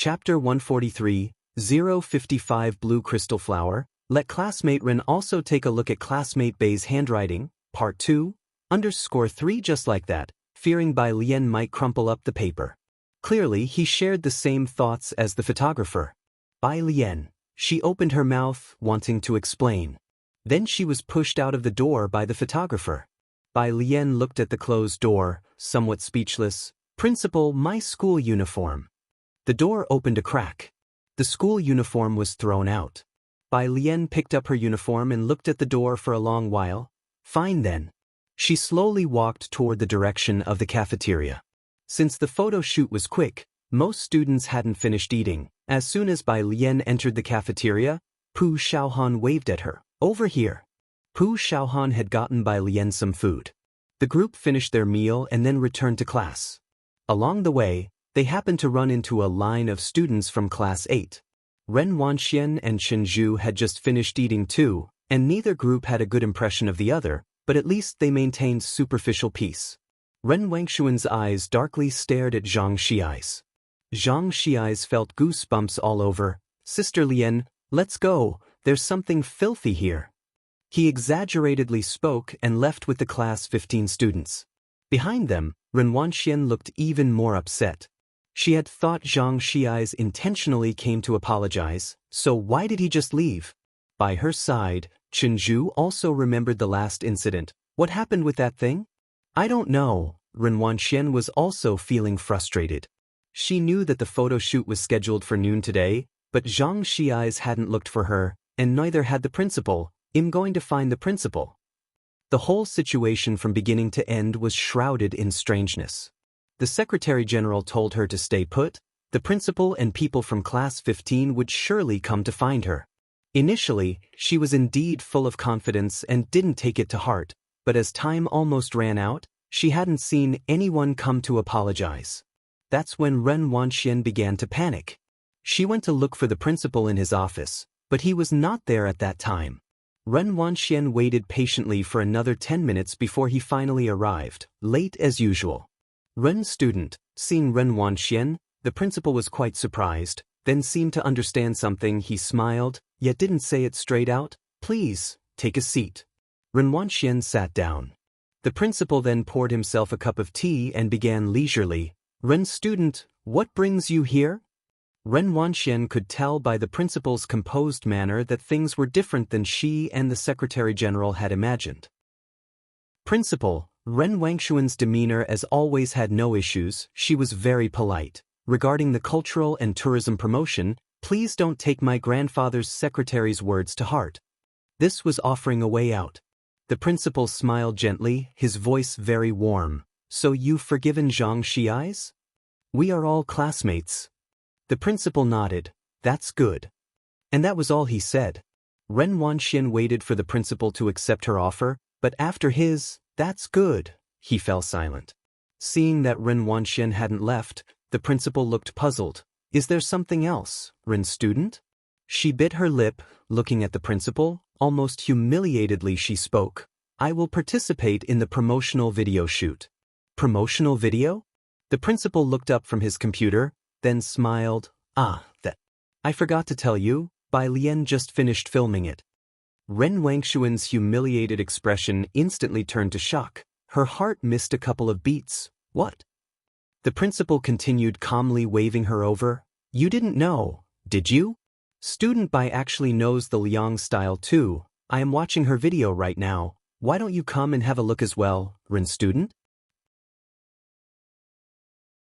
Chapter 143, 055 Blue Crystal Flower. Let classmate Ren also take a look at classmate Bei's handwriting, part 2, _3 just like that, fearing Bai Lian might crumple up the paper. Clearly he shared the same thoughts as the photographer. Bai Lian. She opened her mouth, wanting to explain. Then she was pushed out of the door by the photographer. Bai Lian looked at the closed door, somewhat speechless. Principal, my school uniform. The door opened a crack. The school uniform was thrown out. Bai Lian picked up her uniform and looked at the door for a long while. Fine then. She slowly walked toward the direction of the cafeteria. Since the photo shoot was quick, most students hadn't finished eating. As soon as Bai Lian entered the cafeteria, Pu Xiaohan waved at her. Over here. Pu Xiaohan had gotten Bai Lian some food. The group finished their meal and then returned to class. Along the way, they happened to run into a line of students from Class 8. Ren Wanxian and Chen Zhu had just finished eating too, and neither group had a good impression of the other, but at least they maintained superficial peace. Ren Wangshuan's eyes darkly stared at Zhang Xiai's. Zhang Xiai's felt goosebumps all over. Sister Lian, let's go, there's something filthy here. He exaggeratedly spoke and left with the class 15 students. Behind them, Ren Wanxian looked even more upset. She had thought Zhang Xiai's intentionally came to apologize, so why did he just leave? By her side, Chen Zhu also remembered the last incident. What happened with that thing? I don't know. Ren Wanxian was also feeling frustrated. She knew that the photo shoot was scheduled for noon today, but Zhang Xiai's hadn't looked for her, and neither had the principal. I'm going to find the principal. The whole situation from beginning to end was shrouded in strangeness. The Secretary General told her to stay put. The principal and people from Class 15 would surely come to find her. Initially, she was indeed full of confidence and didn't take it to heart, but as time almost ran out, she hadn't seen anyone come to apologize. That's when Ren Wanxian began to panic. She went to look for the principal in his office, but he was not there at that time. Ren Wanxian waited patiently for another 10 minutes before he finally arrived, late as usual. Ren student, seeing Ren Wanxian, the principal was quite surprised, then seemed to understand something. He smiled, yet didn't say it straight out. Please, take a seat. Ren Wanxian sat down. The principal then poured himself a cup of tea and began leisurely. Ren student, what brings you here? Ren Wanxian could tell by the principal's composed manner that things were different than she and the Secretary General had imagined. Principal, Ren Wangshuan's demeanor as always had no issues. She was very polite. Regarding the cultural and tourism promotion, please don't take my grandfather's secretary's words to heart. This was offering a way out. The principal smiled gently, his voice very warm. So you've forgiven Zhang Xiai's? We are all classmates. The principal nodded. That's good. And that was all he said. Ren Wanxian waited for the principal to accept her offer, but after his, that's good, he fell silent. Seeing that Ren Wanxian hadn't left, the principal looked puzzled. Is there something else, Ren student? She bit her lip, looking at the principal. Almost humiliatedly she spoke. I will participate in the promotional video shoot. Promotional video? The principal looked up from his computer, then smiled. That. I forgot to tell you, Bai Lian just finished filming it. Ren Wangshuan's humiliated expression instantly turned to shock. Her heart missed a couple of beats. What? The principal continued calmly waving her over. You didn't know, did you? Student Bai actually knows the Liang style too. I am watching her video right now. Why don't you come and have a look as well, Ren student?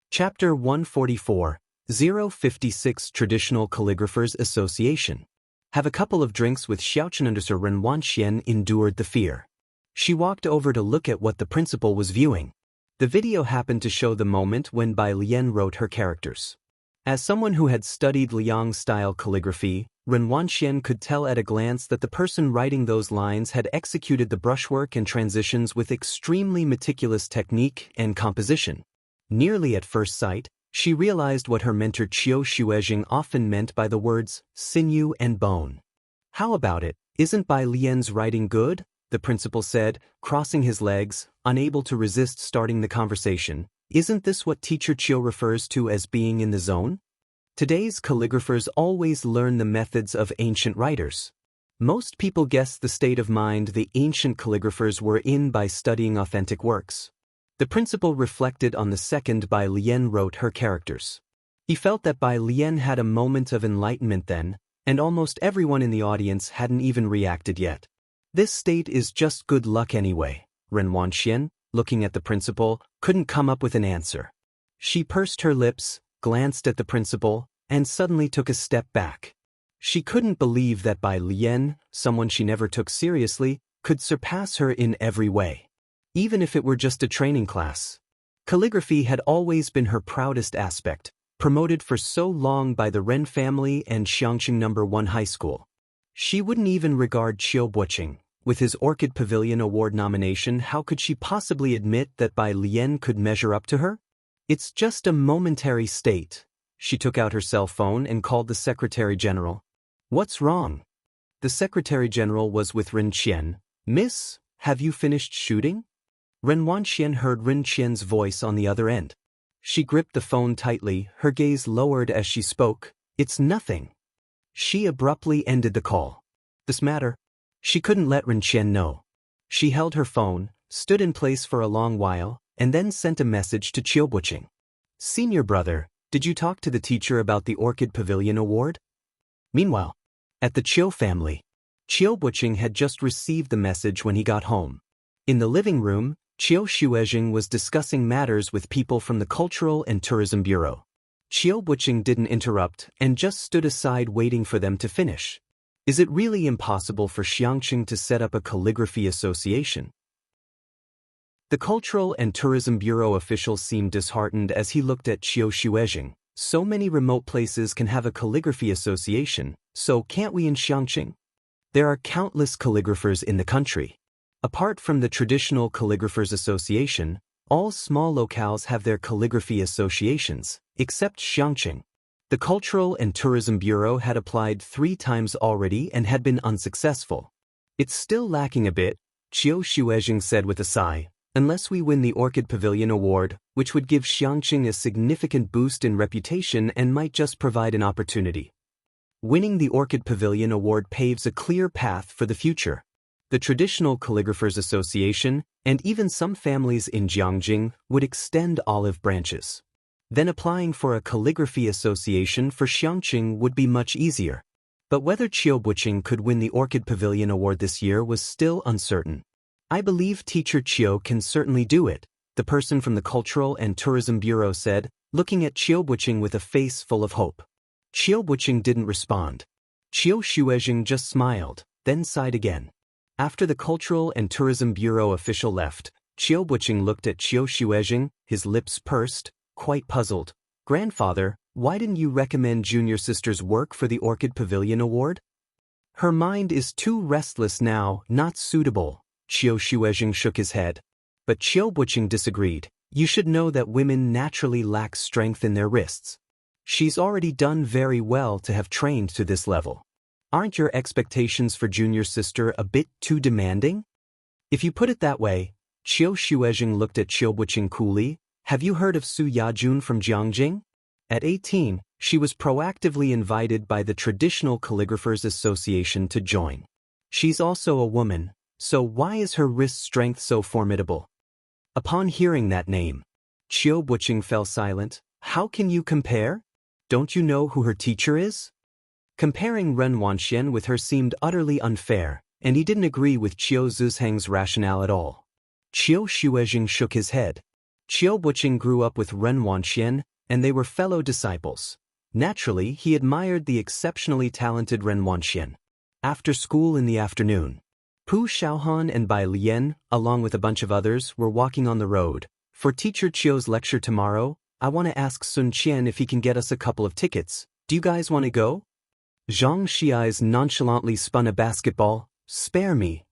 Chapter 144, 056 Traditional Calligraphers Association. Have a couple of drinks with Xiaochen. Ren Wanxian endured the fear. She walked over to look at what the principal was viewing. The video happened to show the moment when Bai Lian wrote her characters. As someone who had studied Liang-style calligraphy, Ren Wanxian could tell at a glance that the person writing those lines had executed the brushwork and transitions with extremely meticulous technique and composition. Nearly at first sight, she realized what her mentor Qiu Shuejing often meant by the words sinew and bone. How about it, isn't Bai Lian's writing good? The principal said, crossing his legs, unable to resist starting the conversation. Isn't this what teacher Qiu refers to as being in the zone? Today's calligraphers always learn the methods of ancient writers. Most people guess the state of mind the ancient calligraphers were in by studying authentic works. The principle reflected on the second Bai Lian wrote her characters. He felt that Bai Lian had a moment of enlightenment then, and almost everyone in the audience hadn't even reacted yet. This state is just good luck anyway. Ren Wanxian, looking at the principal, couldn't come up with an answer. She pursed her lips, glanced at the principal, and suddenly took a step back. She couldn't believe that Bai Lian, someone she never took seriously, could surpass her in every way. Even if it were just a training class. Calligraphy had always been her proudest aspect, promoted for so long by the Ren family and Xiangqing No. 1 High School. She wouldn't even regard Qiu Buqing. With his Orchid Pavilion Award nomination, how could she possibly admit that Bai Lian could measure up to her? It's just a momentary state. She took out her cell phone and called the Secretary General. What's wrong? The Secretary General was with Ren Qian. Miss, have you finished shooting? Ren Wanxian heard Ren Qian's voice on the other end. She gripped the phone tightly, her gaze lowered as she spoke. It's nothing. She abruptly ended the call. This matter? She couldn't let Ren Qian know. She held her phone, stood in place for a long while, and then sent a message to Qiu Buqing. Senior brother, did you talk to the teacher about the Orchid Pavilion Award? Meanwhile, at the Qiu family, Qiu Buqing had just received the message when he got home. In the living room, Qiu Shuezheng was discussing matters with people from the Cultural and Tourism Bureau. Qiu Buqing didn't interrupt and just stood aside waiting for them to finish. Is it really impossible for Xiangqing to set up a calligraphy association? The Cultural and Tourism Bureau official seemed disheartened as he looked at Qiu Shuezheng. So many remote places can have a calligraphy association, so can't we in Xiangqing? There are countless calligraphers in the country. Apart from the traditional Calligraphers Association, all small locales have their calligraphy associations, except Xiangqing. The Cultural and Tourism Bureau had applied 3 times already and had been unsuccessful. It's still lacking a bit, Qiu Shuezheng said with a sigh, unless we win the Orchid Pavilion Award, which would give Xiangqing a significant boost in reputation and might just provide an opportunity. Winning the Orchid Pavilion Award paves a clear path for the future. The traditional Calligraphers Association, and even some families in Jiangjing, would extend olive branches. Then applying for a calligraphy association for Xiangqing would be much easier. But whether Qiu Buqing could win the Orchid Pavilion Award this year was still uncertain. I believe Teacher Qiu can certainly do it, the person from the Cultural and Tourism Bureau said, looking at Qiu Buqing with a face full of hope. Qiu Buqing didn't respond. Qiu Shuezheng just smiled, then sighed again. After the Cultural and Tourism Bureau official left, Qiu Buqing looked at Qiu Shuezheng, his lips pursed, quite puzzled. Grandfather, why didn't you recommend junior sister's work for the Orchid Pavilion Award? Her mind is too restless now, not suitable. Qiu Shuezheng shook his head. But Qiu Buqing disagreed. You should know that women naturally lack strength in their wrists. She's already done very well to have trained to this level. Aren't your expectations for junior sister a bit too demanding? If you put it that way, Qiu Shuezheng looked at Qiu Buqing coolly. Have you heard of Su Yajun from Jiangjing? At 18, she was proactively invited by the Traditional Calligraphers Association to join. She's also a woman, so why is her wrist strength so formidable? Upon hearing that name, Qiu Buqing fell silent. How can you compare? Don't you know who her teacher is? Comparing Ren Wanxian with her seemed utterly unfair, and he didn't agree with Qiu Zhuzheng's rationale at all. Qiu Shuezheng shook his head. Qiu Buqing grew up with Ren Wanxian, and they were fellow disciples. Naturally, he admired the exceptionally talented Ren Wanxian. After school in the afternoon, Pu Xiaohan and Bai Lian, along with a bunch of others, were walking on the road. For Teacher Qiu's lecture tomorrow, I want to ask Sun Qian if he can get us a couple of tickets. Do you guys want to go? Zhang Xi's nonchalantly spun a basketball. Spare me.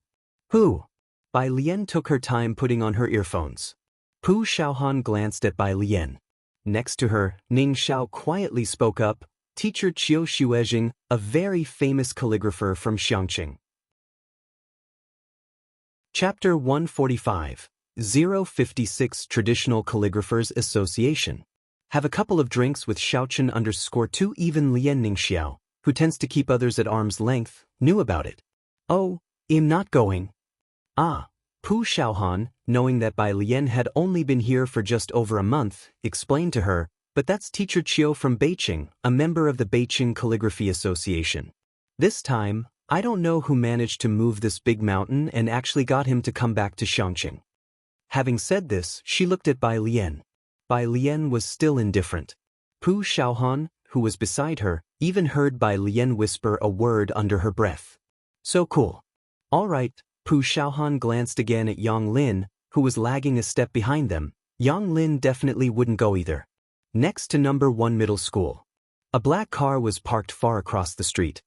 Who? Bai Lian took her time putting on her earphones. Pu Xiaohan glanced at Bai Lian. Next to her, Ning Xiao quietly spoke up, Teacher Qiu Shuezheng, a very famous calligrapher from Xiangqing. Chapter 145, 056 Traditional Calligraphers Association. Have a couple of drinks with Xiaochen _2 even Lian Ningxiao, who tends to keep others at arm's length, knew about it. Oh, I'm not going. Ah. Pu Xiaohan, knowing that Bai Lian had only been here for just over a month, explained to her, but that's Teacher Chiu from Beijing, a member of the Beijing Calligraphy Association. This time, I don't know who managed to move this big mountain and actually got him to come back to Xiangqing. Having said this, she looked at Bai Lian. Bai Lian was still indifferent. Pu Xiaohan, who was beside her, even heard Bai Lian whisper a word under her breath. So cool. All right. Pu Xiaohan glanced again at Yang Lin, who was lagging a step behind them. Yang Lin definitely wouldn't go either. Next to number 1 middle school. A black car was parked far across the street.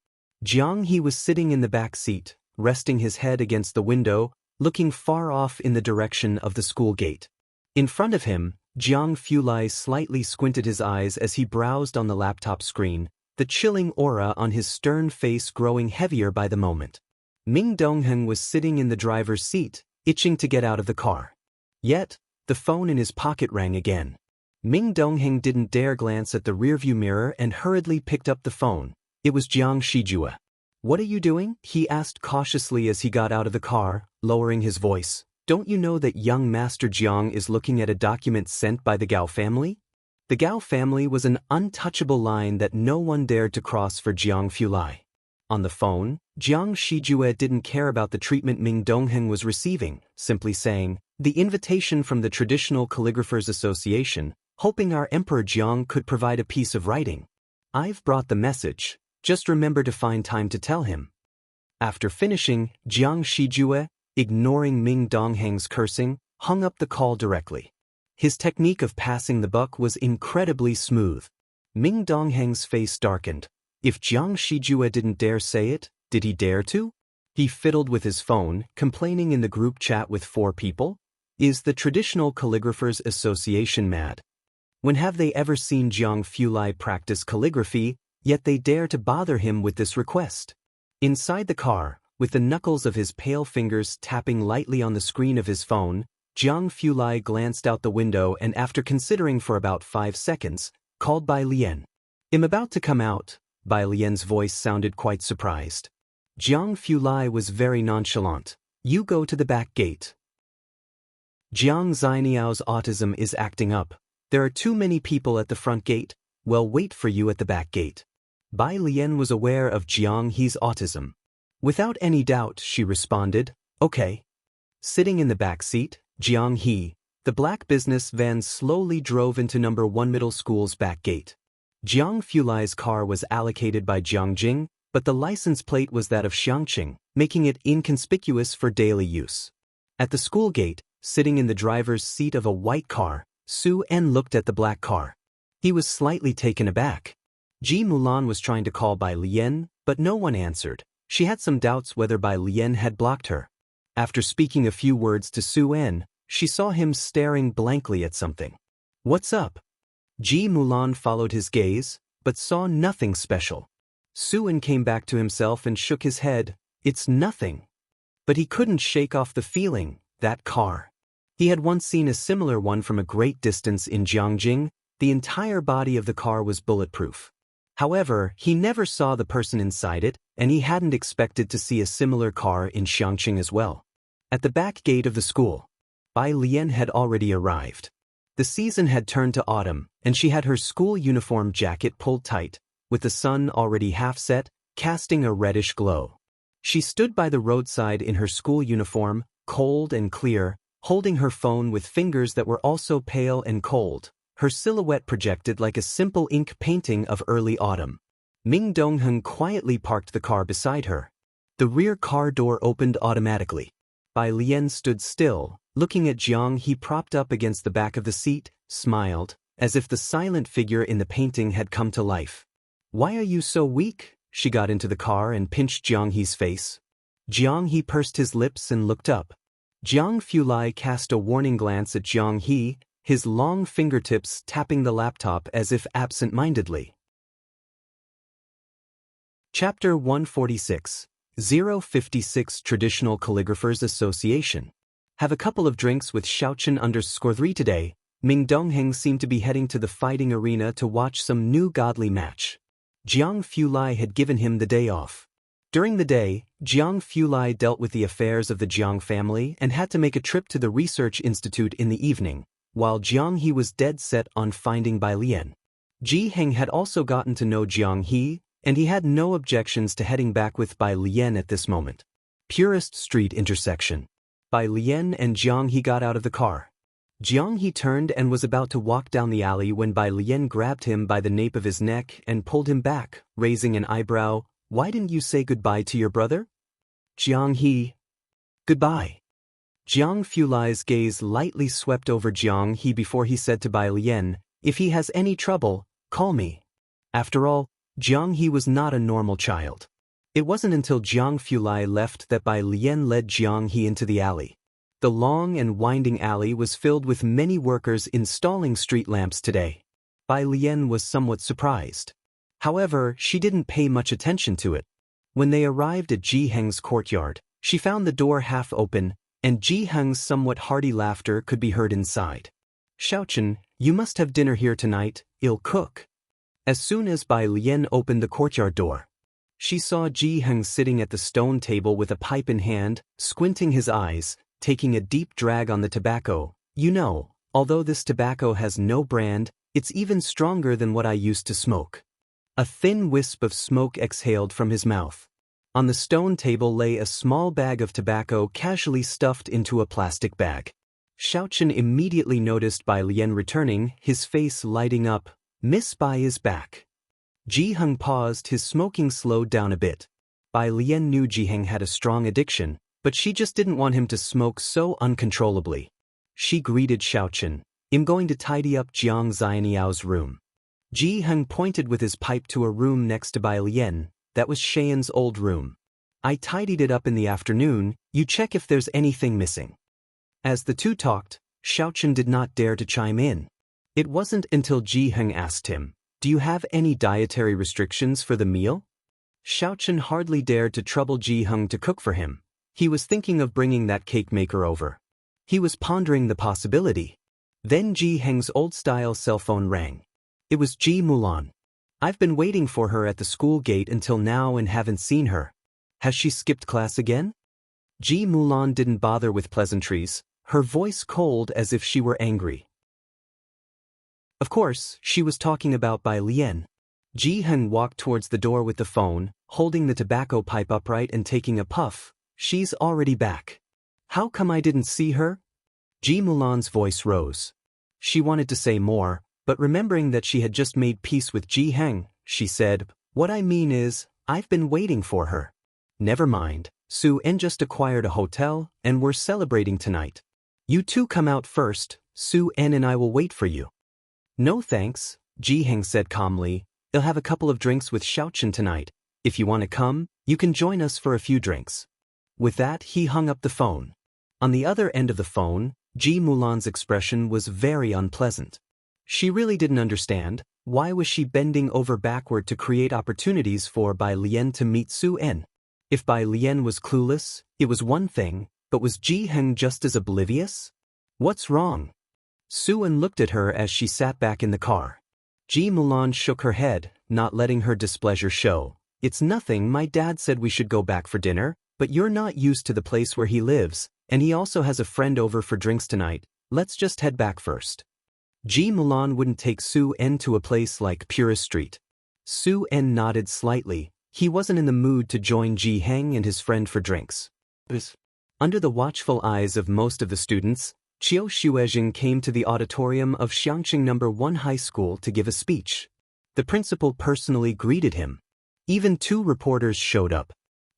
Jiang He was sitting in the back seat, resting his head against the window, looking far off in the direction of the school gate. In front of him, Jiang Fulai slightly squinted his eyes as he browsed on the laptop screen, the chilling aura on his stern face growing heavier by the moment. Ming Dongheng was sitting in the driver's seat, itching to get out of the car. Yet, the phone in his pocket rang again. Ming Dongheng didn't dare glance at the rearview mirror and hurriedly picked up the phone. It was Jiang Shijue. What are you doing? He asked cautiously as he got out of the car, lowering his voice. Don't you know that young Master Jiang is looking at a document sent by the Gao family? The Gao family was an untouchable line that no one dared to cross for Jiang Fulai. On the phone, Jiang Shijue didn't care about the treatment Ming Dongheng was receiving, simply saying, the invitation from the Traditional Calligraphers Association, hoping our Emperor Jiang could provide a piece of writing. I've brought the message, just remember to find time to tell him. After finishing, Jiang Shijue, ignoring Ming Dongheng's cursing, hung up the call directly. His technique of passing the buck was incredibly smooth. Ming Dongheng's face darkened. If Jiang Shijue didn't dare say it, did he dare to? He fiddled with his phone, complaining in the group chat with 4 people. Is the Traditional Calligraphers Association mad? When have they ever seen Jiang Fulai practice calligraphy, yet they dare to bother him with this request? Inside the car, with the knuckles of his pale fingers tapping lightly on the screen of his phone, Jiang Fulai glanced out the window and after considering for about 5 seconds, called Bai Lian. I'm about to come out. Bai Lian's voice sounded quite surprised. Jiang Fulai was very nonchalant. You go to the back gate. Jiang Xiniao's autism is acting up. There are too many people at the front gate. Well, wait for you at the back gate. Bai Lian was aware of Jiang He's autism. Without any doubt, she responded, okay. Sitting in the back seat, Jiang He, the black business van slowly drove into number 1 middle school's back gate. Jiang Fulai's car was allocated by Jiangjing, but the license plate was that of Xiangqing, making it inconspicuous for daily use. At the school gate, sitting in the driver's seat of a white car, Su En looked at the black car. He was slightly taken aback. Ji Mulan was trying to call Bai Lian, but no one answered. She had some doubts whether Bai Lian had blocked her. After speaking a few words to Su En, she saw him staring blankly at something. What's up? Ji Mulan followed his gaze, but saw nothing special. Su En came back to himself and shook his head. It's nothing. But he couldn't shake off the feeling, that car. He had once seen a similar one from a great distance in Jiangjing. The entire body of the car was bulletproof. However, he never saw the person inside it, and he hadn't expected to see a similar car in Xiangqing as well. At the back gate of the school, Bai Lian had already arrived. The season had turned to autumn, and she had her school uniform jacket pulled tight, with the sun already half set, casting a reddish glow. She stood by the roadside in her school uniform, cold and clear, holding her phone with fingers that were also pale and cold, her silhouette projected like a simple ink painting of early autumn. Ming Dongheng quietly parked the car beside her. The rear car door opened automatically. Bai Lian stood still, looking at Jiang He propped up against the back of the seat, smiled, as if the silent figure in the painting had come to life. Why are you so weak? She got into the car and pinched Jiang He's face. Jiang He pursed his lips and looked up. Jiang Fulai cast a warning glance at Jiang He, his long fingertips tapping the laptop as if absent-mindedly. Chapter 146, 056 Traditional Calligraphers Association. Have a couple of drinks with Xiaochen _3 today, Ming Dongheng seemed to be heading to the fighting arena to watch some new godly match. Jiang Fulai had given him the day off. During the day, Jiang Fulai dealt with the affairs of the Jiang family and had to make a trip to the research institute in the evening, while Jiang He was dead set on finding Bai Lian. Ji Heng had also gotten to know Jiang He, and he had no objections to heading back with Bai Lian at this moment. Purist Street intersection. Bai Lian and Jiang He got out of the car. Jiang He turned and was about to walk down the alley when Bai Lian grabbed him by the nape of his neck and pulled him back, raising an eyebrow. "Why didn't you say goodbye to your brother?" Jiang He. "Goodbye." Jiang Fulai's gaze lightly swept over Jiang He before he said to Bai Lian, "If he has any trouble, call me." After all, Jiang He was not a normal child. It wasn't until Jiang Fulai left that Bai Lian led Jiang He into the alley. The long and winding alley was filled with many workers installing street lamps today. Bai Lian was somewhat surprised. However, she didn't pay much attention to it. When they arrived at Ji Heng's courtyard, she found the door half open, and Ji Heng's somewhat hearty laughter could be heard inside. "Xiaochen, you must have dinner here tonight, I'll cook." As soon as Bai Lian opened the courtyard door, she saw Ji Heng sitting at the stone table with a pipe in hand, squinting his eyes, taking a deep drag on the tobacco. "You know, although this tobacco has no brand, it's even stronger than what I used to smoke." A thin wisp of smoke exhaled from his mouth. On the stone table lay a small bag of tobacco casually stuffed into a plastic bag. Xiaochen immediately noticed Bai Lian returning, his face lighting up. "Miss Bai is back." Ji Heng paused, his smoking slowed down a bit. Bai Lian knew Ji Heng had a strong addiction, but she just didn't want him to smoke so uncontrollably. She greeted Xiaochen. "I'm going to tidy up Jiang Xianiao's room." Ji Heng pointed with his pipe to a room next to Bai Lian. "That was Shayan's old room. I tidied it up in the afternoon, you check if there's anything missing." As the two talked, Xiaochen did not dare to chime in. It wasn't until Ji Heng asked him, "Do you have any dietary restrictions for the meal?" Xiaochen hardly dared to trouble Ji Heng to cook for him. He was thinking of bringing that cake maker over. He was pondering the possibility. Then Ji Heng's old-style cell phone rang. It was Ji Mulan. "I've been waiting for her at the school gate until now and haven't seen her. Has she skipped class again?" Ji Mulan didn't bother with pleasantries, her voice cold as if she were angry. Of course, she was talking about Bai Lian. Ji Heng walked towards the door with the phone, holding the tobacco pipe upright and taking a puff. "She's already back. How come I didn't see her?" Ji Mulan's voice rose. She wanted to say more, but remembering that she had just made peace with Ji Heng, she said, "What I mean is, I've been waiting for her." "Never mind, Su En just acquired a hotel, and we're celebrating tonight. You two come out first, Su En and I will wait for you." "No thanks," Ji Heng said calmly. "I'll have a couple of drinks with Xiaochen tonight. If you want to come, you can join us for a few drinks." With that, he hung up the phone. On the other end of the phone, Ji Mulan's expression was very unpleasant. She really didn't understand, why was she bending over backward to create opportunities for Bai Lian to meet Su En? If Bai Lian was clueless, it was one thing, but was Ji Heng just as oblivious? "What's wrong?" Su En looked at her as she sat back in the car. Ji Mulan shook her head, not letting her displeasure show. "It's nothing, my dad said we should go back for dinner, but you're not used to the place where he lives, and he also has a friend over for drinks tonight. Let's just head back first." Ji Mulan wouldn't take Su En to a place like Purist Street. Su En nodded slightly. He wasn't in the mood to join Ji Heng and his friend for drinks. Under the watchful eyes of most of the students, Qiu Shuezheng came to the auditorium of Xiangqing No. 1 High School to give a speech. The principal personally greeted him. Even two reporters showed up.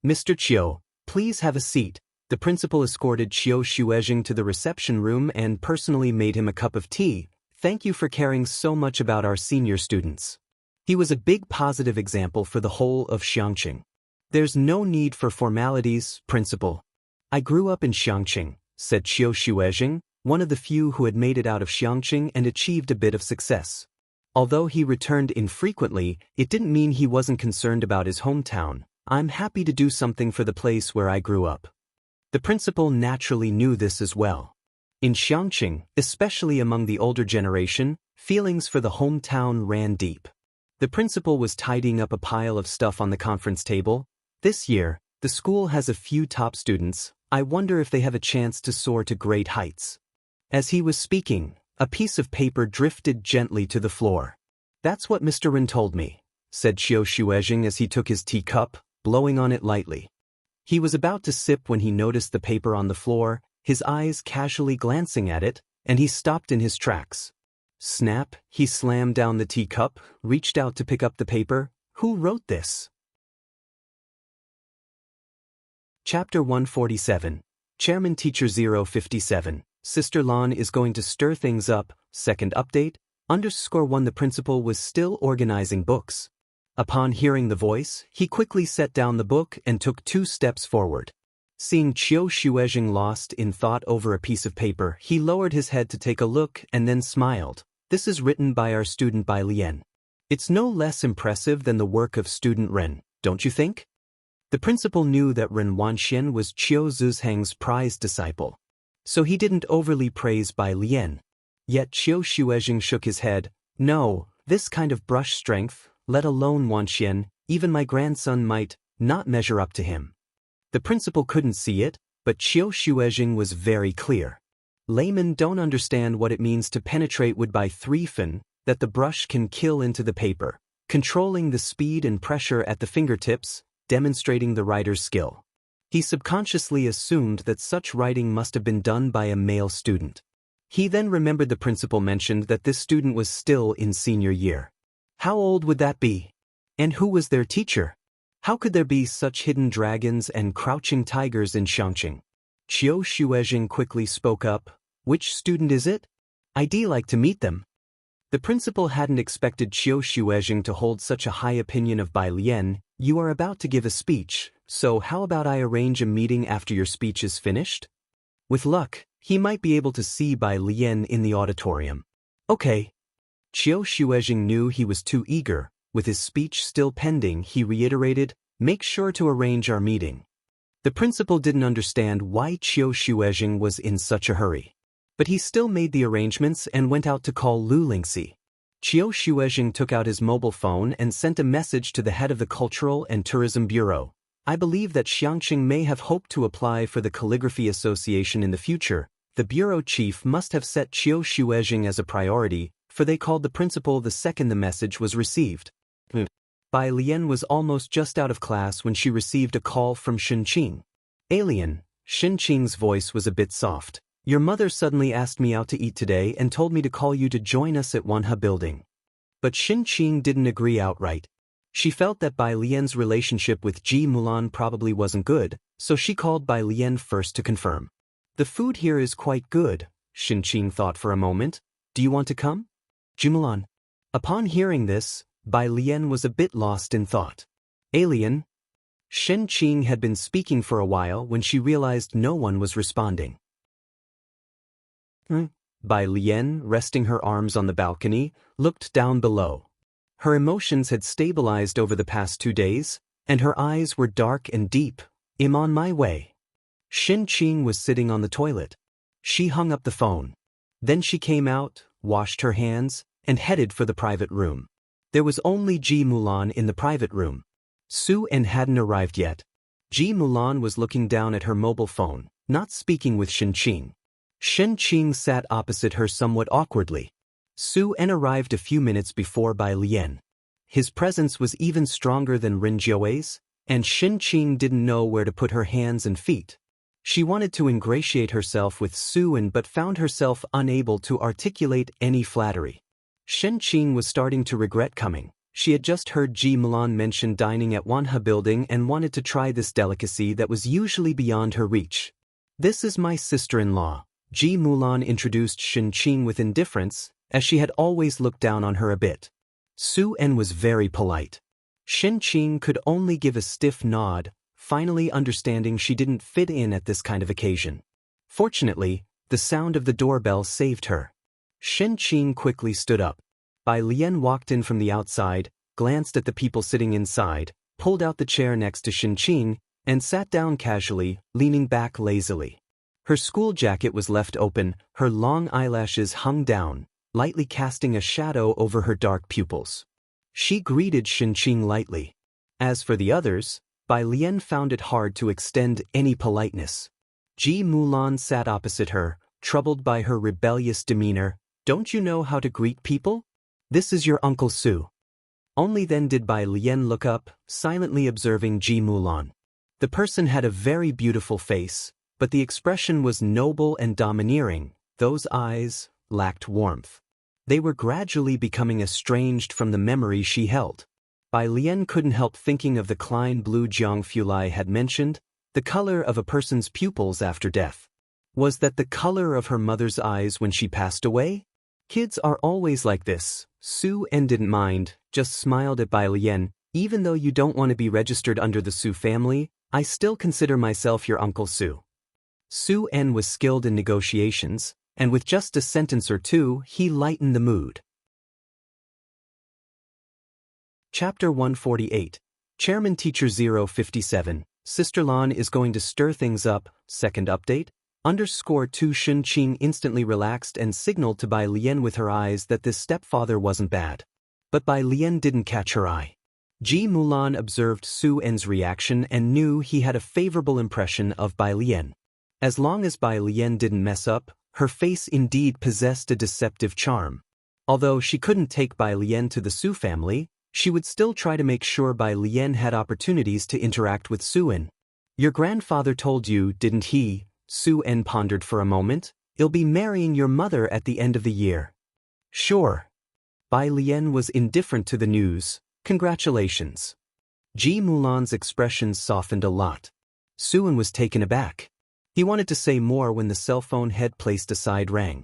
"Mr. Qiu, please have a seat." The principal escorted Qiu Shuezheng to the reception room and personally made him a cup of tea. "Thank you for caring so much about our senior students." He was a big positive example for the whole of Xiangqing. "There's no need for formalities, principal. I grew up in Xiangqing," said Qiu Shuezheng, one of the few who had made it out of Xiangqing and achieved a bit of success. Although he returned infrequently, it didn't mean he wasn't concerned about his hometown. "I'm happy to do something for the place where I grew up." The principal naturally knew this as well. In Xiangqing, especially among the older generation, feelings for the hometown ran deep. The principal was tidying up a pile of stuff on the conference table. This year, the school has a few top students. I wonder if they have a chance to soar to great heights. As he was speaking, a piece of paper drifted gently to the floor. That's what Mr. Ren told me, said Qiu Shuezheng as he took his teacup, blowing on it lightly. He was about to sip when he noticed the paper on the floor, his eyes casually glancing at it, and he stopped in his tracks. Snap, he slammed down the teacup, reached out to pick up the paper. Who wrote this? Chapter 147. Chairman Teacher 057. Sister Lan is going to stir things up. Second update. _1 The principal was still organizing books. Upon hearing the voice, he quickly set down the book and took 2 steps forward. Seeing Qiu Shuezheng lost in thought over a piece of paper, he lowered his head to take a look and then smiled. This is written by our student Bai Lian. It's no less impressive than the work of student Ren, don't you think? The principal knew that Ren Wanxian was Qiu Zuzheng's prized disciple, so he didn't overly praise Bai Lian. Yet Qiu Shuezheng shook his head. No, this kind of brush strength, let alone Wanxian, even my grandson might not measure up to him. The principal couldn't see it, but Qiu Shuezheng was very clear. Laymen don't understand what it means to penetrate wood by 3 fin, that the brush can kill into the paper, controlling the speed and pressure at the fingertips, demonstrating the writer's skill. He subconsciously assumed that such writing must have been done by a male student. He then remembered the principal mentioned that this student was still in senior year. How old would that be? And who was their teacher? How could there be such hidden dragons and crouching tigers in Xiangqing? Qiu Shuezheng quickly spoke up. Which student is it? I'd like to meet them. The principal hadn't expected Qiu Shuezheng to hold such a high opinion of Bai Lian. You are about to give a speech, so how about I arrange a meeting after your speech is finished? With luck, he might be able to see Bai Lian in the auditorium. Okay. Qiu Shuezheng knew he was too eager. With his speech still pending, he reiterated, make sure to arrange our meeting. The principal didn't understand why Qiu Shuezheng was in such a hurry. But he still made the arrangements and went out to call Lu Lingxi. Qiu Shuezheng took out his mobile phone and sent a message to the head of the Cultural and Tourism Bureau. I believe that Xiangqing may have hoped to apply for the Calligraphy Association in the future. The bureau chief must have set Qiu Shuezheng as a priority, for they called the principal the second the message was received. Bai Lian was almost just out of class when she received a call from Xinqing. Alien, Xinqing's voice was a bit soft. Your mother suddenly asked me out to eat today and told me to call you to join us at Wanhe building. But Xinqing didn't agree outright. She felt that Bai Lian's relationship with Ji Mulan probably wasn't good, so she called Bai Lian first to confirm. The food here is quite good, Xinqing thought for a moment. Do you want to come? Ji Mulan. Upon hearing this, Bai Lian was a bit lost in thought. Alien. Xinqing had been speaking for a while when she realized no one was responding. Bai Lian, resting her arms on the balcony, looked down below. Her emotions had stabilized over the past 2 days, and her eyes were dark and deep. I'm on my way. Xinqing was sitting on the toilet. She hung up the phone. Then she came out, washed her hands, and headed for the private room. There was only Ji Mulan in the private room. Su En hadn't arrived yet. Ji Mulan was looking down at her mobile phone, not speaking with Xinqing. Xinqing sat opposite her somewhat awkwardly. Su En arrived a few minutes before Bai Lian. His presence was even stronger than Ren Jiue's, and Xinqing didn't know where to put her hands and feet. She wanted to ingratiate herself with Su En but found herself unable to articulate any flattery. Xinqing was starting to regret coming. She had just heard Ji Mulan mention dining at Wanhe building and wanted to try this delicacy that was usually beyond her reach. This is my sister-in-law. Ji Mulan introduced Xinqing with indifference, as she had always looked down on her a bit. Su En was very polite. Xinqing could only give a stiff nod, finally understanding she didn't fit in at this kind of occasion. Fortunately, the sound of the doorbell saved her. Xinqing quickly stood up. Bai Lian walked in from the outside, glanced at the people sitting inside, pulled out the chair next to Xinqing, and sat down casually, leaning back lazily. Her school jacket was left open, her long eyelashes hung down, lightly casting a shadow over her dark pupils. She greeted Shenqing lightly. As for the others, Bai Lian found it hard to extend any politeness. Ji Mulan sat opposite her, troubled by her rebellious demeanor. "Don't you know how to greet people? This is your Uncle Su." Only then did Bai Lian look up, silently observing Ji Mulan. The person had a very beautiful face, but the expression was noble and domineering. Those eyes lacked warmth. They were gradually becoming estranged from the memory she held. Bai Lian couldn't help thinking of the Klein blue Jiang Fulai had mentioned, the color of a person's pupils after death. Was that the color of her mother's eyes when she passed away? Kids are always like this. Su En didn't mind, just smiled at Bai Lian. "Even though you don't want to be registered under the Su family, I still consider myself your Uncle Su." Su En was skilled in negotiations, and with just a sentence or two, he lightened the mood. Chapter 148. Chairman Teacher 057. Sister Lan is going to stir things up. Second update. _2 Shenqing instantly relaxed and signaled to Bai Lian with her eyes that this stepfather wasn't bad. But Bai Lian didn't catch her eye. Ji Mulan observed Su En's reaction and knew he had a favorable impression of Bai Lian. As long as Bai Lian didn't mess up, her face indeed possessed a deceptive charm. Although she couldn't take Bai Lian to the Su family, she would still try to make sure Bai Lian had opportunities to interact with Su En. "Your grandfather told you, didn't he?" Su En pondered for a moment. "You'll be marrying your mother at the end of the year." "Sure." Bai Lian was indifferent to the news. "Congratulations." Ji Mulan's expression softened a lot. Su En was taken aback. He wanted to say more when the cell phone head placed aside rang.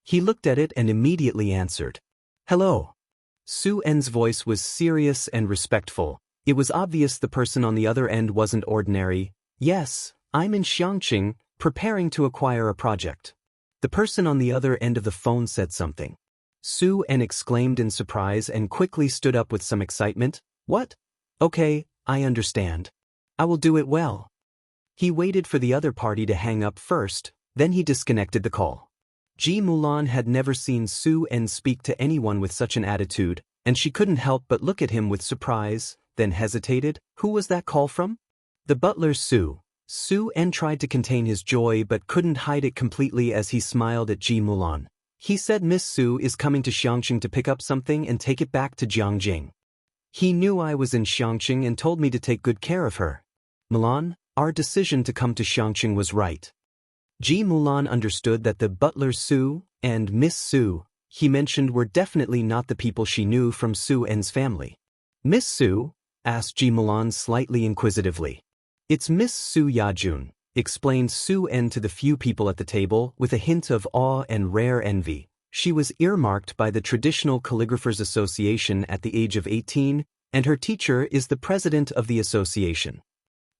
He looked at it and immediately answered. "Hello." Su En's voice was serious and respectful. It was obvious the person on the other end wasn't ordinary. "Yes, I'm in Xiangqing, preparing to acquire a project." The person on the other end of the phone said something. Su En exclaimed in surprise and quickly stood up with some excitement. "What? Okay, I understand. I will do it well." He waited for the other party to hang up first, then he disconnected the call. Ji Mulan had never seen Su En speak to anyone with such an attitude, and she couldn't help but look at him with surprise, then hesitated. "Who was that call from?" "The butler Su." Su En tried to contain his joy but couldn't hide it completely as he smiled at Ji Mulan. "He said Miss Su is coming to Xiangqing to pick up something and take it back to Jiangjing. He knew I was in Xiangqing and told me to take good care of her. Mulan, our decision to come to Xiangqing was right." Ji Mulan understood that the butler Su and Miss Su he mentioned were definitely not the people she knew from Su En's family. "Miss Su?" asked Ji Mulan slightly inquisitively. "It's Miss Su Yajun," explained Su En to the few people at the table with a hint of awe and rare envy. She was earmarked by the Traditional Calligraphers Association at the age of 18, and her teacher is the president of the association.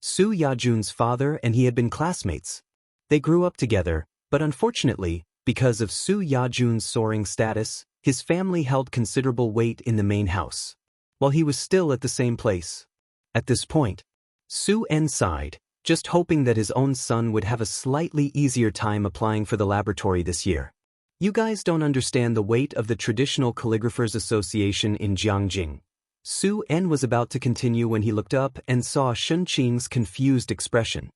Su Yajun's father and he had been classmates. They grew up together, but unfortunately, because of Su Yajun's soaring status, his family held considerable weight in the main house, while he was still at the same place. At this point, Su En sighed, just hoping that his own son would have a slightly easier time applying for the laboratory this year. "You guys don't understand the weight of the Traditional Calligraphers Association in Jiangjing." Su En was about to continue when he looked up and saw Shenqing's confused expression.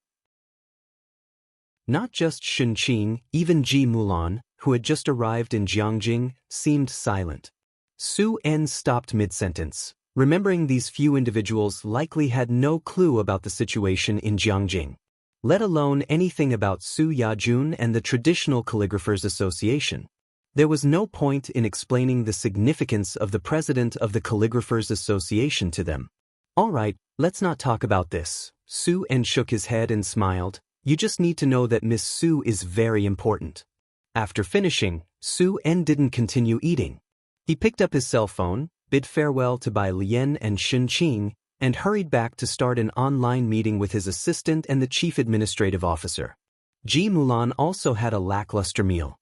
Not just Shenqing, even Ji Mulan, who had just arrived in Jiangjing, seemed silent. Su En stopped mid-sentence, remembering these few individuals likely had no clue about the situation in Jiangjing, let alone anything about Su Yajun and the Traditional Calligraphers Association. There was no point in explaining the significance of the president of the Calligraphers Association to them. "All right, let's not talk about this." Su En shook his head and smiled. "You just need to know that Miss Su is very important." After finishing, Su En didn't continue eating. He picked up his cell phone, bid farewell to Bai Lian and Shenqing, and hurried back to start an online meeting with his assistant and the chief administrative officer. Ji Mulan also had a lackluster meal.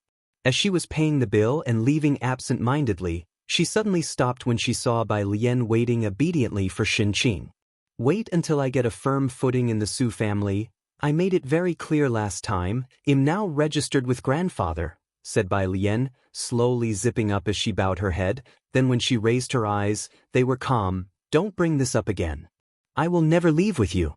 As she was paying the bill and leaving absent-mindedly, she suddenly stopped when she saw Bai Lian waiting obediently for Shenqing. "Wait until I get a firm footing in the Su family. I made it very clear last time, I'm now registered with grandfather, said Bai Lian, slowly zipping up as she bowed her head. Then when she raised her eyes, they were calm. Don't bring this up again. I will never leave with you.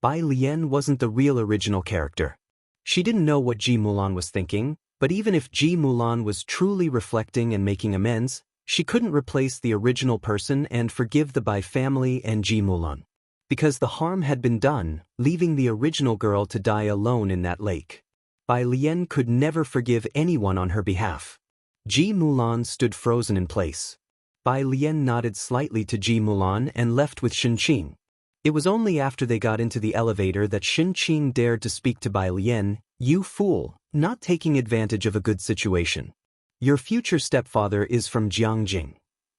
Bai Lian wasn't the real original character. She didn't know what Ji Mulan was thinking, but even if Ji Mulan was truly reflecting and making amends, she couldn't replace the original person and forgive the Bai family and Ji Mulan. Because the harm had been done, leaving the original girl to die alone in that lake. Bai Lian could never forgive anyone on her behalf. Ji Mulan stood frozen in place. Bai Lian nodded slightly to Ji Mulan and left with Shen Qing. It was only after they got into the elevator that Shen Qing dared to speak to Bai Lian. You fool, not taking advantage of a good situation. Your future stepfather is from Jiangjing.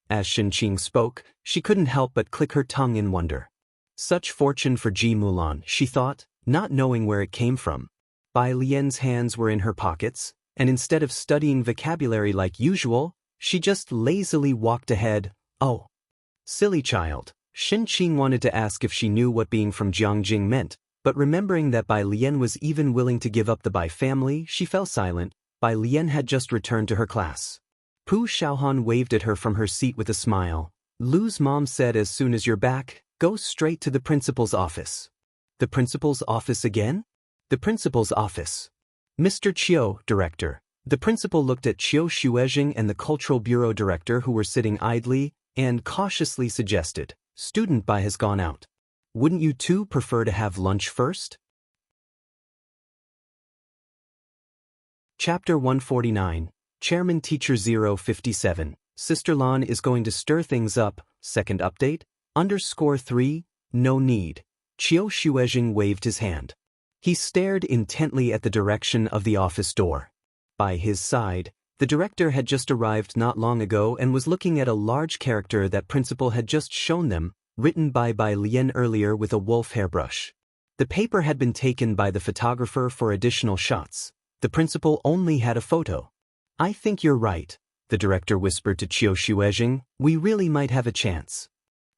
As Shen Qing spoke, she couldn't help but click her tongue in wonder. Such fortune for Ji Mulan, she thought, not knowing where it came from. Bai Lian's hands were in her pockets, and instead of studying vocabulary like usual, she just lazily walked ahead. Oh, silly child. Shen Qing wanted to ask if she knew what being from Jiangjing meant, but remembering that Bai Lian was even willing to give up the Bai family, she fell silent. Bai Lian had just returned to her class. Pu Xiaohan waved at her from her seat with a smile. Lu's mom said as soon as you're back, go straight to the principal's office. The principal's office again? The principal's office. Mr. Qiu, director. The principal looked at Qiu Shuezhing and the Cultural Bureau director who were sitting idly, and cautiously suggested, Student Bai has gone out. Wouldn't you two prefer to have lunch first? Chapter 149, Chairman Teacher 057, Sister Lan is going to stir things up, second update, _3, no need. Qiu Shuezhing waved his hand. He stared intently at the direction of the office door. By his side, the director had just arrived not long ago and was looking at a large character that principal had just shown them, written by Bai Lian earlier with a wolf hairbrush. The paper had been taken by the photographer for additional shots. The principal only had a photo. I think you're right, the director whispered to Qiu Shuezhing. We really might have a chance.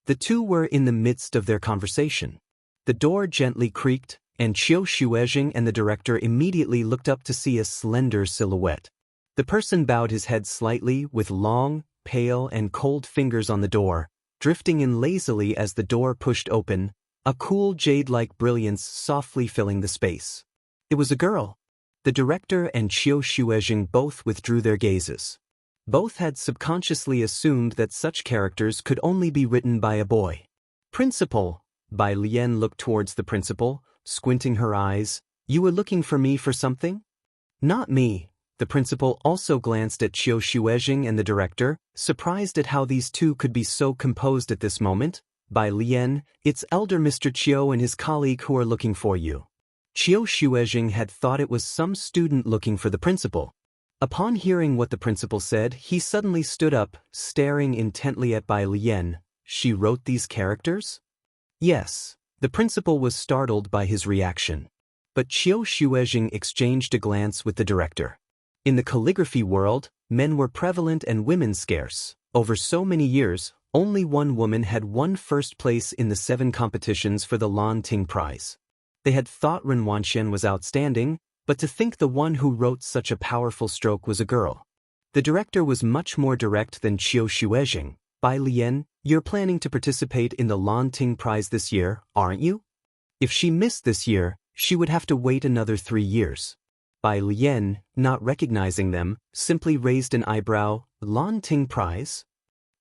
The two were in the midst of their conversation. The door gently creaked, and Qiu Shuezhing and the director immediately looked up to see a slender silhouette. The person bowed his head slightly with long, pale and cold fingers on the door, drifting in lazily as the door pushed open, a cool jade-like brilliance softly filling the space. It was a girl. The director and Qiu Shuezhing both withdrew their gazes. Both had subconsciously assumed that such characters could only be written by a boy. Principal, Bai Lian looked towards the principal, squinting her eyes. You were looking for me for something? Not me. The principal also glanced at Qiu Shuezhing and the director, surprised at how these two could be so composed at this moment. Bai Lian, it's elder Mr. Qiu and his colleague who are looking for you. Qiu Shuezhing had thought it was some student looking for the principal. Upon hearing what the principal said, he suddenly stood up, staring intently at Bai Lian. She wrote these characters? Yes. The principal was startled by his reaction. But Qiu Shuezhing exchanged a glance with the director. In the calligraphy world, men were prevalent and women scarce. Over so many years, only one woman had won first place in the 7 competitions for the Lan Ting Prize. They had thought Ren Wanxian was outstanding, but to think the one who wrote such a powerful stroke was a girl. The director was much more direct than Qiu Shuezhing. Bai Lian, you're planning to participate in the Lan Ting Prize this year, aren't you? If she missed this year, she would have to wait another 3 years. Bai Lian, not recognizing them, simply raised an eyebrow. Lan Ting Prize?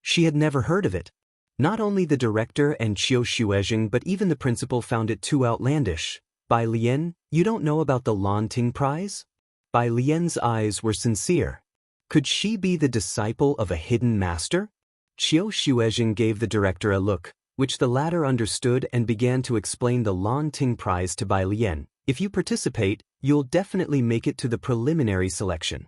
She had never heard of it. Not only the director and Qiu Shuezhing but even the principal found it too outlandish. Bai Lian, you don't know about the Lan Ting Prize? Bai Lian's eyes were sincere. Could she be the disciple of a hidden master? Qiu Shuezhing gave the director a look, which the latter understood and began to explain the Lan Ting Prize to Bai Lian. If you participate, you'll definitely make it to the preliminary selection.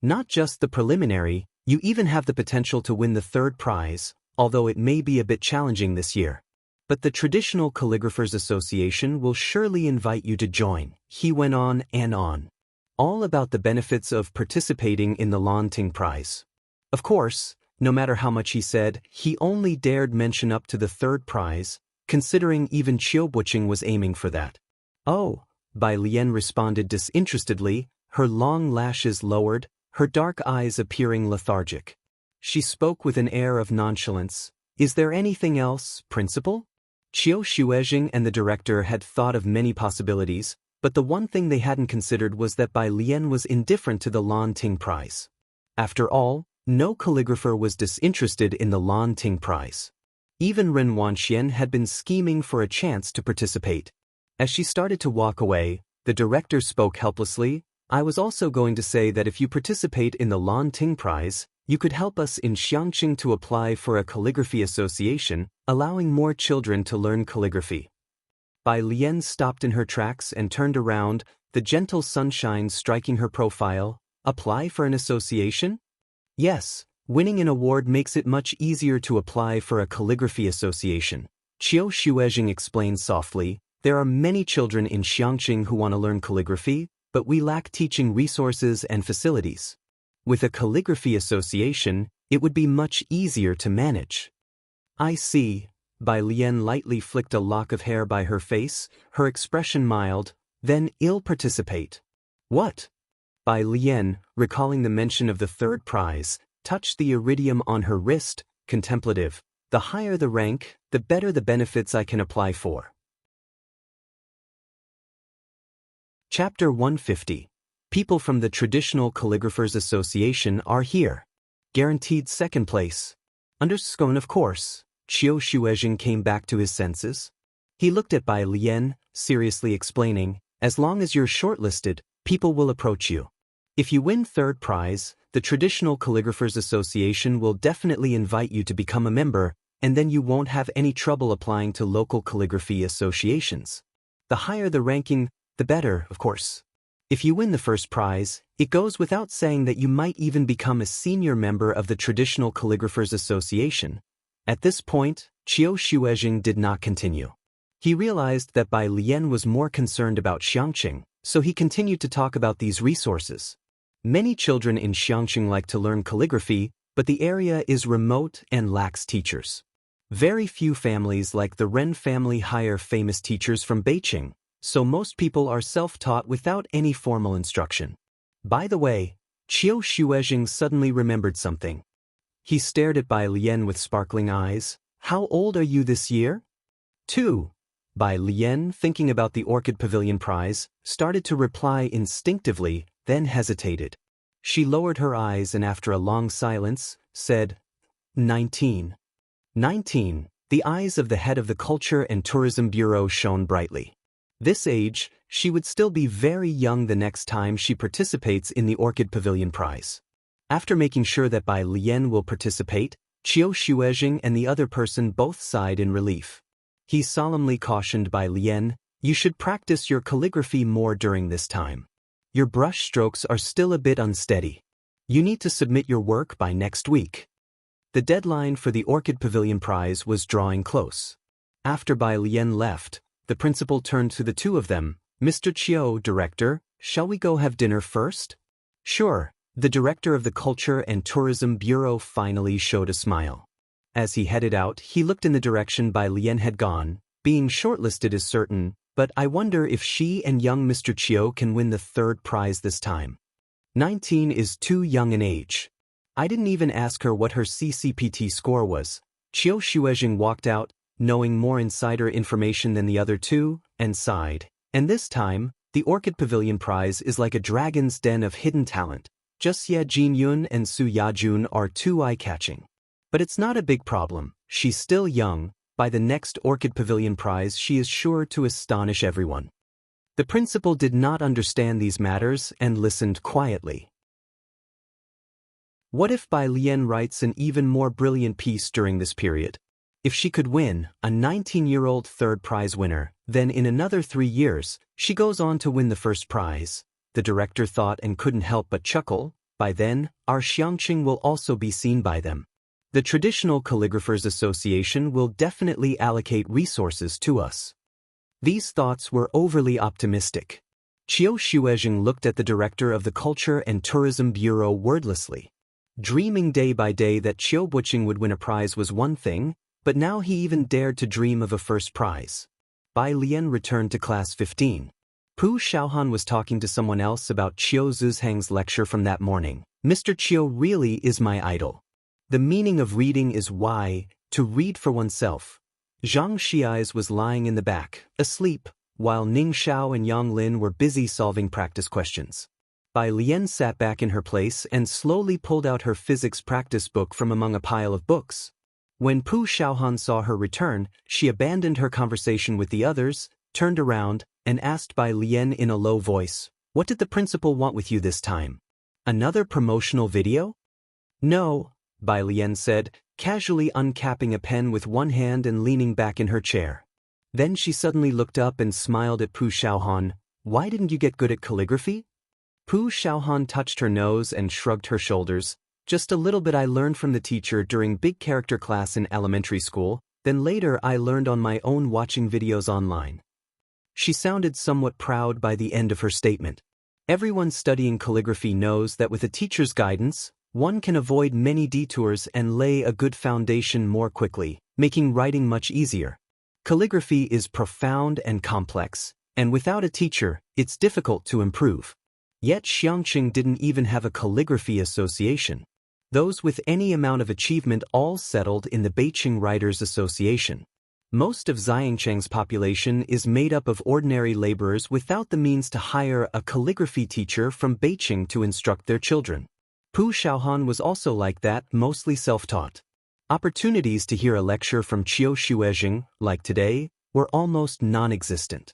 Not just the preliminary, you even have the potential to win the 3rd prize, although it may be a bit challenging this year. But the Traditional Calligraphers Association will surely invite you to join, he went on and on. All about the benefits of participating in the Lan Ting Prize. Of course, no matter how much he said, he only dared mention up to the 3rd prize. considering even Qiu Buqing was aiming for that. Oh, Bai Lian responded disinterestedly, her long lashes lowered, her dark eyes appearing lethargic. She spoke with an air of nonchalance. Is there anything else, Principal? Qiu Shuezhing and the director had thought of many possibilities, but the one thing they hadn't considered was that Bai Lian was indifferent to the Lan Ting Prize. After all, no calligrapher was disinterested in the Lan Ting Prize. Even Ren Wanxian had been scheming for a chance to participate. As she started to walk away, the director spoke helplessly. I was also going to say that if you participate in the Lan Ting Prize, you could help us in Xiangqing to apply for a calligraphy association, allowing more children to learn calligraphy. Bai Lian stopped in her tracks and turned around, the gentle sunshine striking her profile. Apply for an association? Yes, winning an award makes it much easier to apply for a calligraphy association. Qiu Shuezhing explained softly. There are many children in Xiangqing who want to learn calligraphy, but we lack teaching resources and facilities. With a calligraphy association, it would be much easier to manage. I see. Bai Lian lightly flicked a lock of hair by her face, her expression mild. Then I'll participate. What? Bai Lian, recalling the mention of the third prize, touched the iridium on her wrist, contemplative. The higher the rank, the better the benefits I can apply for. Chapter 150. People from the Traditional Calligraphers Association are here. Guaranteed second place. Underscone, of course. Qiu Shuezhing came back to his senses. He looked at Bai Lian, seriously explaining, as long as you're shortlisted, people will approach you. If you win third prize, the Traditional Calligraphers Association will definitely invite you to become a member, and then you won't have any trouble applying to local calligraphy associations. The higher the ranking, the better, of course. If you win the first prize, it goes without saying that you might even become a senior member of the Traditional Calligraphers Association. At this point, Qiu Shuezhing did not continue. He realized that Bai Lian was more concerned about Xiangqing, so he continued to talk about these resources. Many children in Xiangqing like to learn calligraphy, but the area is remote and lacks teachers. Very few families like the Ren family hire famous teachers from Beijing, so most people are self-taught without any formal instruction. By the way, Qiu Shuezhing suddenly remembered something. He stared at Bai Lian with sparkling eyes. How old are you this year? 2. Bai Lian, thinking about the Orchid Pavilion Prize, started to reply instinctively, then hesitated. She lowered her eyes and after a long silence, said, 19. 19. The eyes of the head of the Culture and Tourism Bureau shone brightly. This age, she would still be very young the next time she participates in the Orchid Pavilion Prize. After making sure that Bai Lian will participate, Qiu Shuezhing and the other person both sighed in relief. He solemnly cautioned Bai Lian, you should practice your calligraphy more during this time. Your brush strokes are still a bit unsteady. You need to submit your work by next week. The deadline for the Orchid Pavilion Prize was drawing close. After Bai Lian left, the principal turned to the two of them. Mr. Qiu, director, shall we go have dinner first? Sure. The director of the Culture and Tourism Bureau finally showed a smile. As he headed out, he looked in the direction Bai Lian had gone. Being shortlisted is certain, but I wonder if she and young Mr. Qiu can win the third prize this time. 19 is too young an age. I didn't even ask her what her CCPT score was. Qiu Shuezhing walked out, knowing more insider information than the other two, and sighed. And this time, the Orchid Pavilion Prize is like a dragon's den of hidden talent. Just Ye Jinyun and Su Yajun are too eye-catching. But it's not a big problem. She's still young. By the next Orchid Pavilion Prize, she is sure to astonish everyone. The principal did not understand these matters and listened quietly. What if Bai Lian writes an even more brilliant piece during this period? If she could win, a 19-year-old third prize winner, then in another 3 years, she goes on to win the first prize. The director thought and couldn't help but chuckle. By then, our Xiangqing will also be seen by them. The Traditional Calligraphers Association will definitely allocate resources to us. These thoughts were overly optimistic. Qiu Shuezhing looked at the director of the Culture and Tourism Bureau wordlessly. Dreaming day by day that Qiu Buqing would win a prize was one thing, but now he even dared to dream of a first prize. Bai Lian returned to class 15. Pu Xiaohan was talking to someone else about Qiu Zuzhang's lecture from that morning. Mr. Qiu really is my idol. The meaning of reading is why, to read for oneself. Zhang Xiais was lying in the back, asleep, while Ning Xiao and Yang Lin were busy solving practice questions. Bai Lian sat back in her place and slowly pulled out her physics practice book from among a pile of books. When Pu Xiaohan saw her return, she abandoned her conversation with the others, turned around, and asked Bai Lian in a low voice, "What did the principal want with you this time? Another promotional video?" "No," Bai Lian said, casually uncapping a pen with one hand and leaning back in her chair. Then she suddenly looked up and smiled at Pu Xiaohan. "Why didn't you get good at calligraphy?" Pu Xiaohan touched her nose and shrugged her shoulders. "Just a little bit I learned from the teacher during big character class in elementary school, then later I learned on my own watching videos online." She sounded somewhat proud by the end of her statement. Everyone studying calligraphy knows that with a teacher's guidance, one can avoid many detours and lay a good foundation more quickly, making writing much easier. Calligraphy is profound and complex, and without a teacher, it's difficult to improve. Yet Xiangqing didn't even have a calligraphy association. Those with any amount of achievement all settled in the Beijing Writers Association. Most of Xiangcheng's population is made up of ordinary laborers without the means to hire a calligraphy teacher from Beijing to instruct their children. Pu Xiaohan was also like that, mostly self-taught. Opportunities to hear a lecture from Qiu Shuezheng, like today, were almost non-existent.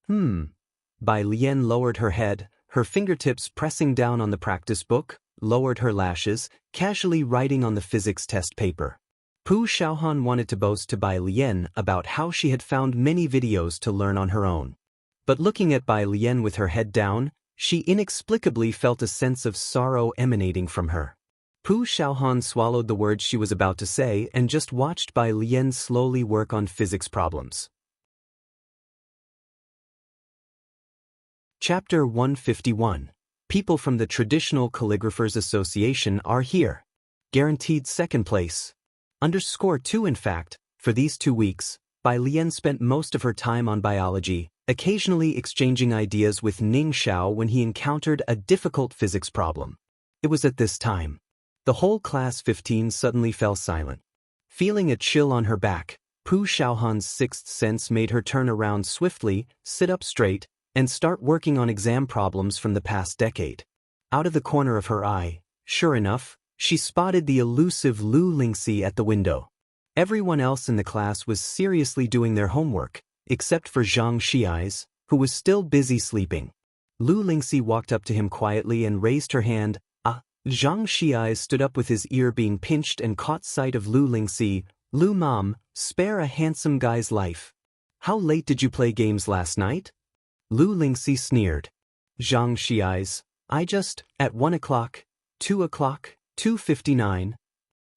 Bai Lian lowered her head, her fingertips pressing down on the practice book, lowered her lashes, casually writing on the physics test paper. Pu Xiaohan wanted to boast to Bai Lian about how she had found many videos to learn on her own. But looking at Bai Lian with her head down, she inexplicably felt a sense of sorrow emanating from her. Pu Xiaohan swallowed the words she was about to say and just watched Bai Lian slowly work on physics problems. Chapter 151. People from the Traditional Calligraphers Association are here. Guaranteed second place. _2 In fact, for these 2 weeks, Bai Lian spent most of her time on biology, occasionally exchanging ideas with Ning Xiao when he encountered a difficult physics problem. It was at this time. The whole class 15 suddenly fell silent. Feeling a chill on her back, Pu Xiaohan's sixth sense made her turn around swiftly, sit up straight, and start working on exam problems from the past decade. Out of the corner of her eye, sure enough, she spotted the elusive Lu Lingxi at the window. Everyone else in the class was seriously doing their homework, except for Zhang Xiais, who was still busy sleeping. Lu Lingxi walked up to him quietly and raised her hand. Zhang Xiais stood up with his ear being pinched and caught sight of Lu Lingxi. "Lu Mom, spare a handsome guy's life. How late did you play games last night?" Lu Lingxi sneered. Zhang Xiais, at 1 o'clock, 2 o'clock, 2:59.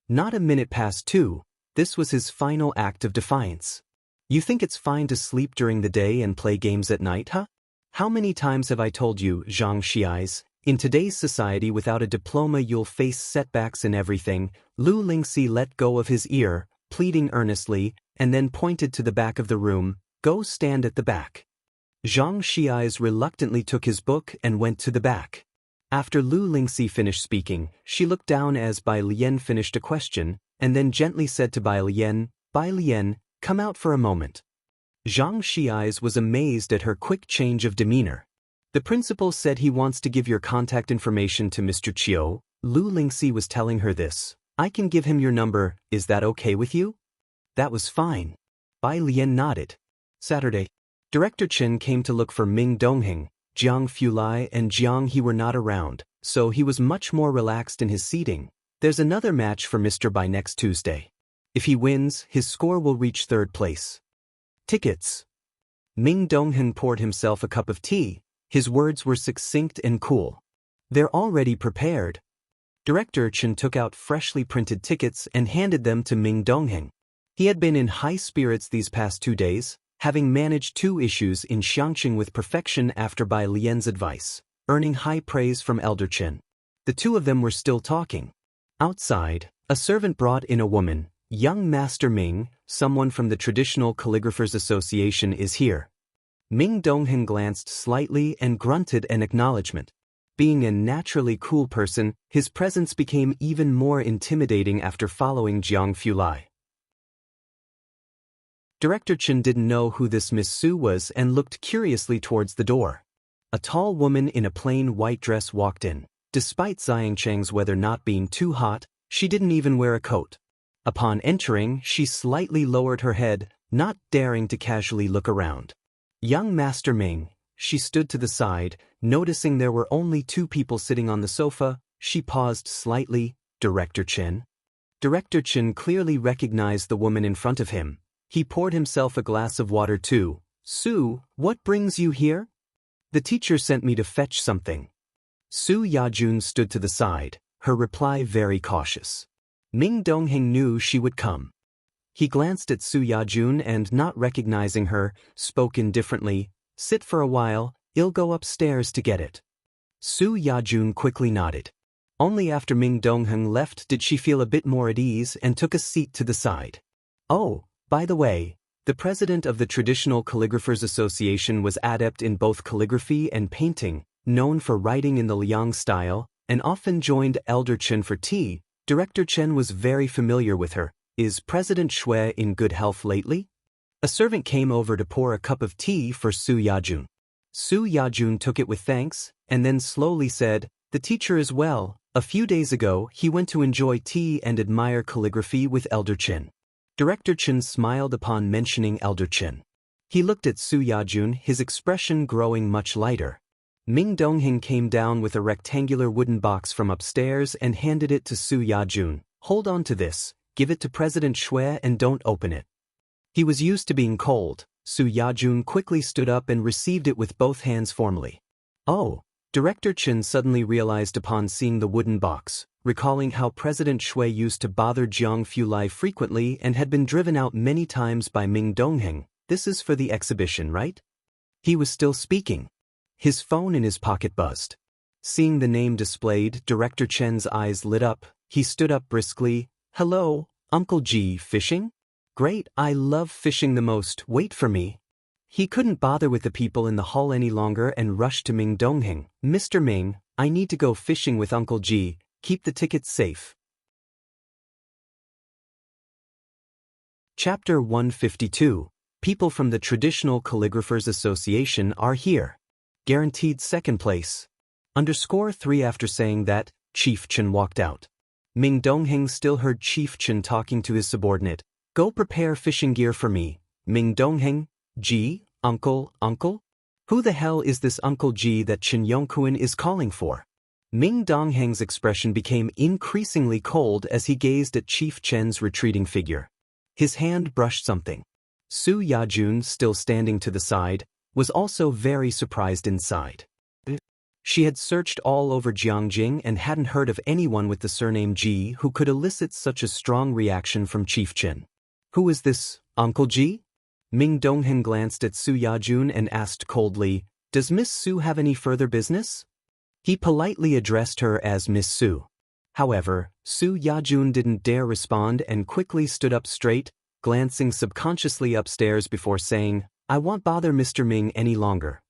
Not a minute past 2, this was his final act of defiance. "You think it's fine to sleep during the day and play games at night, huh? How many times have I told you, Zhang Xiais, in today's society without a diploma you'll face setbacks in everything." Lu Lingxi let go of his ear, pleading earnestly, and then pointed to the back of the room. "Go stand at the back." Zhang Xiais reluctantly took his book and went to the back. After Lu Lingxi finished speaking, she looked down as Bai Lian finished a question, and then gently said to Bai Lian, "Bai Lian, come out for a moment." Zhang Xiais was amazed at her quick change of demeanor. "The principal said he wants to give your contact information to Mr. Qiu." Lu Lingxi was telling her this. "I can give him your number, is that okay with you?" That was fine. Bai Lian nodded. Saturday. Director Chen came to look for Ming Dongheng. Jiang Fulai and Jiang He were not around, so he was much more relaxed in his seating. There's another match for Mr. by next Tuesday. If he wins, his score will reach 3rd place. Tickets. Ming Dongheng poured himself a cup of tea. His words were succinct and cool. "They're already prepared." Director Chen took out freshly printed tickets and handed them to Ming Dongheng. He had been in high spirits these past 2 days, having managed 2 issues in Xiangqing with perfection after Bai Lian's advice, earning high praise from Elder Chen. The 2 of them were still talking. Outside, a servant brought in a woman, Young Master Ming, someone from the Traditional Calligraphers Association is here. Ming Donghen glanced slightly and grunted an acknowledgement. Being a naturally cool person, his presence became even more intimidating after following Jiang Fulai. Director Chen didn't know who this Miss Su was and looked curiously towards the door. A tall woman in a plain white dress walked in. Despite Xiang Cheng's weather not being too hot, she didn't even wear a coat. Upon entering, she slightly lowered her head, not daring to casually look around. Young Master Ming, she stood to the side, noticing there were only 2 people sitting on the sofa. She paused slightly. Director Chen? Director Chen clearly recognized the woman in front of him. He poured himself a glass of water too. Su, what brings you here? The teacher sent me to fetch something. Su Yajun stood to the side, her reply very cautious. Ming Dongheng knew she would come. He glanced at Su Yajun and, not recognizing her, spoke indifferently, "Sit for a while, I'll go upstairs to get it." Su Yajun quickly nodded. Only after Ming Dongheng left did she feel a bit more at ease and took a seat to the side. Oh, by the way, the president of the Traditional Calligraphers Association was adept in both calligraphy and painting, known for writing in the Liang style, and often joined Elder Chen for tea. Director Chen was very familiar with her. Is President Shui in good health lately? A servant came over to pour a cup of tea for Su Yajun. Su Yajun took it with thanks, and then slowly said, "The teacher is well. A few days ago, he went to enjoy tea and admire calligraphy with Elder Chen." Director Chen smiled upon mentioning Elder Chen. He looked at Su Yajun, his expression growing much lighter. Ming Dongheng came down with a rectangular wooden box from upstairs and handed it to Su Yajun. "Hold on to this, give it to President Shui and don't open it." He was used to being cold. Su Yajun quickly stood up and received it with both hands formally. Oh, Director Chen suddenly realized upon seeing the wooden box, recalling how President Shui used to bother Jiang Fulai frequently and had been driven out many times by Ming Dongheng. "This is for the exhibition, right?" He was still speaking. His phone in his pocket buzzed. Seeing the name displayed, Director Chen's eyes lit up. He stood up briskly. "Hello, Uncle G, fishing? Great, I love fishing the most, wait for me." He couldn't bother with the people in the hall any longer and rushed to Ming Dongheng. "Mr. Ming, I need to go fishing with Uncle G, keep the tickets safe." Chapter 152. People from the Traditional Calligraphers Association are here. Guaranteed second place. _3 After saying that, Chief Chen walked out. Ming Dongheng still heard Chief Chen talking to his subordinate. "Go prepare fishing gear for me." Ming Dongheng, "G, uncle? Who the hell is this Uncle G that Chen Yongkuan is calling for?" Ming Dongheng's expression became increasingly cold as he gazed at Chief Chen's retreating figure. His hand brushed something. Su Yajun, still standing to the side, was also very surprised inside. She had searched all over Jiangjing and hadn't heard of anyone with the surname Ji who could elicit such a strong reaction from Chief Chen. "Who is this, Uncle Ji?" Ming Dongheng glanced at Su Yajun and asked coldly, "Does Miss Su have any further business?" He politely addressed her as Miss Su. However, Su Yajun didn't dare respond and quickly stood up straight, glancing subconsciously upstairs before saying, "I won't bother Mr. Ming any longer."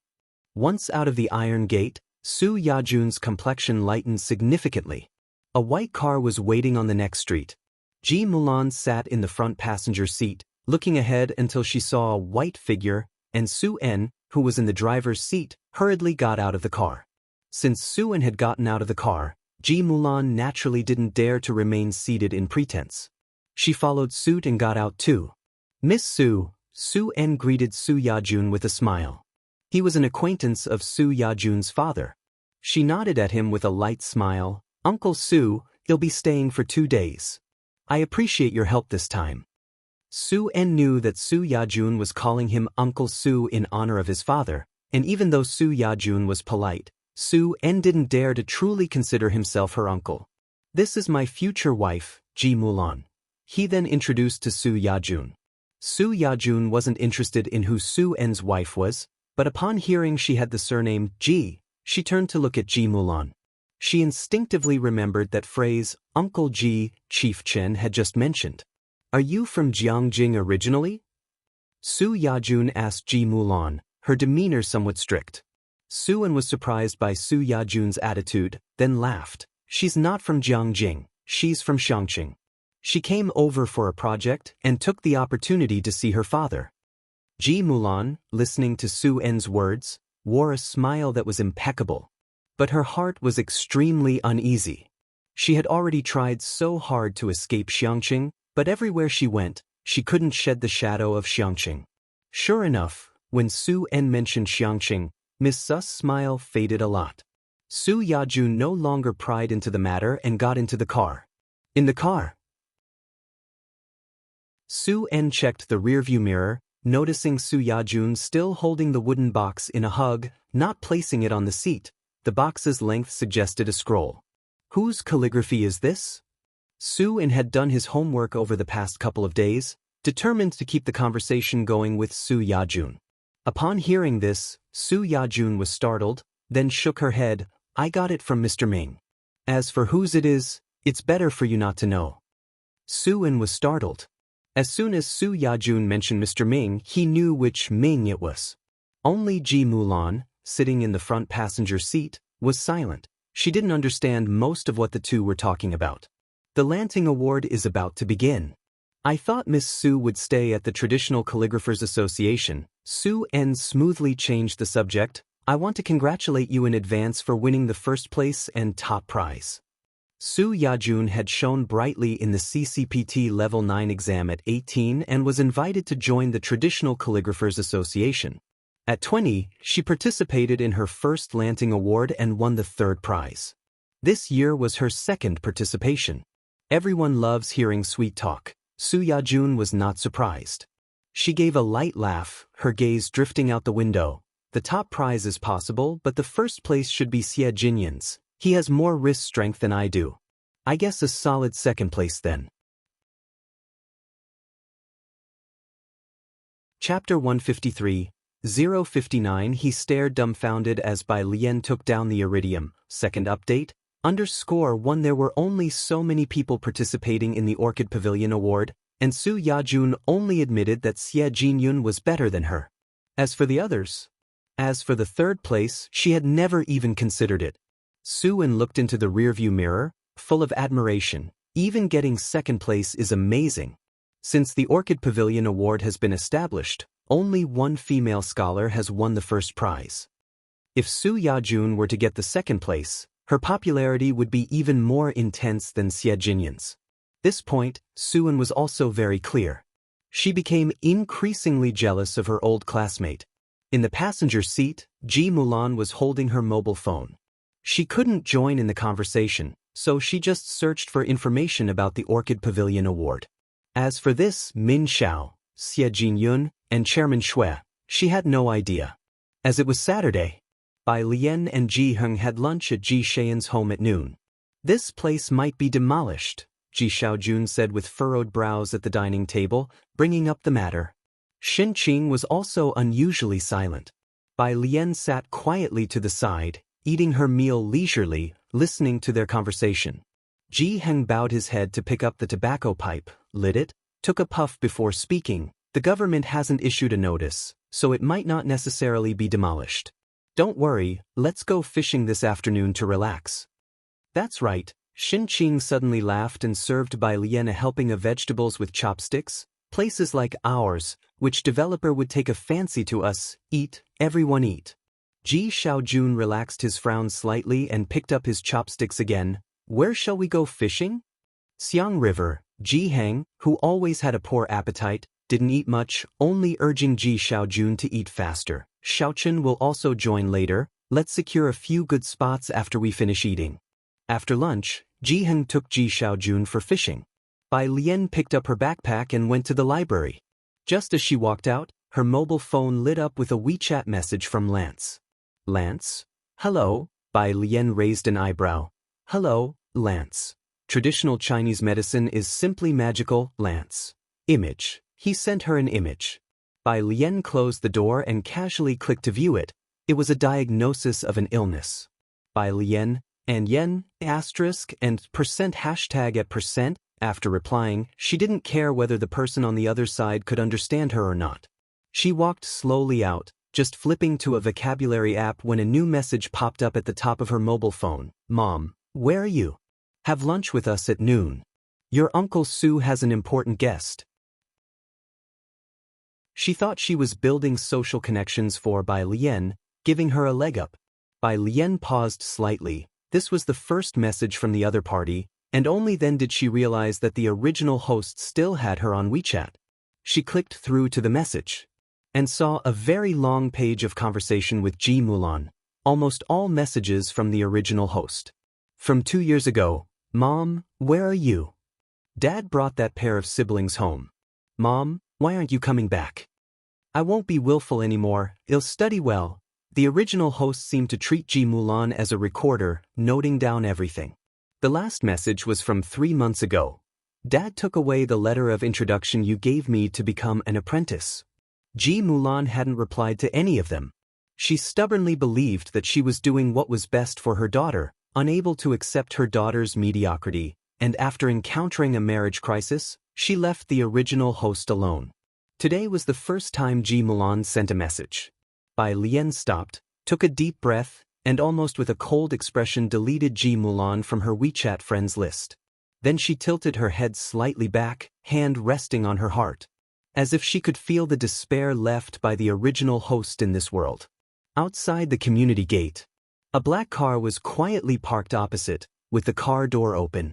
Once out of the iron gate, Su Yajun's complexion lightened significantly. A white car was waiting on the next street. Ji Mulan sat in the front passenger seat, looking ahead until she saw a white figure, and Su En, who was in the driver's seat, hurriedly got out of the car. Since Su En had gotten out of the car, Ji Mulan naturally didn't dare to remain seated in pretense. She followed suit and got out too. "Miss Su," Su En greeted Su Yajun with a smile. He was an acquaintance of Su Yajun's father. She nodded at him with a light smile. "Uncle Su, he'll be staying for 2 days. I appreciate your help this time." Su En knew that Su Yajun was calling him Uncle Su in honor of his father, and even though Su Yajun was polite, Su En didn't dare to truly consider himself her uncle. "This is my future wife, Ji Mulan." He then introduced to Su Yajun. Su Yajun wasn't interested in who Su En's wife was, but upon hearing she had the surname Ji, she turned to look at Ji Mulan. She instinctively remembered that phrase, Uncle Ji, Chief Chen had just mentioned. Are you from Jiangjing originally? Su Yajun asked Ji Mulan, her demeanor somewhat strict. Su-an was surprised by Su Yajun's attitude, then laughed. She's not from Jiangjing, she's from Shangqing. She came over for a project and took the opportunity to see her father. Ji Mulan, listening to Su-en's words, wore a smile that was impeccable. But her heart was extremely uneasy. She had already tried so hard to escape Xiangqing, but everywhere she went, she couldn't shed the shadow of Xiangqing. Sure enough, when Su-en mentioned Xiangqing, Miss Su's smile faded a lot. Su Yajun no longer pried into the matter and got into the car. In the car, Su-en checked the rearview mirror, noticing Su Yajun still holding the wooden box in a hug, not placing it on the seat. The box's length suggested a scroll. Whose calligraphy is this? Su-en had done his homework over the past couple of days, determined to keep the conversation going with Su Yajun. Upon hearing this, Su Yajun was startled, then shook her head. I got it from Mr. Ming. As for whose it is, it's better for you not to know. Su-en was startled. As soon as Su Yajun mentioned Mr. Ming, he knew which Ming it was. Only Ji Mulan, sitting in the front passenger seat, was silent. She didn't understand most of what the two were talking about. The Lanting Award is about to begin. I thought Miss Su would stay at the Traditional Calligraphers Association. Su-en smoothly changed the subject. I want to congratulate you in advance for winning the first place and top prize. Su Yajun had shone brightly in the CCPT Level 9 exam at 18 and was invited to join the Traditional Calligraphers Association. At 20, she participated in her first Lanting Award and won the third prize. This year was her second participation. Everyone loves hearing sweet talk. Su Yajun was not surprised. She gave a light laugh, her gaze drifting out the window. The top prize is possible, but the first place should be Xie Jinyan's. He has more wrist strength than I do. I guess a solid second place then. Chapter 153, 059. He stared dumbfounded as Bai Lian took down the iridium. Second update, _1. There were only so many people participating in the Orchid Pavilion Award, and Su Yajun only admitted that Xie Jinyun was better than her. As for the others, as for the third place, she had never even considered it. Su-en looked into the rearview mirror, full of admiration. Even getting second place is amazing. Since the Orchid Pavilion Award has been established, only one female scholar has won the first prize. If Su Yajun were to get the second place, her popularity would be even more intense than Xie Jinyun's. This point, Su-en was also very clear. She became increasingly jealous of her old classmate. In the passenger seat, Ji Mulan was holding her mobile phone. She couldn't join in the conversation, so she just searched for information about the Orchid Pavilion Award. As for this Min Xiao, Xie Jinyun, and Chairman Shui, she had no idea. As it was Saturday, Bai Lian and Ji Heng had lunch at Ji Shaiyan's home at noon. This place might be demolished, Ji Xiaojun said with furrowed brows at the dining table, bringing up the matter. Xin Qing was also unusually silent. Bai Lian sat quietly to the side, eating her meal leisurely, listening to their conversation. Ji Heng bowed his head to pick up the tobacco pipe, lit it, took a puff before speaking. The government hasn't issued a notice, so it might not necessarily be demolished. Don't worry, let's go fishing this afternoon to relax. That's right, Xin Qing suddenly laughed and served Bai Lian a helping of vegetables with chopsticks. Places like ours, which developer would take a fancy to us, eat, everyone eat. Ji Xiaojun relaxed his frown slightly and picked up his chopsticks again. Where shall we go fishing? Xiang River. Ji Heng, who always had a poor appetite, didn't eat much, only urging Ji Xiaojun to eat faster. Xiaochen will also join later. Let's secure a few good spots after we finish eating. After lunch, Ji Heng took Ji Xiaojun for fishing. Bai Lian picked up her backpack and went to the library. Just as she walked out, her mobile phone lit up with a WeChat message from Lance. Lance? Hello? Bai Lian raised an eyebrow. Hello, Lance. Traditional Chinese medicine is simply magical, Lance. Image. He sent her an image. Bai Lian closed the door and casually clicked to view it. It was a diagnosis of an illness. Bai Lian, and yen, asterisk, and percent hashtag at percent, After replying, she didn't care whether the person on the other side could understand her or not. She walked slowly out, just flipping to a vocabulary app when a new message popped up at the top of her mobile phone. Mom, where are you? Have lunch with us at noon. Your Uncle Sue has an important guest. She thought she was building social connections for Bai Lian, giving her a leg up. Bai Lian paused slightly. This was the first message from the other party, and only then did she realize that the original host still had her on WeChat. She clicked through to the message and saw a very long page of conversation with Ji Mulan, almost all messages from the original host. From 2 years ago. Mom, where are you? Dad brought that pair of siblings home. Mom, why aren't you coming back? I won't be willful anymore, I'll study well. The original host seemed to treat Ji Mulan as a recorder, noting down everything. The last message was from 3 months ago. Dad took away the letter of introduction you gave me to become an apprentice. Ji Mulan hadn't replied to any of them. She stubbornly believed that she was doing what was best for her daughter, unable to accept her daughter's mediocrity, and after encountering a marriage crisis, she left the original host alone. Today was the first time Ji Mulan sent a message. Bai Lian stopped, took a deep breath, and almost with a cold expression deleted Ji Mulan from her WeChat friends list. Then she tilted her head slightly back, hand resting on her heart, as if she could feel the despair left by the original host in this world. Outside the community gate, a black car was quietly parked opposite, with the car door open.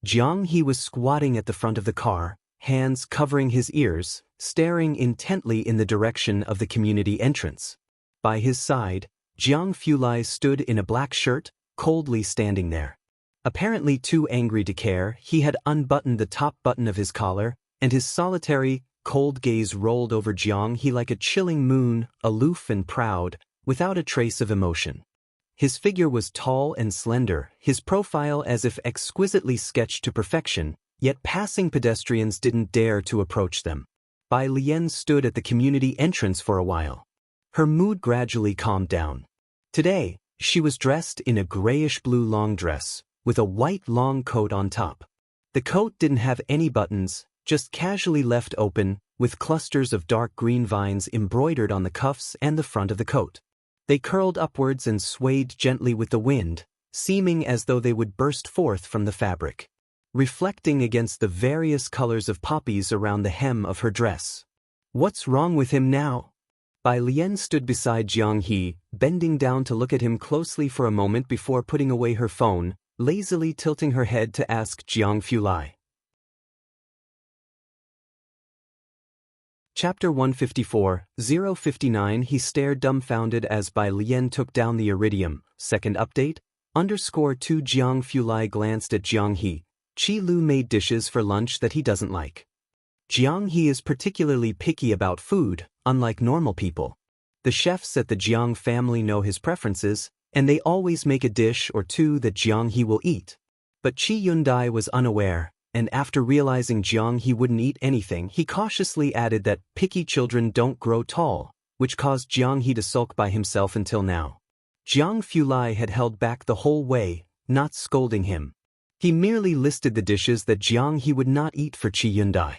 Jiang He was squatting at the front of the car, hands covering his ears, staring intently in the direction of the community entrance. By his side, Jiang Fulai stood in a black shirt, coldly standing there. Apparently too angry to care, he had unbuttoned the top button of his collar, and his solitary, cold gaze rolled over Jiang He like a chilling moon, aloof and proud, without a trace of emotion. His figure was tall and slender, his profile as if exquisitely sketched to perfection, yet passing pedestrians didn't dare to approach them. Bai Lian stood at the community entrance for a while. Her mood gradually calmed down. Today, she was dressed in a grayish-blue long dress, with a white long coat on top. The coat didn't have any buttons, just casually left open, with clusters of dark green vines embroidered on the cuffs and the front of the coat. They curled upwards and swayed gently with the wind, seeming as though they would burst forth from the fabric, reflecting against the various colors of poppies around the hem of her dress. What's wrong with him now? Bai Lian stood beside Jiang He, bending down to look at him closely for a moment before putting away her phone, lazily tilting her head to ask Jiang Fulai. Chapter 154, 059. He stared dumbfounded as Bai Lian took down the iridium. Second update, _2 Jiang Fulai glanced at Jiang He. Qi Lu made dishes for lunch that he doesn't like. Jiang He is particularly picky about food, unlike normal people. The chefs at the Jiang family know his preferences, and they always make a dish or two that Jiang He will eat. But Qi Yundai was unaware, and after realizing Jiang He wouldn't eat anything, he cautiously added that picky children don't grow tall, which caused Jiang He to sulk by himself until now. Jiang Fulai had held back the whole way, not scolding him. He merely listed the dishes that Jiang He would not eat for Qi Yundai.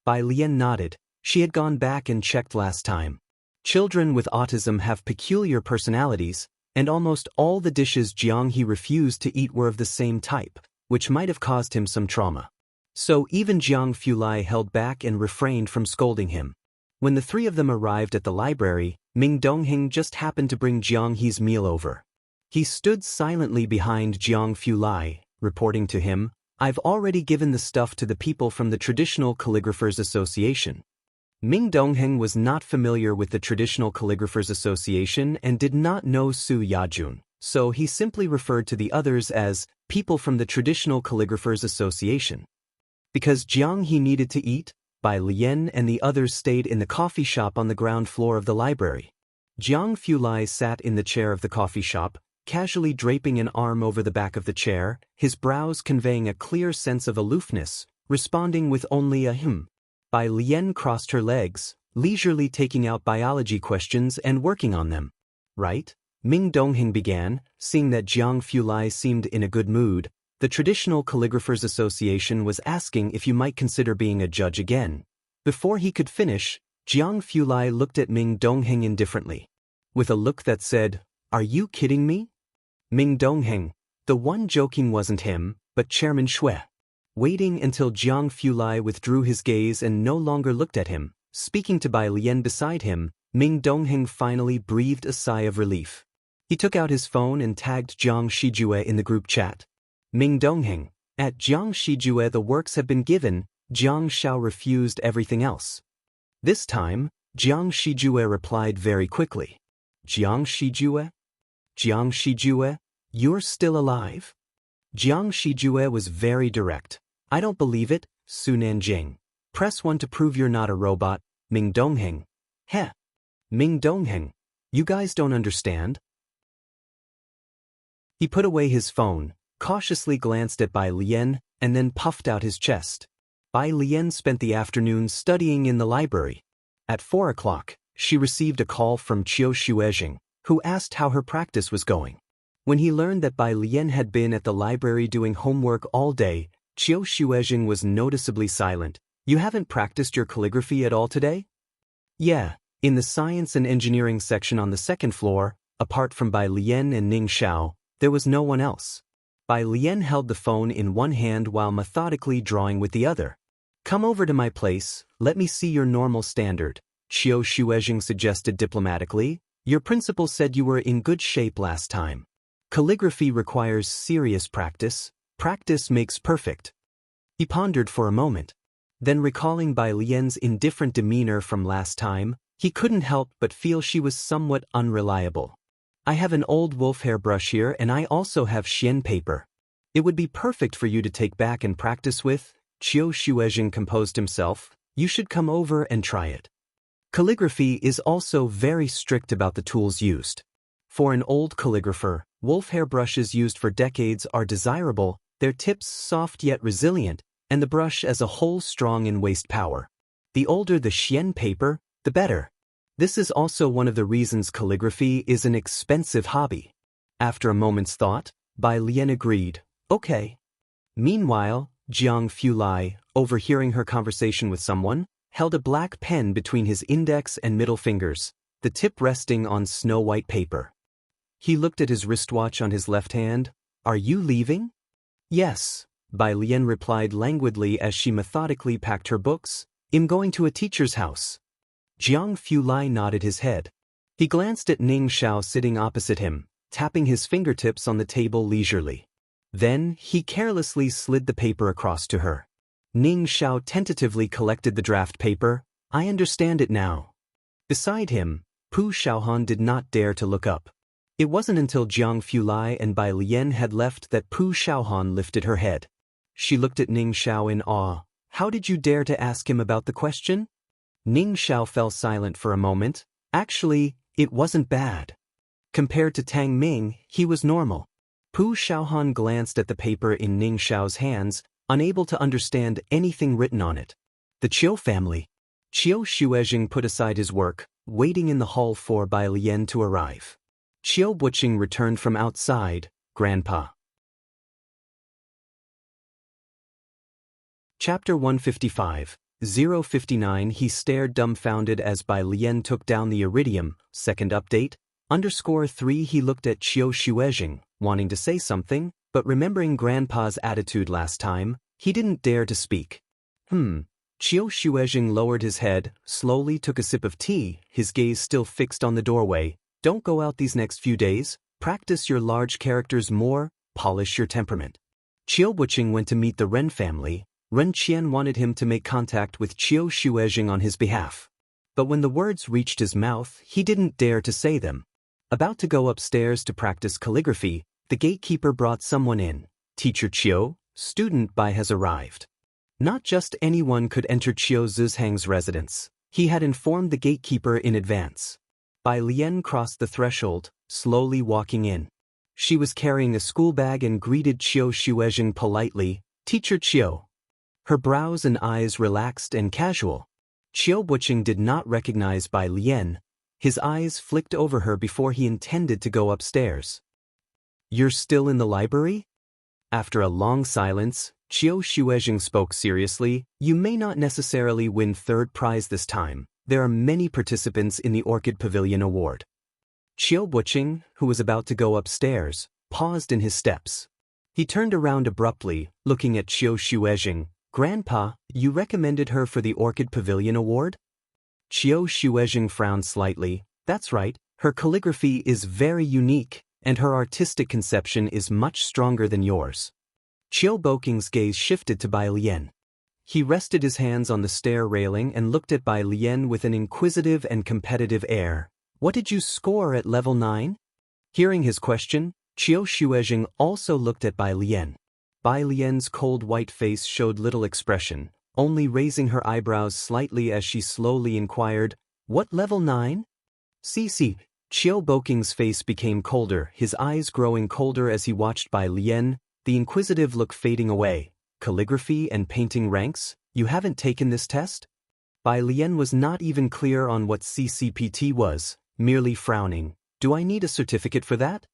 Bai Lian nodded. She had gone back and checked last time. Children with autism have peculiar personalities, and almost all the dishes Jiang He refused to eat were of the same type, which might have caused him some trauma. So even Jiang Fulai held back and refrained from scolding him. When the three of them arrived at the library, Ming Dongheng just happened to bring Jiang He's meal over. He stood silently behind Jiang Fulai, reporting to him, "I've already given the stuff to the people from the Traditional Calligraphers Association." Ming Dongheng was not familiar with the Traditional Calligraphers Association and did not know Su Yajun, so he simply referred to the others as people from the Traditional Calligraphers Association. Because Jiang He needed to eat, Bai Lian and the others stayed in the coffee shop on the ground floor of the library. Jiang Fulai sat in the chair of the coffee shop, casually draping an arm over the back of the chair, his brows conveying a clear sense of aloofness, responding with only a "hm." Bai Lian crossed her legs, leisurely taking out biology questions and working on them. "Right?" Ming Dongheng began, seeing that Jiang Fulai seemed in a good mood. The The Traditional Calligraphers Association was asking if you might consider being a judge again. Before he could finish, Jiang Fulai looked at Ming Dongheng indifferently, with a look that said, "Are you kidding me?" Ming Dongheng, the one joking wasn't him, but Chairman Shui. Waiting until Jiang Fulai withdrew his gaze and no longer looked at him, speaking to Bai Lian beside him, Ming Dongheng finally breathed a sigh of relief. He took out his phone and tagged Jiang Shijue in the group chat. Ming Dongheng, at Jiang Shijue the works have been given, Jiang Shao refused everything else. This time, Jiang Shijue replied very quickly. Jiang Shijue? Jiang Shijue, you're still alive? Jiang Shijue was very direct. I don't believe it, Su Nanjing. Press 1 to prove you're not a robot, Ming Dongheng. Heh. Ming Dongheng, you guys don't understand? He put away his phone, cautiously glanced at Bai Lian, and then puffed out his chest. Bai Lian spent the afternoon studying in the library. At 4 o'clock, she received a call from Qiu Xuejing, who asked how her practice was going. When he learned that Bai Lian had been at the library doing homework all day, Qiu Xuejing was noticeably silent. You haven't practiced your calligraphy at all today? Yeah, in the science and engineering section on the second floor, apart from Bai Lian and Ning Xiao, there was no one else. Bai Lian held the phone in one hand while methodically drawing with the other. Come over to my place, let me see your normal standard, Qiu Xuejing suggested diplomatically. Your principal said you were in good shape last time. Calligraphy requires serious practice. Practice makes perfect. He pondered for a moment. Then recalling Bai Lian's indifferent demeanor from last time, he couldn't help but feel she was somewhat unreliable. I have an old wolf hair brush here and I also have xian paper. It would be perfect for you to take back and practice with. Qiu Xuejing composed himself. You should come over and try it. Calligraphy is also very strict about the tools used. For an old calligrapher, wolf hair brushes used for decades are desirable, their tips soft yet resilient, and the brush as a whole strong in waste power. The older the xian paper, the better. This is also one of the reasons calligraphy is an expensive hobby. After a moment's thought, Bai Lian agreed, okay. Meanwhile, Jiang Fulai, overhearing her conversation with someone, held a black pen between his index and middle fingers, the tip resting on snow-white paper. He looked at his wristwatch on his left hand. Are you leaving? Yes, Bai Lian replied languidly as she methodically packed her books. I'm going to a teacher's house. Jiang Fulai nodded his head. He glanced at Ning Xiao sitting opposite him, tapping his fingertips on the table leisurely. Then, he carelessly slid the paper across to her. Ning Xiao tentatively collected the draft paper. I understand it now. Beside him, Pu Xiaohan did not dare to look up. It wasn't until Jiang Fulai and Bai Lian had left that Pu Xiaohan lifted her head. She looked at Ning Xiao in awe. How did you dare to ask him about the question? Ning Xiao fell silent for a moment. Actually, it wasn't bad. Compared to Tang Ming, he was normal. Pu Xiaohan glanced at the paper in Ning Xiao's hands, unable to understand anything written on it. The Qiu family. Qiu Xuejing put aside his work, waiting in the hall for Bai Lian to arrive. Qiu Buqing returned from outside, Grandpa. Chapter 155, 059. He stared dumbfounded as Bai Lian took down the iridium. Second update, _3. He looked at Qiu Xuejing, wanting to say something, but remembering Grandpa's attitude last time, he didn't dare to speak. Qiu Xuejing lowered his head, slowly took a sip of tea, his gaze still fixed on the doorway. Don't go out these next few days, practice your large characters more, polish your temperament. Qiu Buqing went to meet the Ren family. Ren Qian wanted him to make contact with Qiu Xuejing on his behalf. But when the words reached his mouth, he didn't dare to say them. About to go upstairs to practice calligraphy, the gatekeeper brought someone in. Teacher Qiu, student Bai has arrived. Not just anyone could enter Qiu Zizhang's residence. He had informed the gatekeeper in advance. Bai Lian crossed the threshold, slowly walking in. She was carrying a school bag and greeted Qiu Xuejing politely, Teacher Qiu. Her brows and eyes relaxed and casual. Qiu Buqing did not recognize Bai Lian. His eyes flicked over her before he intended to go upstairs. You're still in the library? After a long silence, Qiu Shuezheng spoke seriously. You may not necessarily win third prize this time. There are many participants in the Orchid Pavilion Award. Qiu Buqing, who was about to go upstairs, paused in his steps. He turned around abruptly, looking at Qiu Shuezheng. Grandpa, you recommended her for the Orchid Pavilion Award? Qiu Shuezheng frowned slightly. That's right, her calligraphy is very unique, and her artistic conception is much stronger than yours. Qiu Buqing's gaze shifted to Bai Lian. He rested his hands on the stair railing and looked at Bai Lian with an inquisitive and competitive air. What did you score at level 9? Hearing his question, Qiu Shuezheng also looked at Bai Lian. Bai Lian's cold white face showed little expression, only raising her eyebrows slightly as she slowly inquired, What level 9? Qiu Buqing's face became colder, his eyes growing colder as he watched Bai Lian, the inquisitive look fading away. Calligraphy and painting ranks? You haven't taken this test? Bai Lian was not even clear on what CCPT was, merely frowning. Do I need a certificate for that?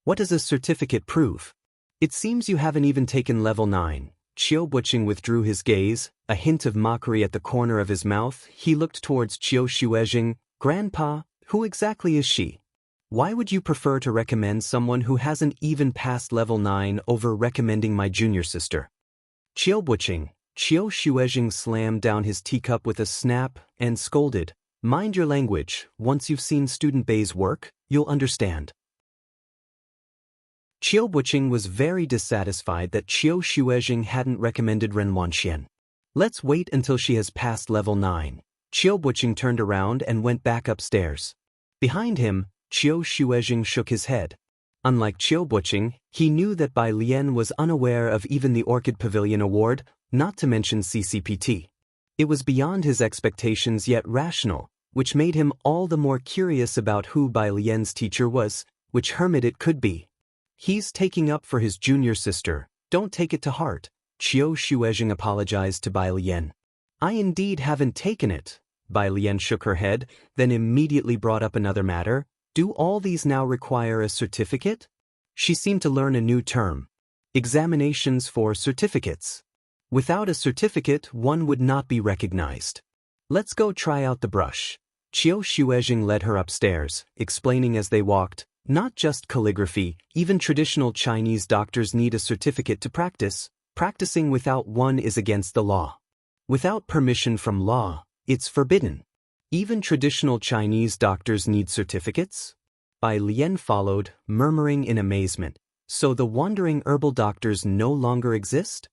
What does a certificate prove? It seems you haven't even taken level 9. Qiu Buqing withdrew his gaze, a hint of mockery at the corner of his mouth. He looked towards Qiu Shuezheng. Grandpa, who exactly is she? Why would you prefer to recommend someone who hasn't even passed level 9 over recommending my junior sister? Qiu Buqing. Qiu Shuezheng slammed down his teacup with a snap and scolded. Mind your language, once you've seen Student Bei's work, you'll understand. Qiu Buqing was very dissatisfied that Qiu Shuezheng hadn't recommended Ren Wanxian. Let's wait until she has passed level 9. Qiu Buqing turned around and went back upstairs. Behind him, Qiu Shuezheng shook his head. Unlike Qiu Buqing, he knew that Bai Lian was unaware of even the Orchid Pavilion Award, not to mention CCPT. It was beyond his expectations yet rational, which made him all the more curious about who Bai Lian's teacher was, which hermit it could be. He's taking up for his junior sister, don't take it to heart. Qiu Shuezheng apologized to Bai Lian. I indeed haven't taken it. Bai Lian shook her head, then immediately brought up another matter. Do all these now require a certificate? She seemed to learn a new term. Examinations for certificates. Without a certificate, one would not be recognized. Let's go try out the brush. Qiu Shuezheng led her upstairs, explaining as they walked, not just calligraphy, even traditional Chinese doctors need a certificate to practice. Practicing without one is against the law. Without permission from law, it's forbidden. Even traditional Chinese doctors need certificates? Bai Lian followed, murmuring in amazement. So the wandering herbal doctors no longer exist?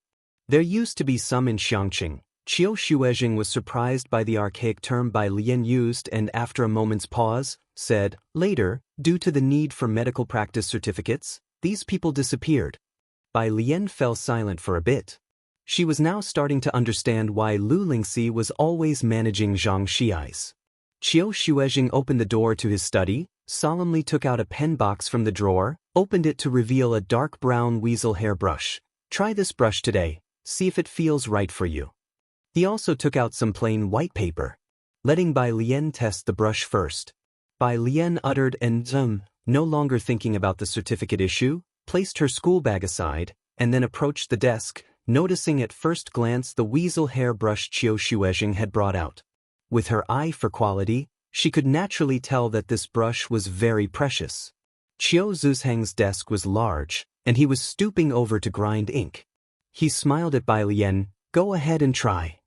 There used to be some in Xiangqing. Qiu Shuezheng was surprised by the archaic term Bai Lian used and after a moment's pause, said, Later, due to the need for medical practice certificates, these people disappeared. Bai Lian fell silent for a bit. She was now starting to understand why Lu Lingxi was always managing Zhang Xiai's. Qiu Shuezheng opened the door to his study, solemnly took out a pen box from the drawer, opened it to reveal a dark brown weasel hair brush. Try this brush today, see if it feels right for you. He also took out some plain white paper. Letting Bai Lian test the brush first. Bai Lian uttered an no longer thinking about the certificate issue, placed her school bag aside, and then approached the desk, noticing at first glance the weasel hair brush Qiu Shuezheng had brought out. With her eye for quality, she could naturally tell that this brush was very precious. Qiu Zuzheng's desk was large, and he was stooping over to grind ink. He smiled at Bai Lian. Go ahead and try.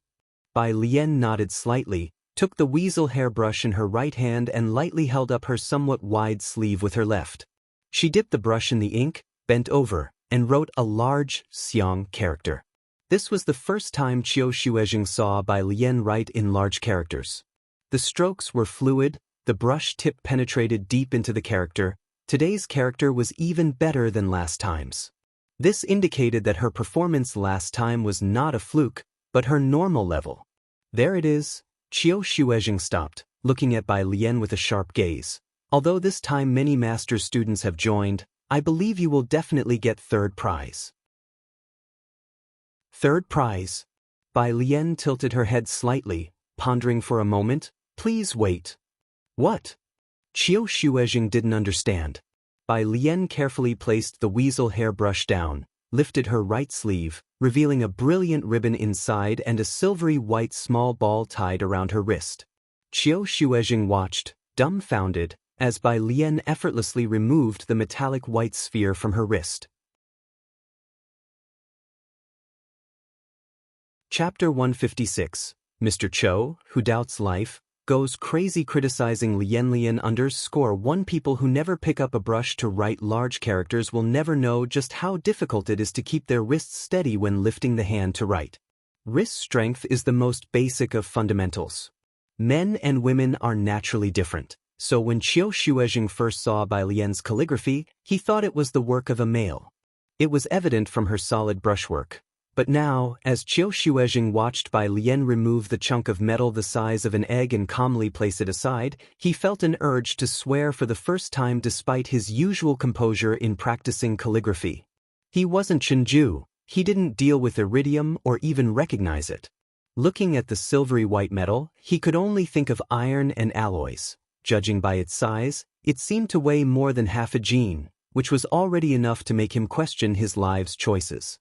Bai Lian nodded slightly, took the weasel hair brush in her right hand and lightly held up her somewhat wide sleeve with her left. She dipped the brush in the ink, bent over, and wrote a large Xiang character. This was the first time Qiu Shuezheng saw Bai Lian write in large characters. The strokes were fluid, the brush tip penetrated deep into the character. Today's character was even better than last time's. This indicated that her performance last time was not a fluke, but her normal level. There it is. Qiu Shuezheng stopped, looking at Bai Lian with a sharp gaze. Although this time many master students have joined, I believe you will definitely get third prize. Third prize? Bai Lian tilted her head slightly, pondering for a moment. Please wait. What? Qiu Shuezheng didn't understand. Bai Lian carefully placed the weasel hair brush down, lifted her right sleeve, revealing a brilliant ribbon inside and a silvery white small ball tied around her wrist. Qiu Shuezheng watched, dumbfounded, as Bai Lian effortlessly removed the metallic white sphere from her wrist. Chapter 156. Mr. Cho, who doubts life, goes crazy criticizing Lian. _1 People who never pick up a brush to write large characters will never know just how difficult it is to keep their wrists steady when lifting the hand to write. Wrist strength is the most basic of fundamentals. Men and women are naturally different, so when Qiu Shuezheng first saw Bai Lian's calligraphy, he thought it was the work of a male. It was evident from her solid brushwork. But now, as Qiu Shuezheng watched Bai Lian remove the chunk of metal the size of an egg and calmly place it aside, he felt an urge to swear for the first time despite his usual composure in practicing calligraphy. He wasn't Chenju, he didn't deal with iridium or even recognize it. Looking at the silvery white metal, he could only think of iron and alloys. Judging by its size, it seemed to weigh more than half a gene, which was already enough to make him question his life's choices.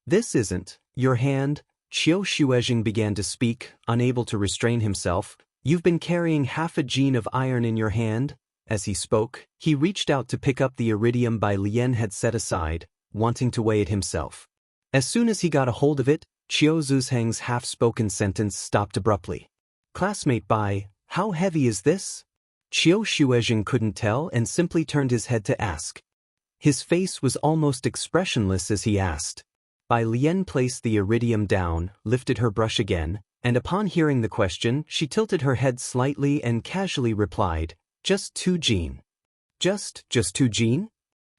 This isn't your hand, Qiu Shuezheng began to speak, unable to restrain himself. You've been carrying half a gene of iron in your hand. As he spoke, he reached out to pick up the iridium Bai Lian had set aside, wanting to weigh it himself. As soon as he got a hold of it, Qiu Zuzheng's half-spoken sentence stopped abruptly. Classmate Bai, how heavy is this? Qiu Shuezheng couldn't tell and simply turned his head to ask. His face was almost expressionless as he asked. Bai Lian placed the iridium down, lifted her brush again, and upon hearing the question, she tilted her head slightly and casually replied, just 2 gene. Just 2 gene?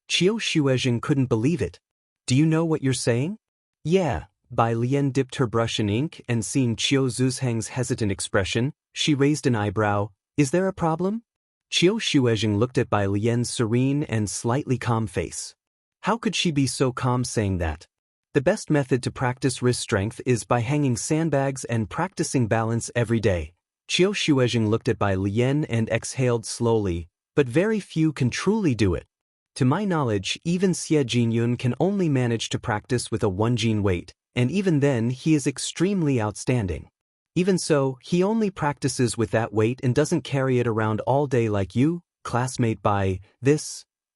Qiu Shuezheng couldn't believe it. Do you know what you're saying? Yeah. Bai Lian dipped her brush in ink and seeing Qiu Zuzheng's hesitant expression, she raised an eyebrow. Is there a problem? Qiu Shuezheng looked at Bai Lian's serene and slightly calm face. How could she be so calm saying that? The best method to practice wrist strength is by hanging sandbags and practicing balance every day. Qiu Shuezheng looked at Bai Lian and exhaled slowly, but very few can truly do it. To my knowledge, even Xie Jinyun can only manage to practice with a 1-gene weight, and even then he is extremely outstanding. Even so, he only practices with that weight and doesn't carry it around all day like you, classmate Bai.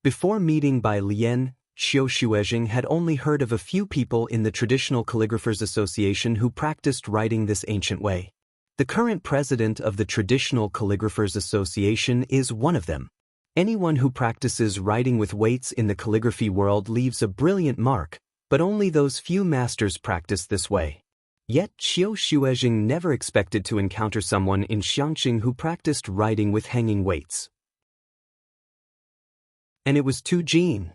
Before meeting Bai Lian, Qiu Shuezheng had only heard of a few people in the Traditional Calligraphers Association who practiced writing this ancient way. The current president of the Traditional Calligraphers Association is one of them. Anyone who practices writing with weights in the calligraphy world leaves a brilliant mark, but only those few masters practice this way. Yet Qiu Shuezheng never expected to encounter someone in Xiangqing who practiced writing with hanging weights. And it was 2 gene.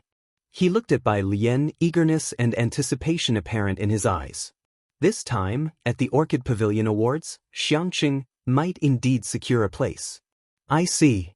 He looked at Bai Lian, eagerness and anticipation apparent in his eyes. This time, at the Orchid Pavilion Awards, Xiangqing might indeed secure a place. I see.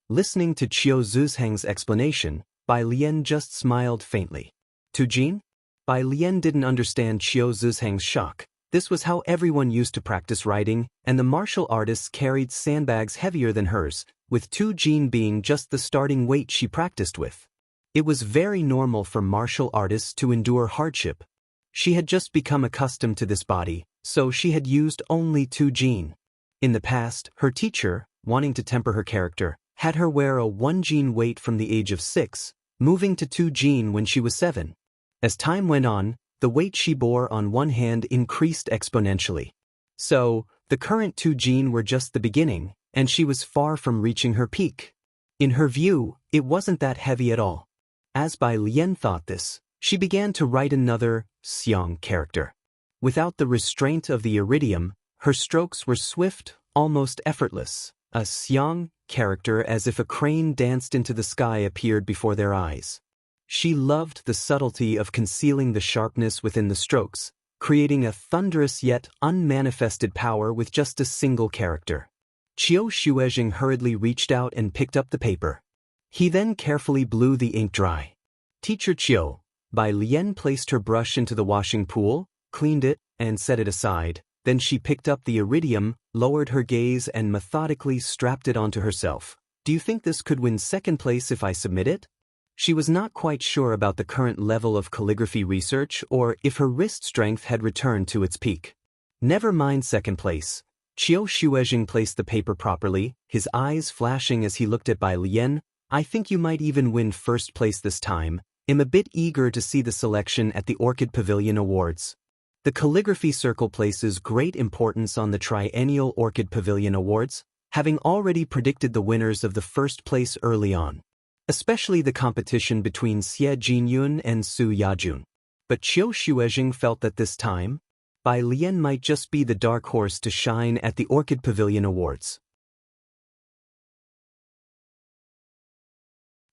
Listening to Qiu Zuzheng's explanation, Bai Lian just smiled faintly. 2 gene? Bai Lian didn't understand Qiu Zuzheng's shock. This was how everyone used to practice writing, and the martial artists carried sandbags heavier than hers, with 2 gene being just the starting weight she practiced with. It was very normal for martial artists to endure hardship. She had just become accustomed to this body, so she had used only 2 gene. In the past, her teacher, wanting to temper her character, had her wear a 1-gene weight from the age of 6, moving to 2 gene when she was 7. As time went on, the weight she bore on one hand increased exponentially. So, the current 2 gene were just the beginning, and she was far from reaching her peak. In her view, it wasn't that heavy at all. As Bai Lian thought this, she began to write another xiang character. Without the restraint of the iridium, her strokes were swift, almost effortless. A xiang character as if a crane danced into the sky appeared before their eyes. She loved the subtlety of concealing the sharpness within the strokes, creating a thunderous yet unmanifested power with just a single character. Qiu Shuezheng hurriedly reached out and picked up the paper. He then carefully blew the ink dry. Teacher Qiu, Bai Lian placed her brush into the washing pool, cleaned it, and set it aside. Then she picked up the iridium, lowered her gaze and methodically strapped it onto herself. Do you think this could win 2nd place if I submit it? She was not quite sure about the current level of calligraphy research or if her wrist strength had returned to its peak. Never mind second place. Qiu Shuezheng placed the paper properly, his eyes flashing as he looked at Bai Lian. I think you might even win first place this time. I'm a bit eager to see the selection at the Orchid Pavilion Awards. The Calligraphy Circle places great importance on the triennial Orchid Pavilion Awards, having already predicted the winners of the first place early on, especially the competition between Xie Jinyun and Su Yajun. But Qiu Shuezheng felt that this time, Bai Lian might just be the dark horse to shine at the Orchid Pavilion Awards.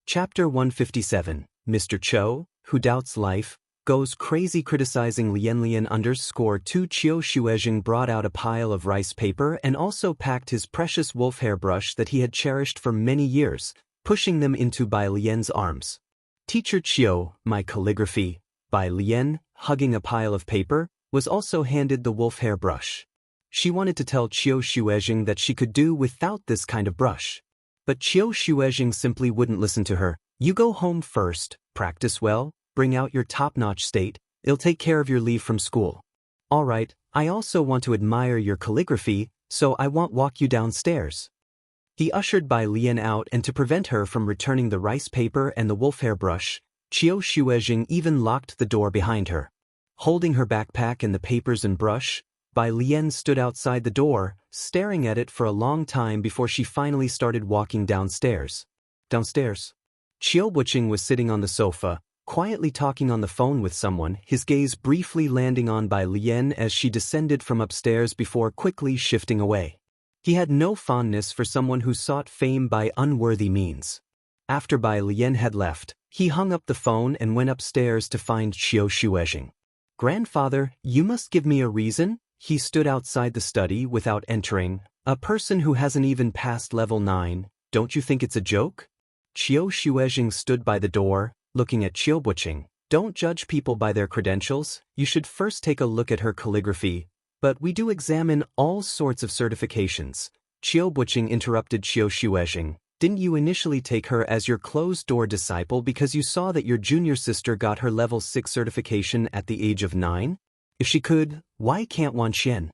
Chapter 157. Mr. Cho, who doubts life, goes crazy criticizing Lian. _2 Qiu Shuezheng brought out a pile of rice paper and also packed his precious wolf hair brush that he had cherished for many years, pushing them into Bai Lian's arms. Teacher Qiu, my calligraphy. Bai Lian, hugging a pile of paper, was also handed the wolf hair brush. She wanted to tell Qiu Shuezheng that she could do without this kind of brush. But Qiu Shuezheng simply wouldn't listen to her. You go home first, practice well, bring out your top-notch state, it'll take care of your leave from school. Alright, I also want to admire your calligraphy, so I won't walk you downstairs. He ushered Bai Lian out, and to prevent her from returning the rice paper and the wolf hair brush, Qiu Shuezheng even locked the door behind her. Holding her backpack and the papers and brush, Bai Lian stood outside the door, staring at it for a long time before she finally started walking downstairs. Downstairs. Qiu Buqing was sitting on the sofa, quietly talking on the phone with someone, his gaze briefly landing on Bai Lian as she descended from upstairs before quickly shifting away. He had no fondness for someone who sought fame by unworthy means. After Bai Lian had left, he hung up the phone and went upstairs to find Qiu Shuezheng. Grandfather, you must give me a reason. He stood outside the study without entering. A person who hasn't even passed level 9, don't you think it's a joke? Qiu Shuezheng stood by the door, looking at Qiu Buqing. Don't judge people by their credentials, you should first take a look at her calligraphy. But we do examine all sorts of certifications. Qiu Buqing interrupted Qiu Shuezheng. Didn't you initially take her as your closed-door disciple because you saw that your junior sister got her level 6 certification at the age of 9? If she could, why can't Wan Xian?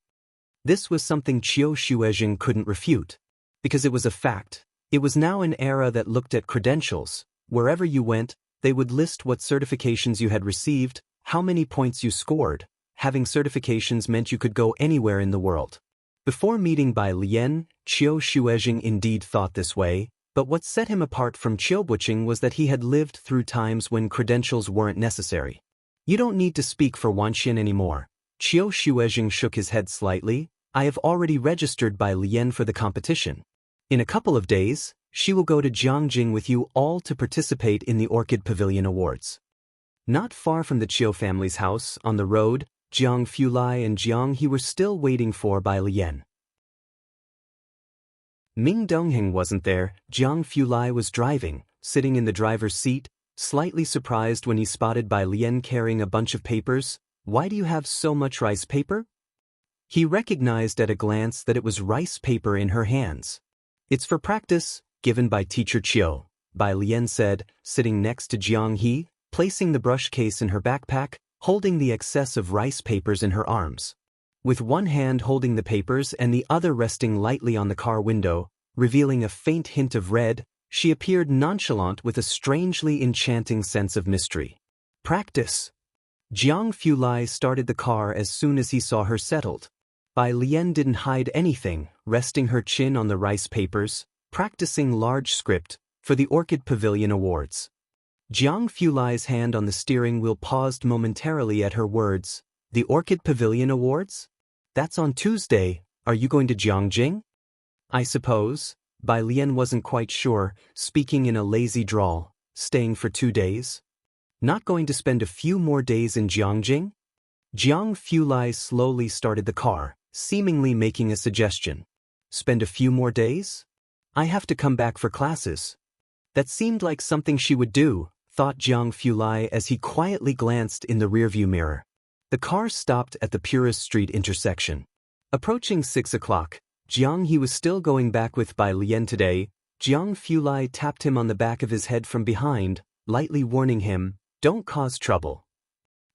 This was something Qiu Shuezheng couldn't refute. Because it was a fact. It was now an era that looked at credentials. Wherever you went, they would list what certifications you had received, how many points you scored. Having certifications meant you could go anywhere in the world. Before meeting Bai Lian, Qiu Shuezheng indeed thought this way, but what set him apart from Qiu Buqing was that he had lived through times when credentials weren't necessary. You don't need to speak for Wan Xian anymore. Qiu Shuezheng shook his head slightly. I have already registered Bai Lian for the competition. In a couple of days, she will go to Jiangjing with you all to participate in the Orchid Pavilion Awards. Not far from the Qiu family's house, on the road, Jiang Fulai and Jiang He were still waiting for Bai Lian. Ming Dongheng wasn't there. Jiang Fulai was driving, sitting in the driver's seat, slightly surprised when he spotted Bai Lian carrying a bunch of papers. Why do you have so much rice paper? He recognized at a glance that it was rice paper in her hands. It's for practice, given by Teacher Qiu, Bai Lian said, sitting next to Jiang He, placing the brush case in her backpack, holding the excess of rice papers in her arms. With one hand holding the papers and the other resting lightly on the car window, revealing a faint hint of red, she appeared nonchalant with a strangely enchanting sense of mystery. Practice. Jiang Fulai started the car as soon as he saw her settled. Bai Lian didn't hide anything, resting her chin on the rice papers, practicing large script for the Orchid Pavilion Awards. Jiang Fulai's hand on the steering wheel paused momentarily at her words. The Orchid Pavilion Awards? That's on Tuesday. Are you going to Jiangjing? I suppose. Bai Lian wasn't quite sure, speaking in a lazy drawl. Staying for 2 days? Not going to spend a few more days in Jiangjing? Jiang Fulai slowly started the car, seemingly making a suggestion. Spend a few more days? I have to come back for classes. That seemed like something she would do, thought Jiang Fulai as he quietly glanced in the rearview mirror. The car stopped at the Purist Street intersection. Approaching 6 o'clock, Jiang He was still going back with Bai Lian today. Jiang Fulai tapped him on the back of his head from behind. lightly warning him, "Don't cause trouble."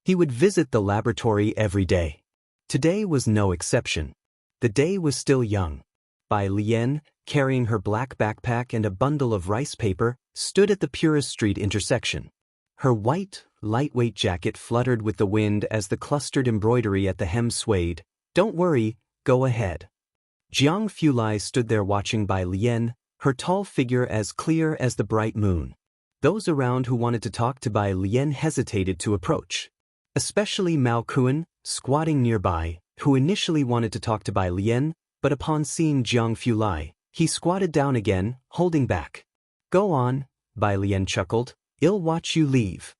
He would visit the laboratory every day. Today was no exception. The day was still young. Bai Lian, carrying her black backpack and a bundle of rice paper, stood at the Purist Street intersection. Her white, lightweight jacket fluttered with the wind as the clustered embroidery at the hem swayed. "Don't worry, go ahead." Jiang Fulai stood there watching Bai Lian, her tall figure as clear as the bright moon. Those around who wanted to talk to Bai Lian hesitated to approach. Especially Mao Kuan, squatting nearby, who initially wanted to talk to Bai Lian, but upon seeing Jiang Fulai, he squatted down again, holding back. "Go on," Bai Lian chuckled, "I'll watch you leave."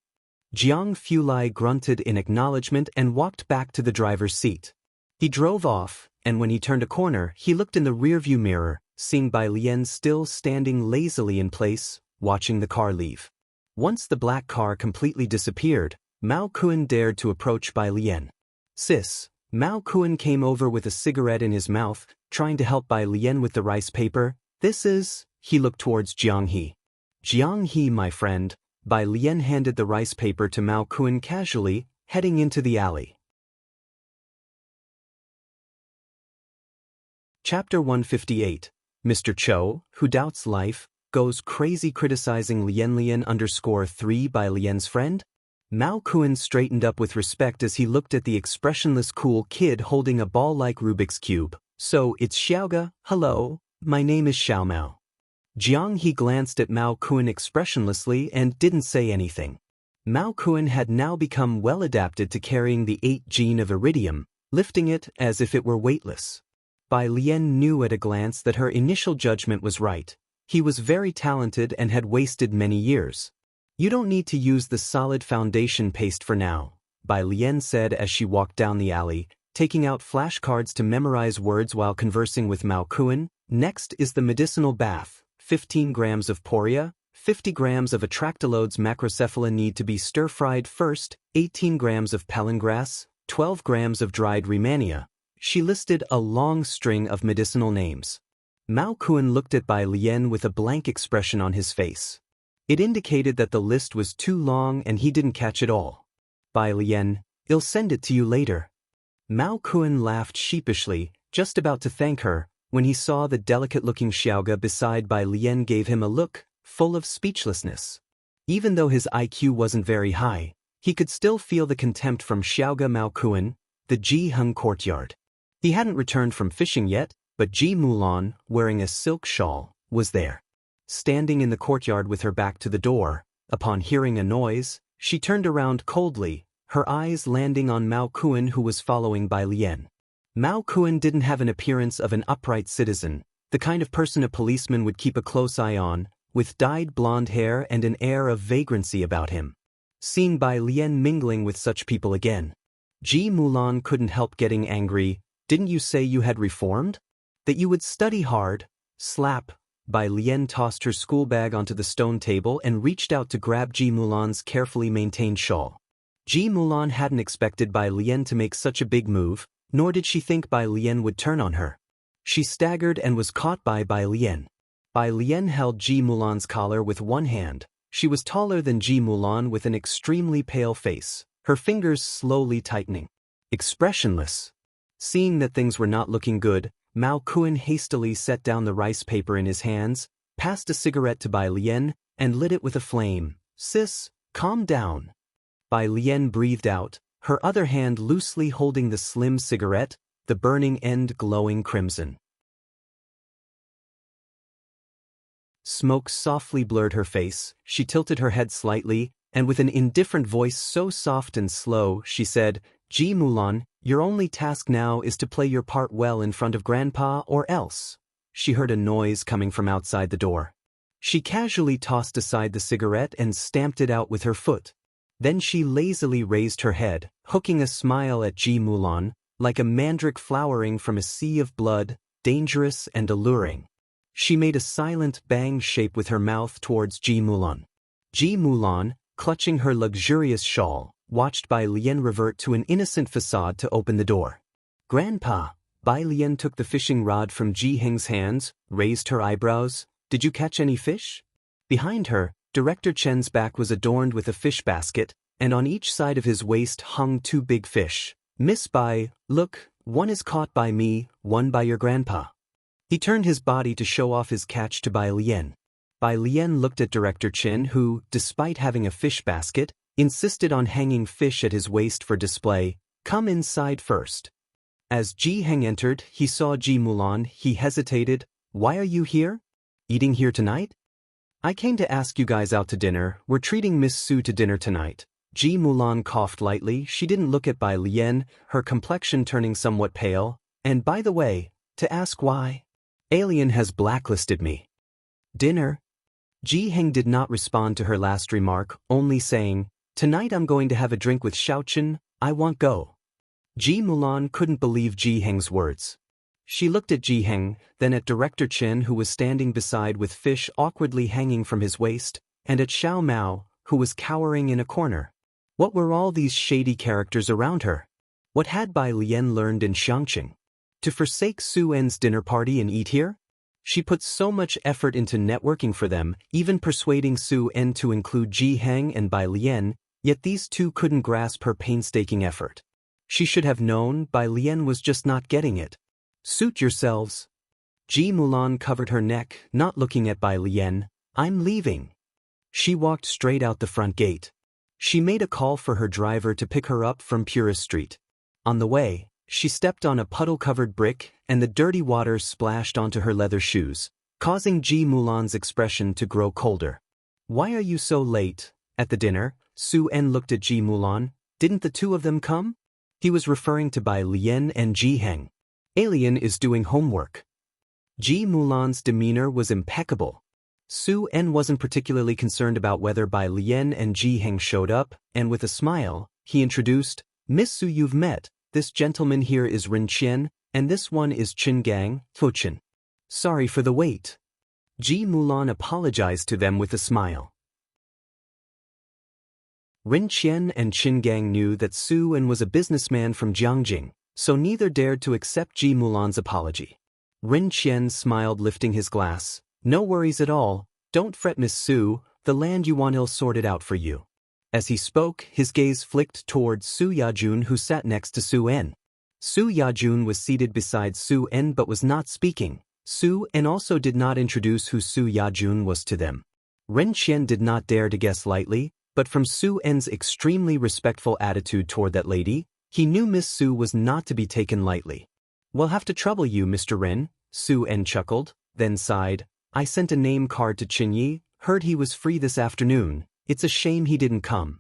Jiang Fulai grunted in acknowledgement and walked back to the driver's seat. He drove off, and when he turned a corner, he looked in the rearview mirror, seeing Bai Lian still standing lazily in place, watching the car leave. Once the black car completely disappeared, Mao Kuan dared to approach Bai Lian. "Sis." Mao Kuan came over with a cigarette in his mouth, trying to help Bai Lian with the rice paper. "This is..." He looked towards Jiang He. "Jiang He, my friend." Bai Lian handed the rice paper to Mao Kuan casually, heading into the alley. Chapter 158. Mr. Cho, who doubts life, goes crazy criticizing Lian_3 Bai Lian's friend? Mao Kuan straightened up with respect as he looked at the expressionless cool kid holding a ball-like Rubik's Cube. "So, it's Xiaoga, hello, my name is Xiao Mao." Jiang He glanced at Mao Kuan expressionlessly and didn't say anything. Mao Kuan had now become well adapted to carrying the 8 gene of iridium, lifting it as if it were weightless. Bai Lian knew at a glance that her initial judgment was right. He was very talented and had wasted many years. "You don't need to use the solid foundation paste for now," Bai Lian said as she walked down the alley, taking out flashcards to memorize words while conversing with Mao Kuan. "Next is the medicinal bath. 15 grams of poria, 50 grams of atractylodes macrocephala need to be stir-fried first, 18 grams of palinggrass, 12 grams of dried rehmannia." She listed a long string of medicinal names. Mao Kuan looked at Bai Lian with a blank expression on his face. It indicated that the list was too long and he didn't catch it all. "Bai Lian, I'll send it to you later." Mao Kuan laughed sheepishly, just about to thank her, when he saw the delicate-looking Xiaoga beside Bai Lian gave him a look, full of speechlessness. Even though his IQ wasn't very high, he could still feel the contempt from Xiaoga. Mao Kuan, the Ji Hung courtyard. He hadn't returned from fishing yet, but Ji Mulan, wearing a silk shawl, was there. Standing in the courtyard with her back to the door, upon hearing a noise, she turned around coldly, her eyes landing on Mao Kuan who was following Bai Lian. Mao Kuan didn't have an appearance of an upright citizen, the kind of person a policeman would keep a close eye on, with dyed blonde hair and an air of vagrancy about him. Seeing Bai Lian mingling with such people again, Ji Mulan couldn't help getting angry. "Didn't you say you had reformed? That you would study hard?" Slap. Bai Lian tossed her school bag onto the stone table and reached out to grab Ji Mulan's carefully maintained shawl. Ji Mulan hadn't expected Bai Lian to make such a big move, nor did she think Bai Lian would turn on her. She staggered and was caught by Bai Lian. Bai Lian held Ji Mulan's collar with one hand. She was taller than Ji Mulan with an extremely pale face, her fingers slowly tightening. Expressionless. Seeing that things were not looking good, Mao Kuan hastily set down the rice paper in his hands, passed a cigarette to Bai Lian, and lit it with a flame. "Sis, calm down." Bai Lian breathed out, her other hand loosely holding the slim cigarette, the burning end glowing crimson. Smoke softly blurred her face, she tilted her head slightly, and with an indifferent voice so soft and slow, she said, "Ji Mulan, your only task now is to play your part well in front of Grandpa or else." She heard a noise coming from outside the door. She casually tossed aside the cigarette and stamped it out with her foot. Then she lazily raised her head, hooking a smile at Ji Mulan, like a mandrake flowering from a sea of blood, dangerous and alluring. She made a silent bang shape with her mouth towards Ji Mulan. Ji Mulan, clutching her luxurious shawl, watched Bai Lian revert to an innocent facade to open the door. "Grandpa." Bai Lian took the fishing rod from Ji Hing's hands, raised her eyebrows. "Did you catch any fish?" Behind her, Director Chen's back was adorned with a fish basket, and on each side of his waist hung 2 big fish. Miss Bai, look, one is caught by me, one by your grandpa. He turned his body to show off his catch to Bai Lian. Bai Lian looked at Director Chen who, despite having a fish basket, insisted on hanging fish at his waist for display. Come inside first. As Ji Heng entered, he saw Ji Mulan. He hesitated. Why are you here? Eating here tonight? I came to ask you guys out to dinner. We're treating Miss Su to dinner tonight. Ji Mulan coughed lightly. She didn't look at Bai Lian, her complexion turning somewhat pale. And by the way, to ask why? Alien has blacklisted me. Dinner? Ji Heng did not respond to her last remark, only saying, tonight I'm going to have a drink with Xiaochen. I won't go. Ji Mulan couldn't believe Ji Heng's words. She looked at Ji Heng, then at Director Chen who was standing beside with fish awkwardly hanging from his waist, and at Xiao Mao, who was cowering in a corner. What were all these shady characters around her? What had Bai Lian learned in Xiangqing? To forsake Su En's dinner party and eat here? She put so much effort into networking for them, even persuading Su En to include Ji Heng and Bai Lian, yet these two couldn't grasp her painstaking effort. She should have known Bai Lian was just not getting it. Suit yourselves. Ji Mulan covered her neck, not looking at Bai Lian. I'm leaving. She walked straight out the front gate. She made a call for her driver to pick her up from Purist Street. On the way, she stepped on a puddle-covered brick, and the dirty water splashed onto her leather shoes, causing Ji Mulan's expression to grow colder. Why are you so late? At the dinner, Su En looked at Ji Mulan. Didn't the two of them come? He was referring to Bai Lian and Ji Heng. Alien is doing homework. Ji Mulan's demeanor was impeccable. Su En wasn't particularly concerned about whether Bai Lian and Ji Heng showed up, and with a smile, he introduced, Miss Su, you've met. This gentleman here is Ren Qian, and this one is Qin Gang, Chen. Sorry for the wait. Ji Mulan apologized to them with a smile. Ren Qian and Qin Gang knew that Su En was a businessman from Jiangjing, so neither dared to accept Ji Mulan's apology. Ren Qian smiled, lifting his glass. No worries at all. Don't fret, Miss Su. The land you want, he'll sort it out for you. As he spoke, his gaze flicked towards Su Yajun, who sat next to Su En. Su Yajun was seated beside Su En but was not speaking. Su En also did not introduce who Su Yajun was to them. Ren Qian did not dare to guess lightly, but from Su En's extremely respectful attitude toward that lady, he knew Miss Su was not to be taken lightly. We'll have to trouble you, Mr. Ren, Su En chuckled, then sighed. I sent a name card to Qin Yi, heard he was free this afternoon. It's a shame he didn't come.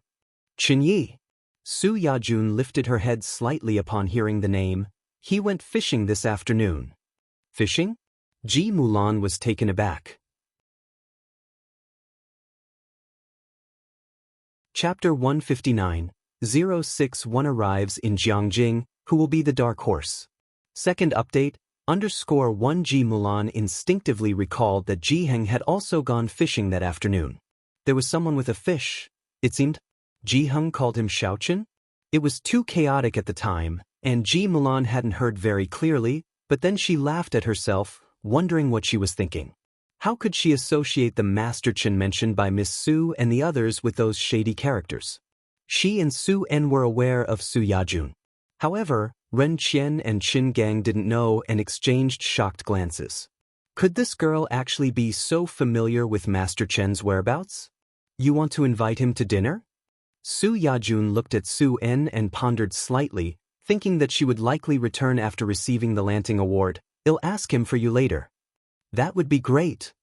Qin Yi. Su Yajun lifted her head slightly upon hearing the name. He went fishing this afternoon. Fishing? Ji Mulan was taken aback. Chapter 159. 061 arrives in Jiangjing. Who will be the dark horse? Second update. _1 Ji Mulan instinctively recalled that Ji Heng had also gone fishing that afternoon. There was someone with a fish, it seemed. Ji Heng called him Xiaochen? It was too chaotic at the time, and Ji Mulan hadn't heard very clearly, but then she laughed at herself, wondering what she was thinking. How could she associate the Master Chen mentioned by Miss Su and the others with those shady characters? She and Su En were aware of Su Yajun. However, Ren Qian and Qin Gang didn't know and exchanged shocked glances. Could this girl actually be so familiar with Master Chen's whereabouts? You want to invite him to dinner? Su Yajun looked at Su En and pondered slightly, thinking that she would likely return after receiving the Lanting Award. I'll ask him for you later. That would be great.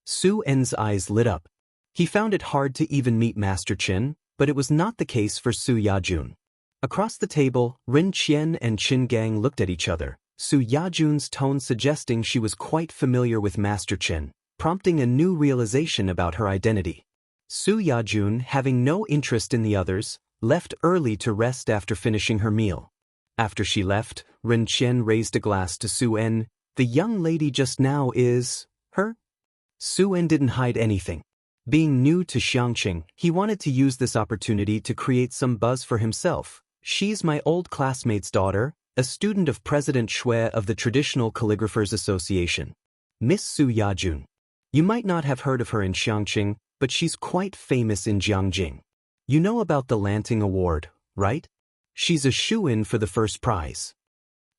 Su En's eyes lit up. He found it hard to even meet Master Chen, but it was not the case for Su Yajun. Across the table, Ren Qian and Qin Gang looked at each other, Su Yajun's tone suggesting she was quite familiar with Master Chen, prompting a new realization about her identity. Su Yajun, having no interest in the others, left early to rest after finishing her meal. After she left, Ren Qian raised a glass to Su En. The young lady just now is... her? Su En didn't hide anything. Being new to Xiangqing, he wanted to use this opportunity to create some buzz for himself. She's my old classmate's daughter, a student of President Shui of the Traditional Calligraphers Association. Miss Su Yajun. You might not have heard of her in Xiangqing, but she's quite famous in Jiangjing. You know about the Lanting Award, right? She's a shoo-in for the first prize.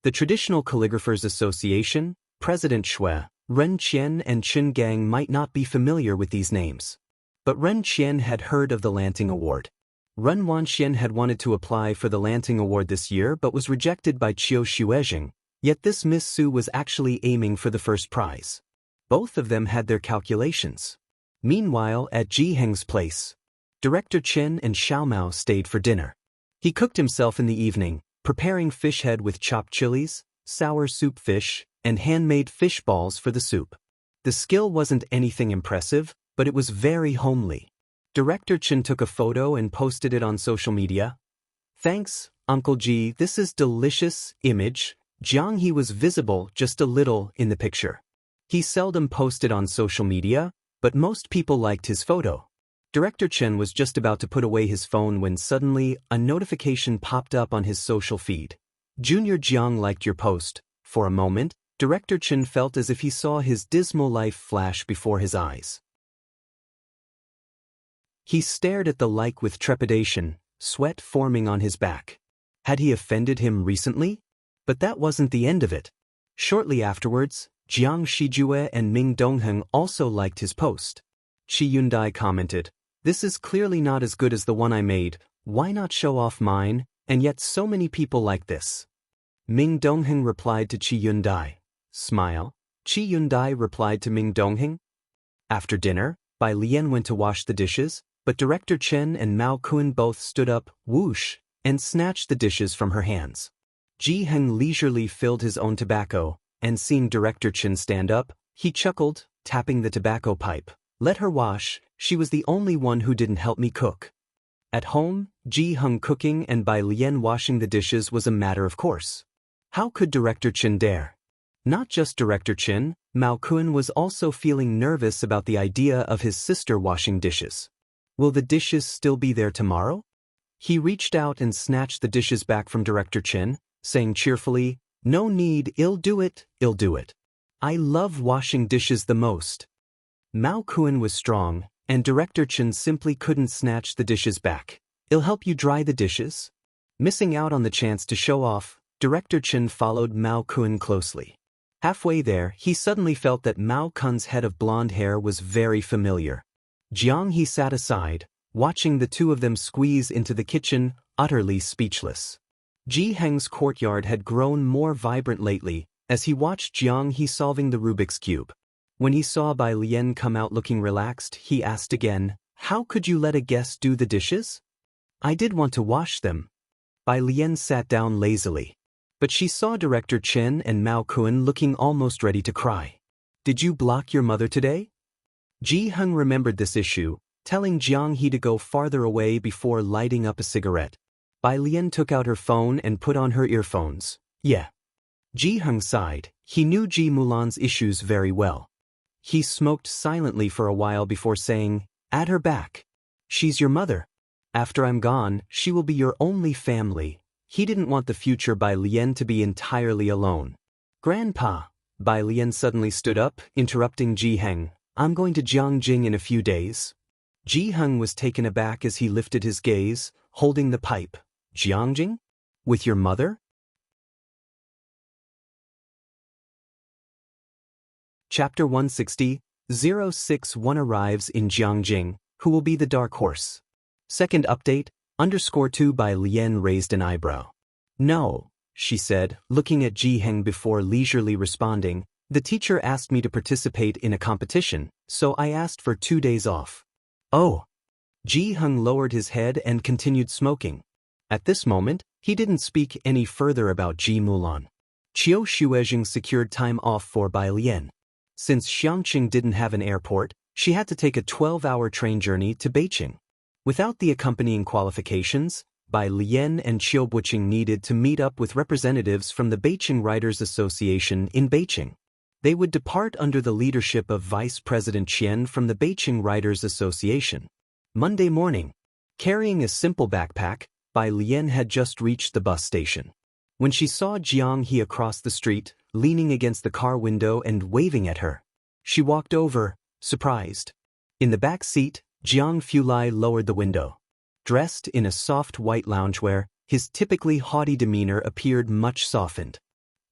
The Traditional Calligraphers Association, President Shui, Ren Qian and Chen Gang might not be familiar with these names. But Ren Qian had heard of the Lanting Award. Ren Wanxian had wanted to apply for the Lanting Award this year but was rejected by Qiu Xuezheng, yet this Miss Su was actually aiming for the first prize. Both of them had their calculations. Meanwhile, at Ji Heng's place, Director Chen and Xiaomao stayed for dinner. He cooked himself in the evening, preparing fish head with chopped chilies, sour soup fish, and handmade fish balls for the soup. The skill wasn't anything impressive, but it was very homely. Director Chen took a photo and posted it on social media. "Thanks, Uncle Ji, this is delicious." Image. Jiang He was visible just a little in the picture. He seldom posted on social media, but most people liked his photo. Director Chen was just about to put away his phone when suddenly a notification popped up on his social feed. "Junior Jiang liked your post." For a moment, Director Chen felt as if he saw his dismal life flash before his eyes. He stared at the like with trepidation, sweat forming on his back. Had he offended him recently? But that wasn't the end of it. Shortly afterwards, Jiang Shijue and Ming Dongheng also liked his post. Qi Yundai commented, "This is clearly not as good as the one I made. Why not show off mine? And yet so many people like this." Ming Dongheng replied to Qi Yundai. Smile. Qi Yundai replied to Ming Dongheng. After dinner, Bai Lian went to wash the dishes, but Director Chen and Mao Kun both stood up, whoosh, and snatched the dishes from her hands. Ji Heng leisurely filled his own tobacco, and seeing Director Chen stand up, he chuckled, tapping the tobacco pipe. "Let her wash, she was the only one who didn't help me cook." At home, Ji Heng cooking and Bai Lian washing the dishes was a matter of course. How could Director Chen dare? Not just Director Chen, Mao Kun was also feeling nervous about the idea of his sister washing dishes. Will the dishes still be there tomorrow? He reached out and snatched the dishes back from Director Chen, saying cheerfully, "No need, I'll do it. I love washing dishes the most." Mao Kun was strong, and Director Chen simply couldn't snatch the dishes back. "I'll help you dry the dishes." Missing out on the chance to show off, Director Chen followed Mao Kun closely. Halfway there, he suddenly felt that Mao Kun's head of blonde hair was very familiar. Jiang He sat aside, watching the two of them squeeze into the kitchen, utterly speechless. Ji Heng's courtyard had grown more vibrant lately, as he watched Jiang He solving the Rubik's Cube. When he saw Bai Lian come out looking relaxed, he asked again, "How could you let a guest do the dishes?" "I did want to wash them." Bai Lian sat down lazily. But she saw Director Chen and Mao Kun looking almost ready to cry. "Did you block your mother today?" Ji Heng remembered this issue, telling Jiang He to go farther away before lighting up a cigarette. Bai Lian took out her phone and put on her earphones. "Yeah." Ji Heng sighed. He knew Ji Mulan's issues very well. He smoked silently for a while before saying, "Add her back. She's your mother. After I'm gone, she will be your only family." He didn't want the future Bai Lian to be entirely alone. "Grandpa." Bai Lian suddenly stood up, interrupting Ji Heng. "I'm going to Jiangjing in a few days." Ji Heng was taken aback as he lifted his gaze, holding the pipe. "Jiangjing? With your mother?" Chapter 160, 061 arrives in Jiangjing. Who will be the dark horse? Second update, _2 Bai Lian raised an eyebrow. "No," she said, looking at Ji Heng before leisurely responding. "The teacher asked me to participate in a competition, so I asked for 2 days off." "Oh." Ji Heng lowered his head and continued smoking. At this moment, he didn't speak any further about Ji Mulan. Qiu Xuezheng secured time off for Bai Lian. Since Xiangqing didn't have an airport, she had to take a 12-hour train journey to Beijing. Without the accompanying qualifications, Bai Lian and Qiu Buqing needed to meet up with representatives from the Beijing Writers Association in Beijing. They would depart under the leadership of Vice President Qian from the Beijing Writers Association. Monday morning, carrying a simple backpack, Bai Lian had just reached the bus station. When she saw Jiang He across the street, leaning against the car window and waving at her, she walked over, surprised. In the back seat, Jiang Fulai lowered the window. Dressed in a soft white loungewear, his typically haughty demeanor appeared much softened.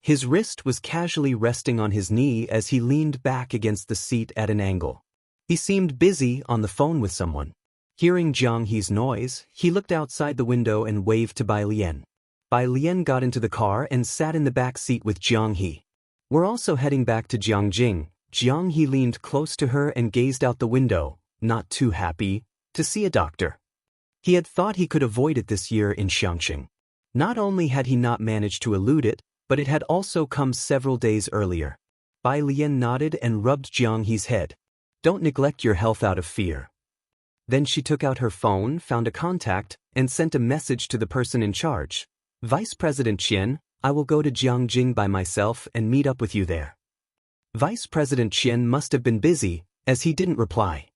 His wrist was casually resting on his knee as he leaned back against the seat at an angle. He seemed busy on the phone with someone. Hearing Jiang He's noise, he looked outside the window and waved to Bai Lian. Bai Lian got into the car and sat in the back seat with Jiang He. We're also heading back to Jiangjing. Jiang He leaned close to her and gazed out the window, not too happy, to see a doctor. He had thought he could avoid it this year in Xiangqing. Not only had he not managed to elude it, but it had also come several days earlier. Bai Lian nodded and rubbed Jiang He's head. Don't neglect your health out of fear. Then she took out her phone, found a contact, and sent a message to the person in charge. Vice President Qian, I will go to Jiangjing by myself and meet up with you there. Vice President Qian must have been busy, as he didn't reply.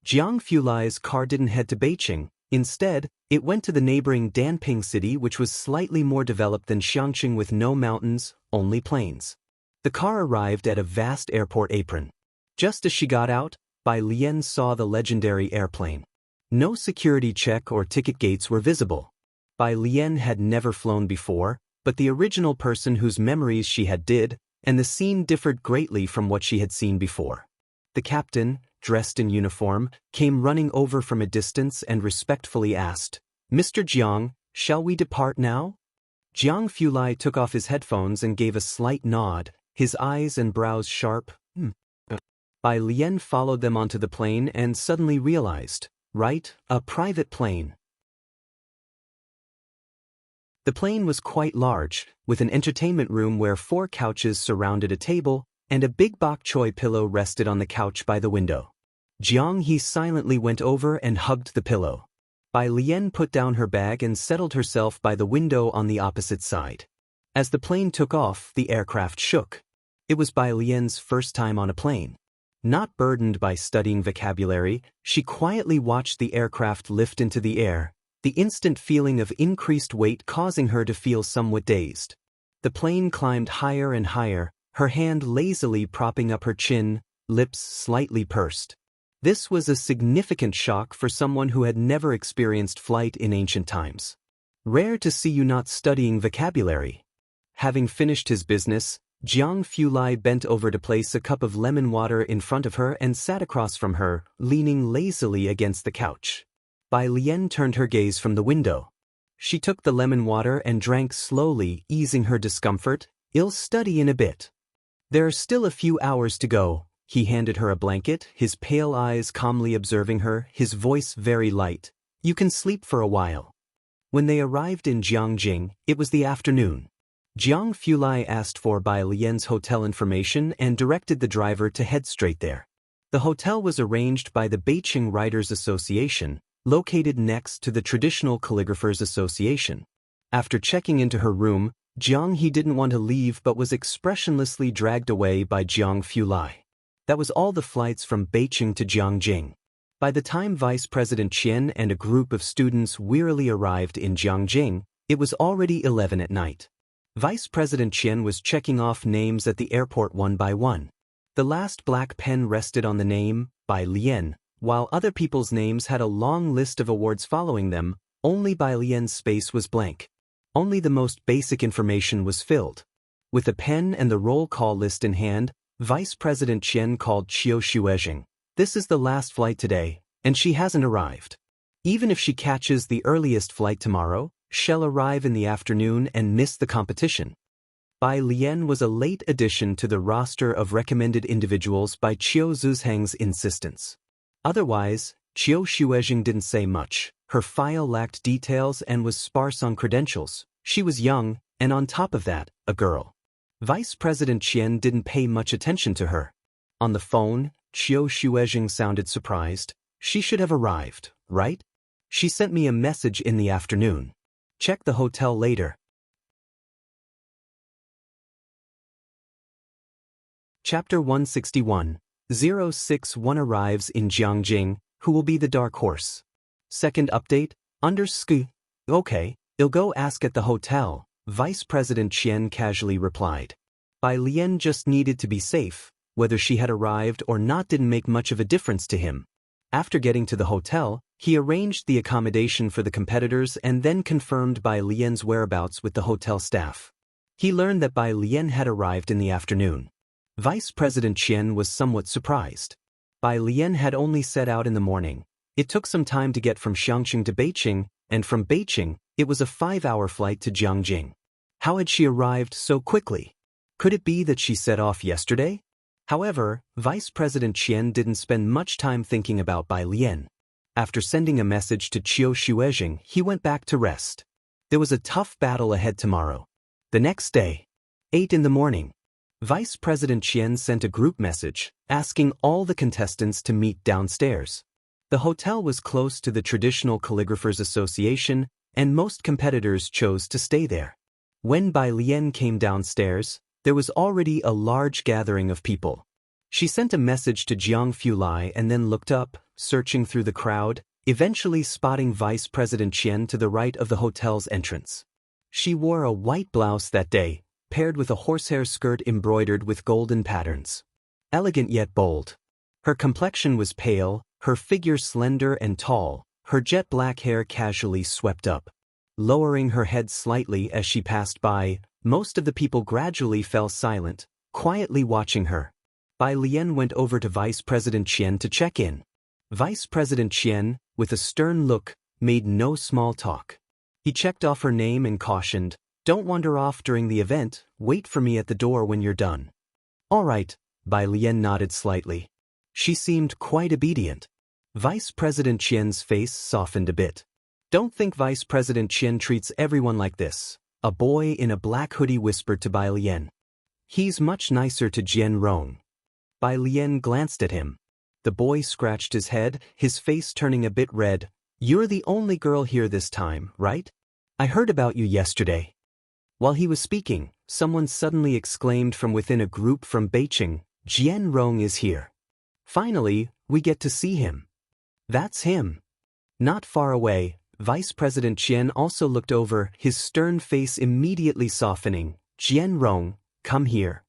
Jiang Fulai's car didn't head to Beijing. Instead, it went to the neighboring Danping city, which was slightly more developed than Xiangqing with no mountains, only plains. The car arrived at a vast airport apron. Just as she got out, Bai Lian saw the legendary airplane. No security check or ticket gates were visible. Bai Lian had never flown before, but the original person whose memories she had did, and the scene differed greatly from what she had seen before. The captain, dressed in uniform, came running over from a distance and respectfully asked, Mr. Jiang, shall we depart now? Jiang Fulai took off his headphones and gave a slight nod, his eyes and brows sharp. Bai Lian followed them onto the plane and suddenly realized, right, a private plane. The plane was quite large, with an entertainment room where 4 couches surrounded a table, and a big bok choy pillow rested on the couch by the window. Jiang He silently went over and hugged the pillow. Bai Lian put down her bag and settled herself by the window on the opposite side. As the plane took off, the aircraft shook. It was Bai Lian's first time on a plane. Not burdened by studying vocabulary, she quietly watched the aircraft lift into the air, the instant feeling of increased weight causing her to feel somewhat dazed. The plane climbed higher and higher, her hand lazily propping up her chin, lips slightly pursed. This was a significant shock for someone who had never experienced flight in ancient times. Rare to see you not studying vocabulary. Having finished his business, Jiang Fulai bent over to place a cup of lemon water in front of her and sat across from her, leaning lazily against the couch. Bai Lian turned her gaze from the window. She took the lemon water and drank slowly, easing her discomfort. I'll study in a bit. There are still a few hours to go. He handed her a blanket, his pale eyes calmly observing her, his voice very light. You can sleep for a while. When they arrived in Jiangjing, it was the afternoon. Jiang Fulai asked for Bai Lian's hotel information and directed the driver to head straight there. The hotel was arranged by the Beijing Writers Association, located next to the Traditional Calligraphers Association. After checking into her room, Jiang He didn't want to leave but was expressionlessly dragged away by Jiang Fulai. That was all the flights from Beijing to Jiangjing. By the time Vice President Qian and a group of students wearily arrived in Jiangjing, it was already 11 at night. Vice President Qian was checking off names at the airport one by one. The last black pen rested on the name, Bai Lian, while other people's names had a long list of awards following them. Only Bai Lian's space was blank. Only the most basic information was filled. With a pen and the roll call list in hand, Vice President Qian called Qiu Shuezhing. This is the last flight today, and she hasn't arrived. Even if she catches the earliest flight tomorrow, she'll arrive in the afternoon and miss the competition. Bai Lian was a late addition to the roster of recommended individuals by Qiu Zuzhang's insistence. Otherwise, Qiu Shuezhing didn't say much. Her file lacked details and was sparse on credentials. She was young, and on top of that, a girl. Vice President Qian didn't pay much attention to her. On the phone, Qiu Shuezhing sounded surprised. She should have arrived, right? She sent me a message in the afternoon. Check the hotel later. Chapter 161. 061 arrives in Jiangjing. Who will be the dark horse? Second update, under ski. Okay, I'll go ask at the hotel, Vice President Qian casually replied. Bai Lian just needed to be safe. Whether she had arrived or not didn't make much of a difference to him. After getting to the hotel, he arranged the accommodation for the competitors and then confirmed Bai Lian's whereabouts with the hotel staff. He learned that Bai Lian had arrived in the afternoon. Vice President Qian was somewhat surprised. Bai Lian had only set out in the morning. It took some time to get from Xiangqing to Beijing, and from Beijing, it was a 5-hour flight to Jiangjing. How had she arrived so quickly? Could it be that she set off yesterday? However, Vice President Qian didn't spend much time thinking about Bai Lian. After sending a message to Qiu Shuezheng, he went back to rest. There was a tough battle ahead tomorrow. The next day, 8 in the morning, Vice President Qian sent a group message, asking all the contestants to meet downstairs. The hotel was close to the Traditional Calligraphers Association, and most competitors chose to stay there. When Bai Lian came downstairs, there was already a large gathering of people. She sent a message to Jiang Fulai and then looked up, searching through the crowd, eventually spotting Vice President Qian to the right of the hotel's entrance. She wore a white blouse that day, paired with a horsehair skirt embroidered with golden patterns. Elegant yet bold. Her complexion was pale, her figure slender and tall, her jet black hair casually swept up. Lowering her head slightly as she passed by, most of the people gradually fell silent, quietly watching her. Bai Lian went over to Vice President Qian to check in. Vice President Qian, with a stern look, made no small talk. He checked off her name and cautioned, "Don't wander off during the event, wait for me at the door when you're done." "All right," Bai Lian nodded slightly. She seemed quite obedient. Vice President Qian's face softened a bit. "Don't think Vice President Qian treats everyone like this," a boy in a black hoodie whispered to Bai Lian. "He's much nicer to Jian Rong." Bai Lian glanced at him. The boy scratched his head, his face turning a bit red. "You're the only girl here this time, right? I heard about you yesterday." While he was speaking, someone suddenly exclaimed from within a group from Beijing, "Jian Rong is here. Finally, we get to see him." "That's him." Not far away, Vice President Qian also looked over, his stern face immediately softening. "Jian Rong, come here."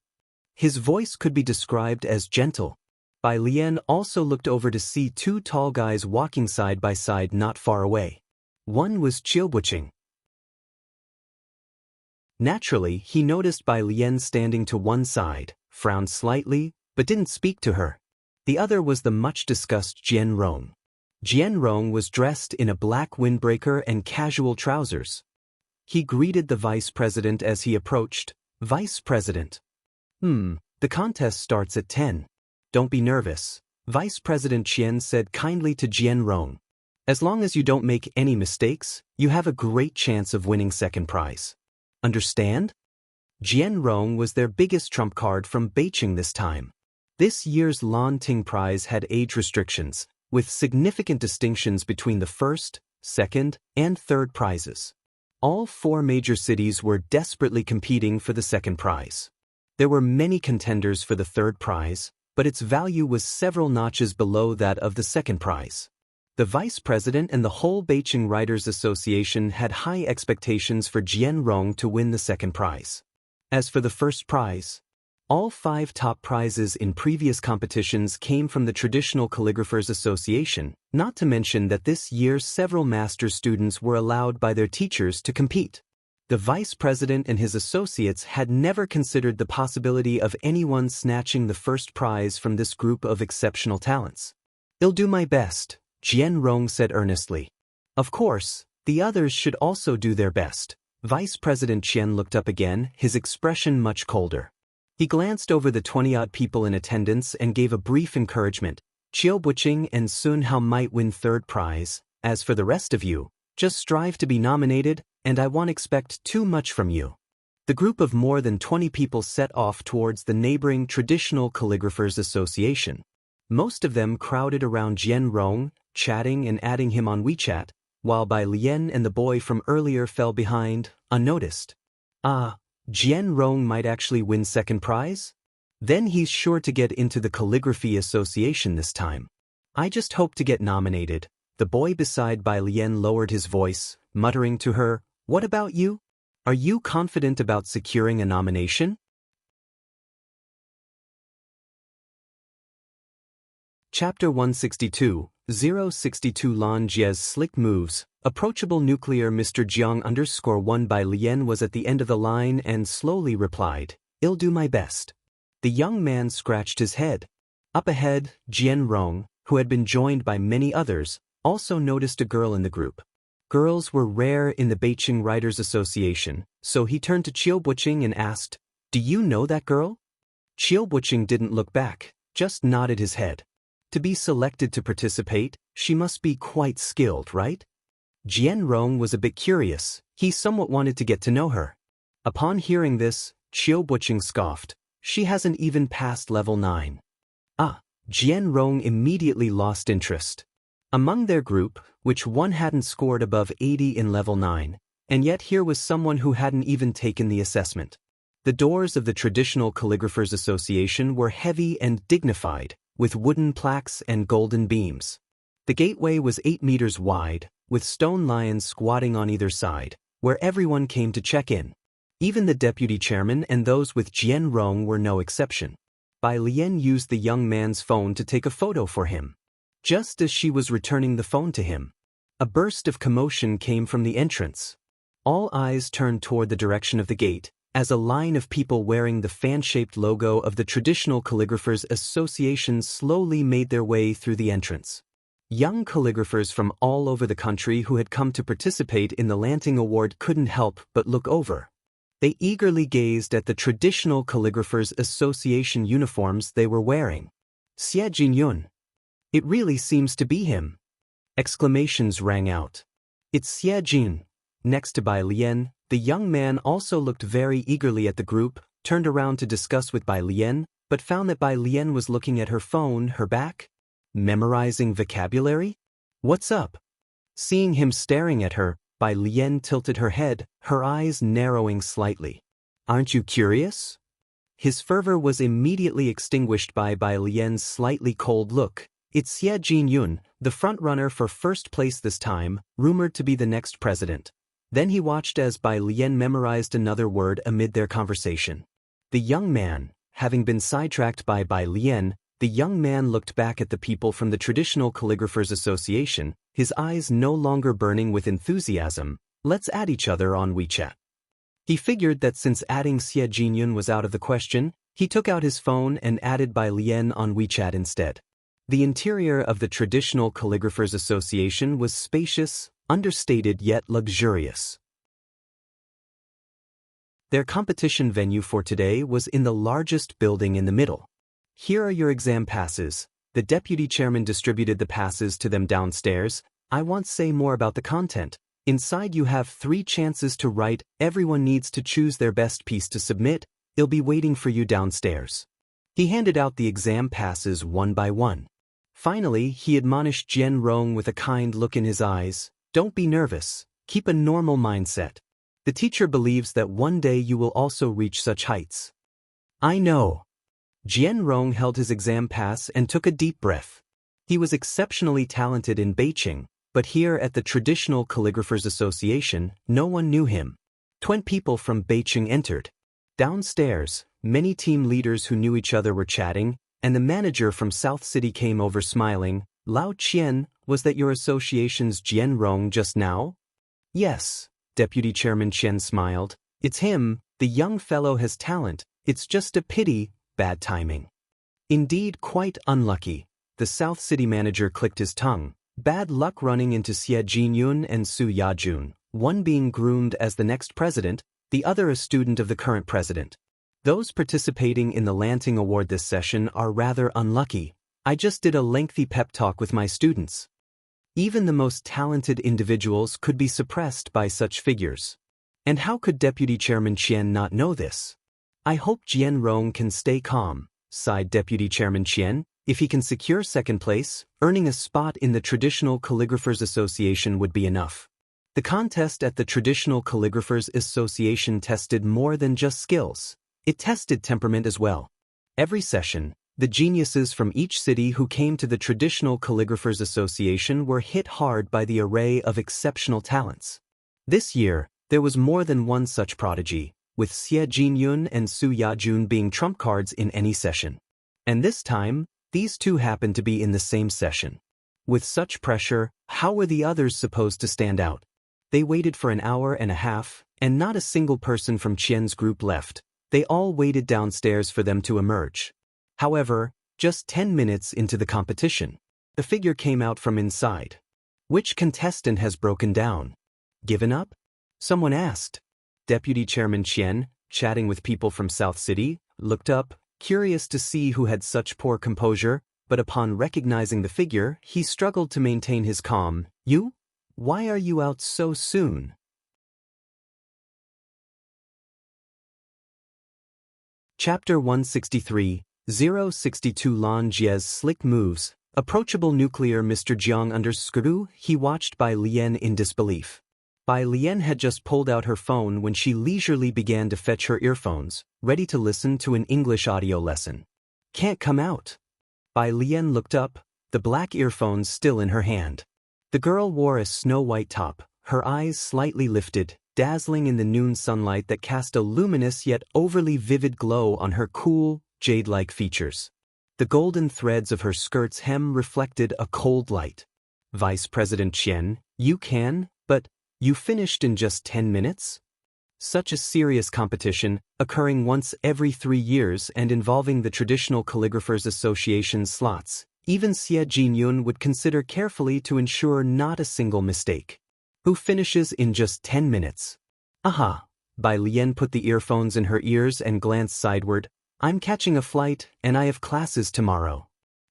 His voice could be described as gentle. Bai Lian also looked over to see 2 tall guys walking side by side not far away. One was Qiu Buqing. Naturally, he noticed Bai Lian standing to one side, frowned slightly, but didn't speak to her. The other was the much-discussed Jian Rong. Jian Rong was dressed in a black windbreaker and casual trousers. He greeted the vice president as he approached. "Vice President. The contest starts at 10. Don't be nervous," Vice President Qian said kindly to Jian Rong. "As long as you don't make any mistakes, you have a great chance of winning second prize. Understand?" Jian Rong was their biggest trump card from Beijing this time. This year's Lan Ting Prize had age restrictions, with significant distinctions between the first, second, and third prizes. All 4 major cities were desperately competing for the second prize. There were many contenders for the third prize, but its value was several notches below that of the second prize. The vice president and the whole Beijing Writers Association had high expectations for Jian Rong to win the second prize. As for the first prize, all 5 top prizes in previous competitions came from the Traditional Calligraphers Association, not to mention that this year several master's students were allowed by their teachers to compete. The vice president and his associates had never considered the possibility of anyone snatching the first prize from this group of exceptional talents. "I'll do my best," Jian Rong said earnestly. "Of course, the others should also do their best." Vice President Qian looked up again, his expression much colder. He glanced over the 20-odd people in attendance and gave a brief encouragement. "Qiu Buqing and Sun Hao might win third prize. As for the rest of you, just strive to be nominated, and I won't expect too much from you." The group of more than 20 people set off towards the neighboring Traditional Calligraphers Association. Most of them crowded around Jian Rong, chatting and adding him on WeChat, while Bai Lian and the boy from earlier fell behind, unnoticed. Jian Rong might actually win second prize? Then he's sure to get into the Calligraphy Association this time. I just hope to get nominated. The boy beside Bai Lian lowered his voice, muttering to her, "What about you? Are you confident about securing a nomination?" Chapter 162, 062 Lan Jie's slick moves. Approachable nuclear Mr. Jiang _1 by Lien was at the end of the line and slowly replied, "I'll do my best." The young man scratched his head. Up ahead, Jian Rong, who had been joined by many others, also noticed a girl in the group. Girls were rare in the Beijing Writers Association, so he turned to Qiu Buqing and asked, "Do you know that girl?" Qiu Buqing didn't look back, just nodded his head. To be selected to participate, she must be quite skilled, right? Jian Rong was a bit curious. He somewhat wanted to get to know her. Upon hearing this, Qiu Buqing scoffed. She hasn't even passed level 9. Jian Rong immediately lost interest. Among their group, which one hadn't scored above 80 in level 9, and yet here was someone who hadn't even taken the assessment. The doors of the Traditional Calligraphers Association were heavy and dignified, with wooden plaques and golden beams. The gateway was 8 meters wide, with stone lions squatting on either side, where everyone came to check in. Even the deputy chairman and those with Jian Rong were no exception. Bai Lian used the young man's phone to take a photo for him. Just as she was returning the phone to him, a burst of commotion came from the entrance. All eyes turned toward the direction of the gate, as a line of people wearing the fan-shaped logo of the Traditional Calligraphers Association slowly made their way through the entrance. Young calligraphers from all over the country who had come to participate in the Lanting Award couldn't help but look over. They eagerly gazed at the Traditional Calligraphers Association uniforms they were wearing. "Xie Jinyun. It really seems to be him." Exclamations rang out. "It's Xie Jin." Next to Bai Lian, the young man also looked very eagerly at the group, turned around to discuss with Bai Lian, but found that Bai Lian was looking at her phone, her back. Memorizing vocabulary? "What's up?" Seeing him staring at her, Bai Lian tilted her head, her eyes narrowing slightly. "Aren't you curious?" His fervor was immediately extinguished by Bai Lian's slightly cold look. "It's Xie Jinyun, the front-runner for first place this time, rumored to be the next president." Then he watched as Bai Lian memorized another word amid their conversation. The young man, having been sidetracked by Bai Lian, the young man looked back at the people from the Traditional Calligraphers Association, his eyes no longer burning with enthusiasm. "Let's add each other on WeChat." He figured that since adding Xie Jinyun was out of the question, he took out his phone and added Bai Lian on WeChat instead. The interior of the Traditional Calligraphers Association was spacious, understated yet luxurious. Their competition venue for today was in the largest building in the middle. "Here are your exam passes." The deputy chairman distributed the passes to them downstairs. "I won't say more about the content. Inside you have 3 chances to write. Everyone needs to choose their best piece to submit. It'll be waiting for you downstairs." He handed out the exam passes one by one. Finally, he admonished Jian Rong with a kind look in his eyes. "Don't be nervous. Keep a normal mindset. The teacher believes that one day you will also reach such heights." "I know." Jian Rong held his exam pass and took a deep breath. He was exceptionally talented in Beijing, but here at the Traditional Calligraphers Association, no one knew him. 20 people from Beijing entered. Downstairs, many team leaders who knew each other were chatting, and the manager from South City came over smiling. "Lao Qian, was that your association's Jian Rong just now?" "Yes," Deputy Chairman Qian smiled. "It's him. The young fellow has talent. It's just a pity, bad timing." "Indeed, quite unlucky." The South City manager clicked his tongue. "Bad luck running into Xie Jinyun and Su Yajun, one being groomed as the next president, the other a student of the current president. Those participating in the Lanting Award this session are rather unlucky. I just did a lengthy pep talk with my students." Even the most talented individuals could be suppressed by such figures. And how could Deputy Chairman Qian not know this? "I hope Jian Rong can stay calm," sighed Deputy Chairman Qian. "If he can secure second place, earning a spot in the Traditional Calligraphers Association would be enough." The contest at the Traditional Calligraphers Association tested more than just skills. It tested temperament as well. Every session, the geniuses from each city who came to the Traditional Calligraphers Association were hit hard by the array of exceptional talents. This year, there was more than one such prodigy, with Xie Jinyun and Su Yajun being trump cards in any session. And this time, these two happened to be in the same session. With such pressure, how were the others supposed to stand out? They waited for an hour and a half, and not a single person from Qian's group left. They all waited downstairs for them to emerge. However, just 10 minutes into the competition, the figure came out from inside. Which contestant has broken down? Given up? Someone asked. Deputy Chairman Qian, chatting with people from South City, looked up, curious to see who had such poor composure, but upon recognizing the figure, he struggled to maintain his calm. You? Why are you out so soon? Chapter 163, 062 Lan Jie's slick moves. Approachable nuclear Mr. Jiang underscored. He watched Bai Lian in disbelief. Bai Lian had just pulled out her phone when she leisurely began to fetch her earphones, ready to listen to an English audio lesson. Can't come out. Bai Lian looked up, the black earphones still in her hand. The girl wore a snow-white top, her eyes slightly lifted, dazzling in the noon sunlight that cast a luminous yet overly vivid glow on her cool, jade-like features. The golden threads of her skirt's hem reflected a cold light. Vice President Qian, you can, but you finished in just 10 minutes? Such a serious competition, occurring once every 3 years and involving the Traditional Calligraphers Association slots, even Xie Jinyun would consider carefully to ensure not a single mistake. Who finishes in just 10 minutes? Aha! Bai Lian put the earphones in her ears and glanced sideward. I'm catching a flight, and I have classes tomorrow.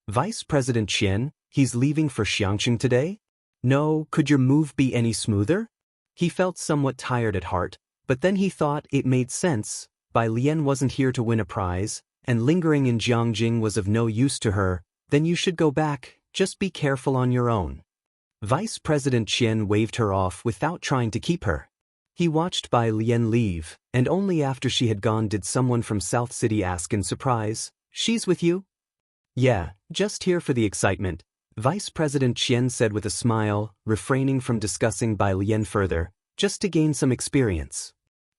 Vice President Qian, he's leaving for Xiangqing today? No, could your move be any smoother? He felt somewhat tired at heart, but then he thought it made sense. Bai Lian wasn't here to win a prize, and lingering in Jiangjing was of no use to her. Then you should go back, just be careful on your own. Vice President Qian waved her off without trying to keep her. He watched Bai Lian leave, and only after she had gone did someone from South City ask in surprise, "She's with you?" "Yeah, just here for the excitement," Vice President Qian said with a smile, refraining from discussing Bai Lian further, just to gain some experience.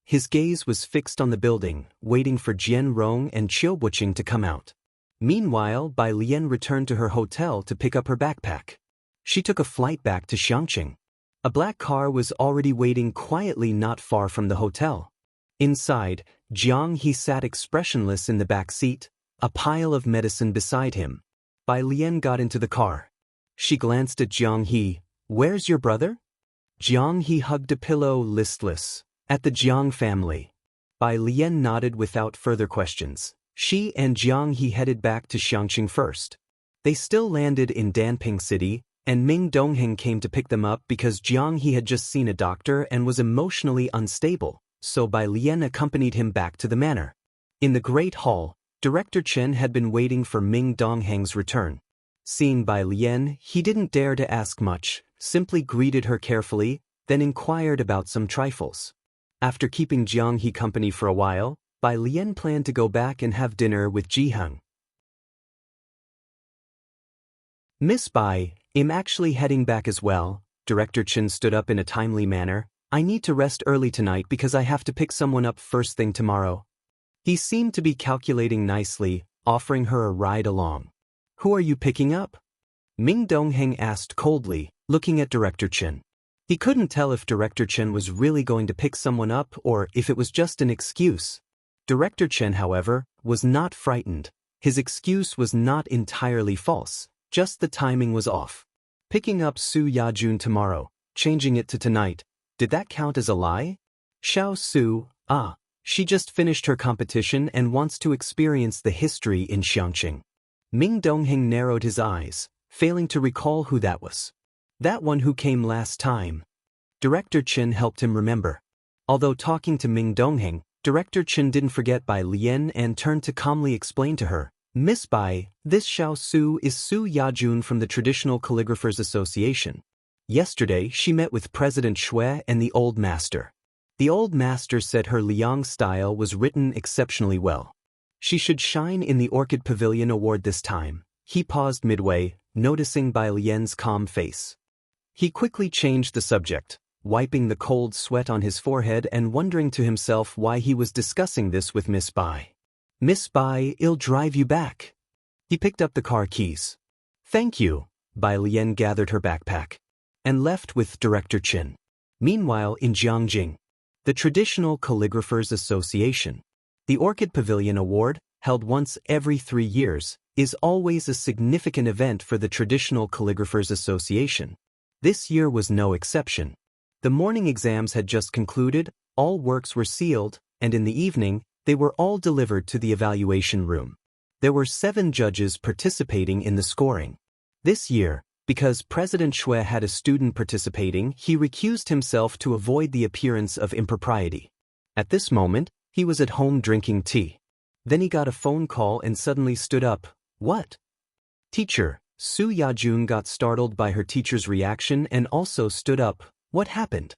His gaze was fixed on the building, waiting for Jian Rong and Qiu Buqing to come out. Meanwhile, Bai Lian returned to her hotel to pick up her backpack. She took a flight back to Xiangqing. A black car was already waiting quietly not far from the hotel. Inside, Jiang He sat expressionless in the back seat, a pile of medicine beside him. Bai Lian got into the car. She glanced at Jiang He. "Where's your brother?" Jiang He hugged a pillow, listless. "At the Jiang family." Bai Lian nodded without further questions. She and Jiang He headed back to Xiangqing first. They still landed in Danping City, and Ming Dongheng came to pick them up because Jiang He had just seen a doctor and was emotionally unstable, so Bai Lian accompanied him back to the manor. In the Great Hall, Director Chen had been waiting for Ming Dongheng's return. Seeing Bai Lian, he didn't dare to ask much, simply greeted her carefully, then inquired about some trifles. After keeping Jiang He company for a while, Bai Lian planned to go back and have dinner with Jiheng. "Miss Bai, I'm actually heading back as well." Director Chen stood up in a timely manner. "I need to rest early tonight because I have to pick someone up first thing tomorrow." He seemed to be calculating nicely, offering her a ride along. "Who are you picking up?" Ming Dongheng asked coldly, looking at Director Chen. He couldn't tell if Director Chen was really going to pick someone up or if it was just an excuse. Director Chen, however, was not frightened. His excuse was not entirely false, just the timing was off. Picking up Su Yajun tomorrow, changing it to tonight, did that count as a lie? Xiao Su, she just finished her competition and wants to experience the history in Xiangqing. Ming Dongheng narrowed his eyes, failing to recall who that was. That one who came last time. Director Chen helped him remember. Although talking to Ming Dongheng, Director Chen didn't forget Bai Lian and turned to calmly explain to her, "Miss Bai, this Xiao Su is Su Yajun from the Traditional Calligraphers Association. Yesterday she met with President Shui and the Old Master. The Old Master said her Liang style was written exceptionally well. She should shine in the Orchid Pavilion Award this time." He paused midway, noticing Bai Lian's calm face. He quickly changed the subject, wiping the cold sweat on his forehead and wondering to himself why he was discussing this with Miss Bai. "Miss Bai, I'll drive you back." He picked up the car keys. "Thank you." Bai Lian gathered her backpack and left with Director Qin. Meanwhile, in Jiangjing, the Traditional Calligraphers Association, the Orchid Pavilion Award, held once every 3 years, is always a significant event for the Traditional Calligraphers Association. This year was no exception. The morning exams had just concluded, all works were sealed, and in the evening, they were all delivered to the evaluation room. There were 7 judges participating in the scoring. This year, because President Xue had a student participating, he recused himself to avoid the appearance of impropriety. At this moment, he was at home drinking tea. Then he got a phone call and suddenly stood up. What? Teacher. Su Yajun got startled by her teacher's reaction and also stood up. What happened?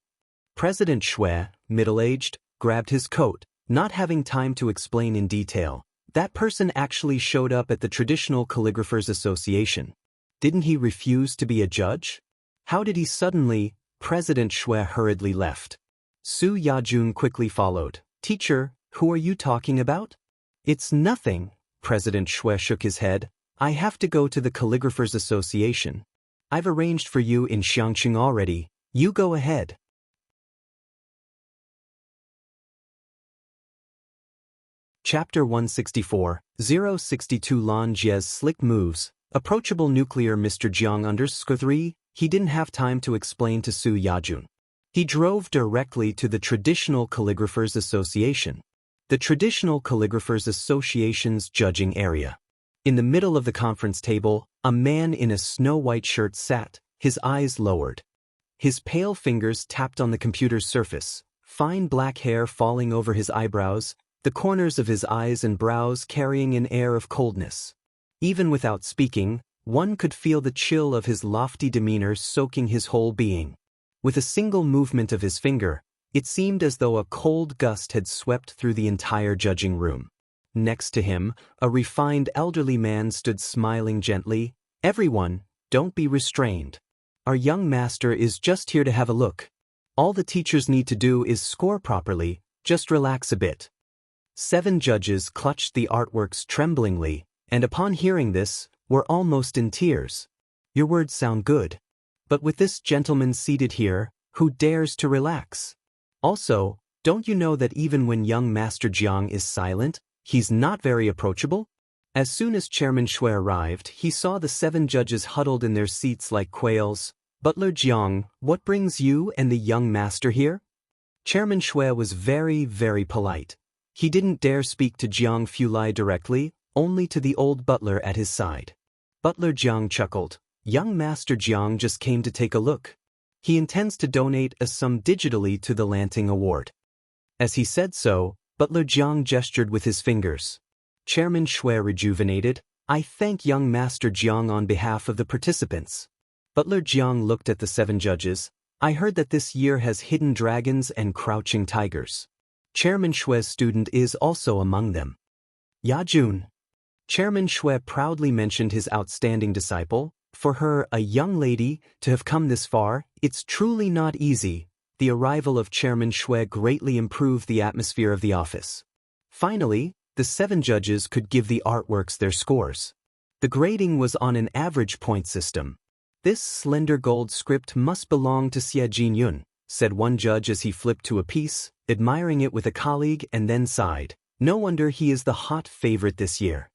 President Xue, middle-aged, grabbed his coat, not having time to explain in detail. That person actually showed up at the Traditional Calligraphers Association. Didn't he refuse to be a judge? How did he suddenly? President Xue hurriedly left. Su Yajun quickly followed. Teacher, who are you talking about? It's nothing. President Xue shook his head. I have to go to the Calligraphers Association. I've arranged for you in Xiangqing already. You go ahead. Chapter 164, 062 Lan Jie's Slick Moves. Approachable nuclear Mr. Jiang _3, he didn't have time to explain to Su Yajun. He drove directly to the Traditional Calligraphers Association. The Traditional Calligraphers Association's judging area. In the middle of the conference table, a man in a snow-white shirt sat, his eyes lowered. His pale fingers tapped on the computer's surface, fine black hair falling over his eyebrows, the corners of his eyes and brows carrying an air of coldness. Even without speaking, one could feel the chill of his lofty demeanor soaking his whole being. With a single movement of his finger, it seemed as though a cold gust had swept through the entire judging room. Next to him, a refined elderly man stood smiling gently. Everyone, don't be restrained. Our young master is just here to have a look. All the teachers need to do is score properly, just relax a bit. 7 judges clutched the artworks tremblingly, and upon hearing this, were almost in tears. Your words sound good. But with this gentleman seated here, who dares to relax? Also, don't you know that even when young Master Jiang is silent, he's not very approachable? As soon as Chairman Xue arrived, he saw the 7 judges huddled in their seats like quails. Butler Jiang, what brings you and the young master here? Chairman Xue was very, very polite. He didn't dare speak to Jiang Fulai directly, only to the old butler at his side. Butler Jiang chuckled. Young Master Jiang just came to take a look. He intends to donate a sum digitally to the Lanting Award. As he said so, Butler Jiang gestured with his fingers. Chairman Xue rejuvenated. I thank young Master Jiang on behalf of the participants. Butler Jiang looked at the 7 judges. I heard that this year has hidden dragons and crouching tigers. Chairman Xue's student is also among them. Yajun. Chairman Xue proudly mentioned his outstanding disciple. For her, a young lady, to have come this far, it's truly not easy. The arrival of Chairman Xue greatly improved the atmosphere of the office. Finally, the 7 judges could give the artworks their scores. The grading was on an average point system. This slender gold script must belong to Xie Jinyun, said one judge as he flipped to a piece, admiring it with a colleague and then sighed. No wonder he is the hot favorite this year.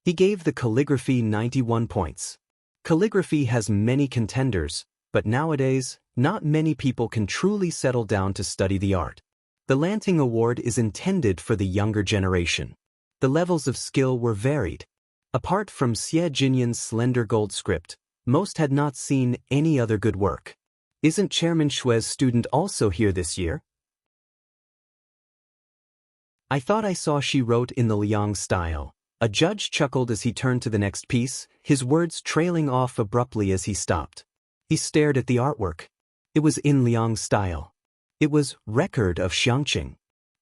He gave the calligraphy 91 points. Calligraphy has many contenders, but nowadays, not many people can truly settle down to study the art. The Lanting Award is intended for the younger generation. The levels of skill were varied. Apart from Xie Jinyun's slender gold script, most had not seen any other good work. Isn't Chairman Xue's student also here this year? I thought I saw she wrote in the Liang style. A judge chuckled as he turned to the next piece, his words trailing off abruptly as he stopped. He stared at the artwork. It was in Liang style. It was Record of Xiangqing.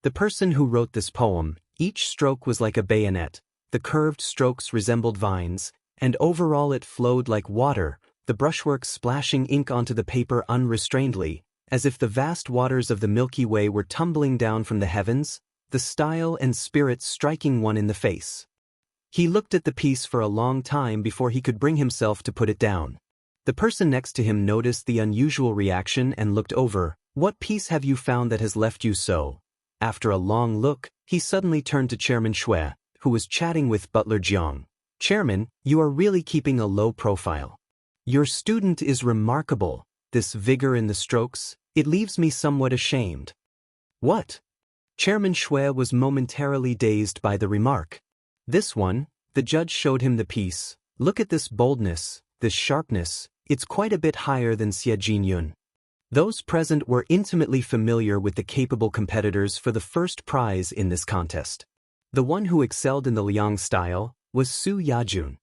The person who wrote this poem, each stroke was like a bayonet, the curved strokes resembled vines, and overall it flowed like water, the brushwork splashing ink onto the paper unrestrainedly, as if the vast waters of the Milky Way were tumbling down from the heavens, the style and spirit striking one in the face. He looked at the piece for a long time before he could bring himself to put it down. The person next to him noticed the unusual reaction and looked over. What piece have you found that has left you so? After a long look, he suddenly turned to Chairman Shui, who was chatting with Butler Jiang. Chairman, you are really keeping a low profile. Your student is remarkable. This vigor in the strokes, it leaves me somewhat ashamed. What? Chairman Shui was momentarily dazed by the remark. This one, the judge showed him the piece. Look at this boldness, this sharpness, it's quite a bit higher than Xie Jinyun. Those present were intimately familiar with the capable competitors for the first prize in this contest. The one who excelled in the Liang style was Su Yajun.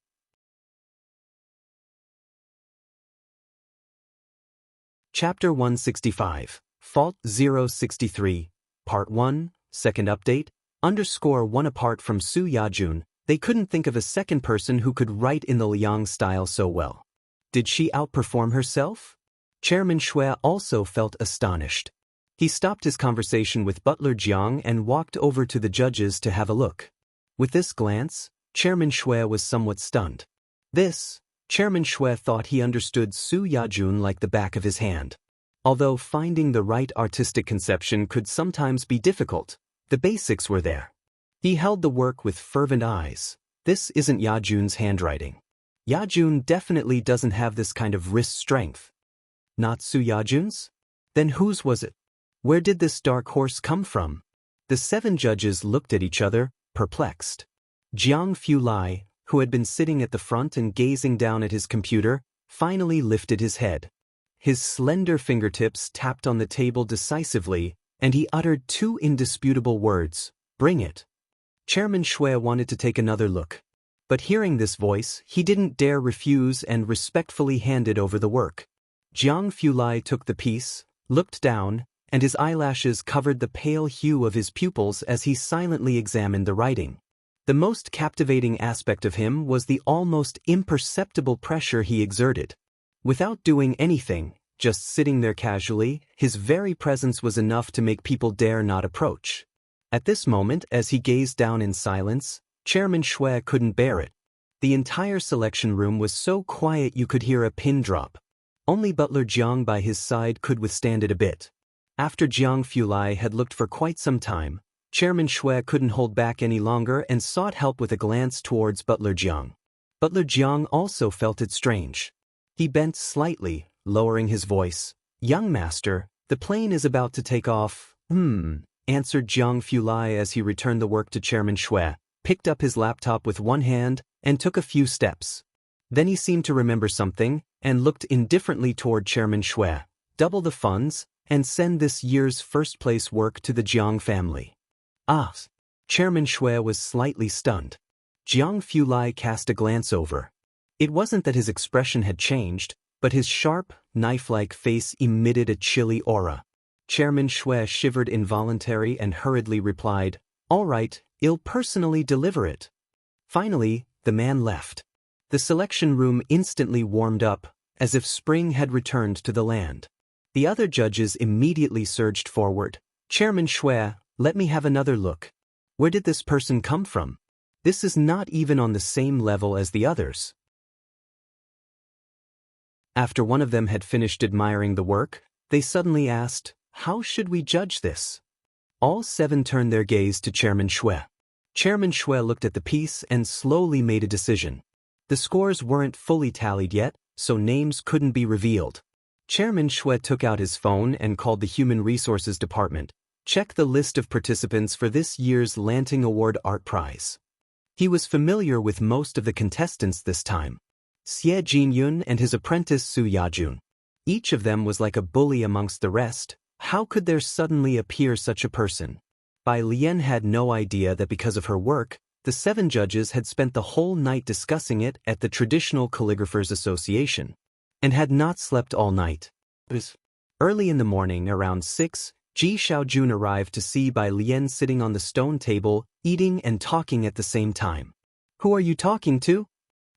Chapter 165, Fault 063, Part 1, Second Update, _1 apart from Su Yajun, they couldn't think of a second person who could write in the Liang style so well. Did she outperform herself? Chairman Shui also felt astonished. He stopped his conversation with Butler Jiang and walked over to the judges to have a look. With this glance, Chairman Shui was somewhat stunned. Chairman Shui thought he understood Su Yajun like the back of his hand. Although finding the right artistic conception could sometimes be difficult, the basics were there. He held the work with fervent eyes. This isn't Yajun's handwriting. Yajun definitely doesn't have this kind of wrist strength. Not Su Yajun's? Then whose was it? Where did this dark horse come from? The 7 judges looked at each other, perplexed. Jiang Fulai, who had been sitting at the front and gazing down at his computer, finally lifted his head. His slender fingertips tapped on the table decisively, and he uttered 2 indisputable words, "Bring it." Chairman Shui wanted to take another look. But hearing this voice, he didn't dare refuse and respectfully handed over the work. Jiang Fulai took the piece, looked down, and his eyelashes covered the pale hue of his pupils as he silently examined the writing. The most captivating aspect of him was the almost imperceptible pressure he exerted. Without doing anything, just sitting there casually, his very presence was enough to make people dare not approach. At this moment, as he gazed down in silence, Chairman Shui couldn't bear it. The entire selection room was so quiet you could hear a pin drop. Only Butler Jiang by his side could withstand it a bit. After Jiang Fulai had looked for quite some time, Chairman Shui couldn't hold back any longer and sought help with a glance towards Butler Jiang. Butler Jiang also felt it strange. He bent slightly, lowering his voice. "Young master, the plane is about to take off." Answered Jiang Fulai as he returned the work to Chairman Shui, picked up his laptop with one hand, and took a few steps. Then he seemed to remember something, and looked indifferently toward Chairman Shui. "Double the funds, and send this year's first-place work to the Jiang family." Ah! Chairman Shui was slightly stunned. Jiang Fulai cast a glance over. It wasn't that his expression had changed, but his sharp, knife-like face emitted a chilly aura. Chairman Shui shivered involuntarily and hurriedly replied, "All right, I'll personally deliver it." Finally, the man left. The selection room instantly warmed up, as if spring had returned to the land. The other judges immediately surged forward. "Chairman Shui, let me have another look. Where did this person come from? This is not even on the same level as the others." After one of them had finished admiring the work, they suddenly asked, "How should we judge this?" All 7 turned their gaze to Chairman Shui. Chairman Shui looked at the piece and slowly made a decision. The scores weren't fully tallied yet, so names couldn't be revealed. Chairman Shui took out his phone and called the Human Resources Department. "Check the list of participants for this year's Lanting Award Art Prize." He was familiar with most of the contestants this time. Xie Jinyun and his apprentice Su Yajun. Each of them was like a bully amongst the rest. How could there suddenly appear such a person? Bai Lian had no idea that because of her work, the 7 judges had spent the whole night discussing it at the Traditional Calligraphers Association, and had not slept all night. Early in the morning, around 6, Ji Xiaojun arrived to see Bai Lian sitting on the stone table, eating and talking at the same time. "Who are you talking to?"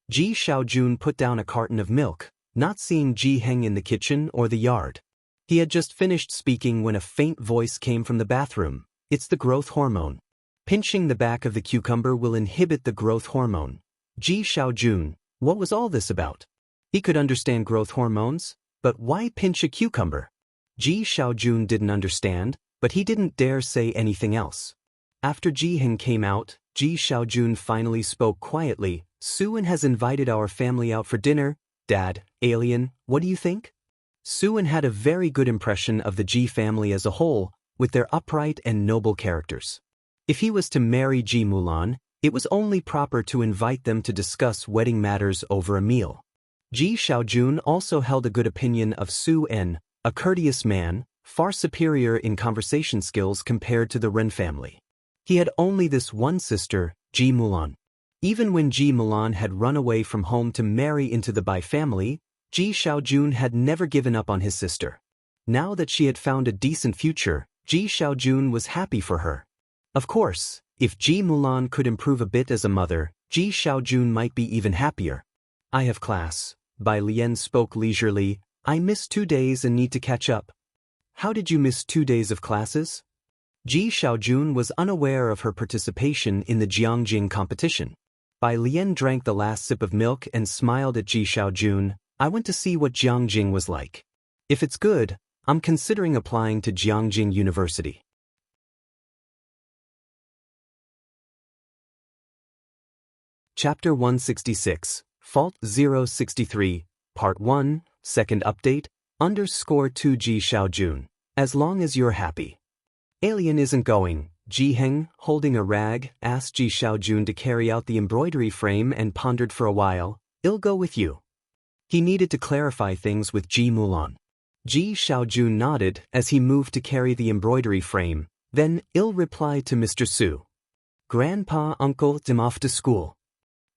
Ji Xiaojun put down a carton of milk, not seeing Ji Heng in the kitchen or the yard. He had just finished speaking when a faint voice came from the bathroom. "It's the growth hormone. Pinching the back of the cucumber will inhibit the growth hormone." Ji Xiaojun, what was all this about? He could understand growth hormones, but why pinch a cucumber? Ji Xiaojun didn't understand, but he didn't dare say anything else. After Ji Heng came out, Ji Xiaojun finally spoke quietly. Suan has invited our family out for dinner. Dad, alien, what do you think? Suan had a very good impression of the Ji family as a whole, with their upright and noble characters. If he was to marry Ji Mulan, it was only proper to invite them to discuss wedding matters over a meal. Ji Xiaojun also held a good opinion of Su En, a courteous man, far superior in conversation skills compared to the Ren family. He had only this one sister, Ji Mulan. Even when Ji Mulan had run away from home to marry into the Bai family, Ji Xiaojun had never given up on his sister. Now that she had found a decent future, Ji Xiaojun was happy for her. Of course, if Ji Mulan could improve a bit as a mother, Ji Xiaojun might be even happier. I have class. Bai Lian spoke leisurely. I missed 2 days and need to catch up. How did you miss 2 days of classes? Ji Xiaojun was unaware of her participation in the Jiangjing competition. Bai Lian drank the last sip of milk and smiled at Ji Xiaojun. I went to see what Jiangjing was like. If it's good, I'm considering applying to Jiangjing University. Chapter 166, Fault 063, Part 1, Second Update, _2 Ji Xiaojun. As long as you're happy. Alien isn't going. Ji Heng, holding a rag, asked Ji Xiaojun to carry out the embroidery frame and pondered for a while. I'll go with you. He needed to clarify things with Ji Mulan. Ji Xiaojun nodded as he moved to carry the embroidery frame. Then, Il replied to Mr. Su. Grandpa, uncle, I'm off to school.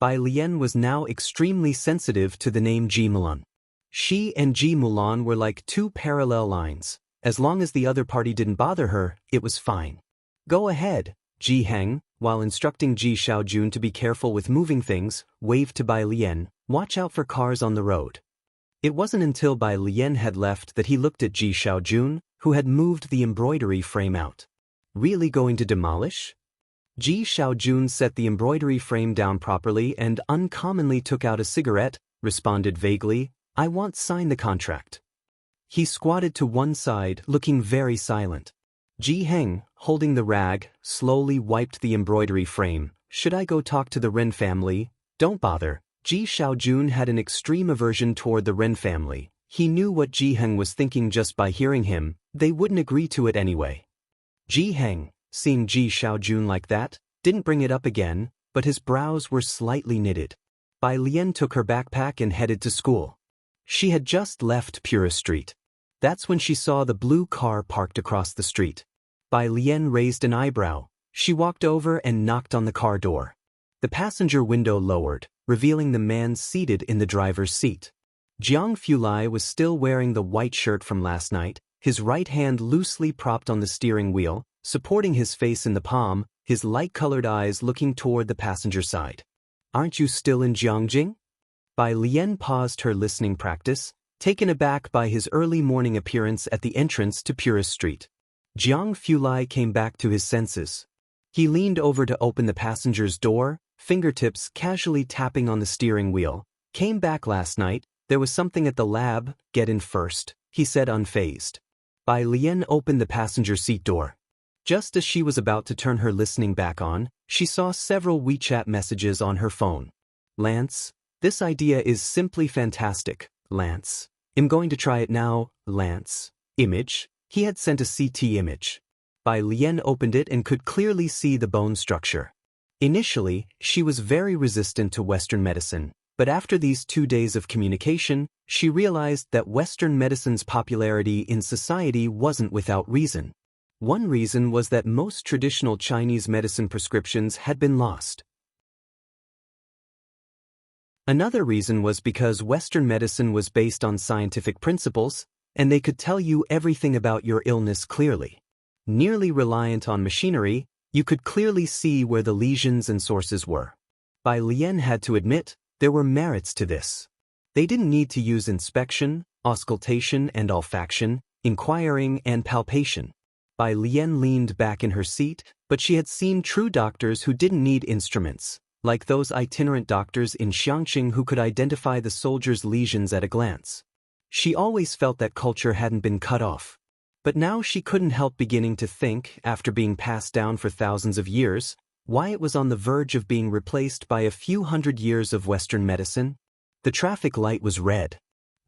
Bai Lian was now extremely sensitive to the name Ji Mulan. She and Ji Mulan were like two parallel lines. As long as the other party didn't bother her, it was fine. Go ahead, Ji Heng, while instructing Ji Xiaojun to be careful with moving things, waved to Bai Lian. Watch out for cars on the road. It wasn't until Bai Lian had left that he looked at Ji Xiaojun, who had moved the embroidery frame out. Really going to demolish? Ji Xiaojun set the embroidery frame down properly and uncommonly took out a cigarette, responded vaguely, I want sign the contract. He squatted to one side, looking very silent. Ji Heng, holding the rag, slowly wiped the embroidery frame. Should I go talk to the Ren family? Don't bother. Ji Xiaojun had an extreme aversion toward the Ren family. He knew what Ji Heng was thinking just by hearing him. They wouldn't agree to it anyway. Ji Heng, seeing Ji Xiaojun like that, didn't bring it up again, but his brows were slightly knitted. Bai Lian took her backpack and headed to school. She had just left Pura Street. That's when she saw the blue car parked across the street. Bai Lian raised an eyebrow. She walked over and knocked on the car door. The passenger window lowered, revealing the man seated in the driver's seat. Jiang Fulai was still wearing the white shirt from last night, his right hand loosely propped on the steering wheel, supporting his face in the palm, his light-colored eyes looking toward the passenger side. Aren't you still in Jiangjing? Bai Lian paused her listening practice, taken aback by his early morning appearance at the entrance to Pura Street. Jiang Fulai came back to his senses. He leaned over to open the passenger's door, fingertips casually tapping on the steering wheel. Came back last night, there was something at the lab, get in first, he said unfazed. Bai Lian opened the passenger seat door. Just as she was about to turn her listening back on, she saw several WeChat messages on her phone. Lance, this idea is simply fantastic, Lance. I'm going to try it now, Lance. Image. He had sent a CT image. Bai Lian opened it and could clearly see the bone structure. Initially, she was very resistant to Western medicine, but after these 2 days of communication, she realized that Western medicine's popularity in society wasn't without reason. One reason was that most traditional Chinese medicine prescriptions had been lost. Another reason was because Western medicine was based on scientific principles, and they could tell you everything about your illness clearly. Nearly reliant on machinery, you could clearly see where the lesions and sources were. Bai Lian had to admit, there were merits to this. They didn't need to use inspection, auscultation and olfaction, inquiring and palpation. Bai Lian leaned back in her seat, but she had seen true doctors who didn't need instruments. like those itinerant doctors in Xiangqing who could identify the soldiers' lesions at a glance. She always felt that culture hadn't been cut off. But now she couldn't help beginning to think, after being passed down for thousands of years, why it was on the verge of being replaced by a few hundred years of Western medicine. The traffic light was red.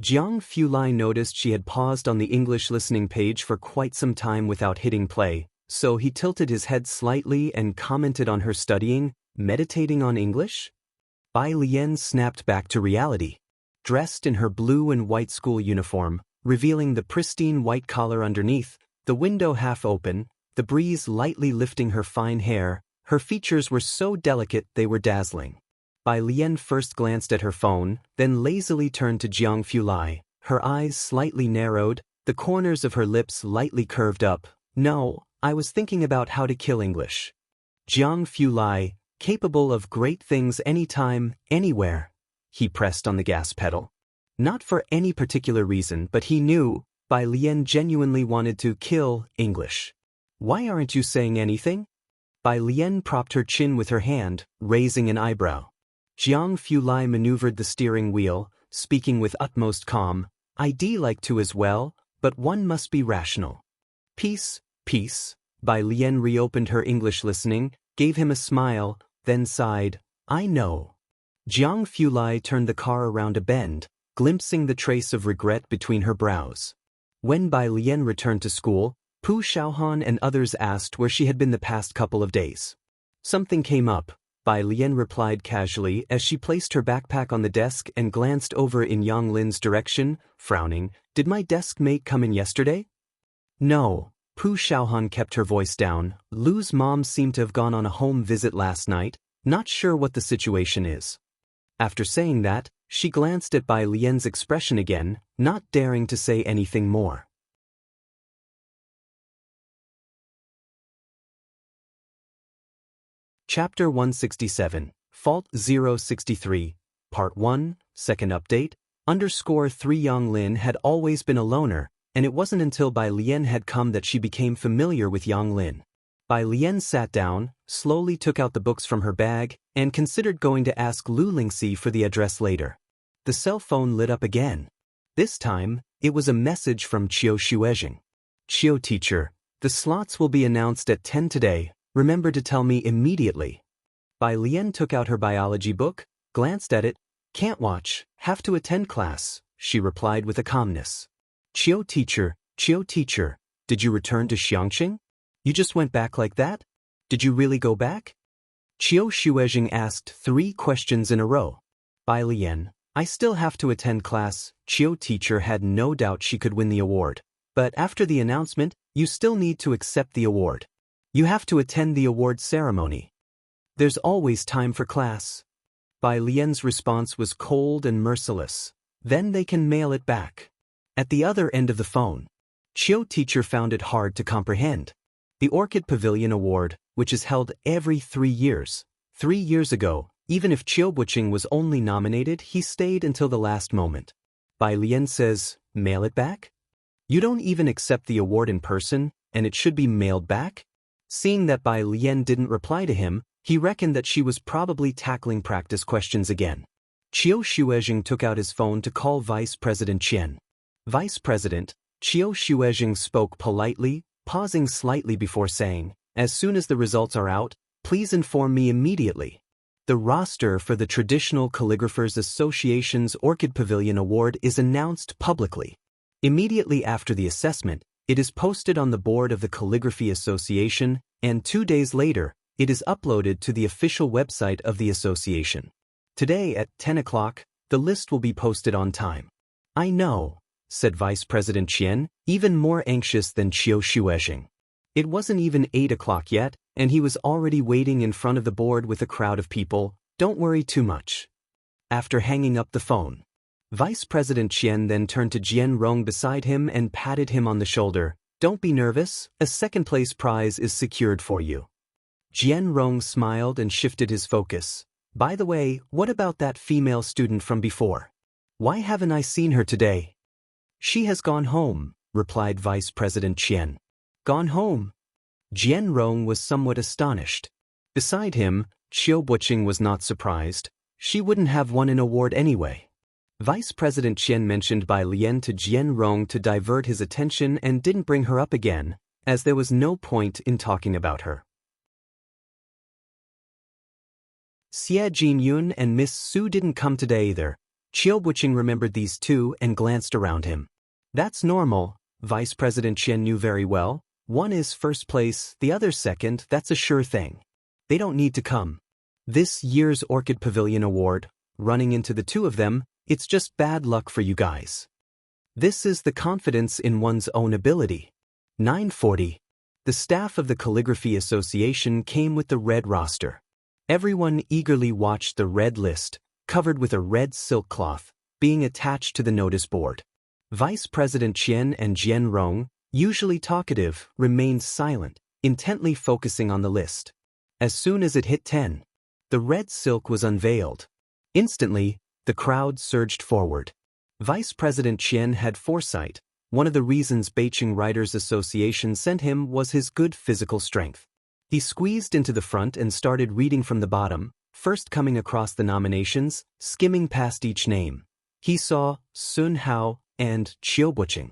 Jiang Fulai noticed she had paused on the English listening page for quite some time without hitting play, so he tilted his head slightly and commented on her studying, meditating on English? Bai Lian snapped back to reality. Dressed in her blue and white school uniform, revealing the pristine white collar underneath, the window half open, the breeze lightly lifting her fine hair, her features were so delicate they were dazzling. Bai Lian first glanced at her phone, then lazily turned to Jiang Fulai, her eyes slightly narrowed, the corners of her lips lightly curved up. No, I was thinking about how to kill English. Jiang Fulai, capable of great things anytime, anywhere. He pressed on the gas pedal. Not for any particular reason, but he knew Bai Lian genuinely wanted to kill English. Why aren't you saying anything? Bai Lian propped her chin with her hand, raising an eyebrow. Jiang Fulai maneuvered the steering wheel, speaking with utmost calm. I'd like to as well, but one must be rational. Peace, peace. Bai Lian reopened her English listening, gave him a smile, then sighed. I know. Jiang Fulai turned the car around a bend, glimpsing the trace of regret between her brows. When Bai Lian returned to school, Pu Xiaohan and others asked where she had been the past couple of days. Something came up, Bai Lian replied casually as she placed her backpack on the desk and glanced over in Yang Lin's direction, frowning. Did my desk mate come in yesterday? No. Pu Xiaohan kept her voice down. Lu's mom seemed to have gone on a home visit last night, not sure what the situation is. After saying that, she glanced at Bai Lian's expression again, not daring to say anything more. Chapter 167, Fault 063, Part 1, Second Update, _3 Yang Lin had always been a loner, and it wasn't until Bai Lian had come that she became familiar with Yang Lin. Bai Lian sat down, slowly took out the books from her bag, and considered going to ask Lu Lingxi for the address later. The cell phone lit up again. This time, it was a message from Qiu Shuezheng. Qiu teacher, the slots will be announced at 10 today. Remember to tell me immediately. Bai Lian took out her biology book, glanced at it. Can't watch, have to attend class, she replied with a calmness. Qiu teacher, did you return to Xiangqing? You just went back like that? Did you really go back? Qiu Shuezheng asked 3 questions in a row. Bai Lian, I still have to attend class. Qiu teacher had no doubt she could win the award. But after the announcement, you still need to accept the award. You have to attend the award ceremony. There's always time for class. Bai Lian's response was cold and merciless. Then they can mail it back. At the other end of the phone, Qiu teacher found it hard to comprehend. The Orchid Pavilion Award, which is held every 3 years. 3 years ago, even if Qiu Buqing was only nominated, he stayed until the last moment. Bai Lian says, mail it back? You don't even accept the award in person, and it should be mailed back? Seeing that Bai Lian didn't reply to him, he reckoned that she was probably tackling practice questions again. Qiu Shuezheng took out his phone to call Vice President Qian. Vice President, Qiu Shuezheng spoke politely, pausing slightly before saying, as soon as the results are out, please inform me immediately. The roster for the Traditional Calligraphers Association's Orchid Pavilion Award is announced publicly. Immediately after the assessment, it is posted on the board of the Calligraphy Association, and 2 days later, it is uploaded to the official website of the association. Today at 10 o'clock, the list will be posted on time. I know, said Vice President Qian, even more anxious than Qiu Shuezheng. It wasn't even 8 o'clock yet, and he was already waiting in front of the board with a crowd of people. Don't worry too much. After hanging up the phone, Vice President Qian then turned to Jian Rong beside him and patted him on the shoulder. Don't be nervous, a second-place prize is secured for you. Jian Rong smiled and shifted his focus. By the way, what about that female student from before? Why haven't I seen her today? She has gone home, replied Vice President Qian. Gone home? Jian Rong was somewhat astonished. Beside him, Chiu Buqing was not surprised. She wouldn't have won an award anyway. Vice President Qian mentioned Bai Lian to Jian Rong to divert his attention and didn't bring her up again, as there was no point in talking about her. Xie Jinyun and Miss Su didn't come today either. Chiu Buqing remembered these two and glanced around him. That's normal, Vice President Qian knew very well. One is first place, the other second, that's a sure thing. They don't need to come. This year's Orchid Pavilion Award, running into the two of them, it's just bad luck for you guys. This is the confidence in one's own ability. 9:40. The staff of the Calligraphy Association came with the red roster. Everyone eagerly watched the red list, covered with a red silk cloth, being attached to the notice board. Vice President Qian and Jian Rong, usually talkative, remained silent, intently focusing on the list. As soon as it hit 10, the red silk was unveiled. Instantly, the crowd surged forward. Vice President Qian had foresight. One of the reasons Beijing Writers Association sent him was his good physical strength. He squeezed into the front and started reading from the bottom, first coming across the nominations, skimming past each name. He saw Sun Hao and Chiu Buqing.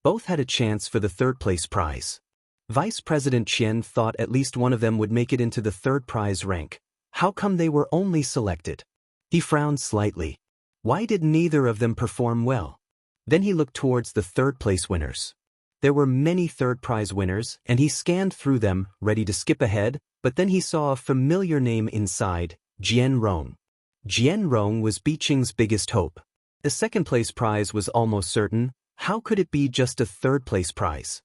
Both had a chance for the third-place prize. Vice President Qian thought at least one of them would make it into the third prize rank. How come they were only selected? He frowned slightly. Why did neither of them perform well? Then he looked towards the third-place winners. There were many third-prize winners, and he scanned through them, ready to skip ahead, but then he saw a familiar name inside, Jian Rong. Jian Rong was Beijing's biggest hope. The second-place prize was almost certain. How could it be just a third-place prize?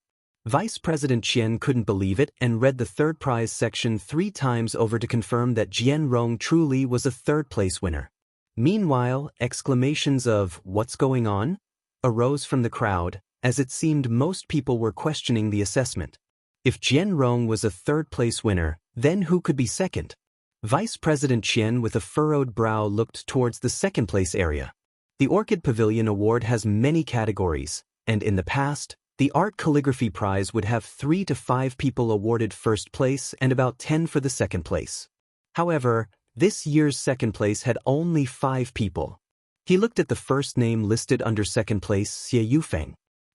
Vice President Qian couldn't believe it and read the third prize section 3 times over to confirm that Jian Rong truly was a third-place winner. Meanwhile, exclamations of, "What's going on?" arose from the crowd, as it seemed most people were questioning the assessment. If Jian Rong was a third-place winner, then who could be second? Vice President Qian with a furrowed brow looked towards the second-place area. The Orchid Pavilion Award has many categories, and in the past, the Art Calligraphy Prize would have 3 to 5 people awarded first place and about 10 for the second place. However, this year's second place had only 5 people. He looked at the first name listed under second place, Xie Yufeng.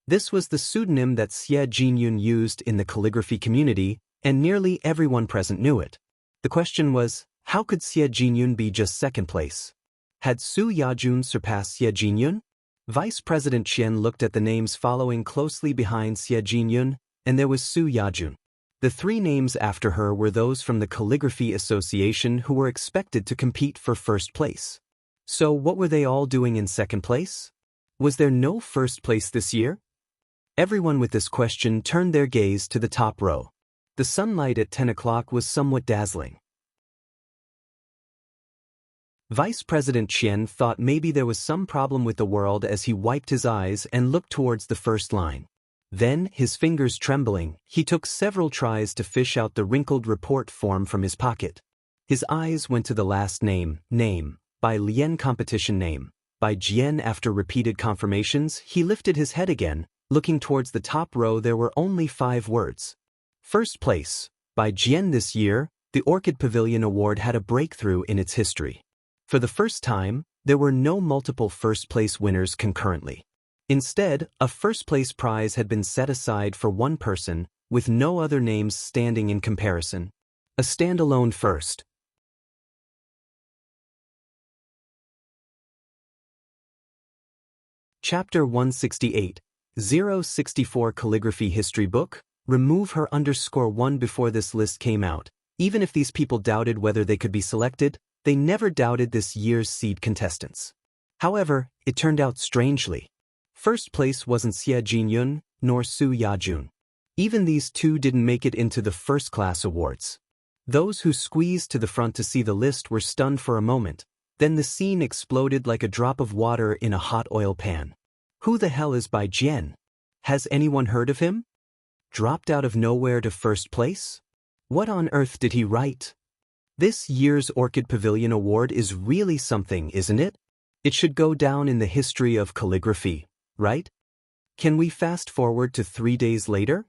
This was the pseudonym that Xie Jinyun used in the calligraphy community, and nearly everyone present knew it. The question was, how could Xie Jinyun be just second place? Had Su Yajun surpassed Xie Jinyun? Vice President Qian looked at the names following closely behind Xie Jinyun, and there was Su Yajun. The 3 names after her were those from the Calligraphy Association who were expected to compete for first place. So what were they all doing in second place? Was there no first place this year? Everyone with this question turned their gaze to the top row. The sunlight at 10 o'clock was somewhat dazzling. Vice President Qian thought maybe there was some problem with the world as he wiped his eyes and looked towards the first line. Then, his fingers trembling, he took several tries to fish out the wrinkled report form from his pocket. His eyes went to the last name, by Lian competition name. By Jian after repeated confirmations, he lifted his head again, looking towards the top row there were only 5 words. First place. By Jian this year, the Orchid Pavilion Award had a breakthrough in its history. For the first time, there were no multiple first-place winners concurrently. Instead, a first-place prize had been set aside for one person, with no other names standing in comparison. A standalone first. Chapter 168, 064 Calligraphy History Book. Remove her _1 before this list came out. Even if these people doubted whether they could be selected, they never doubted this year's seed contestants. However, it turned out strangely. First place wasn't Xie Jinyun, nor Su Yajun. Even these two didn't make it into the first-class awards. Those who squeezed to the front to see the list were stunned for a moment. Then the scene exploded like a drop of water in a hot oil pan. Who the hell is Bai Jian? Has anyone heard of him? Dropped out of nowhere to first place? What on earth did he write? This year's Orchid Pavilion Award is really something, isn't it? It should go down in the history of calligraphy, right? Can we fast forward to 3 days later?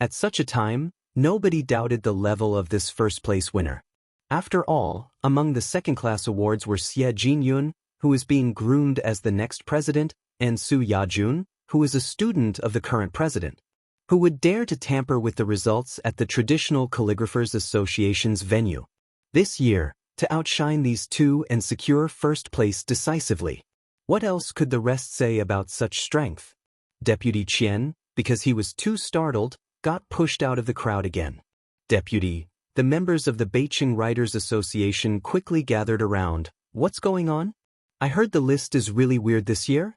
At such a time, nobody doubted the level of this first-place winner. After all, among the second-class awards were Xie Jinyun, who is being groomed as the next president, and Su Yajun, who is a student of the current president. Who would dare to tamper with the results at the Traditional Calligraphers Association's venue? This year, to outshine these two and secure first place decisively. What else could the rest say about such strength? Deputy Qian, because he was too startled, got pushed out of the crowd again. Deputy, the members of the Beijing Writers Association quickly gathered around. What's going on? I heard the list is really weird this year?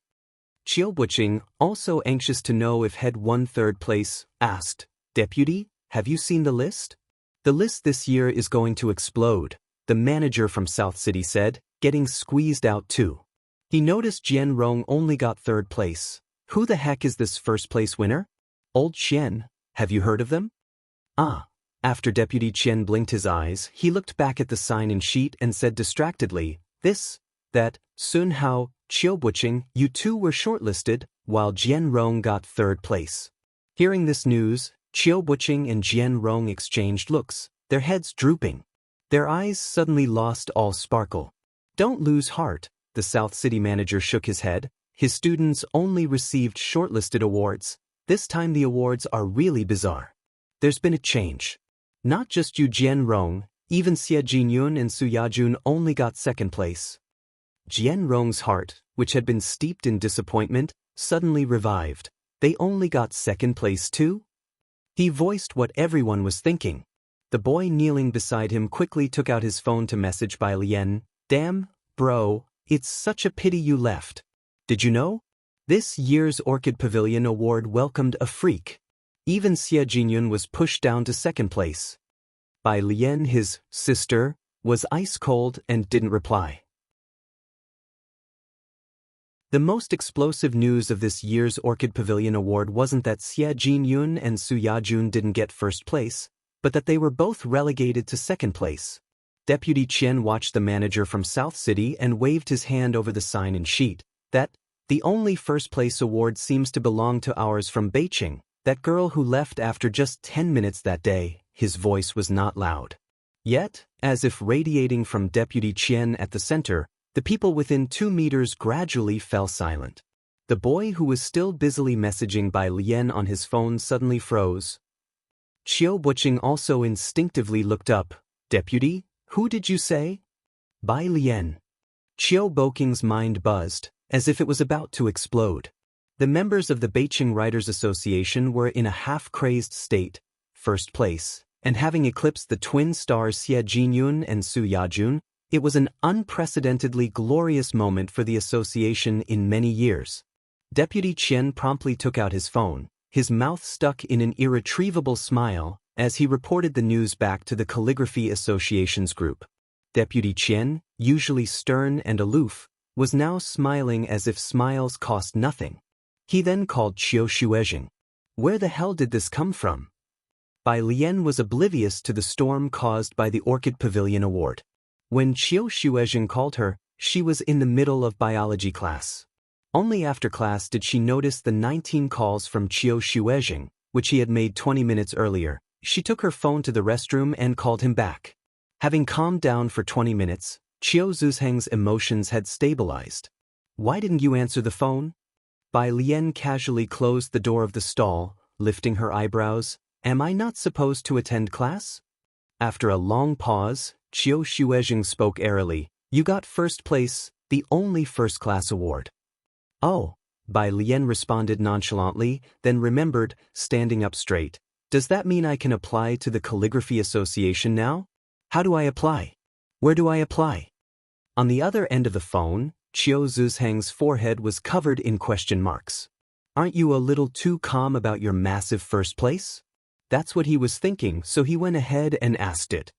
Qiu Buqing, also anxious to know if Head won third place, asked, Deputy, have you seen the list? The list this year is going to explode, the manager from South City said, getting squeezed out too. He noticed Jian Rong only got third place. Who the heck is this first place winner? Old Qian, have you heard of them? Ah. After Deputy Qian blinked his eyes, he looked back at the sign-in sheet and said distractedly, that, Sun Hao, Qiu Buqing, you two were shortlisted, while Jian Rong got third place. Hearing this news, Qiu Buqing and Jian Rong exchanged looks, their heads drooping. Their eyes suddenly lost all sparkle. Don't lose heart, the South City manager shook his head. His students only received shortlisted awards. This time the awards are really bizarre. There's been a change. Not just Yu Jian Rong, even Xie Jinyun and Su Yajun only got second place. Jian Rong's heart, which had been steeped in disappointment, suddenly revived. They only got second place too? He voiced what everyone was thinking. The boy kneeling beside him quickly took out his phone to message Bai Lian. Damn, bro, it's such a pity you left. Did you know? This year's Orchid Pavilion Award welcomed a freak. Even Xie Jinyun was pushed down to second place. Bai Lian, his sister, was ice cold and didn't reply. The most explosive news of this year's Orchid Pavilion Award wasn't that Xie Jinyun and Su Yajun didn't get first place, but that they were both relegated to second place. Deputy Qian watched the manager from South City and waved his hand over the sign-in sheet. That, the only first-place award seems to belong to ours from Beijing, that girl who left after just 10 minutes that day. His voice was not loud. Yet, as if radiating from Deputy Qian at the center, the people within 2 meters gradually fell silent. The boy who was still busily messaging Bai Lian on his phone suddenly froze. Qiu Buqing also instinctively looked up. Deputy, who did you say? Bai Lian. Qiu Buqing's mind buzzed, as if it was about to explode. The members of the Beijing Writers Association were in a half-crazed state, first place, and having eclipsed the twin stars Xie Jinyun and Su Yajun, it was an unprecedentedly glorious moment for the association in many years. Deputy Qian promptly took out his phone, his mouth stuck in an irretrievable smile, as he reported the news back to the Calligraphy Association's group. Deputy Qian, usually stern and aloof, was now smiling as if smiles cost nothing. He then called Qiu Shuezheng. Where the hell did this come from? Bai Lian was oblivious to the storm caused by the Orchid Pavilion Award. When Qiu Shuezheng called her, she was in the middle of biology class. Only after class did she notice the 19 calls from Qiu Shuezheng, which he had made 20 minutes earlier. She took her phone to the restroom and called him back. Having calmed down for 20 minutes, Qiu Zuzheng's emotions had stabilized. Why didn't you answer the phone? Bai Lian casually closed the door of the stall, lifting her eyebrows. Am I not supposed to attend class? After a long pause, Qiu Shuezheng spoke airily. You got first place, the only first-class award. Oh, Bai Lian responded nonchalantly, then remembered, standing up straight. Does that mean I can apply to the Calligraphy Association now? How do I apply? Where do I apply? On the other end of the phone, Qiu Zuzheng's forehead was covered in question marks. Aren't you a little too calm about your massive first place? That's what he was thinking, so he went ahead and asked it.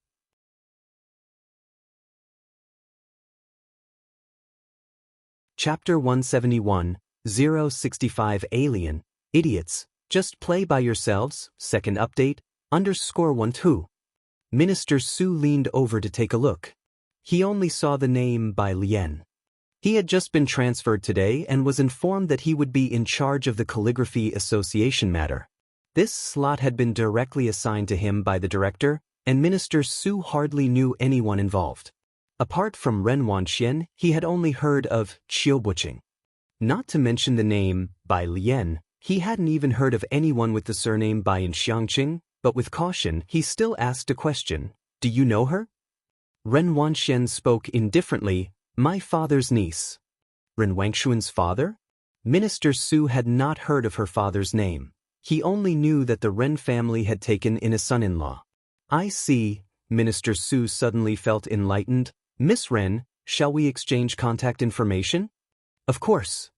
Chapter 171, 065 Alien, Idiots, just play by yourselves, second update, _12. Minister Su leaned over to take a look. He only saw the name Bai Lian. He had just been transferred today and was informed that he would be in charge of the Calligraphy Association matter. This slot had been directly assigned to him by the director, and Minister Su hardly knew anyone involved. Apart from Ren Wanxian, he had only heard of Qiu Buqing. Not to mention the name Bai Lian, he hadn't even heard of anyone with the surname Bai in Xiangqing, but with caution he still asked a question, "Do you know her?" Ren Wanxian spoke indifferently, "My father's niece." Ren Wangshuan's father? Minister Su had not heard of her father's name. He only knew that the Ren family had taken in a son-in-law. "I see," Minister Su suddenly felt enlightened. "Miss Ren, shall we exchange contact information?" "Of course."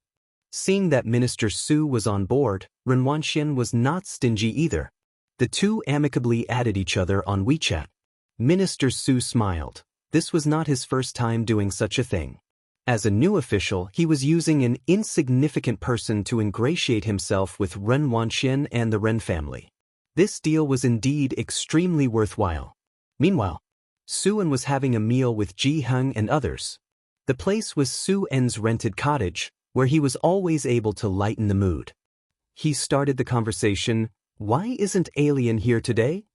Seeing that Minister Su was on board, Ren Wanxian was not stingy either. The two amicably added each other on WeChat. Minister Su smiled. This was not his first time doing such a thing. As a new official, he was using an insignificant person to ingratiate himself with Ren Wanxian and the Ren family. This deal was indeed extremely worthwhile. Meanwhile, Su-en was having a meal with Ji Heng and others. The place was Su-en's rented cottage, where he was always able to lighten the mood. He started the conversation, "Why isn't Alien here today?"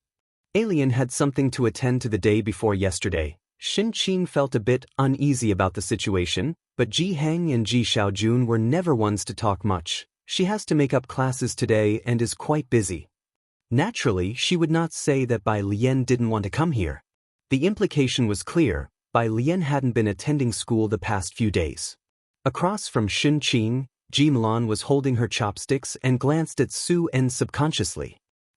Alien had something to attend to the day before yesterday. Shin Qing felt a bit uneasy about the situation, but Ji Heng and Ji Xiaojun were never ones to talk much. She has to make up classes today and is quite busy. Naturally, she would not say that Bai Lian didn't want to come here. The implication was clear: Bai Lian hadn't been attending school the past few days. Across from Shin Qing, Ji Milan was holding her chopsticks and glanced at Su-en subconsciously.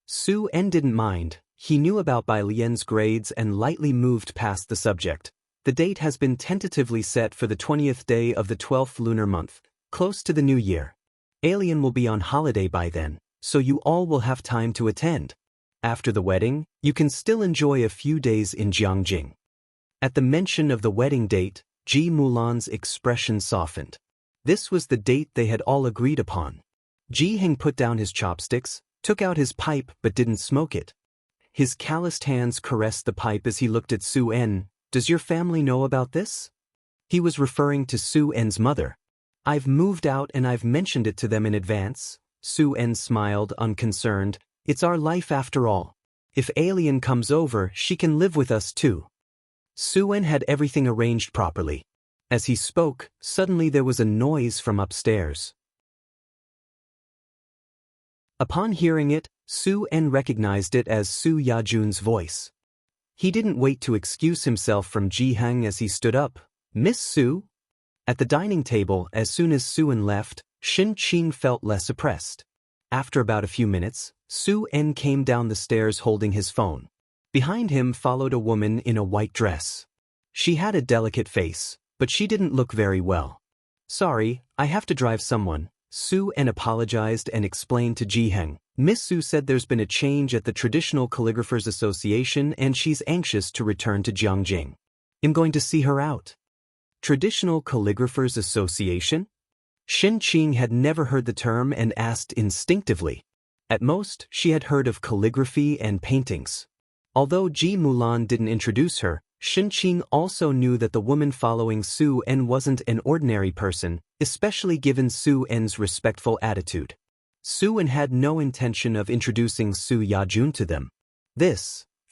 Su-en didn't mind. He knew about Bai Lian's grades and lightly moved past the subject. The date has been tentatively set for the 20th day of the 12th lunar month, close to the new year. Alien will be on holiday by then, so you all will have time to attend. After the wedding, you can still enjoy a few days in Jiangjing. At the mention of the wedding date, Ji Mulan's expression softened. This was the date they had all agreed upon. Ji Heng put down his chopsticks, took out his pipe but didn't smoke it. His calloused hands caressed the pipe as he looked at Su-en. "Does your family know about this?" He was referring to Su-en's mother. "I've moved out and I've mentioned it to them in advance." Su-en smiled, unconcerned. "It's our life after all. If Alien comes over, she can live with us too." Su-en had everything arranged properly. As he spoke, suddenly there was a noise from upstairs. Upon hearing it, Su-en recognized it as Su Yajun's voice. He didn't wait to excuse himself from Ji Heng as he stood up. "Miss Su?" At the dining table, as soon as Su-en left, Shin Qing felt less oppressed. After about a few minutes, Su-en came down the stairs holding his phone. Behind him followed a woman in a white dress. She had a delicate face, but she didn't look very well. "Sorry, I have to drive someone." Su-en apologized and explained to Ji Heng. "Miss Su said there's been a change at the Traditional Calligraphers Association and she's anxious to return to Jiangjing. I'm going to see her out." Traditional Calligraphers Association? Shin Qing had never heard the term and asked instinctively. At most, she had heard of calligraphy and paintings. Although Ji Mulan didn't introduce her, Shin Qing also knew that the woman following Su-en wasn't an ordinary person, especially given Su-en's respectful attitude. Su-en had no intention of introducing Su Yajun to them.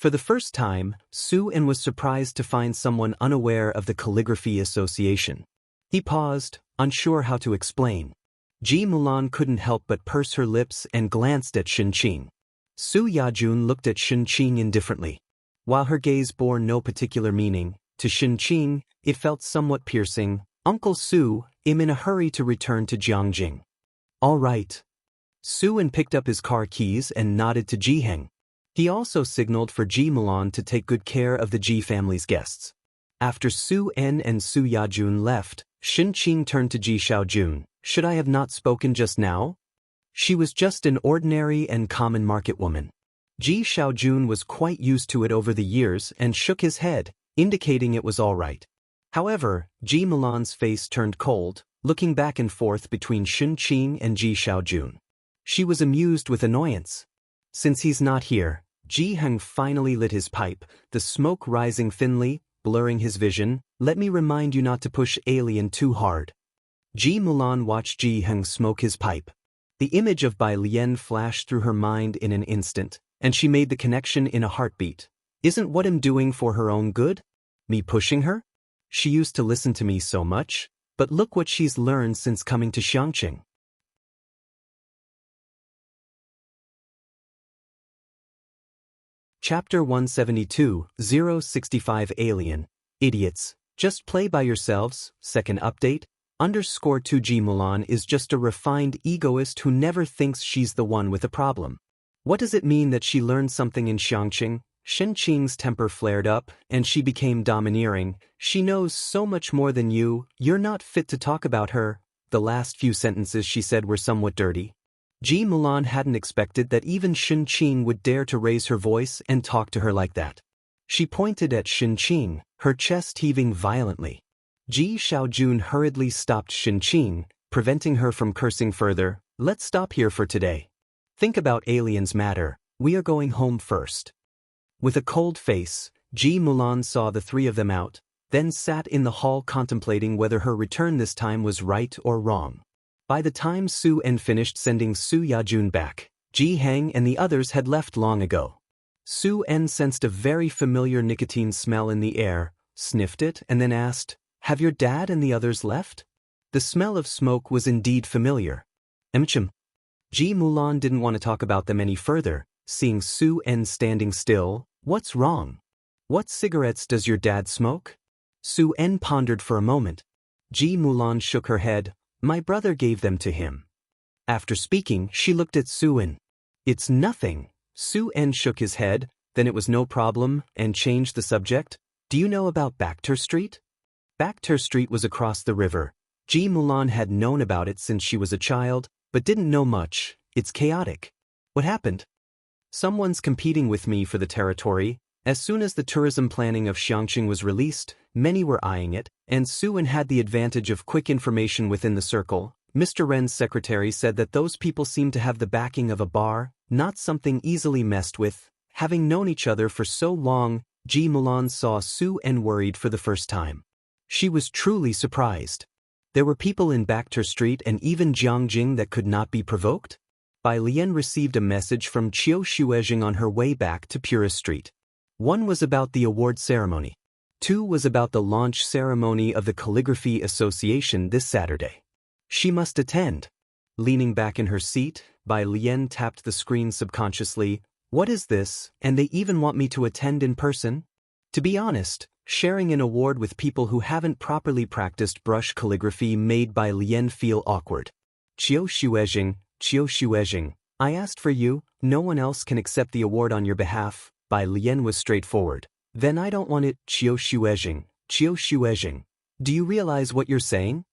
For the first time, Su-en was surprised to find someone unaware of the Calligraphy Association. He paused, unsure how to explain. Ji Mulan couldn't help but purse her lips and glanced at Shin Qing. Su Yajun looked at Shin Qing indifferently. While her gaze bore no particular meaning, to Shin Qing, it felt somewhat piercing. "Uncle Su, I'm in a hurry to return to Jiangjing." "All right." Su-en picked up his car keys and nodded to Ji Heng. He also signaled for Ji Mulan to take good care of the Ji family's guests. After Su-en and Su Yajun left, Shin Qing turned to Ji Xiaojun. "Should I have not spoken just now?" She was just an ordinary and common market woman. Ji Xiaojun was quite used to it over the years and shook his head, indicating it was all right. However, Ji Mulan's face turned cold, looking back and forth between Shin Qing and Ji Xiaojun. She was amused with annoyance. Since he's not here, Ji Heng finally lit his pipe, the smoke rising thinly, blurring his vision. "Let me remind you not to push Alien too hard." Ji Mulan watched Ji Heng smoke his pipe. The image of Bai Lian flashed through her mind in an instant, and she made the connection in a heartbeat. Isn't what I'm doing for her own good? Me pushing her? She used to listen to me so much, but look what she's learned since coming to Xiangqing. Chapter 172, 065 Alien. Idiots. Just play by yourselves. Second update. _2G Mulan is just a refined egoist who never thinks she's the one with a problem. What does it mean that she learned something in Xiangqing? Shen Qing's temper flared up, and she became domineering. She knows so much more than you, you're not fit to talk about her. The last few sentences she said were somewhat dirty. Ji Mulan hadn't expected that even Shen Qing would dare to raise her voice and talk to her like that. She pointed at Shen Qing, her chest heaving violently. Ji Xiaojun hurriedly stopped Shen Qing, preventing her from cursing further. Let's stop here for today. Think about aliens matter. We are going home first. With a cold face, Ji Mulan saw the three of them out, then sat in the hall contemplating whether her return this time was right or wrong. By the time Su En finished sending Su Yajun back, Ji Hang and the others had left long ago. Su En sensed a very familiar nicotine smell in the air, sniffed it, and then asked, "Have your dad and the others left?" The smell of smoke was indeed familiar. Ji Mulan didn't want to talk about them any further, seeing Su En standing still. What's wrong? What cigarettes does your dad smoke? Su En pondered for a moment. Ji Mulan shook her head. My brother gave them to him. After speaking, she looked at Su En. It's nothing. Su En shook his head, then it was no problem, and changed the subject. Do you know about Bakhtur Street? Bakhtur Street was across the river. Ji Mulan had known about it since she was a child, but didn't know much. It's chaotic. What happened? Someone's competing with me for the territory. As soon as the tourism planning of Xiangqing was released, many were eyeing it, and Su En had the advantage of quick information within the circle. Mr. Ren's secretary said that those people seemed to have the backing of a bar, not something easily messed with. Having known each other for so long, Ji Mulan saw Su En worried for the first time. She was truly surprised. There were people in Bakhtur Street and even Jiangjing that could not be provoked? Bai Lian received a message from Qiu Shuezhing on her way back to Purist Street. One was about the award ceremony. Two was about the launch ceremony of the Calligraphy Association this Saturday. She must attend. Leaning back in her seat, Bai Lian tapped the screen subconsciously. What is this, and they even want me to attend in person? To be honest, sharing an award with people who haven't properly practiced brush calligraphy made Bai Lian feel awkward. Qiu Shuezhing, I asked for you, no one else can accept the award on your behalf. Bai Lian was straightforward. Then I don't want it. Qiu Shuezhing. Do you realize what you're saying?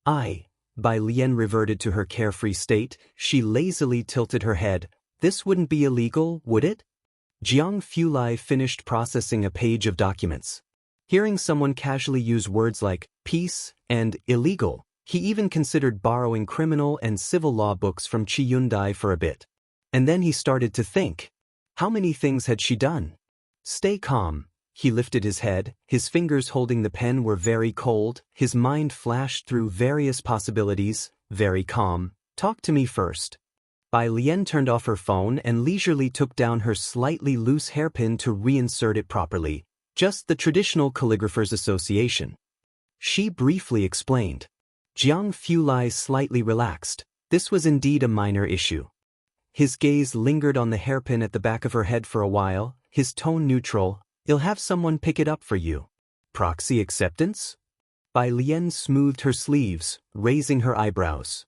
Bai Lian reverted to her carefree state. She lazily tilted her head. This wouldn't be illegal, would it? Jiang Fulai finished processing a page of documents. Hearing someone casually use words like peace and illegal, he even considered borrowing criminal and civil law books from Qi Yundai for a bit. And then he started to think. How many things had she done? Stay calm. He lifted his head, his fingers holding the pen were very cold, his mind flashed through various possibilities. Very calm. Talk to me first. Bai Lian turned off her phone and leisurely took down her slightly loose hairpin to reinsert it properly. Just the traditional Calligraphers Association. She briefly explained. Jiang Fulai slightly relaxed. This was indeed a minor issue. His gaze lingered on the hairpin at the back of her head for a while, his tone neutral. I'll have someone pick it up for you. Proxy acceptance? Bai Lian smoothed her sleeves, raising her eyebrows.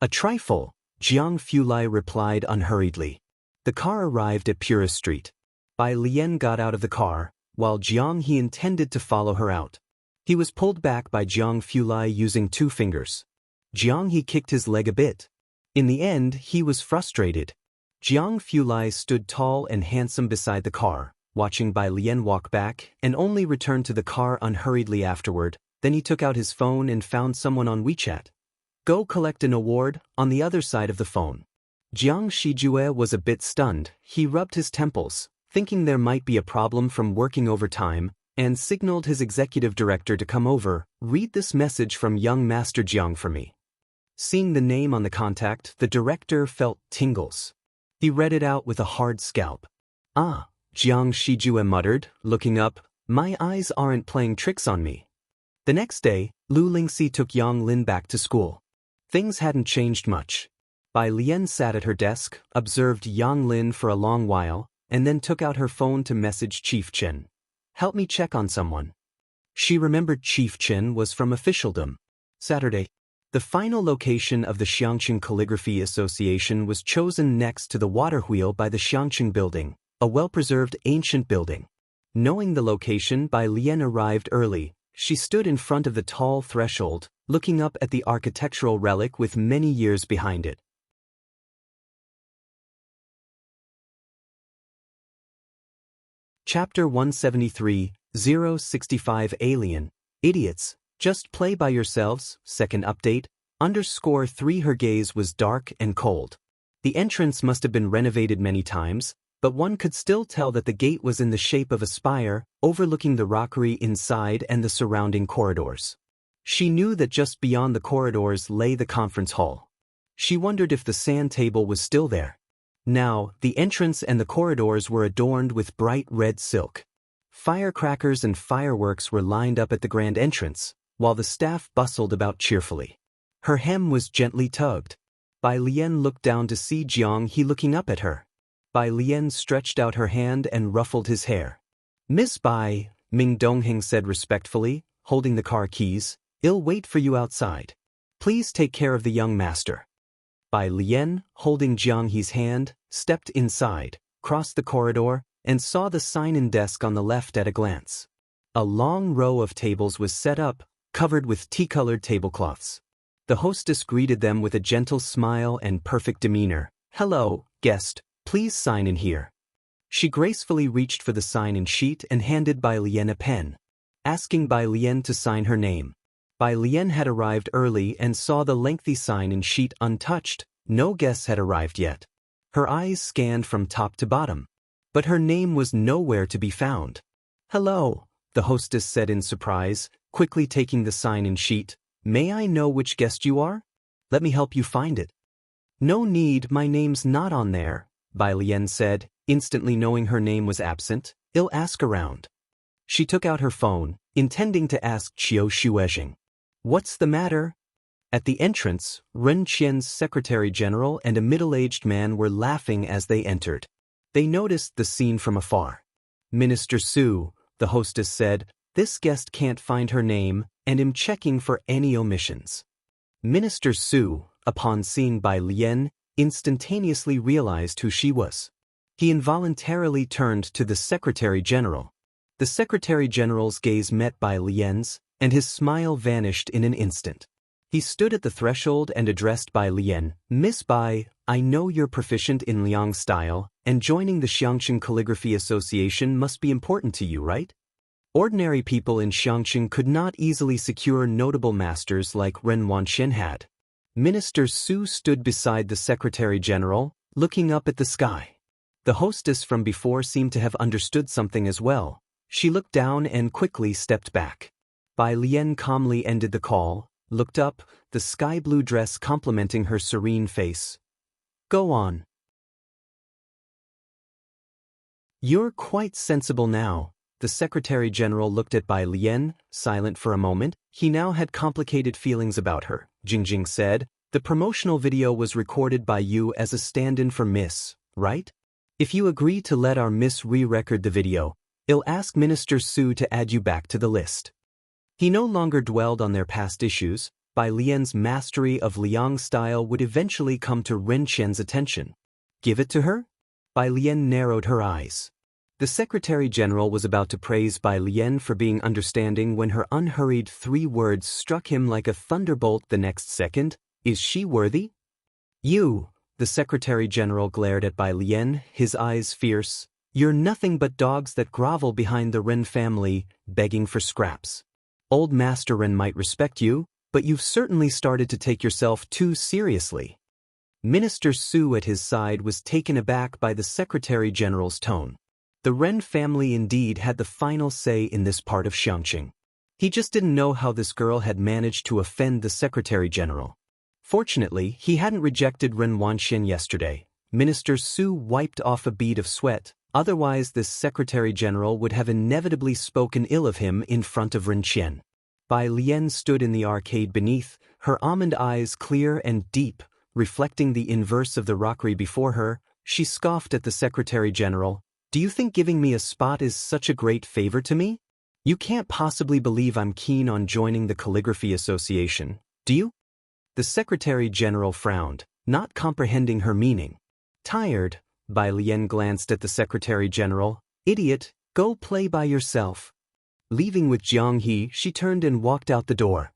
A trifle, Jiang Fulai replied unhurriedly. The car arrived at Purist Street. Bai Lian got out of the car, while Jiang He intended to follow her out. He was pulled back by Jiang Fulai using 2 fingers. Jiang He kicked his leg a bit. In the end, he was frustrated. Jiang Fulai stood tall and handsome beside the car, watching Bai Lian walk back, and only returned to the car unhurriedly afterward. Then he took out his phone and found someone on WeChat. Go collect an award, on the other side of the phone. Jiang Shijue was a bit stunned. He rubbed his temples, thinking there might be a problem from working overtime, and signaled his executive director to come over. Read this message from young Master Jiang for me. Seeing the name on the contact, the director felt tingles. He read it out with a hard scalp. Ah, Jiang Shijue muttered, looking up, my eyes aren't playing tricks on me. The next day, Lu Lingxi took Yang Lin back to school. Things hadn't changed much. Bai Lian sat at her desk, observed Yang Lin for a long while, and then took out her phone to message Chief Chen. Help me check on someone. She remembered Chief Chen was from officialdom. Saturday. The final location of the Xiangqing Calligraphy Association was chosen next to the water wheel by the Xiangqing Building, a well-preserved ancient building. Knowing the location, Bai Lian arrived early. She stood in front of the tall threshold, looking up at the architectural relic with many years behind it. Chapter 173, 065 Alien. Idiots, just play by yourselves. Second update, _3. Her gaze was dark and cold. The entrance must have been renovated many times, but one could still tell that the gate was in the shape of a spire, overlooking the rockery inside and the surrounding corridors. She knew that just beyond the corridors lay the conference hall. She wondered if the sand table was still there. Now, the entrance and the corridors were adorned with bright red silk. Firecrackers and fireworks were lined up at the grand entrance, while the staff bustled about cheerfully. Her hem was gently tugged. Bai Lian looked down to see Jiang He looking up at her. Bai Lian stretched out her hand and ruffled his hair. Miss Bai, Ming Dongheng said respectfully, holding the car keys, I'll wait for you outside. Please take care of the young master. Bai Lian, holding Jiang He's hand, stepped inside, crossed the corridor, and saw the sign-in desk on the left at a glance. A long row of tables was set up, covered with tea-colored tablecloths. The hostess greeted them with a gentle smile and perfect demeanor. Hello, guest, please sign in here. She gracefully reached for the sign-in sheet and handed Bai Lian a pen, asking Bai Lian to sign her name. Bai Lian had arrived early and saw the lengthy sign-in sheet untouched. No guests had arrived yet. Her eyes scanned from top to bottom, but her name was nowhere to be found. Hello, the hostess said in surprise, quickly taking the sign-in sheet. May I know which guest you are? Let me help you find it. No need, my name's not on there, Bai Lian said, instantly knowing her name was absent. I'll ask around. She took out her phone, intending to ask Qiu Shuezhing. What's the matter? At the entrance, Ren Qian's secretary-general and a middle-aged man were laughing as they entered. They noticed the scene from afar. Minister Su, the hostess said, this guest can't find her name, and am checking for any omissions. Minister Su, upon seeing Bai Lian, instantaneously realized who she was. He involuntarily turned to the Secretary-General. The Secretary-General's gaze met Bai Lian's, and his smile vanished in an instant. He stood at the threshold and addressed Bai Lian. Miss Bai, I know you're proficient in Liang style, and joining the Xiangqing Calligraphy Association must be important to you, right? Ordinary people in Xiangqing could not easily secure notable masters like Ren Wanxian had. Minister Su stood beside the Secretary-General, looking up at the sky. The hostess from before seemed to have understood something as well. She looked down and quickly stepped back. Bai Lian calmly ended the call, looked up, the sky-blue dress complementing her serene face. Go on. You're quite sensible now. The Secretary-General looked at Bai Lian, silent for a moment. He now had complicated feelings about her. Jingjing said, the promotional video was recorded by you as a stand-in for Miss, right? If you agree to let our Miss re-record the video, I'll ask Minister Su to add you back to the list. He no longer dwelled on their past issues. Bai Lian's mastery of Liang style would eventually come to Ren Qian's attention. Give it to her? Bai Lian narrowed her eyes. The Secretary-General was about to praise Bai Lian for being understanding when her unhurried 3 words struck him like a thunderbolt the next second. Is she worthy? You, the Secretary-General glared at Bai Lian, his eyes fierce. You're nothing but dogs that grovel behind the Ren family, begging for scraps. Old Master Ren might respect you, but you've certainly started to take yourself too seriously. Minister Su at his side was taken aback by the Secretary-General's tone. The Ren family indeed had the final say in this part of Xiangqing. He just didn't know how this girl had managed to offend the Secretary-General. Fortunately, he hadn't rejected Ren Wanxian yesterday. Minister Su wiped off a bead of sweat, otherwise this Secretary General would have inevitably spoken ill of him in front of Ren Qian. Bai Lian stood in the arcade beneath, her almond eyes clear and deep, reflecting the inverse of the rockery before her. She scoffed at the Secretary General. "Do you think giving me a spot is such a great favor to me? You can't possibly believe I'm keen on joining the Calligraphy Association, do you?" The Secretary General frowned, not comprehending her meaning. Tired, Bai Lian glanced at the Secretary General. "Idiot, go play by yourself." Leaving with Jiang He, she turned and walked out the door.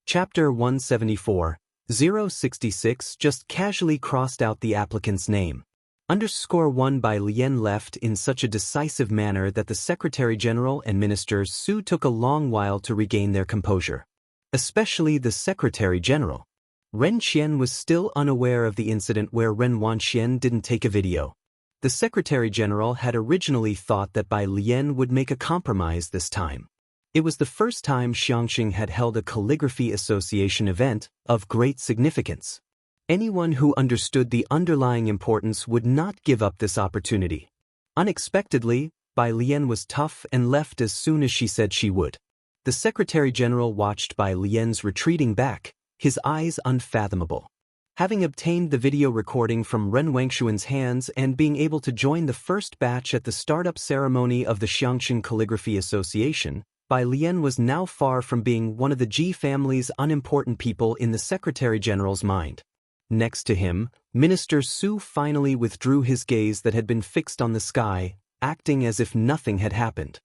Chapter 174, 066 just casually crossed out the applicant's name. _1 Bai Lian left in such a decisive manner that the Secretary General and Minister Su took a long while to regain their composure. Especially the Secretary General. Ren Qian was still unaware of the incident where Ren Wanxian didn't take a video. The Secretary General had originally thought that Bai Lian would make a compromise this time. It was the first time Xiangqing had held a Calligraphy Association event of great significance. Anyone who understood the underlying importance would not give up this opportunity. Unexpectedly, Bai Lian was tough and left as soon as she said she would. The Secretary General watched Bai Lian's retreating back, his eyes unfathomable. Having obtained the video recording from Ren Wangshuan's hands and being able to join the first batch at the startup ceremony of the Xiangqing Calligraphy Association, Bai Lian was now far from being one of the Ji family's unimportant people in the Secretary General's mind. Next to him, Minister Su finally withdrew his gaze that had been fixed on the sky, acting as if nothing had happened.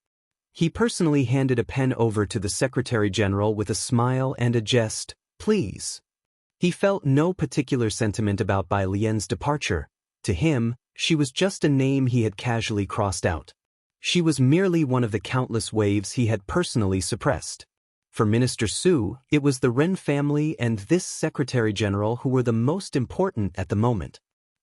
He personally handed a pen over to the Secretary General with a smile and a jest, "Please." He felt no particular sentiment about Bai Lian's departure. To him, she was just a name he had casually crossed out. She was merely one of the countless waves he had personally suppressed. For Minister Su, it was the Ren family and this Secretary General who were the most important at the moment.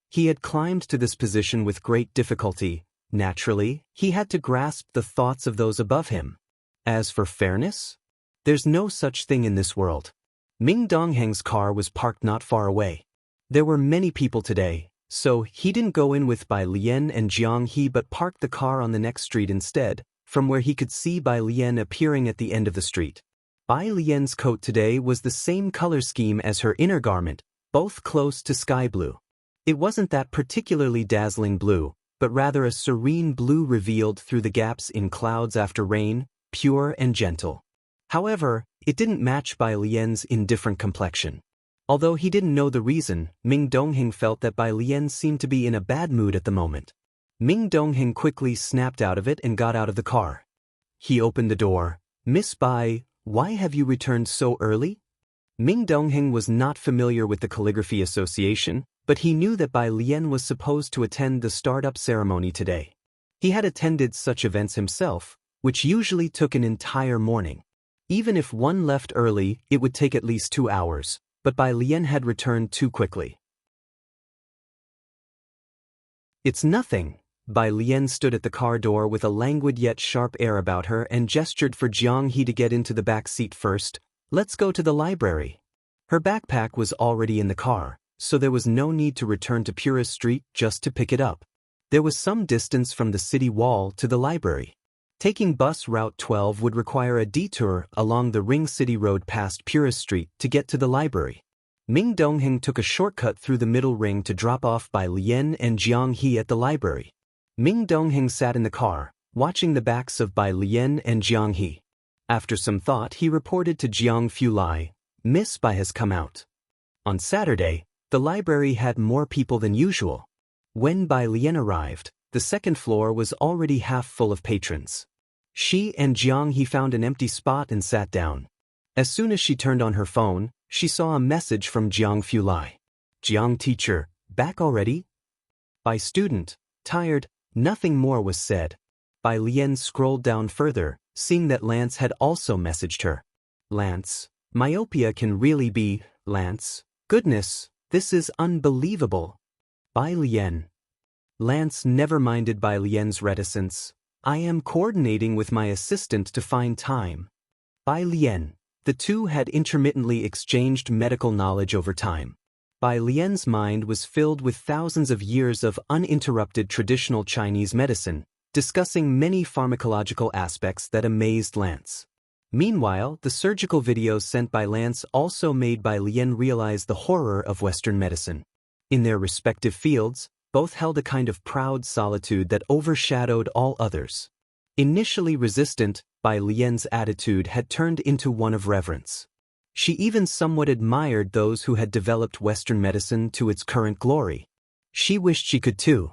He had climbed to this position with great difficulty. Naturally, he had to grasp the thoughts of those above him. As for fairness? There's no such thing in this world. Ming Dongheng's car was parked not far away. There were many people today, so he didn't go in with Bai Lian and Jiang He but parked the car on the next street instead, from where he could see Bai Lian appearing at the end of the street. Bai Lian's coat today was the same color scheme as her inner garment, both close to sky blue. It wasn't that particularly dazzling blue, but rather a serene blue revealed through the gaps in clouds after rain, pure and gentle. However, it didn't match Bai Lian's indifferent complexion. Although he didn't know the reason, Ming Dongheng felt that Bai Lian seemed to be in a bad mood at the moment. Ming Dongheng quickly snapped out of it and got out of the car. He opened the door. "Miss Bai, why have you returned so early?" Ming Dongheng was not familiar with the Calligraphy Association, but he knew that Bai Lian was supposed to attend the startup ceremony today. He had attended such events himself, which usually took an entire morning. Even if one left early, it would take at least 2 hours, but Bai Lian had returned too quickly. "It's nothing." Bai Lian stood at the car door with a languid yet sharp air about her and gestured for Jiang He to get into the back seat first. "Let's go to the library." Her backpack was already in the car, so there was no need to return to Purist Street just to pick it up. There was some distance from the city wall to the library. Taking bus route 12 would require a detour along the Ring City Road past Purist Street to get to the library. Ming Dongheng took a shortcut through the middle ring to drop off Bai Lian and Jiang He at the library. Ming Dongheng sat in the car, watching the backs of Bai Lian and Jiang He. After some thought, he reported to Jiang Fulai, "Miss Bai has come out." On Saturday, the library had more people than usual. When Bai Lian arrived, the second floor was already half full of patrons. She and Jiang He found an empty spot and sat down. As soon as she turned on her phone, she saw a message from Jiang Fulai. "Jiang teacher, back already?" Bai student, tired, nothing more was said. Bai Lian scrolled down further, seeing that Lance had also messaged her. "Lance, myopia can really be, Lance. Goodness, this is unbelievable." Bai Lian. Lance never minded Bai Lian's reticence. "I am coordinating with my assistant to find time." Bai Lian. The two had intermittently exchanged medical knowledge over time. Bai Lian's mind was filled with thousands of years of uninterrupted traditional Chinese medicine, discussing many pharmacological aspects that amazed Lance. Meanwhile, the surgical videos sent by Lance also made Bai Lian realize the horror of Western medicine. In their respective fields, both held a kind of proud solitude that overshadowed all others. Initially resistant, Bai Lian's attitude had turned into one of reverence. She even somewhat admired those who had developed Western medicine to its current glory. She wished she could too.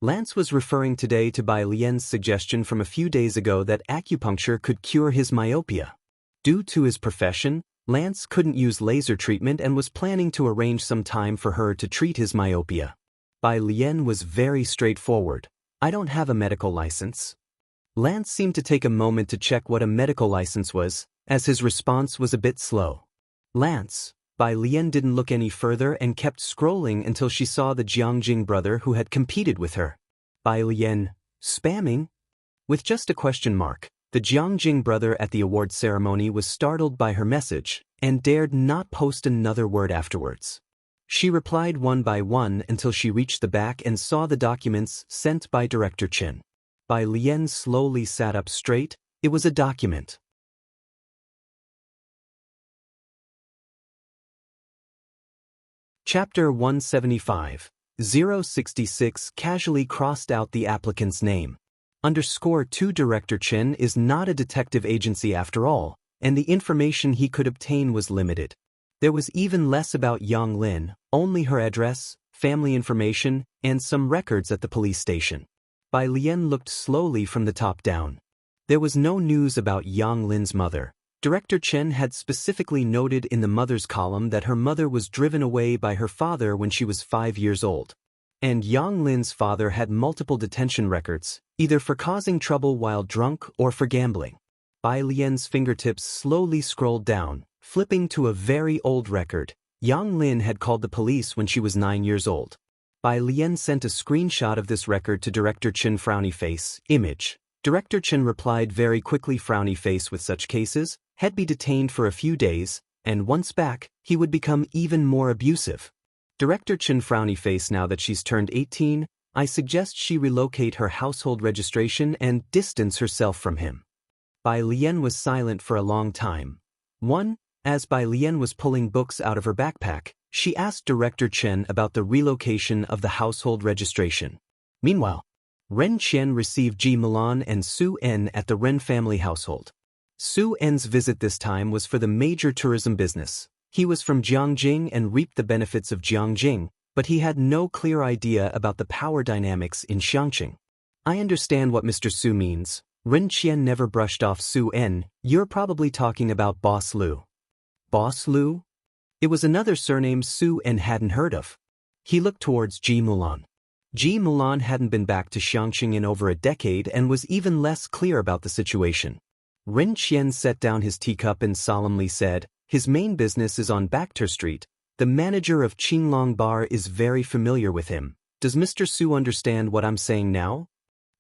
Lance was referring today to Bai Lian's suggestion from a few days ago that acupuncture could cure his myopia. Due to his profession, Lance couldn't use laser treatment and was planning to arrange some time for her to treat his myopia. Bai Lian was very straightforward. I don't have a medical license. Lance seemed to take a moment to check what a medical license was, as his response was a bit slow. Lance, Bai Lian didn't look any further and kept scrolling until she saw the Jiangjing brother who had competed with her. Bai Lian, spamming? With just a question mark, the Jiangjing brother at the award ceremony was startled by her message and dared not post another word afterwards. She replied one by one until she reached the back and saw the documents sent by Director Chen. Bai Lian slowly sat up straight. It was a document. Chapter 175. 066 casually crossed out the applicant's name. _2 Director Chen is not a detective agency after all, and the information he could obtain was limited. There was even less about Yang Lin, only her address, family information, and some records at the police station. Bai Lian looked slowly from the top down. There was no news about Yang Lin's mother. Director Chen had specifically noted in the mother's column that her mother was driven away by her father when she was 5 years old. And Yang Lin's father had multiple detention records, either for causing trouble while drunk or for gambling. Bai Lian's fingertips slowly scrolled down, flipping to a very old record. Yang Lin had called the police when she was 9 years old. Bai Lian sent a screenshot of this record to Director Chen. Frowny face, image. Director Chen replied very quickly. Frowny face. With such cases, he'd be detained for a few days, and once back, he would become even more abusive. Director Chen. Frowny face. Now that she's turned 18, I suggest she relocate her household registration and distance herself from him. Bai Lian was silent for a long time. As Bai Lian was pulling books out of her backpack, she asked Director Chen about the relocation of the household registration. Meanwhile, Ren Qian received Ji Mulan and Su En at the Ren family household. Su En's visit this time was for the major tourism business. He was from Jiangjing and reaped the benefits of Jiangjing, but he had no clear idea about the power dynamics in Xiangqing. I understand what Mr. Su means. Ren Qian never brushed off Su En. You're probably talking about Boss Lu. Boss Lu? It was another surname Su En hadn't heard of. He looked towards Ji Mulan. Ji Mulan hadn't been back to Xiangqing in over a decade and was even less clear about the situation. Ren Qian set down his teacup and solemnly said, his main business is on Bakhtur Street. The manager of Qinglong Bar is very familiar with him. Does Mr. Su understand what I'm saying now?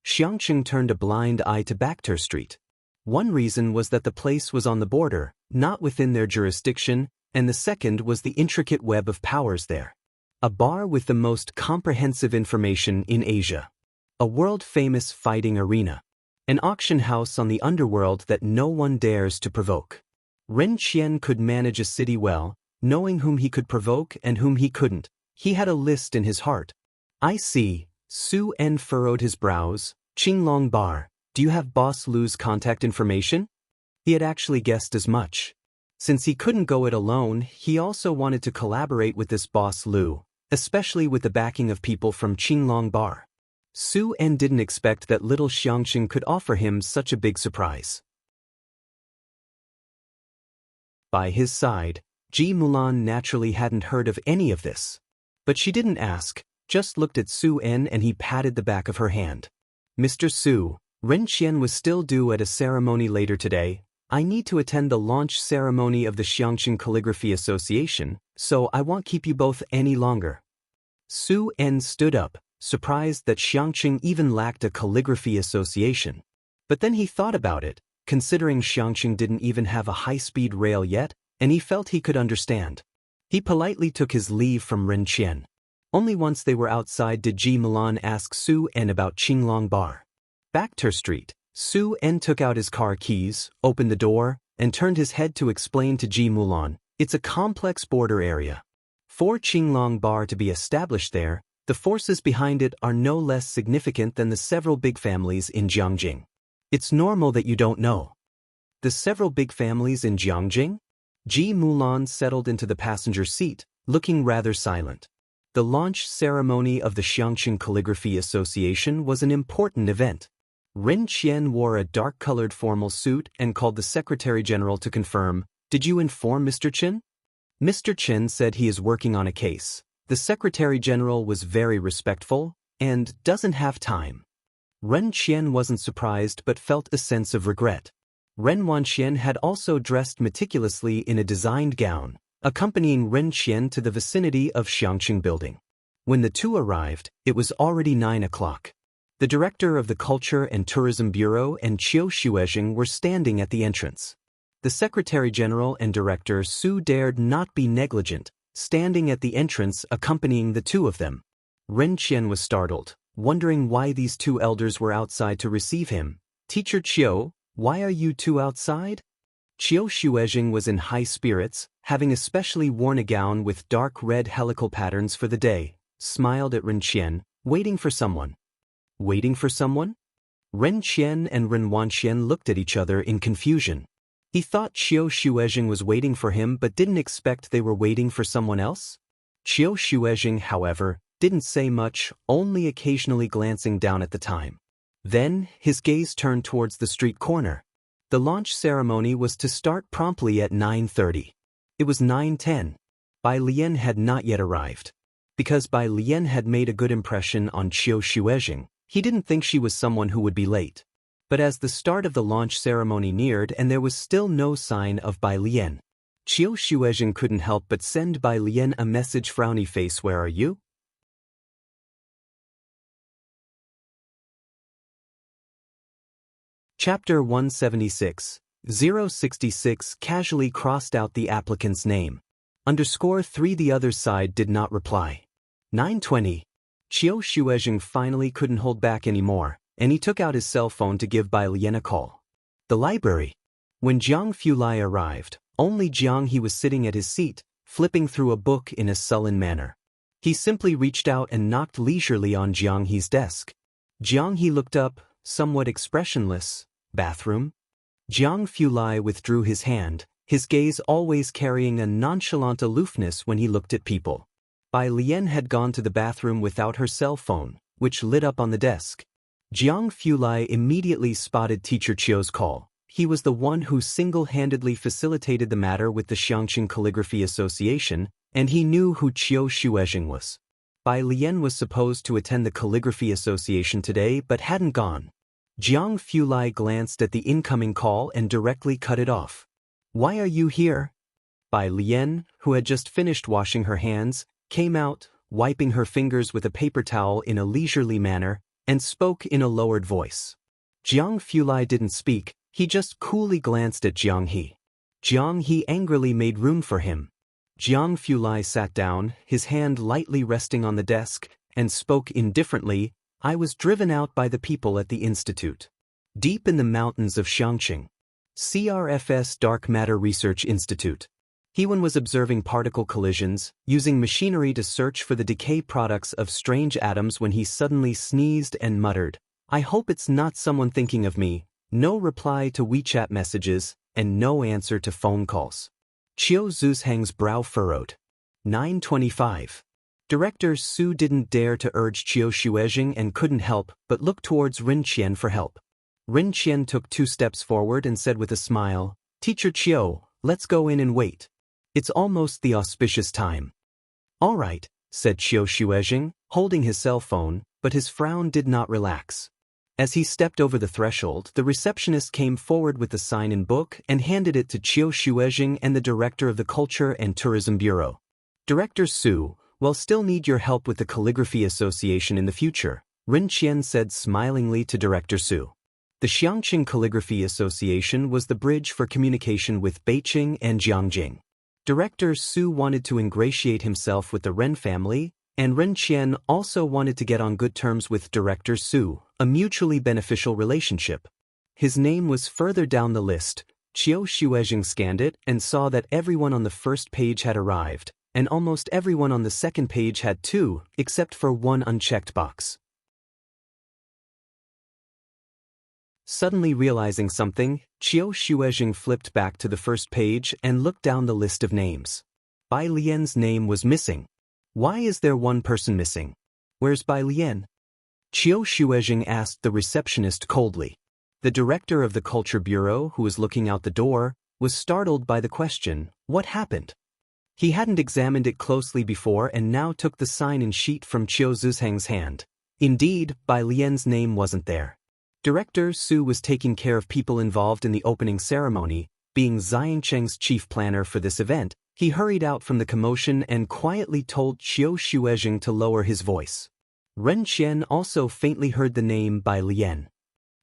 Xiangqing turned a blind eye to Bakhtur Street. One reason was that the place was on the border, not within their jurisdiction, and the second was the intricate web of powers there. A bar with the most comprehensive information in Asia. A world-famous fighting arena. An auction house on the underworld that no one dares to provoke. Ren Qian could manage a city well, knowing whom he could provoke and whom he couldn't. He had a list in his heart. I see. Su En furrowed his brows. Qinglong Bar. Do you have Boss Lu's contact information? He had actually guessed as much. Since he couldn't go it alone, he also wanted to collaborate with this Boss Lu, especially with the backing of people from Qinglong Bar. Su En didn't expect that little Xiangqing could offer him such a big surprise. By his side, Ji Mulan naturally hadn't heard of any of this. But she didn't ask, just looked at Su En and he patted the back of her hand. Mr. Su, Ren Qian was still due at a ceremony later today. I need to attend the launch ceremony of the Xiangqing Calligraphy Association, so I won't keep you both any longer. Su En stood up, surprised that Xiangqing even lacked a calligraphy association. But then he thought about it. considering Xiangqing didn't even have a high-speed rail yet, and he felt he could understand. He politely took his leave from Ren Qian. Only once they were outside did Ji Mulan ask Su En about Qinglong Bar. Back to Street, Su En took out his car keys, opened the door, and turned his head to explain to Ji Mulan, it's a complex border area. For Qinglong Bar to be established there, the forces behind it are no less significant than the several big families in Jiangjing. It's normal that you don't know. The several big families in Jiangjing? Ji Mulan settled into the passenger seat, looking rather silent. The launch ceremony of the Xiangqing Calligraphy Association was an important event. Ren Qian wore a dark-colored formal suit and called the Secretary General to confirm, "Did you inform Mr. Chen?" Mr. Chen said he is working on a case. The Secretary General was very respectful and doesn't have time. Ren Qian wasn't surprised but felt a sense of regret. Ren Wanxian had also dressed meticulously in a designed gown, accompanying Ren Qian to the vicinity of Xiangqing Building. When the two arrived, it was already 9 o'clock. The director of the Culture and Tourism Bureau and Qiu Xuezheng were standing at the entrance. The Secretary General and Director Su dared not be negligent, standing at the entrance accompanying the two of them. Ren Qian was startled, wondering why these two elders were outside to receive him. "Teacher Qiu, why are you two outside?" Qiu Xuezheng was in high spirits, having especially worn a gown with dark red helical patterns for the day, smiled at Ren Qian, waiting for someone. Waiting for someone? Ren Qian and Ren Wanxian looked at each other in confusion. He thought Qiu Xuezheng was waiting for him but didn't expect they were waiting for someone else. Qiu Xuezheng, however, didn't say much, only occasionally glancing down at the time. Then, his gaze turned towards the street corner. The launch ceremony was to start promptly at 9:30. It was 9:10. Bai Lian had not yet arrived. Because Bai Lian had made a good impression on Qiu Xuezheng, he didn't think she was someone who would be late. But as the start of the launch ceremony neared and there was still no sign of Bai Lian, Qiu Xuezheng couldn't help but send Bai Lian a message, "Frowny face, where are you?" Chapter 176, 066 casually crossed out the applicant's name. _3 The other side did not reply. 9:20. Qiu Xuezheng finally couldn't hold back anymore, and he took out his cell phone to give Bai Lian a call. The library. When Jiang Fulai arrived, only Jiang He was sitting at his seat, flipping through a book in a sullen manner. He simply reached out and knocked leisurely on Jiang He's desk. Jiang He looked up, somewhat expressionless. "Bathroom?" Jiang Fulai withdrew his hand, his gaze always carrying a nonchalant aloofness when he looked at people. Bai Lian had gone to the bathroom without her cell phone, which lit up on the desk. Jiang Fulai immediately spotted Teacher Qiu's call. He was the one who single-handedly facilitated the matter with the Xiangqing Calligraphy Association, and he knew who Qiu Xuezheng was. Bai Lian was supposed to attend the Calligraphy Association today but hadn't gone. Jiang Fulai glanced at the incoming call and directly cut it off. "Why are you here?" Bai Lian, who had just finished washing her hands, came out, wiping her fingers with a paper towel in a leisurely manner, and spoke in a lowered voice. Jiang Fulai didn't speak, he just coolly glanced at Jiang He. Jiang He angrily made room for him. Jiang Fulai sat down, his hand lightly resting on the desk, and spoke indifferently, "I was driven out by the people at the Institute. Deep in the mountains of Xiangqing. CRFS Dark Matter Research Institute. Hewan was observing particle collisions, using machinery to search for the decay products of strange atoms when he suddenly sneezed and muttered, 'I hope it's not someone thinking of me.' No reply to WeChat messages, and no answer to phone calls. Qiu Zuzheng's brow furrowed. 9:25. Director Su didn't dare to urge Qiu Xuezheng and couldn't help but look towards Ren Qian for help. Ren Qian took 2 steps forward and said with a smile, "Teacher Qiu, let's go in and wait. It's almost the auspicious time." "All right," said Qiu Xuezheng, holding his cell phone, but his frown did not relax. As he stepped over the threshold, the receptionist came forward with the sign-in book and handed it to Qiu Xuezheng and the director of the Culture and Tourism Bureau. "Director Su, we'll still need your help with the Calligraphy Association in the future," Ren Qian said smilingly to Director Su. The Xiangqing Calligraphy Association was the bridge for communication with Beijing and Jiangjing. Director Su wanted to ingratiate himself with the Ren family, and Ren Qian also wanted to get on good terms with Director Su, a mutually beneficial relationship. His name was further down the list. Qiu Shuezheng scanned it and saw that everyone on the first page had arrived, and almost everyone on the second page had too, except for one unchecked box. Suddenly realizing something, Qiu Shuezheng flipped back to the first page and looked down the list of names. Bai Lian's name was missing. Why is there one person missing? Where's Bai Lian? Qiu Shuezheng asked the receptionist coldly. The director of the Culture Bureau, who was looking out the door, was startled by the question, what happened? He hadn't examined it closely before and now took the sign-in sheet from Qiu Zuzheng's hand. Indeed, Bai Lian's name wasn't there. Director Su was taking care of people involved in the opening ceremony. Being Xiangqing's chief planner for this event, he hurried out from the commotion and quietly told Qiu Shuezheng to lower his voice. Ren Qian also faintly heard the name Bai Lian.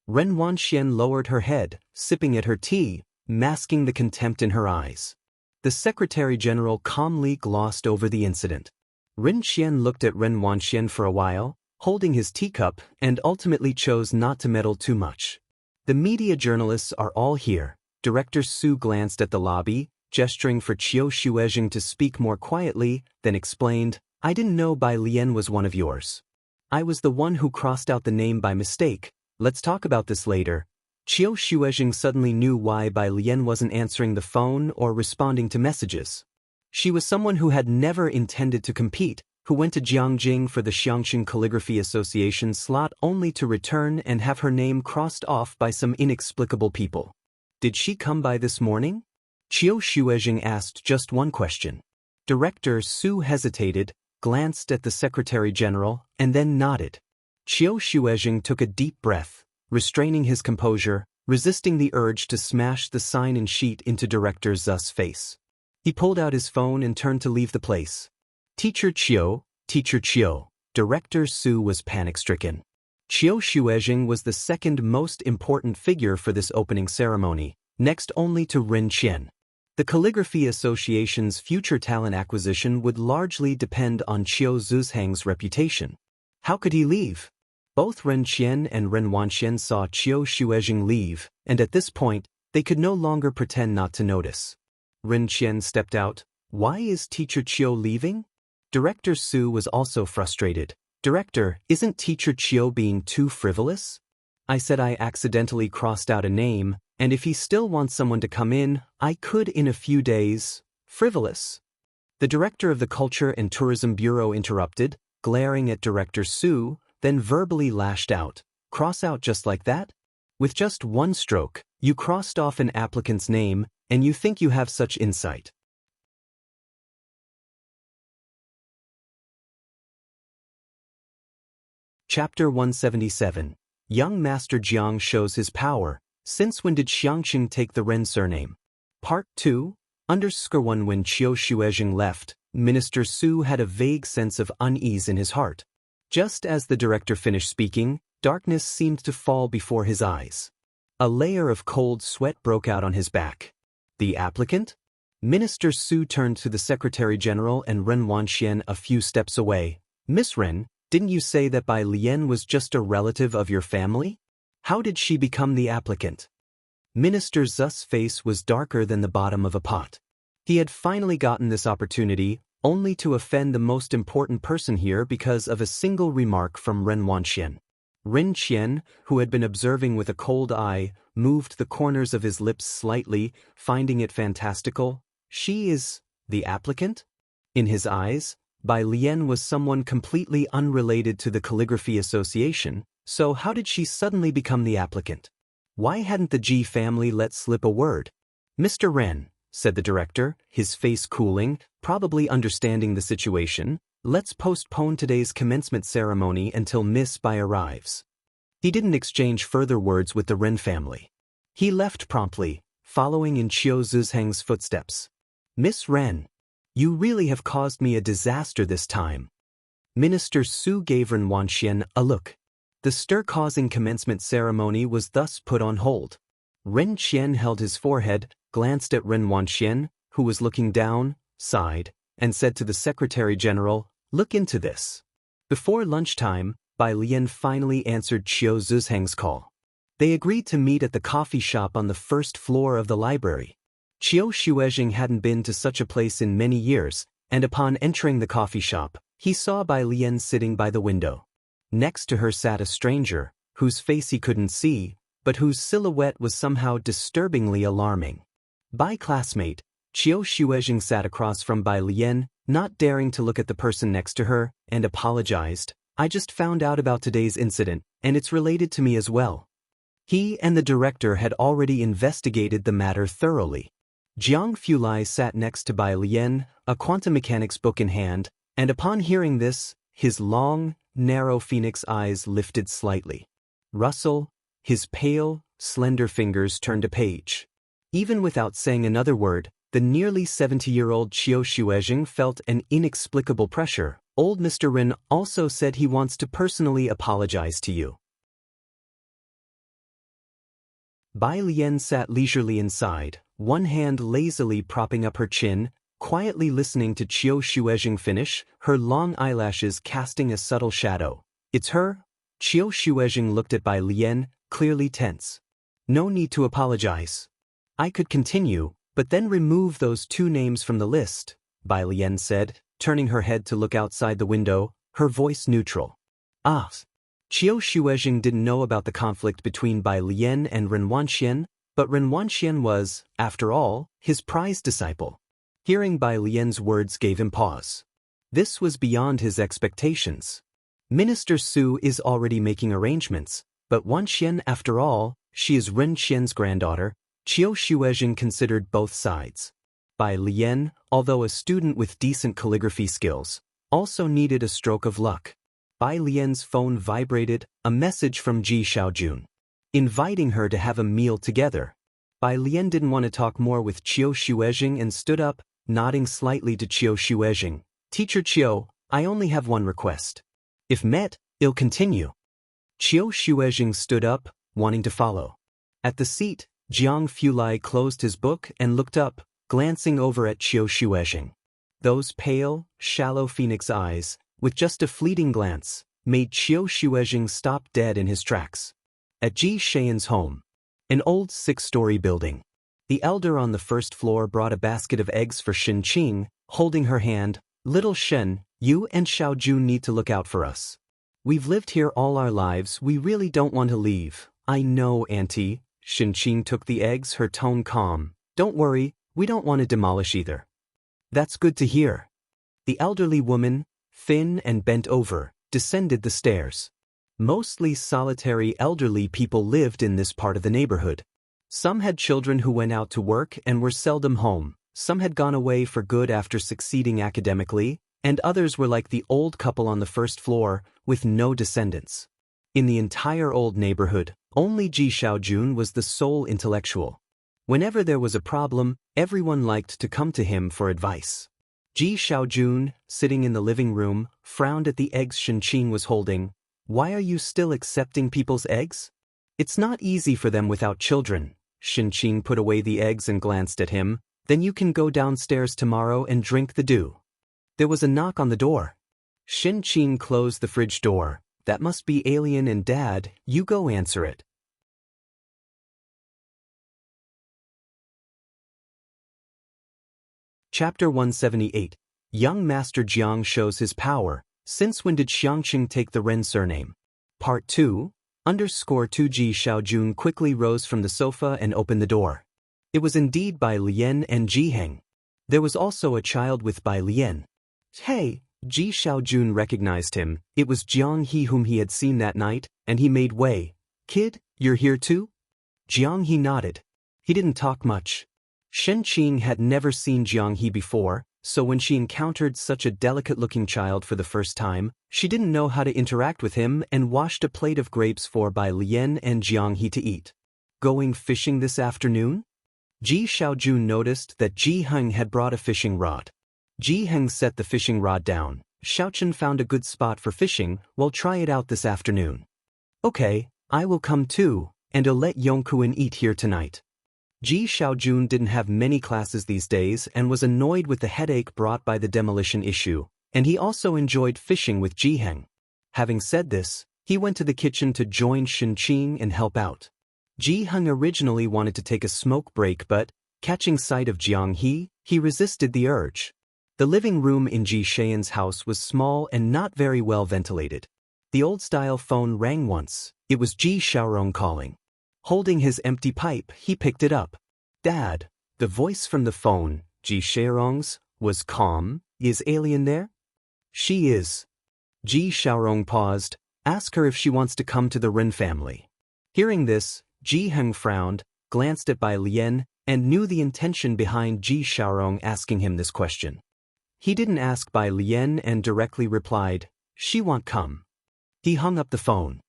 Ren Wanxian lowered her head, sipping at her tea, masking the contempt in her eyes. The Secretary-General calmly glossed over the incident. Ren Qian looked at Ren Wanxian for a while, holding his teacup, and ultimately chose not to meddle too much. The media journalists are all here. Director Su glanced at the lobby, gesturing for Qiu Shuezheng to speak more quietly, then explained, I didn't know Bai Lian was one of yours. I was the one who crossed out the name by mistake. Let's talk about this later. Qiu Shuezheng suddenly knew why Bai Lian wasn't answering the phone or responding to messages. She was someone who had never intended to compete, who went to Jiangjing for the Xiangqing Calligraphy Association slot only to return and have her name crossed off by some inexplicable people. Did she come by this morning? Qiu Shuezheng asked just one question. Director Su hesitated, glanced at the Secretary-General, and then nodded. Qiu Shuezheng took a deep breath, restraining his composure, resisting the urge to smash the sign-in sheet into Director Zu's face. He pulled out his phone and turned to leave the place. Teacher Qiu, Teacher Qiu. Director Su was panic-stricken. Qiu Shuezheng was the second most important figure for this opening ceremony, next only to Ren Qian. The Calligraphy Association's future talent acquisition would largely depend on Qiu Zuzheng's reputation. How could he leave? Both Ren Qian and Ren Wanxian saw Qiu Shuezheng leave, and at this point, they could no longer pretend not to notice. Ren Qian stepped out. Why is Teacher Qiu leaving? Director Su was also frustrated. Director, isn't Teacher Qiu being too frivolous? I said I accidentally crossed out a name, and if he still wants someone to come in, I could in a few days. Frivolous? The director of the Culture and Tourism Bureau interrupted, glaring at Director Su, then verbally lashed out. Cross out just like that? With just one stroke, you crossed off an applicant's name, and you think you have such insight. Chapter 177. Young Master Jiang shows his power. Since when did Xiangqing take the Ren surname? Part 2. When Qiu Shuezheng left, Minister Su had a vague sense of unease in his heart. Just as the director finished speaking, darkness seemed to fall before his eyes. A layer of cold sweat broke out on his back. The applicant? Minister Su turned to the Secretary-General and Ren Wanxian a few steps away. Miss Ren, didn't you say that Bai Lian was just a relative of your family? How did she become the applicant? Minister Zu's face was darker than the bottom of a pot. He had finally gotten this opportunity, only to offend the most important person here because of a single remark from Ren Wanxian. Ren Qian, who had been observing with a cold eye, moved the corners of his lips slightly, finding it fantastical. She is the applicant? In his eyes, Bai Lian was someone completely unrelated to the Calligraphy Association, so how did she suddenly become the applicant? Why hadn't the Ji family let slip a word? Mr. Ren, said the director, his face cooling, probably understanding the situation, let's postpone today's commencement ceremony until Miss Bai arrives. He didn't exchange further words with the Ren family. He left promptly, following in Qiu Zuzheng's footsteps. Miss Ren, you really have caused me a disaster this time. Minister Su gave Ren Wanxian a look. The stir-causing commencement ceremony was thus put on hold. Ren Qian held his forehead, glanced at Ren Wanxian, who was looking down, sighed, and said to the Secretary General, "Look into this." Before lunchtime, Bai Lian finally answered Qiu Zhuzheng's call. They agreed to meet at the coffee shop on the first floor of the library. Qiu Shuezheng hadn't been to such a place in many years, and upon entering the coffee shop, he saw Bai Lian sitting by the window. Next to her sat a stranger, whose face he couldn't see, but whose silhouette was somehow disturbingly alarming. Bai classmate, Qiu Shuezheng sat across from Bai Lian, not daring to look at the person next to her, and apologized. "I just found out about today's incident, and it's related to me as well." He and the director had already investigated the matter thoroughly. Jiang Fulai sat next to Bai Lian, a quantum mechanics book in hand, and upon hearing this, his long, narrow phoenix eyes lifted slightly. Russell, his pale, slender fingers turned a page. Even without saying another word, the nearly 70-year-old Qiu Shuezheng felt an inexplicable pressure. "Old Mr. Ren also said he wants to personally apologize to you." Bai Lian sat leisurely inside, one hand lazily propping up her chin, quietly listening to Qiu Shuezheng finish, her long eyelashes casting a subtle shadow. "It's her?" Qiu Shuezheng looked at Bai Lian, clearly tense. "No need to apologize. I could continue, but then remove those two names from the list," Bai Lian said, turning her head to look outside the window, her voice neutral. "Ah." Qiu Shuezheng didn't know about the conflict between Bai Lian and Ren Wanxian, but Ren Wanxian was, after all, his prized disciple. Hearing Bai Lian's words gave him pause. This was beyond his expectations. Minister Su is already making arrangements, but Wanxian, after all, she is Ren Qian's granddaughter. Qiu Shuezheng considered both sides. Bai Lian, although a student with decent calligraphy skills, also needed a stroke of luck. Bai Lian's phone vibrated, a message from Ji Xiaojun, inviting her to have a meal together. Bai Lian didn't want to talk more with Qiu Shuezheng and stood up, nodding slightly to Qiu Shuezheng. "Teacher Qiu, I only have one request. If met, it'll continue." Qiu Shuezheng stood up, wanting to follow. At the seat, Jiang Fulai closed his book and looked up, glancing over at Qiu Shuezheng. Those pale, shallow phoenix eyes, with just a fleeting glance, made Qiu Shuezheng stop dead in his tracks. At Ji Shayan's home, an old 6-story building, the elder on the first floor brought a basket of eggs for Shen Qing, holding her hand. "Little Shen, you and Xiaojun need to look out for us. We've lived here all our lives, we really don't want to leave." "I know, Auntie." Shen Qing took the eggs, her tone calm. "Don't worry, we don't want to demolish either." "That's good to hear." The elderly woman, thin and bent over, descended the stairs. Mostly solitary elderly people lived in this part of the neighborhood. Some had children who went out to work and were seldom home, some had gone away for good after succeeding academically, and others were like the old couple on the first floor, with no descendants. In the entire old neighborhood, only Ji Xiaojun was the sole intellectual. Whenever there was a problem, everyone liked to come to him for advice. Ji Xiaojun, sitting in the living room, frowned at the eggs Shen Qing was holding. "Why are you still accepting people's eggs? It's not easy for them without children." Shen Qing put away the eggs and glanced at him. "Then you can go downstairs tomorrow and drink the dew." There was a knock on the door. Shen Qing closed the fridge door. "That must be Alien and Dad, you go answer it." Chapter 178. Young Master Jiang shows his power. Since when did Xiangqing take the Ren surname? Part 2. _2 Ji Xiaojun quickly rose from the sofa and opened the door. It was indeed Bai Lian and Ji Heng. There was also a child with Bai Lian. "Hey!" Ji Xiaojun recognized him. It was Jiang He whom he had seen that night, and he made way. "Kid, you're here too?" Jiang He nodded. He didn't talk much. Shen Qing had never seen Jiang He before, so when she encountered such a delicate-looking child for the first time, she didn't know how to interact with him and washed a plate of grapes for Bai Lian and Jiang He to eat. "Going fishing this afternoon?" Ji Xiaojun noticed that Ji Heng had brought a fishing rod. Ji Heng set the fishing rod down. "Xiaochen found a good spot for fishing, we'll try it out this afternoon." Okay, I will come too, and I'll let Yongkuin eat here tonight. Ji Xiaojun didn't have many classes these days and was annoyed with the headache brought by the demolition issue, and he also enjoyed fishing with Ji Heng. Having said this, he went to the kitchen to join Shen Qing and help out. Ji Heng originally wanted to take a smoke break, but, catching sight of Jiang he resisted the urge. The living room in Ji Xian's house was small and not very well ventilated. The old-style phone rang once. It was Ji Xiaorong calling. Holding his empty pipe, he picked it up. Dad. The voice from the phone, Ji Xiaorong's, was calm. Is Alien there? She is. Ji Xiaorong paused. Ask her if she wants to come to the Ren family. Hearing this, Ji Heng frowned, glanced at Bai Lian, and knew the intention behind Ji Xiaorong asking him this question. He didn't ask Bai Lian and directly replied, she won't come. He hung up the phone.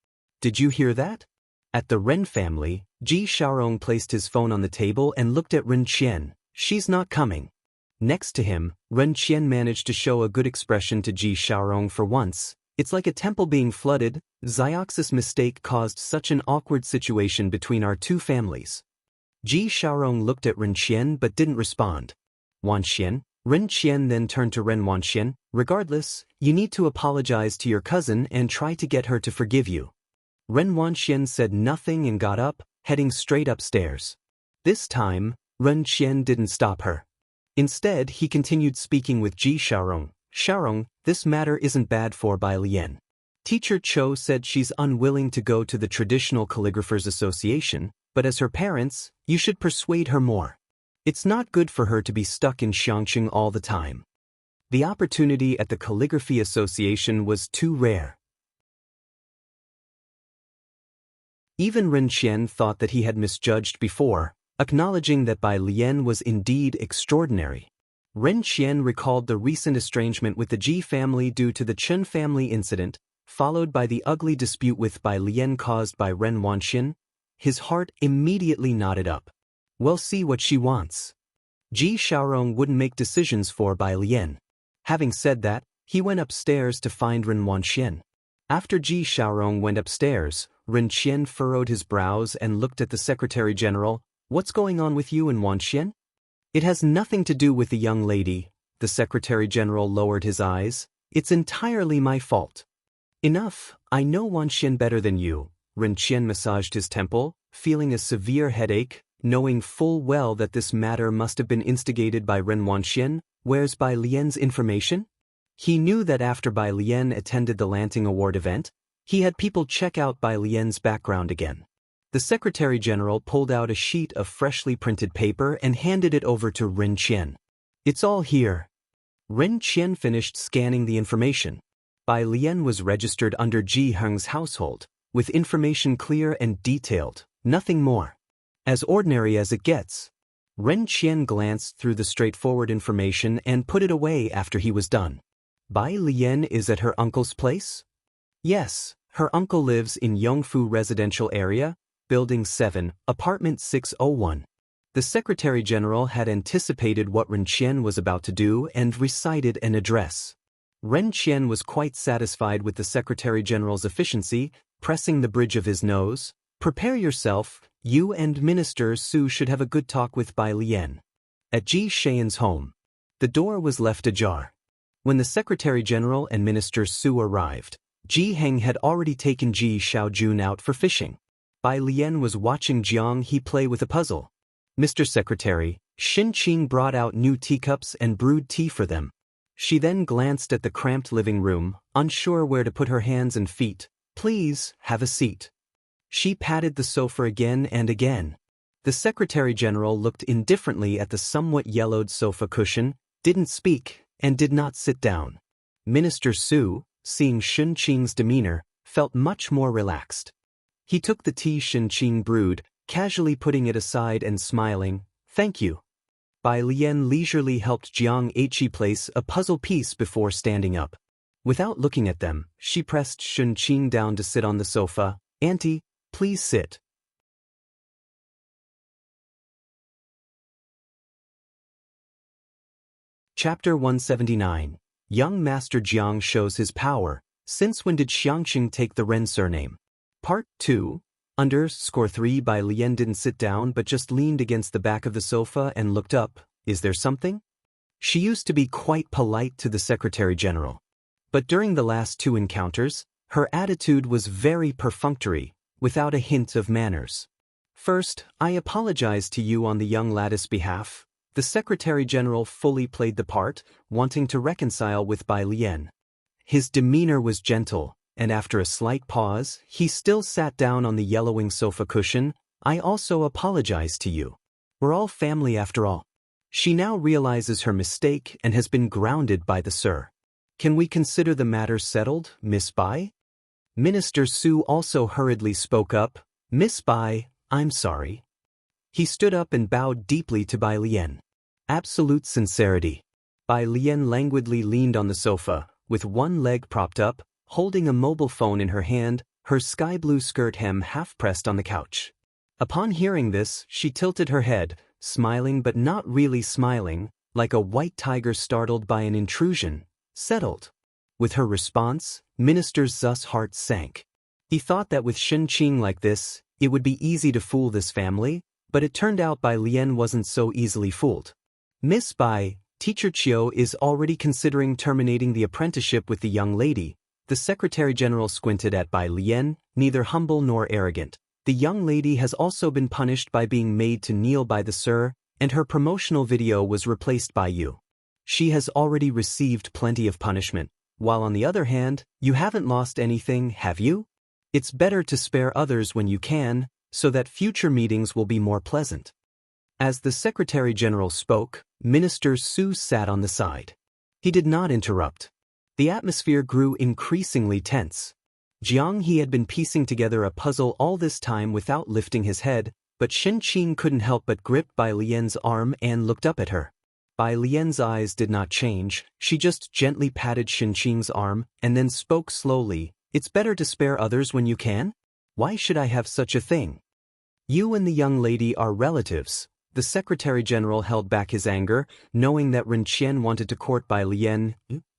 Did you hear that? At the Ren family, Ji Xiaorong placed his phone on the table and looked at Ren Qian. She's not coming. Next to him, Ren Qian managed to show a good expression to Ji Xiaorong for once. It's like a temple being flooded. Xiox's mistake caused such an awkward situation between our two families. Ji Xiaorong looked at Ren Qian but didn't respond. Wanxian. Ren Qian then turned to Ren Wanxian. Regardless, you need to apologize to your cousin and try to get her to forgive you. Ren Wanxian said nothing and got up, heading straight upstairs. This time, Ren Qian didn't stop her. Instead, he continued speaking with Ji Xiaorong. Xiaorong, this matter isn't bad for Bai Lian. Teacher Cho said she's unwilling to go to the Traditional Calligraphers Association, but as her parents, you should persuade her more. It's not good for her to be stuck in Xiangqing all the time. The opportunity at the Calligraphy Association was too rare. Even Ren Qian thought that he had misjudged before, acknowledging that Bai Lian was indeed extraordinary. Ren Qian recalled the recent estrangement with the Ji family due to the Chen family incident, followed by the ugly dispute with Bai Lian caused by Ren Wanxian. His heart immediately knotted up. We'll see what she wants. Ji Xiaorong wouldn't make decisions for Bai Lian. Having said that, he went upstairs to find Ren Wanxian. After Ji Xiaorong went upstairs, Ren Qian furrowed his brows and looked at the Secretary General. What's going on with you and Wanxian? It has nothing to do with the young lady. The Secretary General lowered his eyes. It's entirely my fault. Enough, I know Wanxian better than you. Ren Qian massaged his temple, feeling a severe headache, knowing full well that this matter must have been instigated by Ren Wanxian. Where's Bai Lian's information? He knew that after Bai Lian attended the Lanting Award event, he had people check out Bai Lian's background again. The Secretary General pulled out a sheet of freshly printed paper and handed it over to Ren Qian. It's all here. Ren Qian finished scanning the information. Bai Lian was registered under Ji Heng's household, with information clear and detailed, nothing more. As ordinary as it gets. Ren Qian glanced through the straightforward information and put it away after he was done. Bai Lian is at her uncle's place? Yes, her uncle lives in Yongfu Residential Area, Building 7, Apartment 601. The Secretary General had anticipated what Ren Qian was about to do and recited an address. Ren Qian was quite satisfied with the Secretary General's efficiency, pressing the bridge of his nose. Prepare yourself, you and Minister Su should have a good talk with Bai Lian. At Ji Xian's home. The door was left ajar. When the Secretary General and Minister Su arrived, Ji Heng had already taken Ji Xiaojun out for fishing. Bai Lian was watching Jiang He play with a puzzle. Mr. Secretary, Shen Qing brought out new teacups and brewed tea for them. She then glanced at the cramped living room, unsure where to put her hands and feet. Please, have a seat. She patted the sofa again and again. The Secretary General looked indifferently at the somewhat yellowed sofa cushion, didn't speak, and did not sit down. Minister Su, seeing Shen Qing's demeanor, felt much more relaxed. He took the tea Shen Qing brewed, casually putting it aside and smiling, "Thank you." Bai Lian leisurely helped Jiang He place a puzzle piece before standing up. Without looking at them, she pressed Shen Qing down to sit on the sofa. "Auntie, please sit." Chapter 179. Young Master Jiang shows his power. Since when did Xiangqing take the Ren surname? Part 2. Underscore 3 by Lien didn't sit down but just leaned against the back of the sofa and looked up. Is there something? She used to be quite polite to the Secretary General. But during the last 2 encounters, her attitude was very perfunctory, without a hint of manners. First, I apologize to you on the young lad's behalf. The Secretary General fully played the part, wanting to reconcile with Bai Lien. His demeanor was gentle, and after a slight pause, he still sat down on the yellowing sofa cushion. I also apologize to you. We're all family after all. She now realizes her mistake and has been grounded by the Sir. Can we consider the matter settled, Miss Bai? Minister Su also hurriedly spoke up. Miss Bai, I'm sorry. He stood up and bowed deeply to Bai Lien. Absolute sincerity. Bai Lien languidly leaned on the sofa, with one leg propped up, holding a mobile phone in her hand, her sky blue skirt hem half pressed on the couch. Upon hearing this, she tilted her head, smiling but not really smiling, like a white tiger startled by an intrusion. Settled. With her response, Minister Zu's heart sank. He thought that with Shen Qing like this, it would be easy to fool this family, but it turned out Bai Lien wasn't so easily fooled. Miss Bai, Teacher Chiu is already considering terminating the apprenticeship with the young lady. The Secretary General squinted at Bai Lien, neither humble nor arrogant. The young lady has also been punished by being made to kneel by the Sir, and her promotional video was replaced by you. She has already received plenty of punishment, while on the other hand, you haven't lost anything, have you? It's better to spare others when you can, so that future meetings will be more pleasant. As the Secretary General spoke, Minister Su sat on the side. He did not interrupt. The atmosphere grew increasingly tense. Jiang He had been piecing together a puzzle all this time without lifting his head, but Shen Qing couldn't help but grip Bai Lien's arm and looked up at her. Bai Lien's eyes did not change, she just gently patted Shen Qing's arm and then spoke slowly. It's better to spare others when you can? Why should I have such a thing? You and the young lady are relatives. The Secretary General held back his anger, knowing that Ren Qian wanted to court Bai Lien.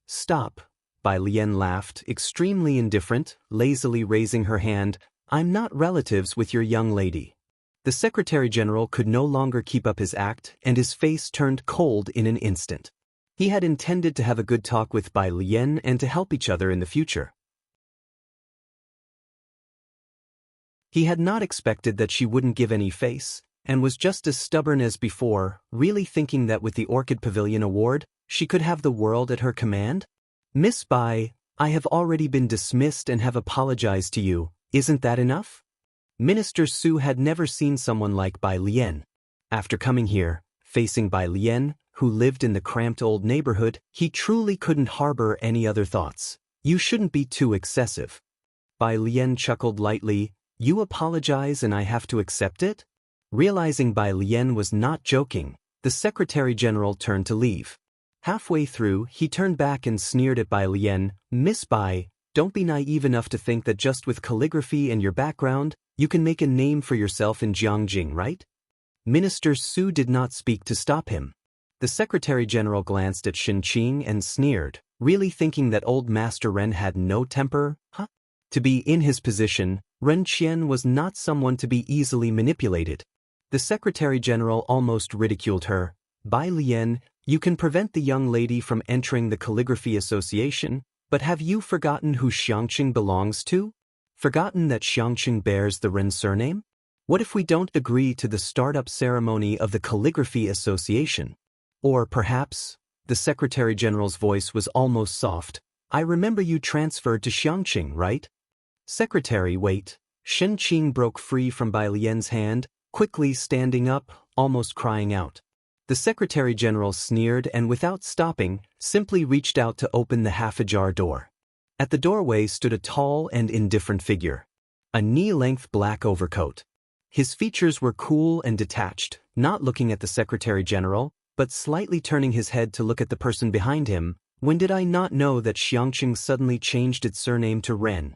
Stop. Bai Lien laughed, extremely indifferent, lazily raising her hand. I'm not relatives with your young lady. The Secretary General could no longer keep up his act, and his face turned cold in an instant. He had intended to have a good talk with Bai Lien and to help each other in the future. He had not expected that she wouldn't give any face, and was just as stubborn as before, really thinking that with the Orchid Pavilion Award, she could have the world at her command? Miss Bai, I have already been dismissed and have apologized to you. Isn't that enough? Minister Su had never seen someone like Bai Lien. After coming here, facing Bai Lien, who lived in the cramped old neighborhood, he truly couldn't harbor any other thoughts. You shouldn't be too excessive. Bai Lien chuckled lightly. You apologize and I have to accept it? Realizing Bai Lien was not joking, the Secretary General turned to leave. Halfway through, he turned back and sneered at Bai Lien. Miss Bai, don't be naive enough to think that just with calligraphy and your background, you can make a name for yourself in Jiangjing, right? Minister Su did not speak to stop him. The Secretary General glanced at Shen Qing and sneered, really thinking that old Master Ren had no temper, huh? To be in his position, Ren Qian was not someone to be easily manipulated. The Secretary General almost ridiculed her. Bai Lien, you can prevent the young lady from entering the Calligraphy Association, but have you forgotten who Xiangqing belongs to? Forgotten that Xiangqing bears the Ren surname? What if we don't agree to the startup ceremony of the Calligraphy Association? Or perhaps, the Secretary General's voice was almost soft, I remember you transferred to Xiangqing, right? Secretary, wait. Shen Qing broke free from Bai Lien's hand, quickly standing up, almost crying out. The Secretary General sneered and without stopping, simply reached out to open the half-ajar door. At the doorway stood a tall and indifferent figure. A knee-length black overcoat. His features were cool and detached, not looking at the Secretary General, but slightly turning his head to look at the person behind him. When did I not know that Xiangqing suddenly changed its surname to Ren?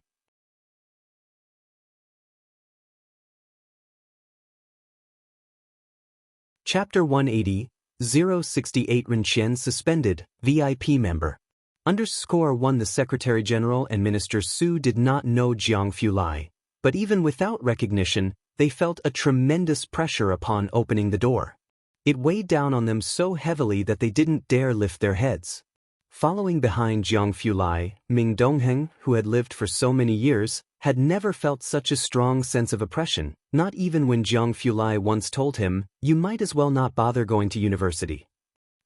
Chapter 180, 068 Ren Qian suspended, VIP member. _1 The Secretary General and Minister Su did not know Jiang Fulai, but even without recognition, they felt a tremendous pressure upon opening the door. It weighed down on them so heavily that they didn't dare lift their heads. Following behind Jiang Fulai, Ming Dongheng, who had lived for so many years, had never felt such a strong sense of oppression, not even when Jiang Fulai once told him, "You might as well not bother going to university."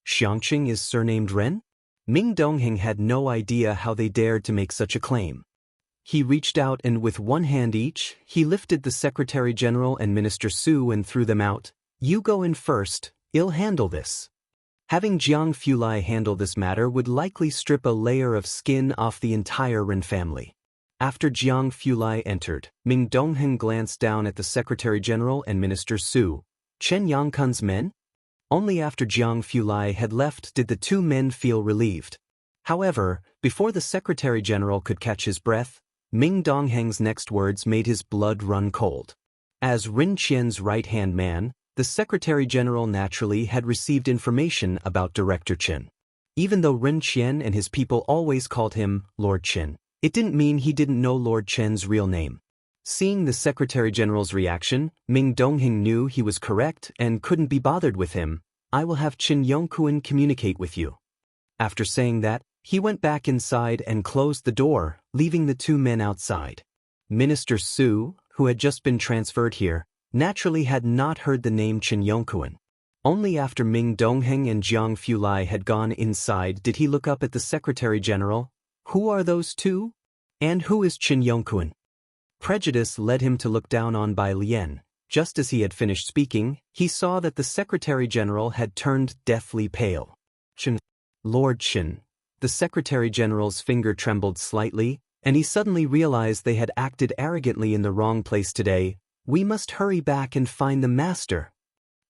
Xiangqing is surnamed Ren? Ming Dongheng had no idea how they dared to make such a claim. He reached out and with one hand each, he lifted the Secretary General and Minister Su and threw them out. "You go in first, I'll handle this." Having Jiang Fulai handle this matter would likely strip a layer of skin off the entire Ren family. After Jiang Fulai entered, Ming Dongheng glanced down at the Secretary General and Minister Su. Chen Yangkun's men? Only after Jiang Fulai had left did the two men feel relieved. However, before the Secretary General could catch his breath, Ming Dongheng's next words made his blood run cold. As Rin Qian's right-hand man, the Secretary General naturally had received information about Director Qin. Even though Rin Qian and his people always called him Lord Qin, it didn't mean he didn't know Lord Qin's real name. Seeing the Secretary General's reaction, Ming Dongheng knew he was correct and couldn't be bothered with him. "I will have Qin Yongkuan communicate with you." After saying that, he went back inside and closed the door, leaving the two men outside. Minister Su, who had just been transferred here, naturally had not heard the name Qin Yongkuan. Only after Ming Dongheng and Jiang Fulai had gone inside did he look up at the Secretary General. "Who are those two? And who is Qin Yongkuan?" Prejudice led him to look down on Bai Lian. Just as he had finished speaking, he saw that the Secretary General had turned deathly pale. "Qin, Lord Qin." The Secretary General's finger trembled slightly, and he suddenly realized they had acted arrogantly in the wrong place today. "We must hurry back and find the master."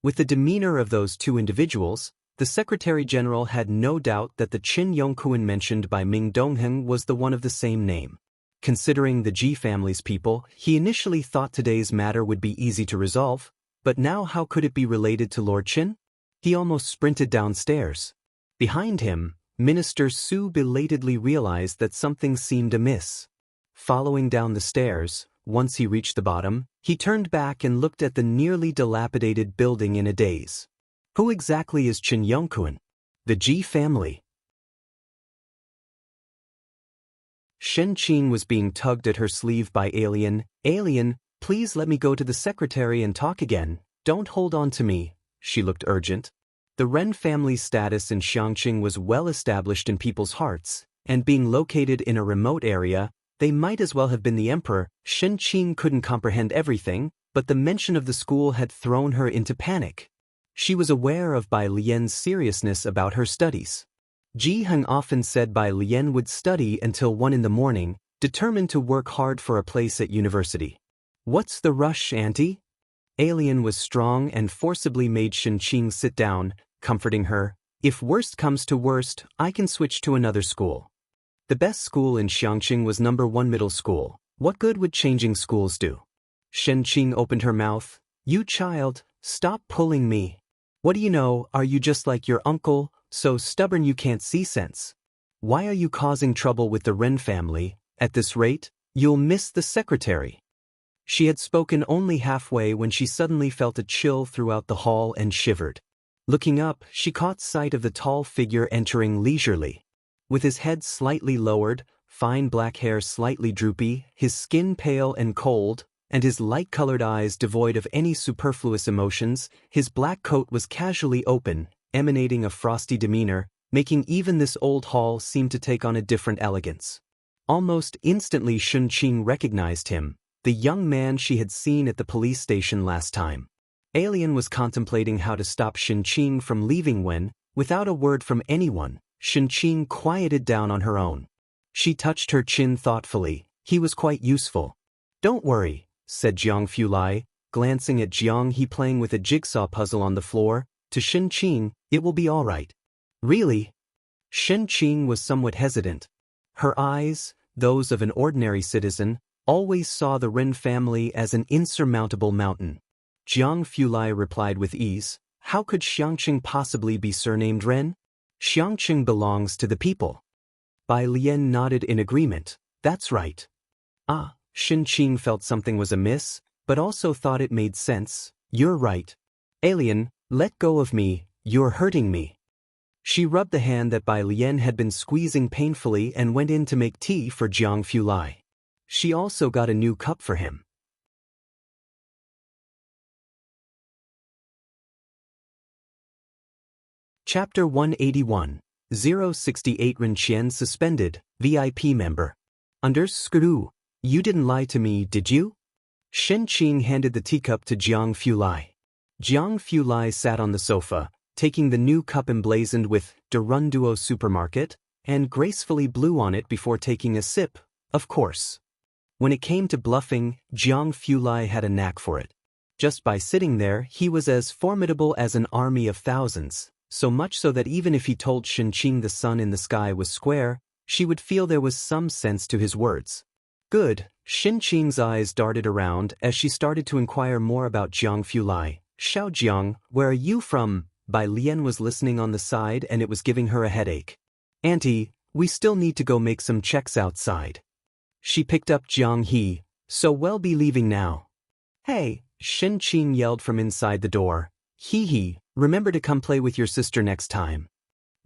With the demeanor of those two individuals, the Secretary General had no doubt that the Qin Yongkuan mentioned by Ming Dongheng was the one of the same name. Considering the Ji family's people, he initially thought today's matter would be easy to resolve, but now how could it be related to Lord Qin? He almost sprinted downstairs. Behind him, Minister Su belatedly realized that something seemed amiss. Following down the stairs, once he reached the bottom, he turned back and looked at the nearly dilapidated building in a daze. Who exactly is Qin Yongkuan? The Ji family. Shen Qing was being tugged at her sleeve by Alien. "Alien, please let me go to the secretary and talk again. Don't hold on to me." She looked urgent. The Ren family's status in Xiangqing was well established in people's hearts, and being located in a remote area, they might as well have been the emperor. Shen Qing couldn't comprehend everything, but the mention of the school had thrown her into panic. She was aware of Bai Lian's seriousness about her studies. Ji Heng often said Bai Lian would study until 1 in the morning, determined to work hard for a place at university. "What's the rush, Auntie?" Alien was strong and forcibly made Shen Qing sit down, comforting her. "If worst comes to worst, I can switch to another school." The best school in Xiangqing was number 1 middle school. What good would changing schools do? Shen Qing opened her mouth. "You child, stop pulling me. What do you know, are you just like your uncle, so stubborn you can't see sense? Why are you causing trouble with the Ren family? At this rate, you'll miss the secretary." She had spoken only halfway when she suddenly felt a chill throughout the hall and shivered. Looking up, she caught sight of the tall figure entering leisurely. With his head slightly lowered, fine black hair slightly droopy, his skin pale and cold, and his light-colored eyes devoid of any superfluous emotions, his black coat was casually open, emanating a frosty demeanor, making even this old hall seem to take on a different elegance. Almost instantly Shen Qing recognized him, the young man she had seen at the police station last time. Alien was contemplating how to stop Shen Qing from leaving when, without a word from anyone, Shen Qing quieted down on her own. She touched her chin thoughtfully. "He was quite useful." "Don't worry," said Jiang Fulai, glancing at Jiang He playing with a jigsaw puzzle on the floor. To Shen Qing, "It will be all right." "Really?" Shen Qing was somewhat hesitant. Her eyes, those of an ordinary citizen, always saw the Ren family as an insurmountable mountain. Jiang Fulai replied with ease, "How could Xiangqing possibly be surnamed Ren? Xiangqing belongs to the people." Bai Lian nodded in agreement. "That's right." "Ah," Shin Qing felt something was amiss, but also thought it made sense. You're right. Alien, let go of me, you're hurting me. She rubbed the hand that Bai Lian had been squeezing painfully and went in to make tea for Jiang Fulai. She also got a new cup for him. Chapter 181, 068 Ren Qian suspended, VIP member. Screw. You didn't lie to me, did you? Shin Qing handed the teacup to Jiang Fulai. Jiang Fulai sat on the sofa, taking the new cup emblazoned with Durunduo Supermarket, and gracefully blew on it before taking a sip, of course. When it came to bluffing, Jiang Fulai had a knack for it. Just by sitting there, he was as formidable as an army of thousands, so much so that even if he told Shin Qing the sun in the sky was square, she would feel there was some sense to his words. Good. Shin Qing's eyes darted around as she started to inquire more about Jiang Fulai. Xiao Jiang, where are you from? Bai Lian was listening on the side and it was giving her a headache. Auntie, we still need to go make some checks outside. She picked up Jiang He, so we'll be leaving now. Hey, Shin Qing yelled from inside the door. He, remember to come play with your sister next time.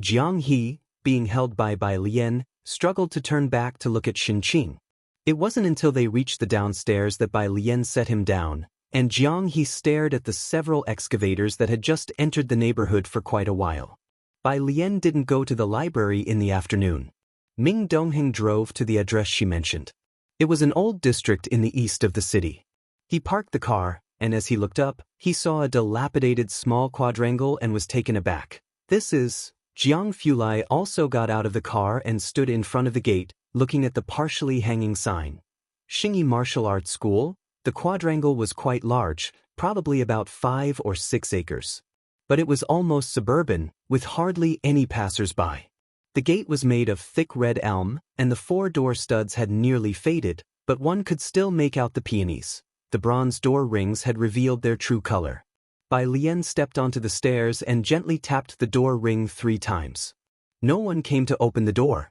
Jiang He, being held by Bai Lian, struggled to turn back to look at Shin Qing. It wasn't until they reached the downstairs that Bai Lian set him down, and Jiang He stared at the several excavators that had just entered the neighborhood for quite a while. Bai Lian didn't go to the library in the afternoon. Ming Dongheng drove to the address she mentioned. It was an old district in the east of the city. He parked the car, and as he looked up, he saw a dilapidated small quadrangle and was taken aback. This is... Jiang Fulai also got out of the car and stood in front of the gate, looking at the partially hanging sign. Xingyi Martial Arts School. The quadrangle was quite large, probably about 5 or 6 acres. But it was almost suburban, with hardly any passers-by. The gate was made of thick red elm, and the 4 door studs had nearly faded, but one could still make out the peonies. The bronze door rings had revealed their true color. Bai Lian stepped onto the stairs and gently tapped the door ring 3 times. No one came to open the door.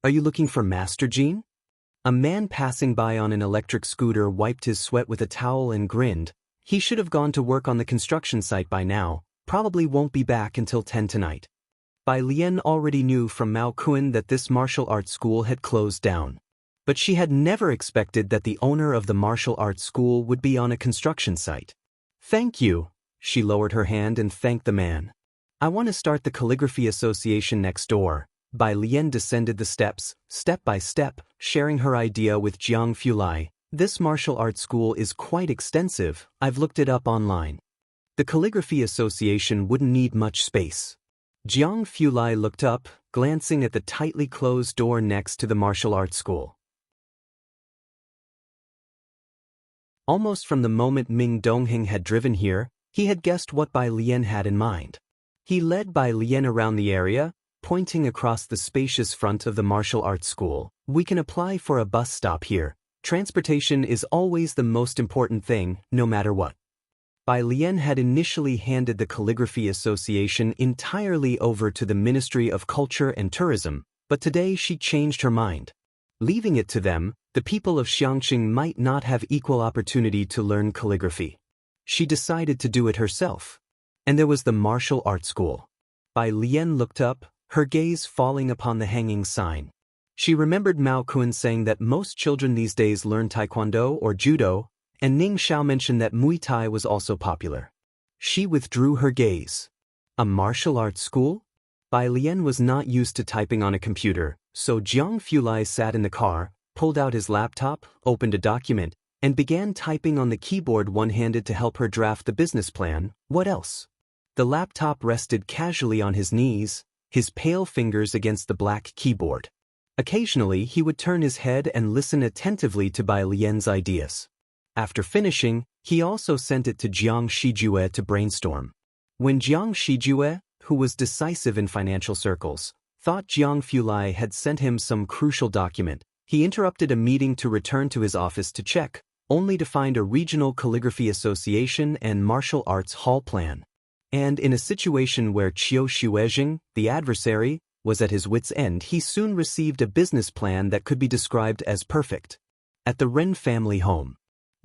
Are you looking for Master Jean? A man passing by on an electric scooter wiped his sweat with a towel and grinned. He should have gone to work on the construction site by now, probably won't be back until 10 tonight. Bai Lian already knew from Mao Kun that this martial arts school had closed down. But she had never expected that the owner of the martial arts school would be on a construction site. Thank you. She lowered her hand and thanked the man. I want to start the calligraphy association next door. Bai Lian descended the steps, step by step, sharing her idea with Jiang Fulai. This martial arts school is quite extensive, I've looked it up online. The calligraphy association wouldn't need much space. Jiang Fulai looked up, glancing at the tightly closed door next to the martial arts school. Almost from the moment Ming Dongheng had driven here, he had guessed what Bai Lian had in mind. He led Bai Lian around the area, pointing across the spacious front of the martial arts school. We can apply for a bus stop here. Transportation is always the most important thing, no matter what. Bai Lian had initially handed the Calligraphy Association entirely over to the Ministry of Culture and Tourism, but today she changed her mind. Leaving it to them, the people of Xiangqing might not have equal opportunity to learn calligraphy. She decided to do it herself. And there was the martial arts school. Bai Lian looked up, her gaze falling upon the hanging sign. She remembered Mao Kun saying that most children these days learn taekwondo or judo, and Ning Xiao mentioned that Muay Thai was also popular. She withdrew her gaze. A martial arts school? Bai Lian was not used to typing on a computer, so Jiang Fulai sat in the car, pulled out his laptop, opened a document, and began typing on the keyboard one-handed to help her draft the business plan. What else? The laptop rested casually on his knees, his pale fingers against the black keyboard. Occasionally he would turn his head and listen attentively to Bai Lian's ideas. After finishing, he also sent it to Jiang Shijue to brainstorm. When Jiang Shijue, who was decisive in financial circles, thought Jiang Fulai had sent him some crucial document, he interrupted a meeting to return to his office to check, only to find a regional calligraphy association and martial arts hall plan. And in a situation where Qiu Shuezhing, the adversary, was at his wits' end, he soon received a business plan that could be described as perfect. At the Ren family home,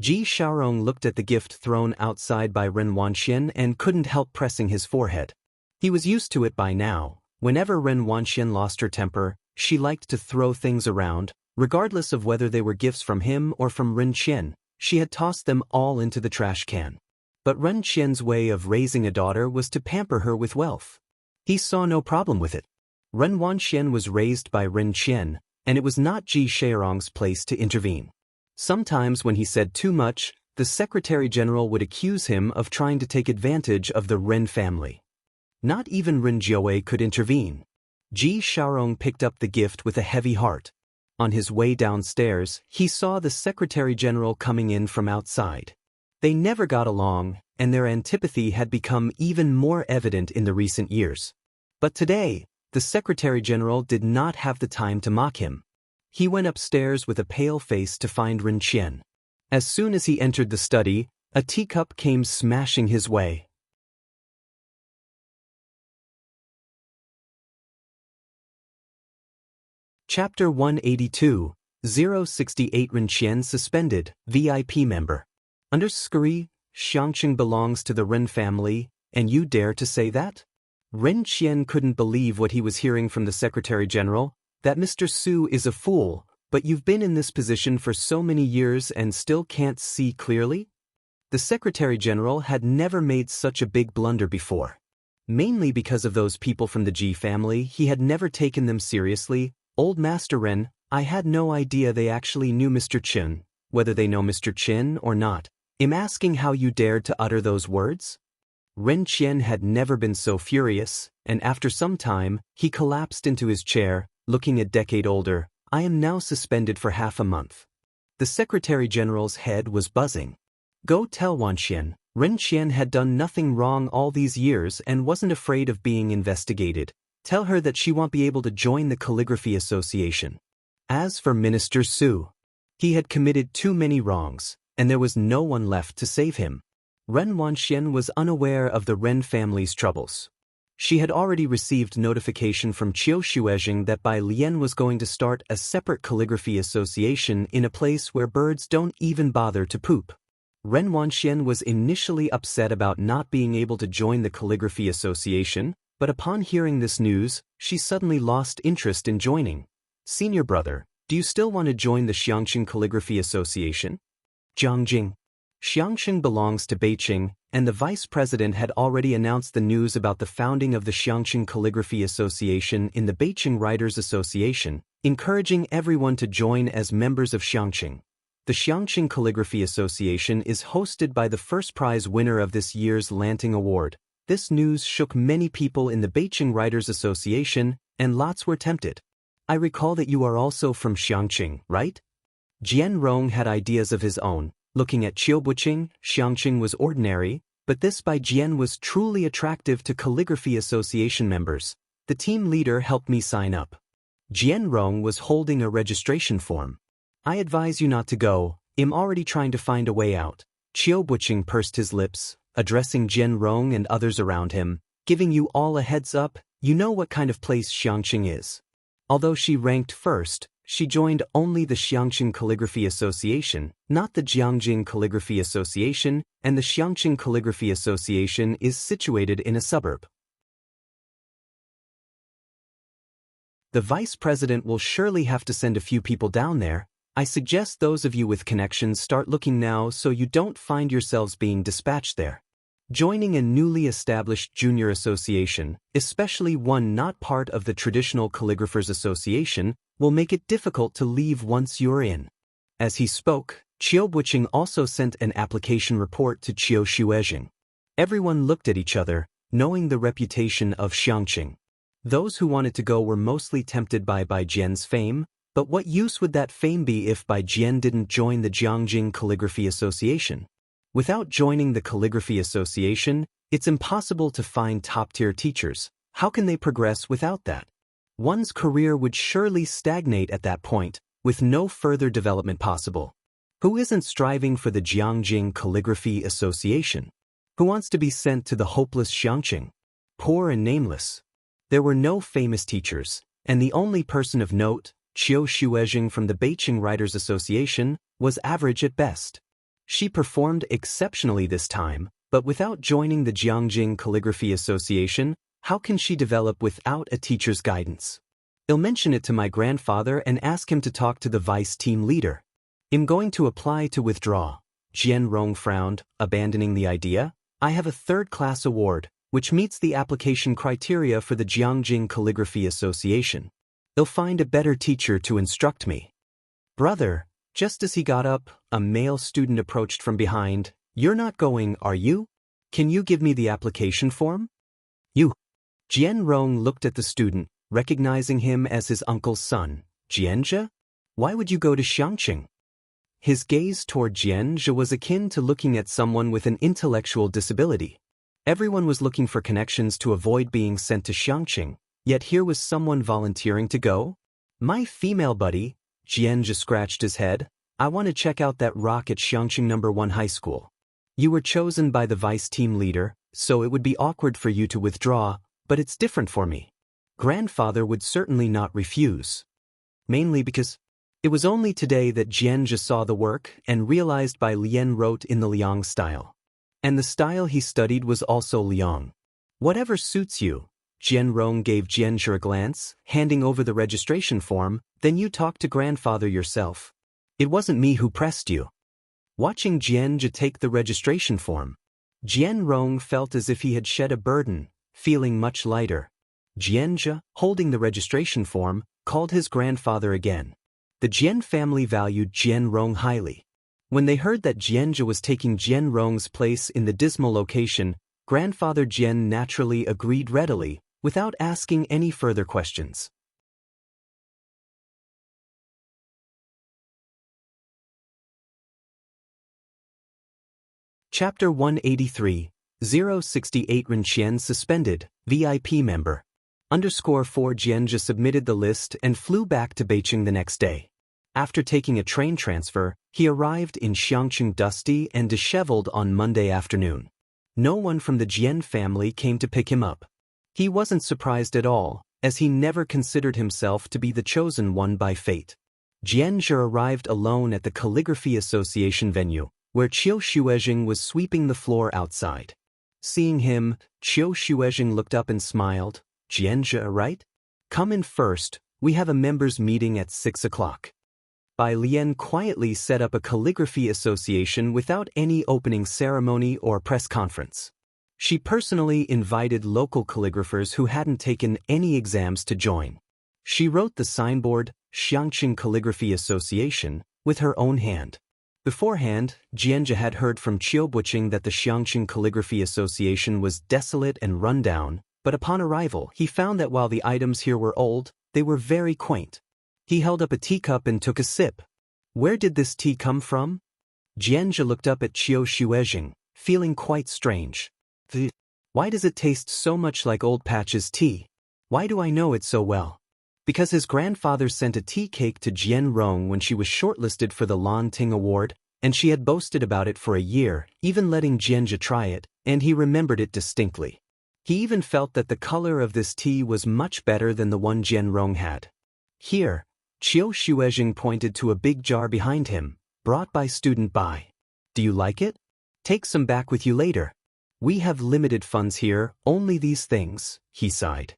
Ji Xiaorong looked at the gift thrown outside by Ren Wanxian and couldn't help pressing his forehead. He was used to it by now. Whenever Ren Wanxian lost her temper, she liked to throw things around, regardless of whether they were gifts from him or from Ren Qian. She had tossed them all into the trash can. But Ren Qian's way of raising a daughter was to pamper her with wealth. He saw no problem with it. Ren Wanxian was raised by Ren Qian, and it was not Ji Xiaorong's place to intervene. Sometimes when he said too much, the Secretary General would accuse him of trying to take advantage of the Ren family. Not even Ren Jiawei could intervene. Ji Xiaorong picked up the gift with a heavy heart. On his way downstairs, he saw the Secretary General coming in from outside. They never got along, and their antipathy had become even more evident in the recent years. But today, the Secretary General did not have the time to mock him. He went upstairs with a pale face to find Ren Qian. As soon as he entered the study, a teacup came smashing his way. Chapter 182, 068 Ren Qian suspended, VIP member. Underscore, Xiangqing belongs to the Ren family, and you dare to say that? Ren Qian couldn't believe what he was hearing from the Secretary General, that Mr. Su is a fool, but you've been in this position for so many years and still can't see clearly? The Secretary General had never made such a big blunder before. Mainly because of those people from the Ji family, he had never taken them seriously. Old Master Ren, I had no idea they actually knew Mr. Qin, whether they know Mr. Qin or not. I'm asking how you dared to utter those words? Ren Qian had never been so furious, and after some time, he collapsed into his chair, looking a decade older. I am now suspended for half a month. The Secretary General's head was buzzing. Go tell Wanxian, Ren Qian had done nothing wrong all these years and wasn't afraid of being investigated. Tell her that she won't be able to join the Calligraphy Association. As for Minister Su, he had committed too many wrongs, and there was no one left to save him. Ren Wanxian was unaware of the Ren family's troubles. She had already received notification from Qiu Shuezheng that Bai Lian was going to start a separate calligraphy association in a place where birds don't even bother to poop. Ren Wanxian was initially upset about not being able to join the calligraphy association, but upon hearing this news, she suddenly lost interest in joining. Senior brother, do you still want to join the Xiangqing Calligraphy Association? Jiangjing. Xiangqing belongs to Beijing, and the vice president had already announced the news about the founding of the Xiangqing Calligraphy Association in the Beijing Writers Association, encouraging everyone to join as members of Xiangqing. The Xiangqing Calligraphy Association is hosted by the first prize winner of this year's Lanting Award. This news shook many people in the Beijing Writers Association, and lots were tempted. I recall that you are also from Xiangqing, right? Jian Rong had ideas of his own. Looking at Qiubuqing, Xiangqing was ordinary, but this by Jian was truly attractive to Calligraphy Association members. The team leader helped me sign up. Jian Rong was holding a registration form. I advise you not to go. I'm already trying to find a way out. Qiubuqing pursed his lips, addressing Jian Rong and others around him, giving you all a heads up, you know what kind of place Xiangqing is. Although she ranked first, she joined only the Xiangqing Calligraphy Association, not the Jiangjing Calligraphy Association, and the Xiangqing Calligraphy Association is situated in a suburb. The vice president will surely have to send a few people down there. I suggest those of you with connections start looking now so you don't find yourselves being dispatched there. Joining a newly established junior association, especially one not part of the traditional Calligraphers Association, will make it difficult to leave once you're in. As he spoke, Qiubuqing also sent an application report to Qiu Shuezheng. Everyone looked at each other, knowing the reputation of Xiangqing. Those who wanted to go were mostly tempted by Bai Jian's fame, but what use would that fame be if Bai Jian didn't join the Jiangjing Calligraphy Association? Without joining the Calligraphy Association, it's impossible to find top-tier teachers. How can they progress without that? One's career would surely stagnate at that point, with no further development possible. Who isn't striving for the Jiangjing Calligraphy Association? Who wants to be sent to the hopeless Xiangqing? Poor and nameless. There were no famous teachers, and the only person of note, Chiu Shuezheng from the Beijing Writers Association, was average at best. She performed exceptionally this time, but without joining the Jiangjing Calligraphy Association, how can she develop without a teacher's guidance? I'll mention it to my grandfather and ask him to talk to the vice team leader. I'm going to apply to withdraw. Jian Rong frowned, abandoning the idea. I have a third-class award, which meets the application criteria for the Jiangjing Calligraphy Association. I'll find a better teacher to instruct me. Brother, just as he got up, a male student approached from behind. You're not going, are you? Can you give me the application form? You. Jian Rong looked at the student, recognizing him as his uncle's son. Jianzhe? Why would you go to Xiangqing? His gaze toward Jianzhe was akin to looking at someone with an intellectual disability. Everyone was looking for connections to avoid being sent to Xiangqing, yet here was someone volunteering to go? My female buddy, Jianzhe scratched his head. I want to check out that rock at Xiangqing No. 1 High School. You were chosen by the vice team leader, so it would be awkward for you to withdraw, but it's different for me. Grandfather would certainly not refuse. Mainly because it was only today that Jianzhe saw the work and realized Bai Lian wrote in the Liang style. And the style he studied was also Liang. Whatever suits you. Jian Rong gave Jianzhe a glance, handing over the registration form. Then you talk to grandfather yourself. It wasn't me who pressed you. Watching Jianzhe take the registration form, Jian Rong felt as if he had shed a burden, feeling much lighter. Jianzhe, holding the registration form, called his grandfather again. The Jian family valued Jian Rong highly. When they heard that Jianzhe was taking Jian Rong's place in the dismal location, grandfather Jian naturally agreed readily, without asking any further questions. Chapter 183, 068 Renqian suspended, VIP member. _4 Jianzhe submitted the list and flew back to Beijing the next day. After taking a train transfer, he arrived in Xiangqing dusty and disheveled on Monday afternoon. No one from the Jian family came to pick him up. He wasn't surprised at all, as he never considered himself to be the chosen one by fate. Jianzhe arrived alone at the Calligraphy Association venue, where Chiu Shuezheng was sweeping the floor outside. Seeing him, Chiu Shuezheng looked up and smiled. Jianzhe, right? Come in first, we have a members' meeting at 6 o'clock. Bai Lian quietly set up a calligraphy association without any opening ceremony or press conference. She personally invited local calligraphers who hadn't taken any exams to join. She wrote the signboard, Xiangqing Calligraphy Association, with her own hand. Beforehand, Jianzhe had heard from Qiubuqing that the Xiangqing Calligraphy Association was desolate and rundown, but upon arrival he found that while the items here were old, they were very quaint. He held up a teacup and took a sip. Where did this tea come from? Jianzhe looked up at Chiu Shuezheng, feeling quite strange. Why does it taste so much like Old Patch's tea? Why do I know it so well? Because his grandfather sent a tea cake to Jian Rong when she was shortlisted for the Lan Ting Award, and she had boasted about it for a year, even letting Jianzhe try it, and he remembered it distinctly. He even felt that the color of this tea was much better than the one Jian Rong had. Here, Chiu Shuezheng pointed to a big jar behind him, brought by student Bai. Do you like it? Take some back with you later. We have limited funds here, only these things, he sighed.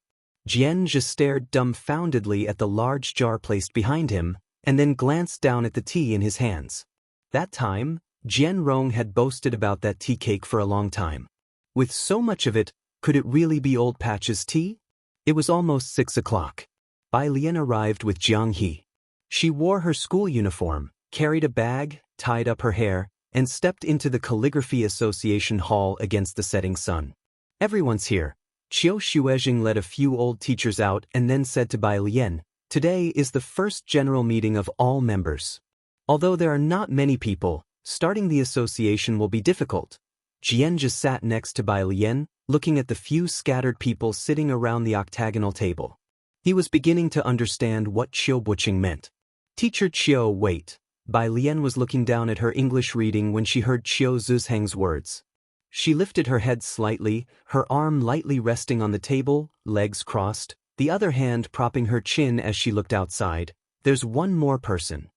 Jianzhe stared dumbfoundedly at the large jar placed behind him, and then glanced down at the tea in his hands. That time, Jian Rong had boasted about that tea cake for a long time. With so much of it, could it really be Old Patch's tea? It was almost 6 o'clock. Bai Lian arrived with Jiang He. She wore her school uniform, carried a bag, tied up her hair, and stepped into the Calligraphy Association hall against the setting sun. Everyone's here. Chiu Shuezheng led a few old teachers out and then said to Bai Lian, today is the first general meeting of all members. Although there are not many people, starting the association will be difficult. Jianzhe sat next to Bai Lian, looking at the few scattered people sitting around the octagonal table. He was beginning to understand what Qiubuqing meant. Teacher Chiu, wait. Bai Lian was looking down at her English reading when she heard Chiu Zuzheng's words. She lifted her head slightly, her arm lightly resting on the table, legs crossed, the other hand propping her chin as she looked outside. There's one more person.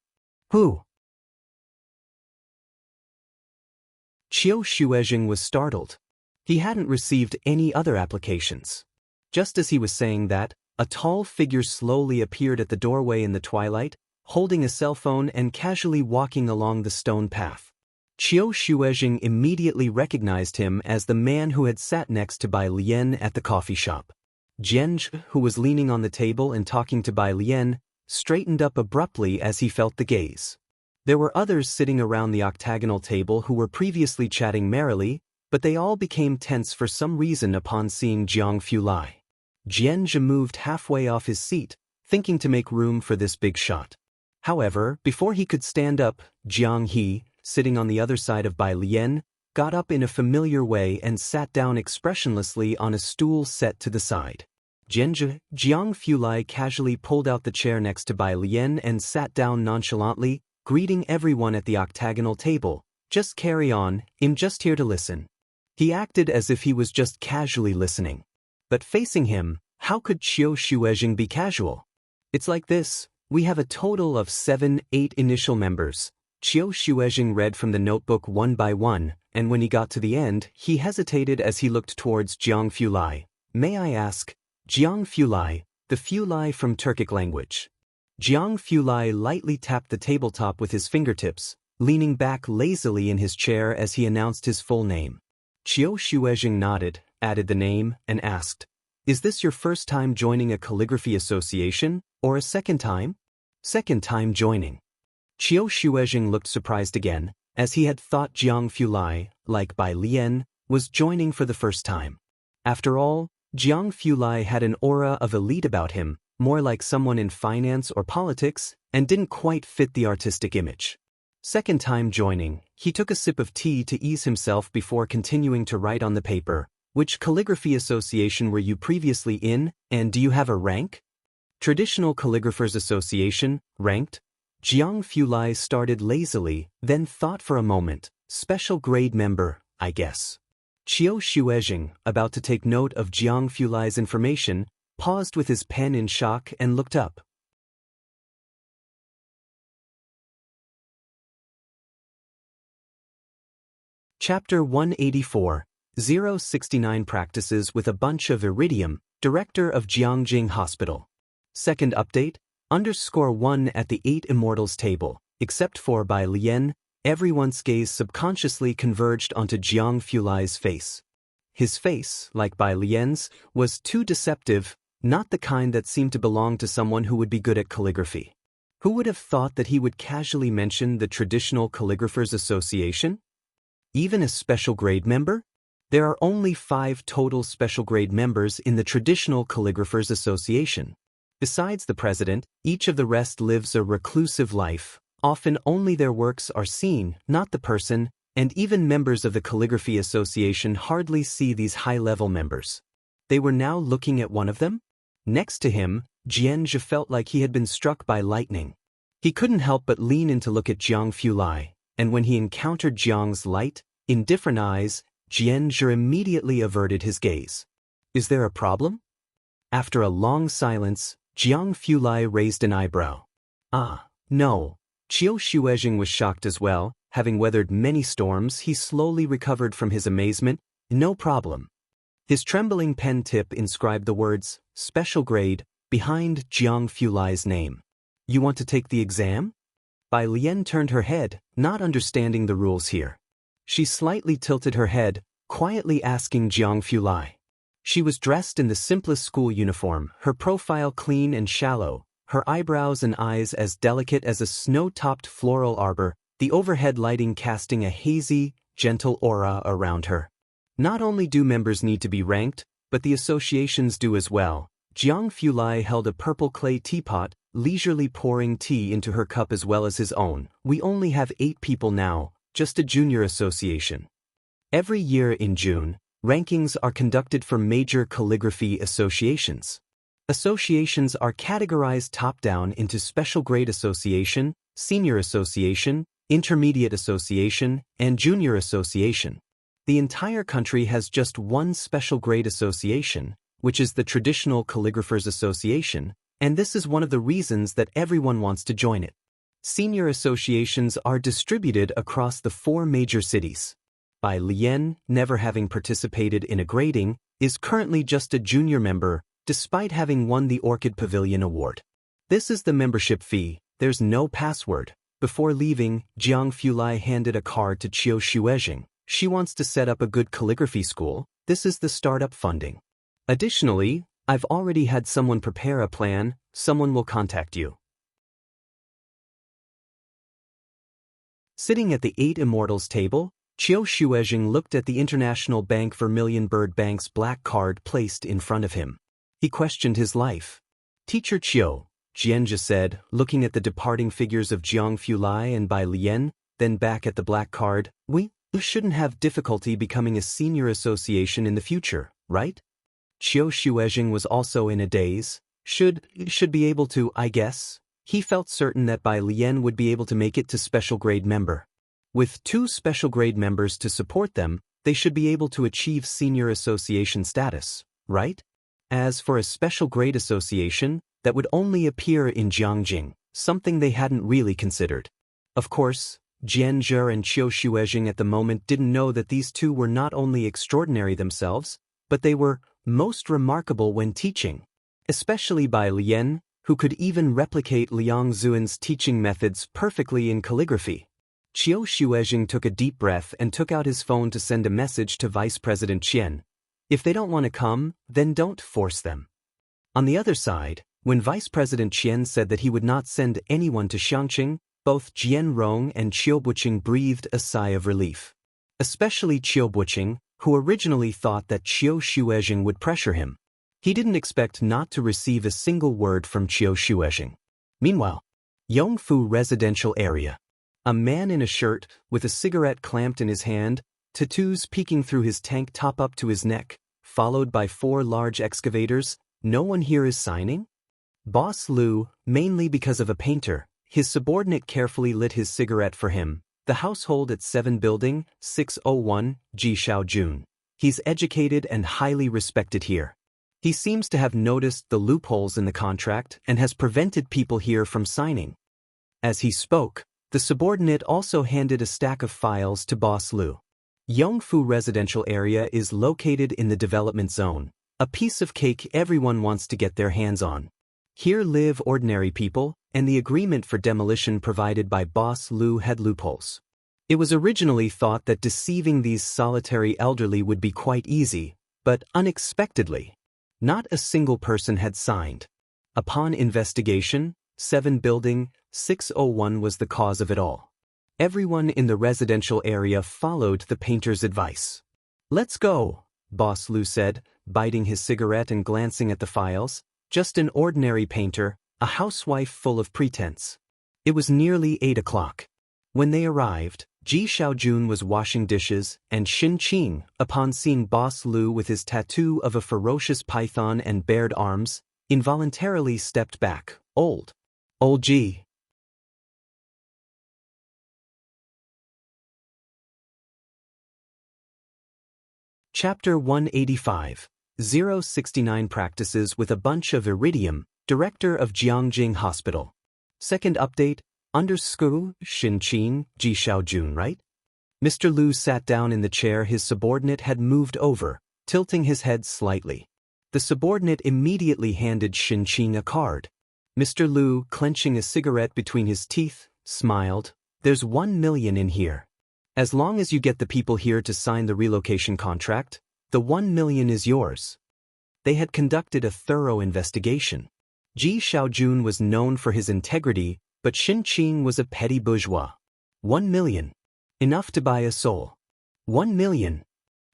Who? Qiu Shuezheng was startled. He hadn't received any other applications. Just as he was saying that, a tall figure slowly appeared at the doorway in the twilight, holding a cell phone and casually walking along the stone path. Qiu Shuezheng immediately recognized him as the man who had sat next to Bai Lian at the coffee shop. Jian Zhi, who was leaning on the table and talking to Bai Lian, straightened up abruptly as he felt the gaze. There were others sitting around the octagonal table who were previously chatting merrily, but they all became tense for some reason upon seeing Jiang Fulai. Jian Zhi moved halfway off his seat, thinking to make room for this big shot. However, before he could stand up, Jiang He, sitting on the other side of Bai Lian, got up in a familiar way and sat down expressionlessly on a stool set to the side. Jiang Fulai casually pulled out the chair next to Bai Lian and sat down nonchalantly, greeting everyone at the octagonal table. Just carry on, I'm just here to listen. He acted as if he was just casually listening. But facing him, how could Qiu Shuezheng be casual? It's like this, we have a total of 8 initial members. Qiu Shuezheng read from the notebook one by one, and when he got to the end, he hesitated as he looked towards Jiang Fulai. May I ask? Jiang Fulai, the Fulai from Turkic language. Jiang Fulai lightly tapped the tabletop with his fingertips, leaning back lazily in his chair as he announced his full name. Qiu Shuezheng nodded, added the name, and asked, "Is this your first time joining a calligraphy association, or a second time?" "Second time joining." Qiu Shuezheng looked surprised again, as he had thought Jiang Fulai, like Bai Lian, was joining for the first time. After all, Jiang Fulai had an aura of elite about him, more like someone in finance or politics, and didn't quite fit the artistic image. Second time joining, he took a sip of tea to ease himself before continuing to write on the paper. Which calligraphy association were you previously in, and do you have a rank? Traditional Calligraphers Association, ranked? Jiang Fulai started lazily, then thought for a moment. Special grade member, I guess. Qiu Shuezheng, about to take note of Jiang Fulai's information, paused with his pen in shock and looked up. Chapter 184, 069 Practices with a Bunch of Iridium, Director of Jiangjing Hospital. Second update, _1 at the 8 Immortals table, except for Bai Lian, everyone's gaze subconsciously converged onto Jiang Fulai's face. His face, like Bai Lian's, was too deceptive, not the kind that seemed to belong to someone who would be good at calligraphy. Who would have thought that he would casually mention the Traditional Calligraphers Association? Even a special grade member? There are only 5 total special grade members in the Traditional Calligraphers Association. Besides the president, each of the rest lives a reclusive life. Often only their works are seen, not the person, and even members of the Calligraphy Association hardly see these high-level members. They were now looking at one of them? Next to him, Jian Zhi felt like he had been struck by lightning. He couldn't help but lean in to look at Jiang Fulai, and when he encountered Jiang's light, indifferent eyes, Jian Zhi immediately averted his gaze. Is there a problem? After a long silence, Jiang Fulai raised an eyebrow. Ah, no. Qiu Shuezheng was shocked as well. Having weathered many storms, he slowly recovered from his amazement. No problem. His trembling pen tip inscribed the words, Special Grade, behind Jiang Fulai's name. You want to take the exam? Bai Lian turned her head, not understanding the rules here. She slightly tilted her head, quietly asking Jiang Fulai. She was dressed in the simplest school uniform, her profile clean and shallow, her eyebrows and eyes as delicate as a snow-topped floral arbor, the overhead lighting casting a hazy, gentle aura around her. Not only do members need to be ranked, but the associations do as well. Jiang Fulai held a purple clay teapot, leisurely pouring tea into her cup as well as his own. We only have 8 people now, just a junior association. Every year in June, rankings are conducted for major calligraphy associations. Associations are categorized top-down into Special Grade Association, Senior Association, Intermediate Association, and Junior Association. The entire country has just one Special Grade Association, which is the Traditional Calligraphers Association, And this is one of the reasons that everyone wants to join it. Senior associations are distributed across the 4 major cities. Bai Lian, never having participated in a grading, is currently just a junior member, despite having won the Orchid Pavilion Award. This is the membership fee, there's no password. Before leaving, Jiang Fulai handed a card to Qiu Shuezheng. She wants to set up a good calligraphy school. This is the startup funding. Additionally, I've already had someone prepare a plan. Someone will contact you. Sitting at the 8 Immortals table, Qiu Shuezheng looked at the International Bank Vermilion Bird Bank's black card placed in front of him. He questioned his life. Teacher Qiu, Jianjia said, looking at the departing figures of Jiang Fulai and Bai Lian, then back at the black card, we shouldn't have difficulty becoming a senior association in the future, right? Qiu Shuezheng was also in a daze. Should be able to, I guess. He felt certain that Bai Lian would be able to make it to special grade member. With 2 special grade members to support them, they should be able to achieve senior association status, right? As for a special grade association, that would only appear in Jiangjing, something they hadn't really considered. Of course, Jianzhe and Qiu Shuezheng at the moment didn't know that these 2 were not only extraordinary themselves, but they were most remarkable when teaching. Especially Bai Lian, who could even replicate Liang Zuan's teaching methods perfectly in calligraphy. Qiu Shuezheng took a deep breath and took out his phone to send a message to Vice President Qian. If they don't want to come, then don't force them. On the other side, when Vice President Qian said that he would not send anyone to Xiangqing, both Jian Rong and Qiu Buqing breathed a sigh of relief. Especially Qiu Buqing, who originally thought that Qiu Shuezheng would pressure him. He didn't expect not to receive a single word from Qiu Shuezheng. Meanwhile, Yongfu residential area. A man in a shirt, with a cigarette clamped in his hand, tattoos peeking through his tank top up to his neck, followed by 4 large excavators. No one here is signing? Boss Lu, mainly because of a painter, his subordinate carefully lit his cigarette for him. The household at 7 Building, 601, Ji Shaojun. He's educated and highly respected here. He seems to have noticed the loopholes in the contract and has prevented people here from signing. As he spoke, the subordinate also handed a stack of files to Boss Lu. Yongfu residential area is located in the development zone, a piece of cake everyone wants to get their hands on. Here live ordinary people, and the agreement for demolition provided by Boss Lu had loopholes. It was originally thought that deceiving these solitary elderly would be quite easy, but unexpectedly, not a single person had signed. Upon investigation, 7 Building, 601 was the cause of it all. Everyone in the residential area followed the painter's advice. Let's go, Boss Lu said, biting his cigarette and glancing at the files. Just an ordinary painter, a housewife full of pretense. It was nearly 8 o'clock. When they arrived, Ji Shaojun was washing dishes, and Xin Qing, upon seeing Boss Lu with his tattoo of a ferocious python and bared arms, involuntarily stepped back. Old Ji. Chapter 185. 069 Practices with a bunch of iridium, Director of Jiangjing Hospital. Second update, Xin Qing, Ji Shaojun, right? Mr. Lu sat down in the chair his subordinate had moved over, tilting his head slightly. The subordinate immediately handed Xin Qing a card. Mr. Lu, clenching a cigarette between his teeth, smiled. There's 1 million in here. As long as you get the people here to sign the relocation contract, the 1 million is yours. They had conducted a thorough investigation. Ji Shaojun was known for his integrity, but Xin Qing was a petty bourgeois. 1 million. Enough to buy a soul. 1 million.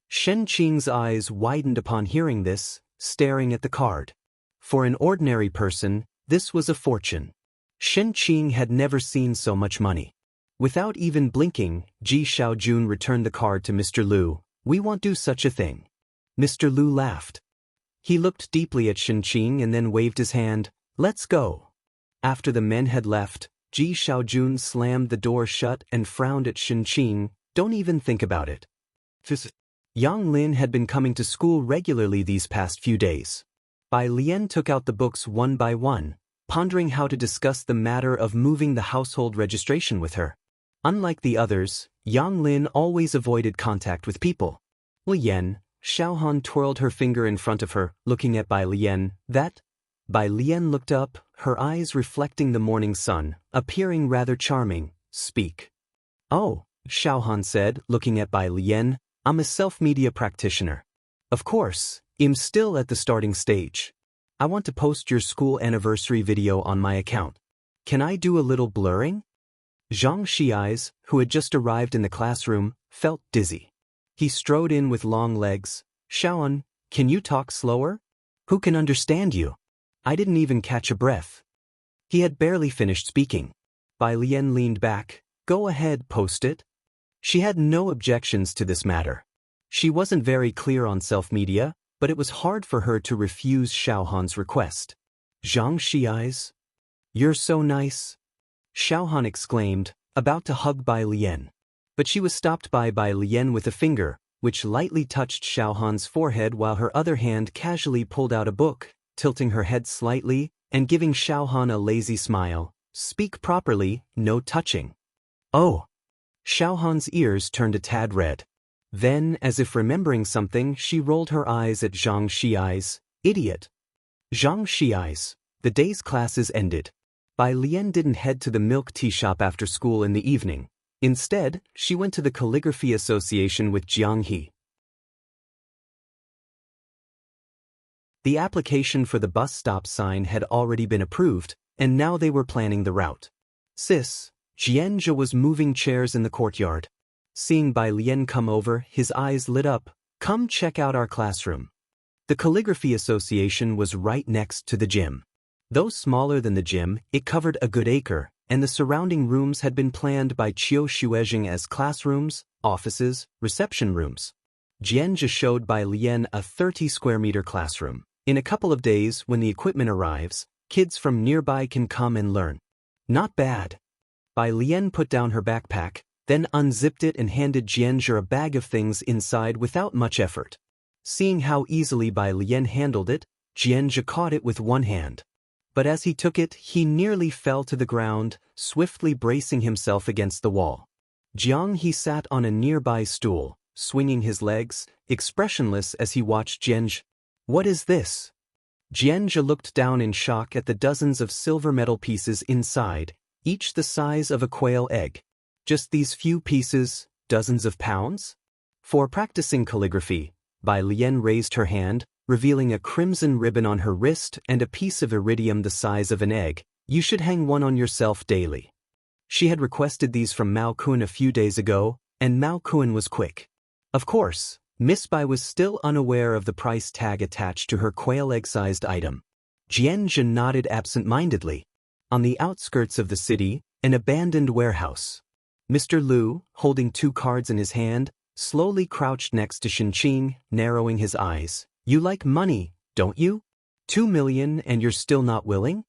Xin Qing's eyes widened upon hearing this, staring at the card. For an ordinary person, this was a fortune. Xin Qing had never seen so much money. Without even blinking, Ji Shaojun returned the card to Mr. Lu. We won't do such a thing. Mr. Lu laughed. He looked deeply at Xin Qing and then waved his hand. Let's go. After the men had left, Ji Shaojun slammed the door shut and frowned at Xin Qing. Don't even think about it. Yang Lin had been coming to school regularly these past few days. Bai Lian took out the books one by one, pondering how to discuss the matter of moving the household registration with her. Unlike the others, Yang Lin always avoided contact with people. Lian, Xiaohan twirled her finger in front of her, looking at Bai Lian. That? Bai Lian looked up, her eyes reflecting the morning sun, appearing rather charming. Speak. Oh, Xiaohan said, looking at Bai Lian. I'm a self-media practitioner. Of course, I'm still at the starting stage. I want to post your school anniversary video on my account. Can I do a little blurring? Zhang Xi's, who had just arrived in the classroom, felt dizzy. He strode in with long legs. Xiaohan, can you talk slower? Who can understand you? I didn't even catch a breath. He had barely finished speaking. Bai Lian leaned back. Go ahead, post it. She had no objections to this matter. She wasn't very clear on self-media, but it was hard for her to refuse Xiaohan's request. Zhang Xi's? You're so nice. Xiaohan exclaimed, about to hug Bai Lian. But she was stopped by Bai Lian with a finger, which lightly touched Xiaohan's forehead while her other hand casually pulled out a book, tilting her head slightly, and giving Xiaohan a lazy smile. Speak properly, no touching. Oh! Xiaohan's ears turned a tad red. Then, as if remembering something, she rolled her eyes at Zhang Xi's. Idiot. Zhang Xi's. The day's classes ended. Bai Lian didn't head to the milk tea shop after school in the evening. Instead, she went to the Calligraphy Association with Jiang He. The application for the bus stop sign had already been approved, and now they were planning the route. Sis, Jianzhe was moving chairs in the courtyard. Seeing Bai Lian come over, his eyes lit up. Come check out our classroom. The Calligraphy Association was right next to the gym. Though smaller than the gym, it covered a good acre, and the surrounding rooms had been planned by Qiu Shuezheng as classrooms, offices, reception rooms. Jianzhe showed Bai Lian a 30-square-meter classroom. In a couple of days, when the equipment arrives, kids from nearby can come and learn. Not bad. Bai Lian put down her backpack, then unzipped it and handed Jianzhe a bag of things inside without much effort. Seeing how easily Bai Lian handled it, Jianzhe caught it with one hand. But as he took it, he nearly fell to the ground, swiftly bracing himself against the wall. Jiang He sat on a nearby stool, swinging his legs, expressionless as he watched Jianzhe. What is this? Jianzhe looked down in shock at the dozens of silver metal pieces inside, each the size of a quail egg. Just these few pieces, dozens of pounds? For practicing calligraphy, Bai Lian raised her hand, revealing a crimson ribbon on her wrist and a piece of iridium the size of an egg. You should hang one on yourself daily. She had requested these from Mao Kun a few days ago, and Mao Kun was quick. Of course, Miss Bai was still unaware of the price tag attached to her quail egg-sized item. Jianzhe nodded absent-mindedly. On the outskirts of the city, an abandoned warehouse. Mr. Liu, holding 2 cards in his hand, slowly crouched next to Shenqing, narrowing his eyes. You like money, don't you? 2 million and you're still not willing?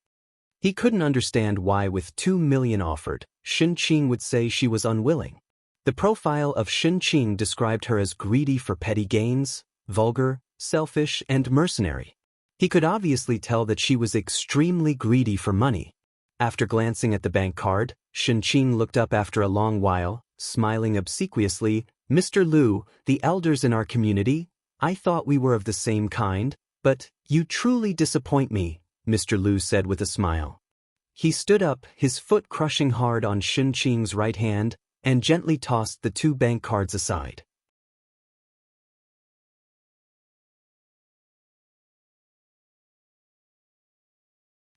He couldn't understand why with 2 million offered, Shenqing would say she was unwilling. The profile of Shenqing described her as greedy for petty gains, vulgar, selfish, and mercenary. He could obviously tell that she was extremely greedy for money. After glancing at the bank card, Shenqing looked up after a long while, smiling obsequiously. Mr. Liu, the elders in our community, I thought we were of the same kind, but you truly disappoint me, Mr. Liu said with a smile. He stood up, his foot crushing hard on Shenqing's right hand, and gently tossed the 2 bank cards aside.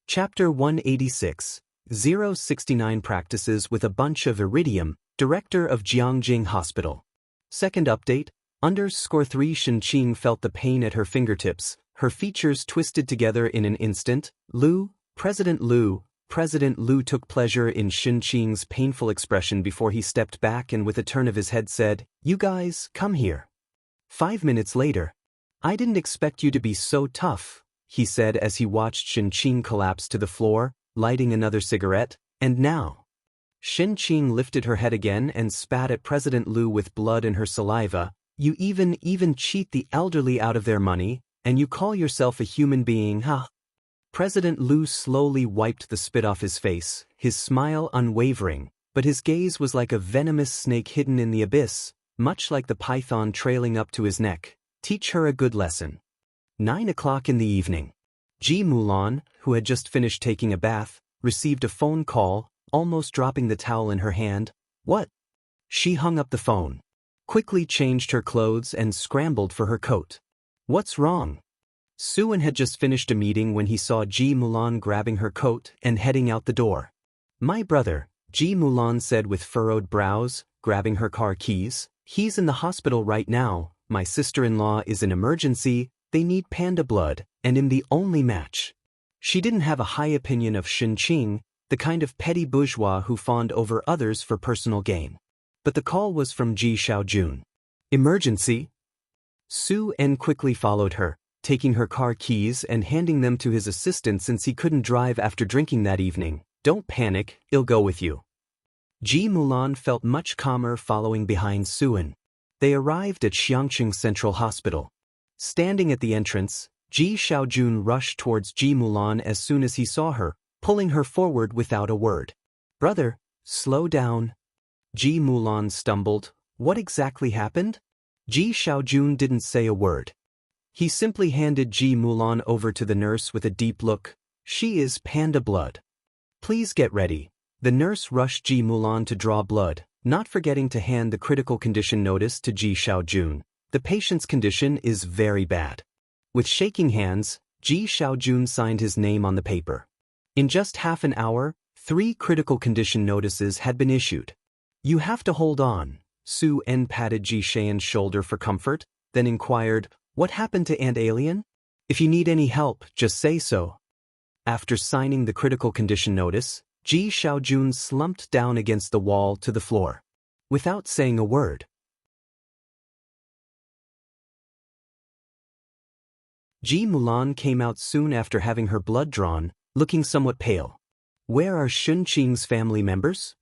Chapter 186, 069 Practices with a Bunch of Iridium, Director of Jiangjing Hospital. Second update, _3 Shenqing felt the pain at her fingertips, her features twisted together in an instant. President Liu took pleasure in Shenqing's painful expression before he stepped back and with a turn of his head said, You guys, come here. 5 minutes later, I didn't expect you to be so tough, he said as he watched Shenqing collapse to the floor, lighting another cigarette. And now? Shenqing lifted her head again and spat at President Liu with blood in her saliva. You even cheat the elderly out of their money, and you call yourself a human being, huh? President Liu slowly wiped the spit off his face, his smile unwavering, but his gaze was like a venomous snake hidden in the abyss, much like the python trailing up to his neck. Teach her a good lesson. 9 o'clock in the evening. Ji Mulan, who had just finished taking a bath, received a phone call, almost dropping the towel in her hand. What? She hung up the phone, quickly changed her clothes and scrambled for her coat. What's wrong? Suan had just finished a meeting when he saw Ji Mulan grabbing her coat and heading out the door. My brother, Ji Mulan said with furrowed brows, grabbing her car keys. He's in the hospital right now. My sister-in-law is in emergency. They need panda blood, and I'm the only match. She didn't have a high opinion of Shen Qing, the kind of petty bourgeois who fawned over others for personal gain. But the call was from Ji Xiaojun. Emergency? Su En quickly followed her, taking her car keys and handing them to his assistant since he couldn't drive after drinking that evening. Don't panic, I'll go with you. Ji Mulan felt much calmer following behind Suan. They arrived at Xiangqing Central Hospital. Standing at the entrance, Ji Xiaojun rushed towards Ji Mulan as soon as he saw her, pulling her forward without a word. Brother, slow down. Ji Mulan stumbled. What exactly happened? Ji Xiaojun didn't say a word. He simply handed Ji Mulan over to the nurse with a deep look. She is panda blood. Please get ready. The nurse rushed Ji Mulan to draw blood, not forgetting to hand the critical condition notice to Ji Xiaojun. The patient's condition is very bad. With shaking hands, Ji Xiaojun signed his name on the paper. In just half an hour, 3 critical condition notices had been issued. You have to hold on. Su En patted Ji Xian's shoulder for comfort, then inquired, what happened to Aunt Alien? If you need any help, just say so. After signing the critical condition notice, Ji Xiaojun slumped down against the wall to the floor. Without saying a word. Ji Mulan came out soon after having her blood drawn, looking somewhat pale. Where are Shen Qing's family members?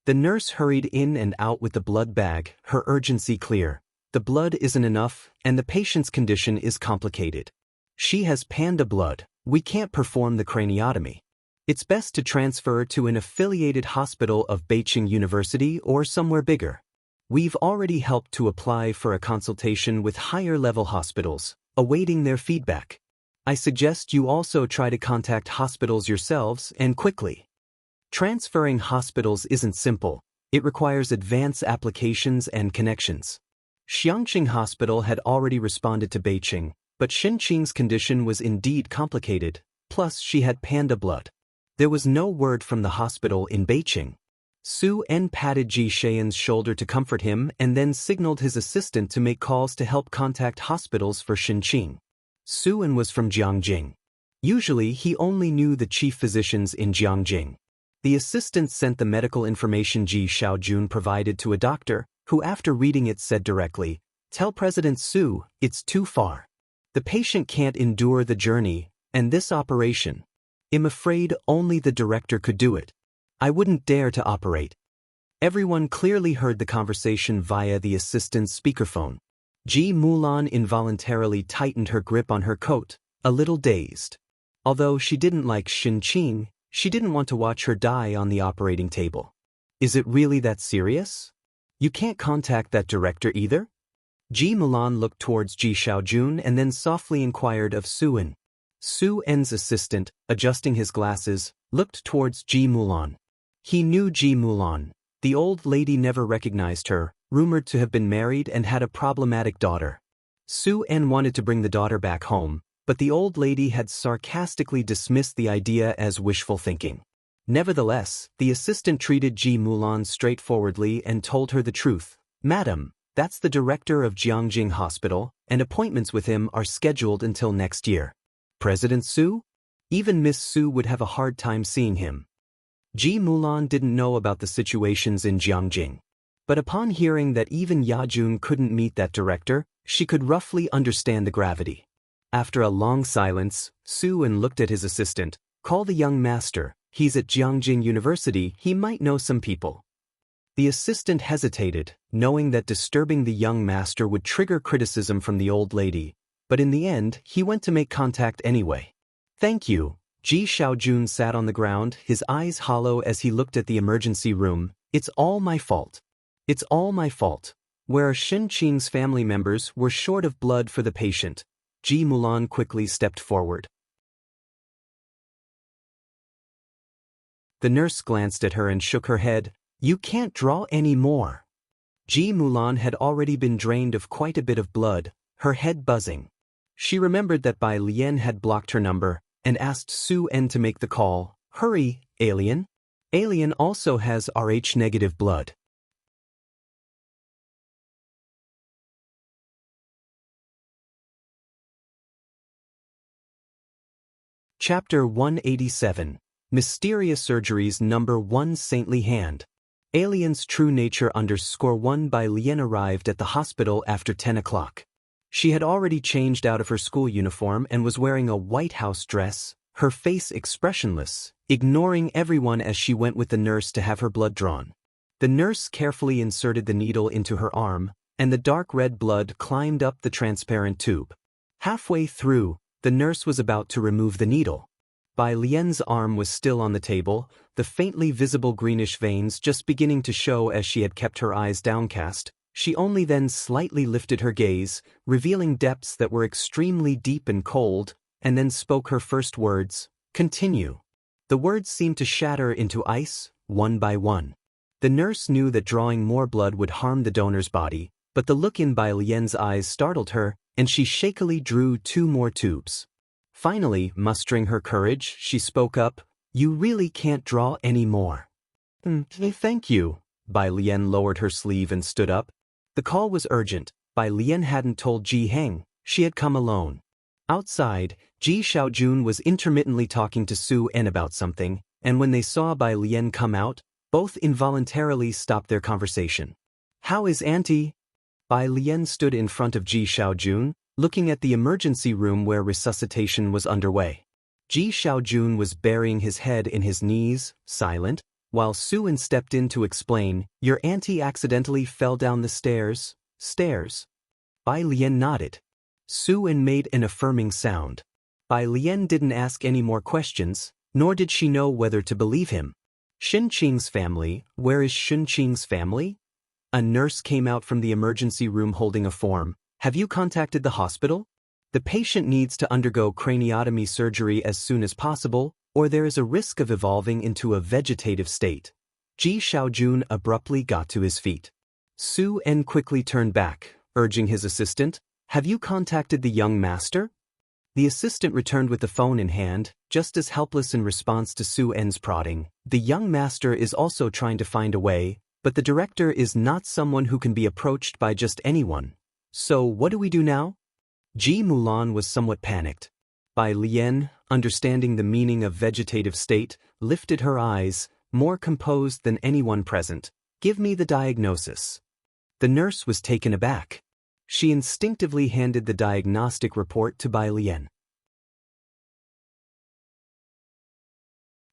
The nurse hurried in and out with the blood bag, her urgency clear. The blood isn't enough, and the patient's condition is complicated. She has panda blood. We can't perform the craniotomy. It's best to transfer to an affiliated hospital of Beijing University or somewhere bigger. We've already helped to apply for a consultation with higher-level hospitals, awaiting their feedback. I suggest you also try to contact hospitals yourselves and quickly. Transferring hospitals isn't simple. It requires advanced applications and connections. Xiangqing Hospital had already responded to Beijing, but Shen Qing's condition was indeed complicated, plus she had panda blood. There was no word from the hospital in Beijing. Su En patted Ji Xian's shoulder to comfort him and then signaled his assistant to make calls to help contact hospitals for Shen Qing. Su En was from Jiangjing. Usually he only knew the chief physicians in Jiangjing. The assistant sent the medical information Ji Xiaojun provided to a doctor, who after reading it said directly, "Tell President Su, it's too far. The patient can't endure the journey, and this operation. I'm afraid only the director could do it. I wouldn't dare to operate." Everyone clearly heard the conversation via the assistant's speakerphone. Ji Mulan involuntarily tightened her grip on her coat, a little dazed. Although she didn't like Shen Qing, she didn't want to watch her die on the operating table. Is it really that serious? You can't contact that director either? Ji Mulan looked towards Ji Xiaojun and then softly inquired of Su En. Su En's assistant, adjusting his glasses, looked towards Ji Mulan. He knew Ji Mulan. The old lady never recognized her, rumored to have been married and had a problematic daughter. Su En wanted to bring the daughter back home, but the old lady had sarcastically dismissed the idea as wishful thinking. Nevertheless, the assistant treated Ji Mulan straightforwardly and told her the truth. "Madam, that's the director of Jiangjing Hospital, and appointments with him are scheduled until next year." President Su? Even Miss Su would have a hard time seeing him. Ji Mulan didn't know about the situations in Jiangjing. But upon hearing that even Yajun couldn't meet that director, she could roughly understand the gravity. After a long silence, Su En looked at his assistant. "Call the young master. He's at Jiangjing University. He might know some people." The assistant hesitated, knowing that disturbing the young master would trigger criticism from the old lady, but in the end, he went to make contact anyway. "Thank you." Ji Xiaojun sat on the ground, his eyes hollow as he looked at the emergency room. It's all my fault. It's all my fault. Where Shen Qing's family members were short of blood for the patient, Ji Mulan quickly stepped forward. The nurse glanced at her and shook her head. You can't draw any more. Ji Mulan had already been drained of quite a bit of blood, her head buzzing. She remembered that Bai Lian had blocked her number, and asked Su En to make the call. Hurry, alien. Alien also has Rh-negative blood. Chapter 187. Mysterious Surgeries Number 1 Saintly Hand. Alien's True Nature _1 Bai Lian arrived at the hospital after 10 o'clock. She had already changed out of her school uniform and was wearing a white house dress, her face expressionless, ignoring everyone as she went with the nurse to have her blood drawn. The nurse carefully inserted the needle into her arm, and the dark red blood climbed up the transparent tube. Halfway through, the nurse was about to remove the needle. Bai Lian's arm was still on the table, the faintly visible greenish veins just beginning to show as she had kept her eyes downcast. She only then slightly lifted her gaze, revealing depths that were extremely deep and cold, and then spoke her first words, "Continue." The words seemed to shatter into ice, one by one. The nurse knew that drawing more blood would harm the donor's body, but the look in Bai Lian's eyes startled her, and she shakily drew 2 more tubes. Finally, mustering her courage, she spoke up, "You really can't draw any more." Thank you." Bai Lian lowered her sleeve and stood up. The call was urgent. Bai Lian hadn't told Ji Heng, she had come alone. Outside, Ji Xiaojun was intermittently talking to Su En about something, and when they saw Bai Lian come out, both involuntarily stopped their conversation. "How is Auntie?" Bai Lian stood in front of Ji Xiaojun, looking at the emergency room where resuscitation was underway. Ji Xiaojun was burying his head in his knees, silent, while Su En stepped in to explain, "Your auntie accidentally fell down the stairs." "Stairs?" Bai Lian nodded. Su En made an affirming sound. Bai Lian didn't ask any more questions, nor did she know whether to believe him. Shen Qing's family, where is Shen Qing's family? A nurse came out from the emergency room holding a form. Have you contacted the hospital? The patient needs to undergo craniotomy surgery as soon as possible, or there is a risk of evolving into a vegetative state. Ji Xiaojun abruptly got to his feet. Su En quickly turned back, urging his assistant, "Have you contacted the young master?" The assistant returned with the phone in hand, just as helpless in response to Su En's prodding. "The young master is also trying to find a way, but the director is not someone who can be approached by just anyone. So what do we do now?" Ji Mulan was somewhat panicked. Bai Lian, understanding the meaning of vegetative state, lifted her eyes, more composed than anyone present. "Give me the diagnosis." The nurse was taken aback. She instinctively handed the diagnostic report to Bai Lian.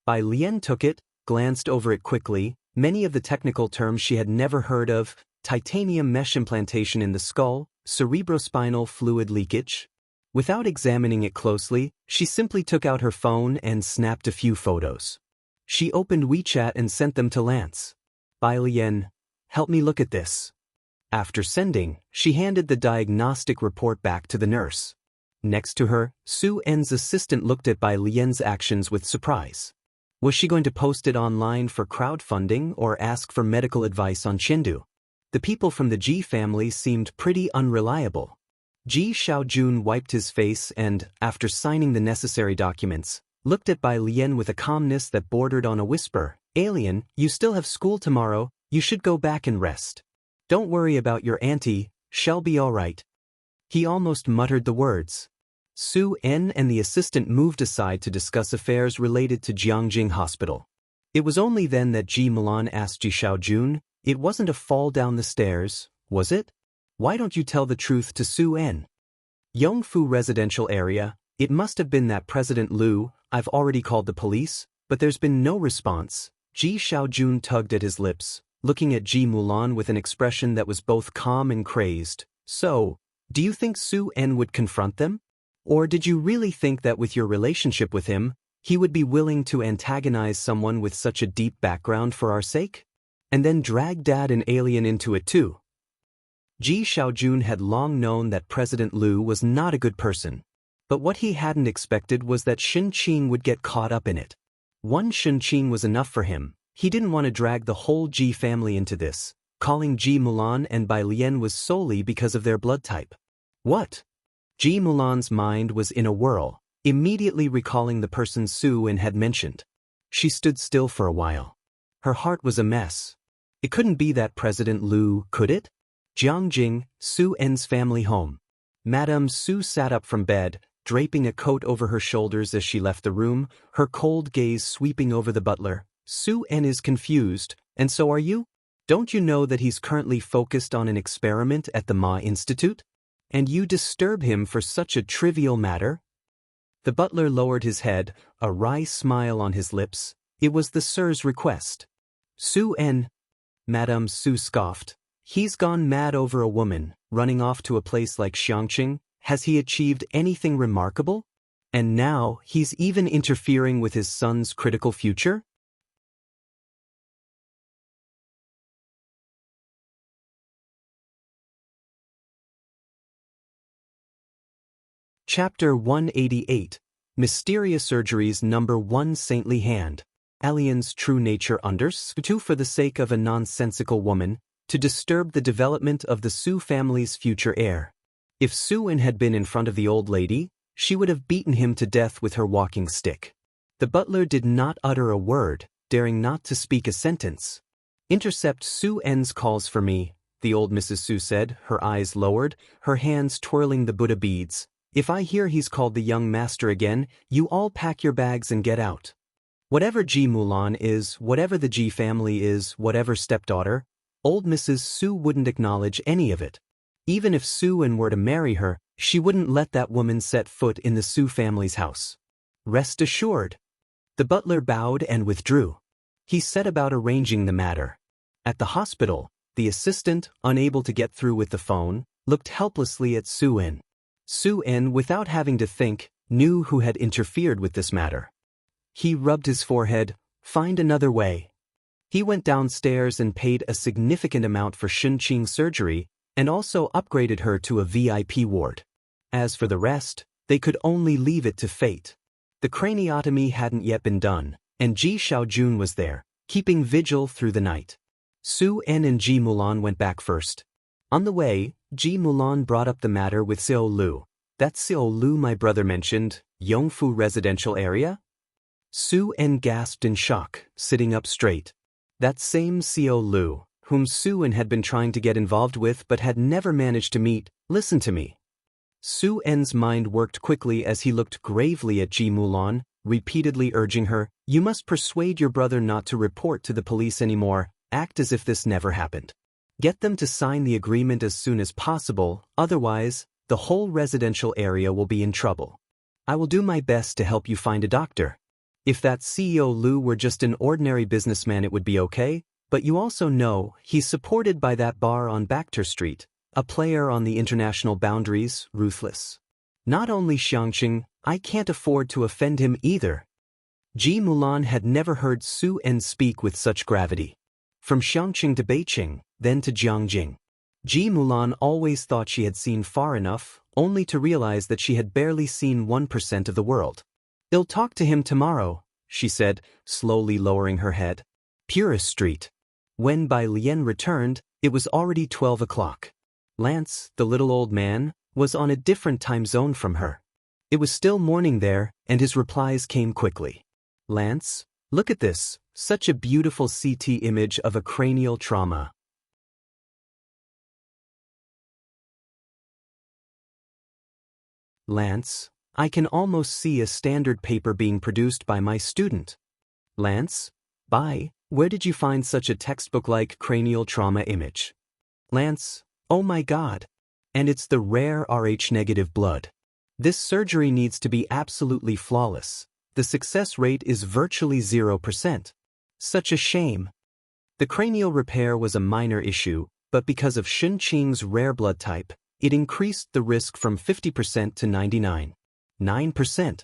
Bai Lian took it, glanced over it quickly. Many of the technical terms she had never heard of: titanium mesh implantation in the skull, cerebrospinal fluid leakage. Without examining it closely, she simply took out her phone and snapped a few photos. She opened WeChat and sent them to Lance. "Bai Lian, help me look at this." After sending, she handed the diagnostic report back to the nurse. Next to her, Su En's assistant looked at Bai Lian's actions with surprise. Was she going to post it online for crowdfunding or ask for medical advice on Chengdu? The people from the Ji family seemed pretty unreliable. Ji Xiaojun wiped his face and, after signing the necessary documents, looked at Bai Lian with a calmness that bordered on a whisper. "Alien, you still have school tomorrow, you should go back and rest. Don't worry about your auntie, she'll be all right." He almost muttered the words. Su En and the assistant moved aside to discuss affairs related to Jiangjing Hospital. It was only then that Ji Mulan asked Ji Xiaojun, "It wasn't a fall down the stairs, was it? Why don't you tell the truth to Su En?" "Yongfu residential area, it must have been that President Liu. I've already called the police, but there's been no response." Ji Xiaojun tugged at his lips, looking at Ji Mulan with an expression that was both calm and crazed. "So, do you think Su En would confront them? Or did you really think that with your relationship with him, He would be willing to antagonize someone with such a deep background for our sake? And then drag Dad and Alien into it too. Ji Xiaojun had long known that President Liu was not a good person. But what he hadn't expected was that Shen Qing would get caught up in it. One Shen Qing was enough for him. He didn't want to drag the whole Ji family into this. Calling Ji Mulan and Bai Lian was solely because of their blood type. What? Ji Mulan's mind was in a whirl, immediately recalling the person Su En had mentioned. She stood still for a while. Her heart was a mess. It couldn't be that President Liu, could it? Jiangjing, Su En's family home. Madame Su sat up from bed, draping a coat over her shoulders as she left the room, her cold gaze sweeping over the butler. Su En is confused, and so are you? Don't you know that he's currently focused on an experiment at the Ma Institute? And you disturb him for such a trivial matter? The butler lowered his head, a wry smile on his lips. It was the Sir's request. Su En. Madame Su scoffed. He's gone mad over a woman, running off to a place like Xiangqing. Has he achieved anything remarkable? And now he's even interfering with his son's critical future? Chapter 188. Mysterious Surgeries Number 1 Saintly Hand. Alien's true nature understood for the sake of a nonsensical woman, to disturb the development of the Su family's future heir. If Su En had been in front of the old lady, she would have beaten him to death with her walking stick. The butler did not utter a word, daring not to speak a sentence. Intercept Su En's calls for me, the old Mrs. Su said, her eyes lowered, her hands twirling the Buddha beads. If I hear he's called the young master again, you all pack your bags and get out. Whatever Ji Mulan is, whatever the Ji family is, whatever stepdaughter, old Mrs. Su wouldn't acknowledge any of it. Even if Su En were to marry her, she wouldn't let that woman set foot in the Su family's house. Rest assured. The butler bowed and withdrew. He set about arranging the matter. At the hospital, the assistant, unable to get through with the phone, looked helplessly at Su En. Su En, without having to think, knew who had interfered with this matter. He rubbed his forehead. Find another way. He went downstairs and paid a significant amount for Shen Qing's surgery, and also upgraded her to a VIP ward. As for the rest, they could only leave it to fate. The craniotomy hadn't yet been done, and Ji Xiaojun was there, keeping vigil through the night. Su En and Ji Mulan went back first. On the way, Ji Mulan brought up the matter with Xiao Lu. That Xiao Lu my brother mentioned, Yongfu residential area? Su En gasped in shock, sitting up straight. That same Xiao Lu, whom Su En had been trying to get involved with but had never managed to meet. Listen to me. Su En's mind worked quickly as he looked gravely at Ji Mulan, repeatedly urging her, you must persuade your brother not to report to the police anymore, act as if this never happened. Get them to sign the agreement as soon as possible, otherwise, the whole residential area will be in trouble. I will do my best to help you find a doctor. If that CEO Lu were just an ordinary businessman it would be okay, but you also know he's supported by that bar on Bakhter Street, a player on the international boundaries, ruthless. Not only Xiangqing, I can't afford to offend him either. Ji Mulan had never heard Su En speak with such gravity. From Xiangqing to Beijing, then to Jiangjing. Ji Mulan always thought she had seen far enough, only to realize that she had barely seen 1% of the world. I'll talk to him tomorrow, she said, slowly lowering her head. Purist Street. When Bai Lian returned, it was already 12 o'clock. Lance, the little old man, was on a different time zone from her. It was still morning there, and his replies came quickly. Lance, look at this, such a beautiful CT image of a cranial trauma. Lance, I can almost see a standard paper being produced by my student. Lance, Bai, where did you find such a textbook-like cranial trauma image? Lance, oh my God. And it's the rare Rh-negative blood. This surgery needs to be absolutely flawless. The success rate is virtually 0%. Such a shame. The cranial repair was a minor issue, but because of Shen Qing's rare blood type, it increased the risk from 50% to 99.9%.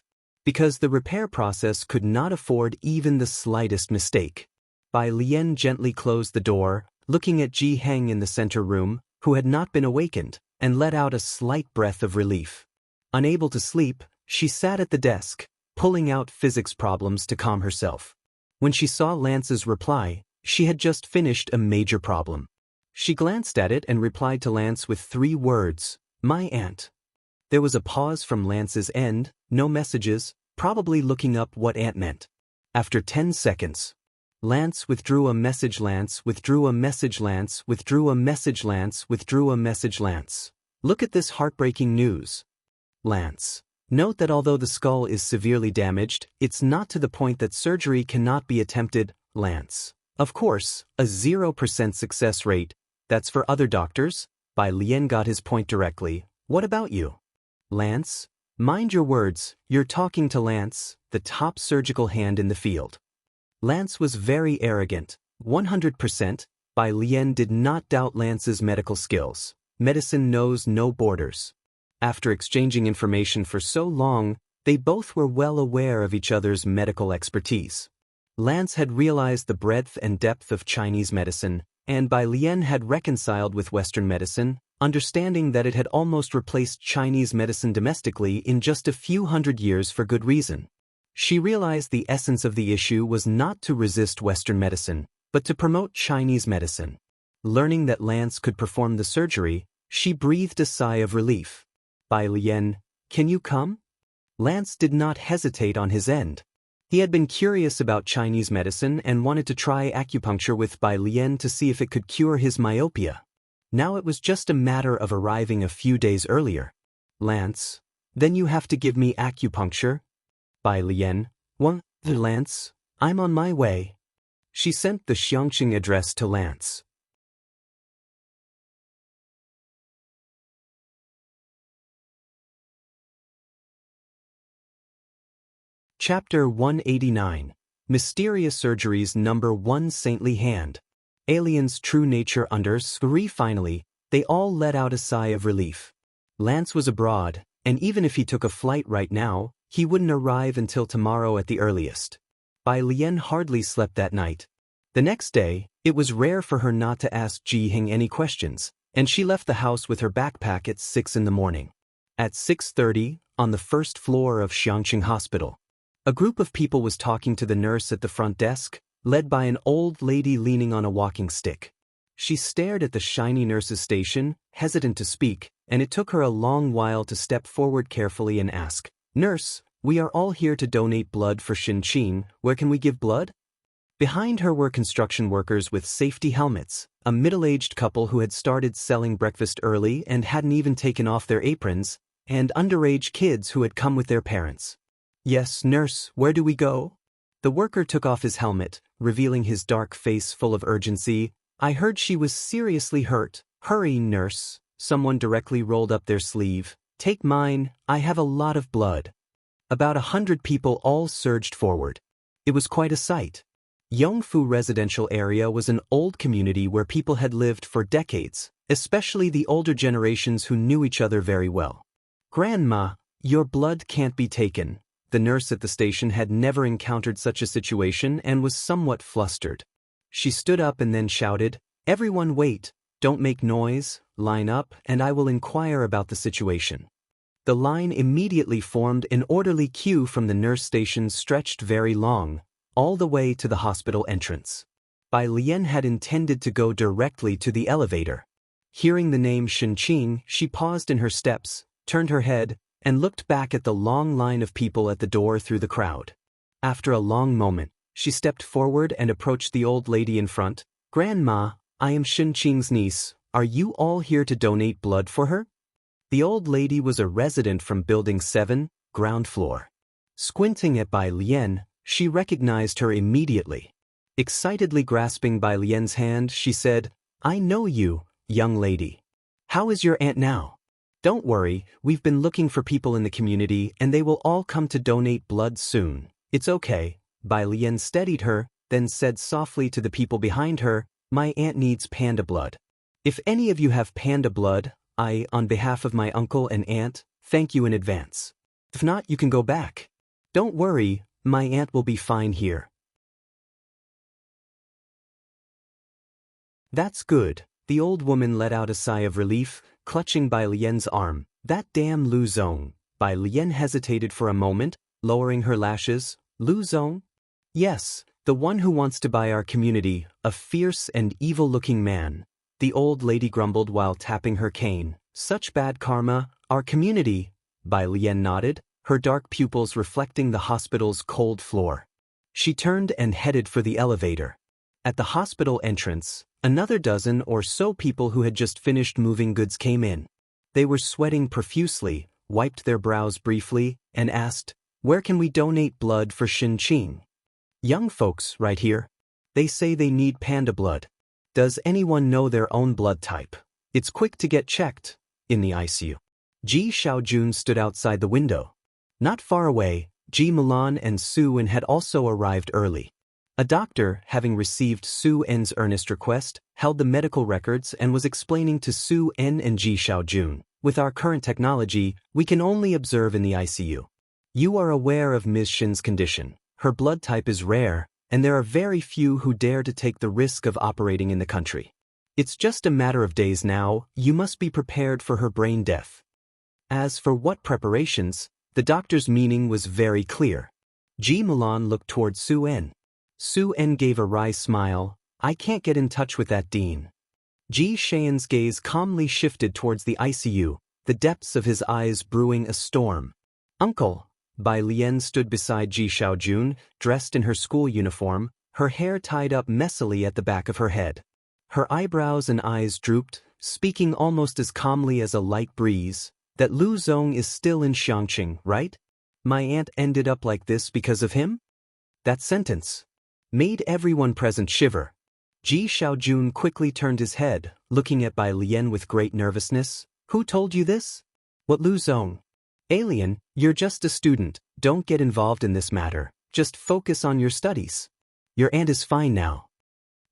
because the repair process could not afford even the slightest mistake. Bai Lian gently closed the door, looking at Ji Heng in the center room, who had not been awakened, and let out a slight breath of relief. Unable to sleep, she sat at the desk, pulling out physics problems to calm herself. When she saw Lance's reply, she had just finished a major problem. She glanced at it and replied to Lance with 3 words, "My aunt." There was a pause from Lance's end, no messages, probably looking up what aunt meant. After 10 seconds, Lance withdrew a message. Lance withdrew a message. Lance withdrew a message. Lance withdrew a message. Lance. Look at this heartbreaking news. Lance. Note that although the skull is severely damaged, it's not to the point that surgery cannot be attempted. Lance. Of course, a 0% success rate. That's for other doctors. Bai Lian got his point directly. What about you? Lance. Mind your words, you're talking to Lance, the top surgical hand in the field. Lance was very arrogant. 100%. Bai Lian did not doubt Lance's medical skills. Medicine knows no borders. After exchanging information for so long, they both were well aware of each other's medical expertise. Lance had realized the breadth and depth of Chinese medicine, and Bai Lian had reconciled with Western medicine, understanding that it had almost replaced Chinese medicine domestically in just a few hundred years for good reason. She realized the essence of the issue was not to resist Western medicine, but to promote Chinese medicine. Learning that Lance could perform the surgery, she breathed a sigh of relief. Bai Lian, can you come? Lance did not hesitate on his end. He had been curious about Chinese medicine and wanted to try acupuncture with Bai Lian to see if it could cure his myopia. Now it was just a matter of arriving a few days earlier. Lance, then you have to give me acupuncture? Bai Lian, what? Lance, I'm on my way. She sent the Xiangqing address to Lance. Chapter 189. Mysterious Surgeries Number 1 Saintly Hand. Alien's True Nature Under Scree. Finally, they all let out a sigh of relief. Lance was abroad, and even if he took a flight right now, he wouldn't arrive until tomorrow at the earliest. Bai Lian hardly slept that night. The next day, it was rare for her not to ask Ji Heng any questions, and she left the house with her backpack at 6 in the morning. At 6:30, on the first floor of Xiangqing Hospital, a group of people was talking to the nurse at the front desk, led by an old lady leaning on a walking stick. She stared at the shiny nurse's station, hesitant to speak, and it took her a long while to step forward carefully and ask, "Nurse, we are all here to donate blood for Xinqing. Where can we give blood?" Behind her were construction workers with safety helmets, a middle-aged couple who had started selling breakfast early and hadn't even taken off their aprons, and underage kids who had come with their parents. "Yes, nurse, where do we go?" The worker took off his helmet, revealing his dark face full of urgency. "I heard she was seriously hurt. Hurry, nurse." Someone directly rolled up their sleeve. "Take mine, I have a lot of blood." About 100 people all surged forward. It was quite a sight. Yongfu residential area was an old community where people had lived for decades, especially the older generations who knew each other very well. "Grandma, your blood can't be taken." The nurse at the station had never encountered such a situation and was somewhat flustered. She stood up and then shouted, "Everyone wait, don't make noise, line up, and I will inquire about the situation." The line immediately formed. An orderly queue from the nurse station stretched very long, all the way to the hospital entrance. Bai Lian had intended to go directly to the elevator. Hearing the name Xinqing, she paused in her steps, turned her head, and looked back at the long line of people at the door through the crowd. After a long moment, she stepped forward and approached the old lady in front. "Grandma, I am Xinqing's niece. Are you all here to donate blood for her?" The old lady was a resident from Building 7, ground floor. Squinting at Bai Lian, she recognized her immediately. Excitedly grasping Bai Lian's hand, she said, "I know you, young lady. How is your aunt now?" "Don't worry, we've been looking for people in the community and they will all come to donate blood soon. It's okay." Bai Lian steadied her, then said softly to the people behind her, "My aunt needs panda blood. If any of you have panda blood, on behalf of my uncle and aunt, thank you in advance. If not, you can go back." Don't worry, my aunt will be fine here. That's good. The old woman let out a sigh of relief, clutching Bai Lian's arm. That damn Lu Zong. Bai Lian hesitated for a moment, lowering her lashes. Lu Zong? Yes, the one who wants to buy our community, a fierce and evil-looking man. The old lady grumbled while tapping her cane. Such bad karma, our community. Bai Lian nodded, her dark pupils reflecting the hospital's cold floor. She turned and headed for the elevator. At the hospital entrance, another dozen or so people who had just finished moving goods came in. They were sweating profusely, wiped their brows briefly, and asked, "Where can we donate blood for Xinqing?" "Young folks, right here. They say they need panda blood. Does anyone know their own blood type? It's quick to get checked." In the ICU. Ji Xiaojun stood outside the window. Not far away, Ji Mulan and Su En had also arrived early. A doctor, having received Su En's earnest request, held the medical records and was explaining to Su En and Ji Xiaojun, "With our current technology, we can only observe in the ICU. You are aware of Ms. Shin's condition. Her blood type is rare, and there are very few who dare to take the risk of operating in the country. It's just a matter of days now. You must be prepared for her brain death." As for what preparations, the doctor's meaning was very clear. Ji Mulan looked toward Su En. Su En gave a wry smile. "I can't get in touch with that dean." Ji Xian's gaze calmly shifted towards the ICU, the depths of his eyes brewing a storm. "Uncle." Bai Lian stood beside Ji Xiaojun, dressed in her school uniform, her hair tied up messily at the back of her head. Her eyebrows and eyes drooped, speaking almost as calmly as a light breeze, "That Lu Zong is still in Xiangqing, right? My aunt ended up like this because of him?" That sentence made everyone present shiver. Ji Xiaojun quickly turned his head, looking at Bai Lian with great nervousness. "Who told you this?" "What Lu Zong?" "Alien, you're just a student, don't get involved in this matter, just focus on your studies. Your aunt is fine now."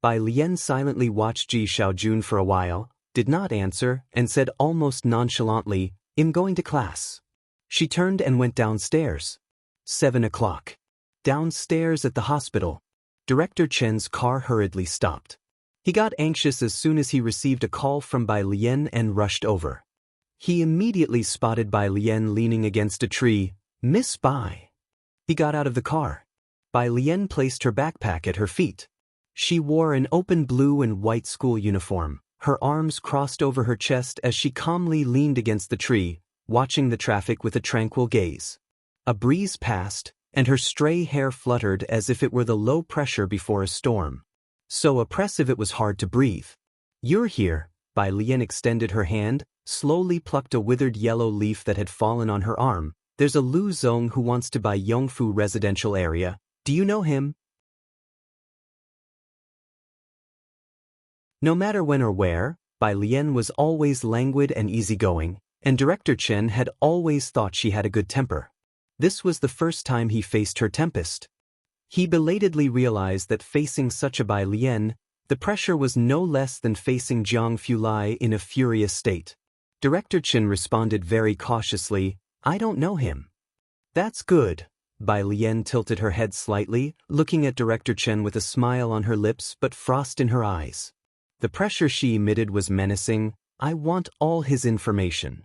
Bai Lian silently watched Ji Xiaojun for a while, did not answer, and said almost nonchalantly, "I'm going to class." She turned and went downstairs. 7 o'clock. Downstairs at the hospital, Director Chen's car hurriedly stopped. He got anxious as soon as he received a call from Bai Lian and rushed over. He immediately spotted Bai Lian leaning against a tree. "Miss Bai." He got out of the car. Bai Lian placed her backpack at her feet. She wore an open blue and white school uniform, her arms crossed over her chest as she calmly leaned against the tree, watching the traffic with a tranquil gaze. A breeze passed, and her stray hair fluttered as if it were the low pressure before a storm. So oppressive it was hard to breathe. "You're here." Bai Lian extended her hand, slowly plucked a withered yellow leaf that had fallen on her arm. "There's a Lu Zong who wants to buy Yongfu residential area. Do you know him?" No matter when or where, Bai Lian was always languid and easygoing, and Director Chen had always thought she had a good temper. This was the first time he faced her tempest. He belatedly realized that facing such a Bai Lian, the pressure was no less than facing Jiang Fulai in a furious state. Director Chen responded very cautiously, "I don't know him." "That's good." Bai Lian tilted her head slightly, looking at Director Chen with a smile on her lips but frost in her eyes. The pressure she emitted was menacing. "I want all his information."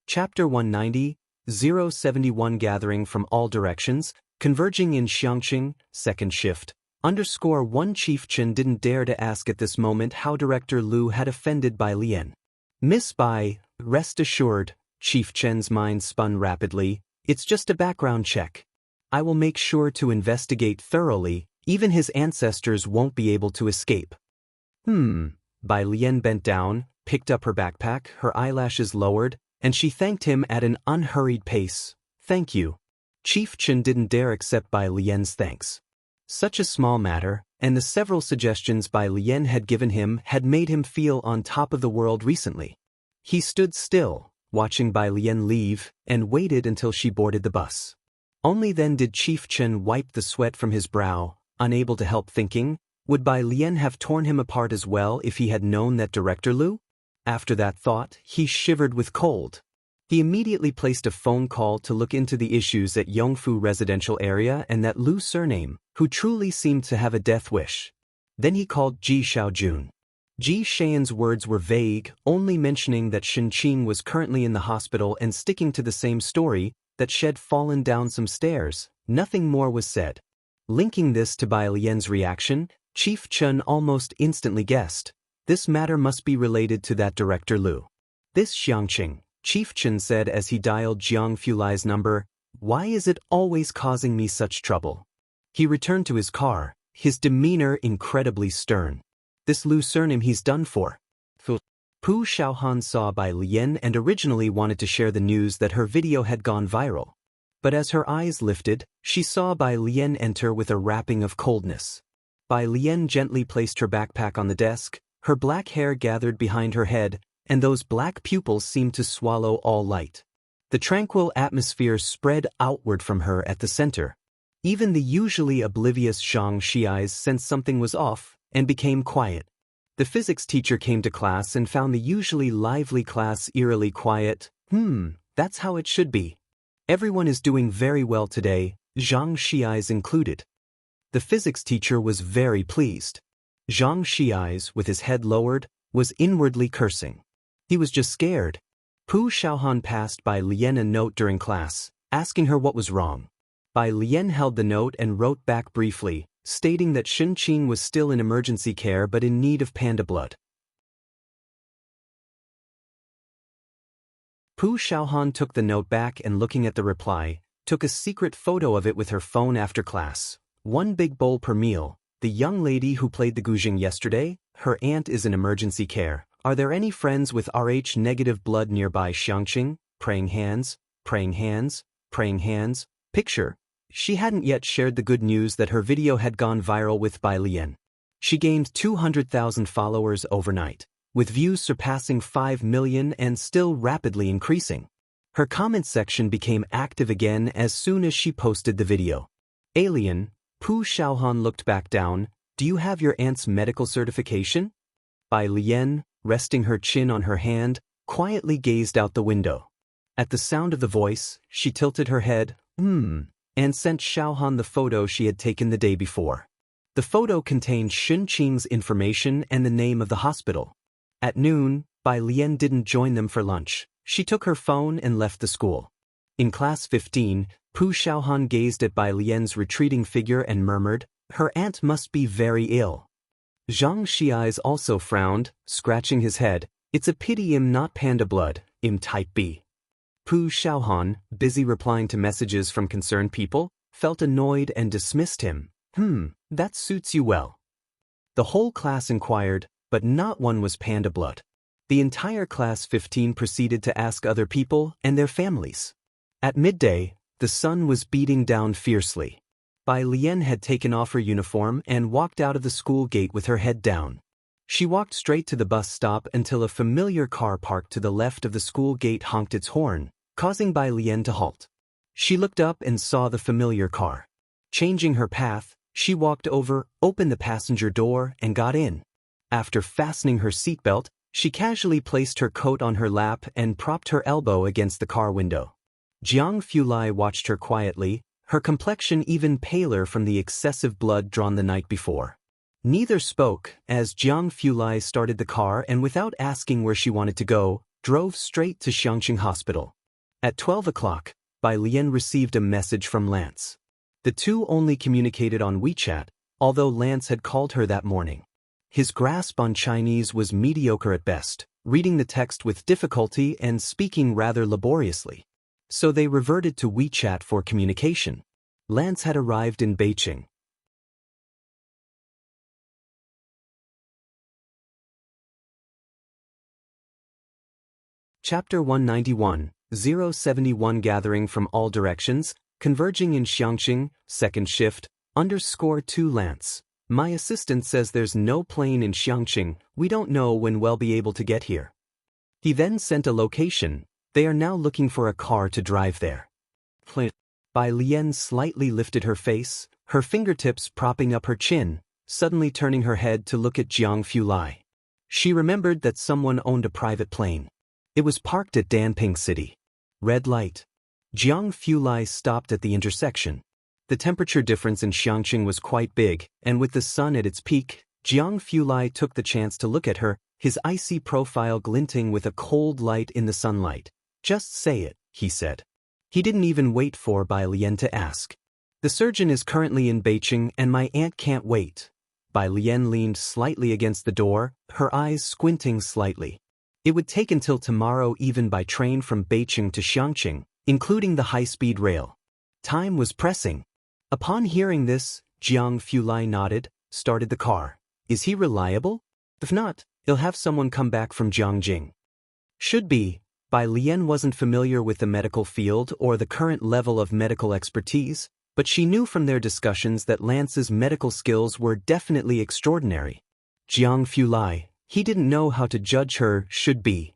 Chapter 190, 071 Gathering from all directions, converging in Xiangqing, second shift. _1 Chief Chen didn't dare to ask at this moment how Director Lu had offended Bai Lian. "Miss Bai, rest assured," Chief Chen's mind spun rapidly, "it's just a background check. I will make sure to investigate thoroughly, even his ancestors won't be able to escape." Bai Lian bent down, picked up her backpack, her eyelashes lowered, and she thanked him at an unhurried pace. "Thank you." Chief Chen didn't dare accept Bai Lian's thanks. Such a small matter, and the several suggestions Bai Lian had given him had made him feel on top of the world recently. He stood still, watching Bai Lian leave, and waited until she boarded the bus. Only then did Chief Chen wipe the sweat from his brow, unable to help thinking, Would Bai Lian have torn him apart as well if he had known that Director Lu? After that thought, he shivered with cold. He immediately placed a phone call to look into the issues at Yongfu residential area and that Lu surname, who truly seemed to have a death wish. Then he called Ji Xiaojun. Ji Xian's words were vague, only mentioning that Shen Qing was currently in the hospital and sticking to the same story, that she'd fallen down some stairs. Nothing more was said. Linking this to Bai Lian's reaction, Chief Chen almost instantly guessed. This matter must be related to that Director Lu. This Xiangqing, Chief Chen said as he dialed Jiang Fulai's number. Why is it always causing me such trouble? He returned to his car, his demeanor incredibly stern. This Lu surname he's done for. Pu Xiaohan saw Bai Lian and originally wanted to share the news that her video had gone viral. But as her eyes lifted, she saw Bai Lian enter with a wrapping of coldness. Bai Lian gently placed her backpack on the desk, her black hair gathered behind her head, and those black pupils seemed to swallow all light. The tranquil atmosphere spread outward from her at the center. Even the usually oblivious Zhang Xiais sensed something was off, and became quiet. The physics teacher came to class and found the usually lively class eerily quiet. That's how it should be. Everyone is doing very well today, Zhang Xiais included. The physics teacher was very pleased. Zhang Xiais, with his head lowered, was inwardly cursing. He was just scared. Pu Xiaohan passed Bai Lian a note during class, asking her what was wrong. Bai Lian held the note and wrote back briefly, stating that Shen Qing was still in emergency care but in need of panda blood. Pu Xiaohan took the note back and looking at the reply, took a secret photo of it with her phone after class. One big bowl per meal. The young lady who played the guzheng yesterday, her aunt is in emergency care. Are there any friends with Rh negative blood nearby? Xiangqing, praying hands, praying hands, praying hands. Picture. She hadn't yet shared the good news that her video had gone viral with Bai Lian. She gained 200,000 followers overnight, with views surpassing 5 million and still rapidly increasing. Her comment section became active again as soon as she posted the video. Alien, Pu Xiaohan looked back down. Do you have your aunt's medical certification? Bai Lian, resting her chin on her hand, quietly gazed out the window. At the sound of the voice, she tilted her head, and sent Xiaohan the photo she had taken the day before. The photo contained Shen Qing's information and the name of the hospital. At noon, Bai Lian didn't join them for lunch. She took her phone and left the school. In class 15, Pu Xiaohan gazed at Bai Lian's retreating figure and murmured, her aunt must be very ill. Zhang Xiais also frowned, scratching his head. It's a pity I'm not panda blood, I'm type B. Pu Xiaohan, busy replying to messages from concerned people, felt annoyed and dismissed him. That suits you well. The whole class inquired, but not one was panda blood. The entire class 15 proceeded to ask other people and their families. At midday, the sun was beating down fiercely. Bai Lian had taken off her uniform and walked out of the school gate with her head down. She walked straight to the bus stop until a familiar car parked to the left of the school gate honked its horn, causing Bai Lian to halt. She looked up and saw the familiar car. Changing her path, she walked over, opened the passenger door, and got in. After fastening her seatbelt, she casually placed her coat on her lap and propped her elbow against the car window. Jiang Fulai watched her quietly, her complexion even paler from the excessive blood drawn the night before. Neither spoke as Jiang Fulai started the car and without asking where she wanted to go, drove straight to Xiangqing Hospital. At 12 o'clock, Bai Lian received a message from Lance. The two only communicated on WeChat, although Lance had called her that morning. His grasp on Chinese was mediocre at best, reading the text with difficulty and speaking rather laboriously. So they reverted to WeChat for communication. Lance had arrived in Beijing. Chapter 191, 071 Gathering from all directions, converging in Xiangqing, second shift, _2 Lance. My assistant says there's no plane in Xiangqing, we don't know when we'll be able to get here. He then sent a location. They are now looking for a car to drive there. Bai Lian slightly lifted her face, her fingertips propping up her chin. suddenly turning her head to look at Jiang Fulai. She remembered that someone owned a private plane. It was parked at Danping City. Red light. Jiang Fulai stopped at the intersection. The temperature difference in Xiangqing was quite big, and with the sun at its peak, Jiang Fulai took the chance to look at her, his icy profile glinting with a cold light in the sunlight. "Just say it," he said. He didn't even wait for Bai Lian to ask. "The surgeon is currently in Beijing and my aunt can't wait." Bai Lian leaned slightly against the door, her eyes squinting slightly. It would take until tomorrow even by train from Beijing to Xiangqing, including the high-speed rail. Time was pressing. Upon hearing this, Jiang Fulai nodded, started the car. Is he reliable? If not, he'll have someone come back from Jiangjing. Should be. Bai Lian wasn't familiar with the medical field or the current level of medical expertise, but she knew from their discussions that Lance's medical skills were definitely extraordinary. Jiang Fulai, he didn't know how to judge her, should be.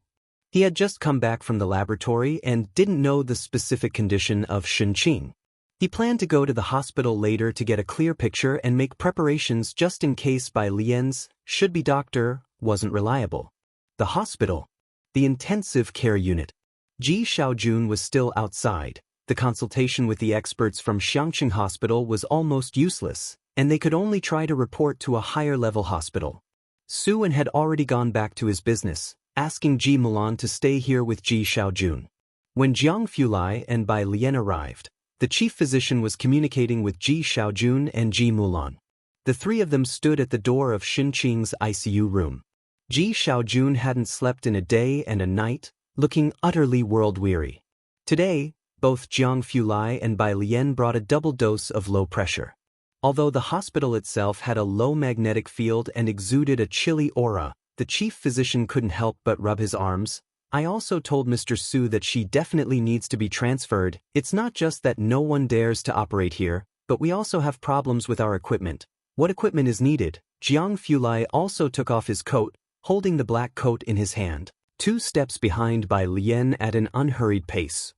He had just come back from the laboratory and didn't know the specific condition of Shenqing. He planned to go to the hospital later to get a clear picture and make preparations just in case Bai Lian's should-be doctor wasn't reliable. The hospital. The intensive care unit. Ji Xiaojun was still outside. The consultation with the experts from Xiangqing Hospital was almost useless, and they could only try to report to a higher-level hospital. Suan had already gone back to his business, asking Ji Mulan to stay here with Ji Xiaojun. When Jiang Fulai and Bai Lian arrived, the chief physician was communicating with Ji Xiaojun and Ji Mulan. The three of them stood at the door of Shenqing's ICU room. Ji Xiaojun hadn't slept in a day and a night, looking utterly world-weary. Today, both Jiang Fulai and Bai Lian brought a double dose of low pressure. Although the hospital itself had a low magnetic field and exuded a chilly aura, the chief physician couldn't help but rub his arms. "I also told Mr. Su that she definitely needs to be transferred. It's not just that no one dares to operate here, but we also have problems with our equipment." "What equipment is needed?" Jiang Fulai also took off his coat, holding the black coat in his hand, 2 steps behind Bai Lian at an unhurried pace.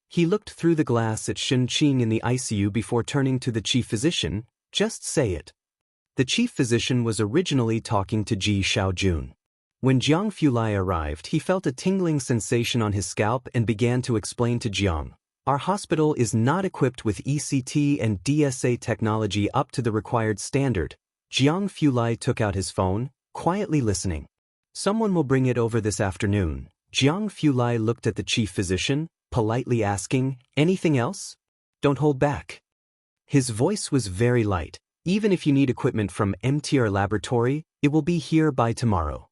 He looked through the glass at Shenqing in the ICU before turning to the chief physician. "Just say it." The chief physician was originally talking to Ji Xiaojun. When Jiang Fulai arrived, he felt a tingling sensation on his scalp and began to explain to Jiang. "Our hospital is not equipped with ECT and DSA technology up to the required standard." Jiang Fulai took out his phone, quietly listening. "Someone will bring it over this afternoon." Jiang Fulai looked at the chief physician, politely asking, "Anything else?" "Don't hold back." His voice was very light. "Even if you need equipment from MTR Laboratory, it will be here by tomorrow."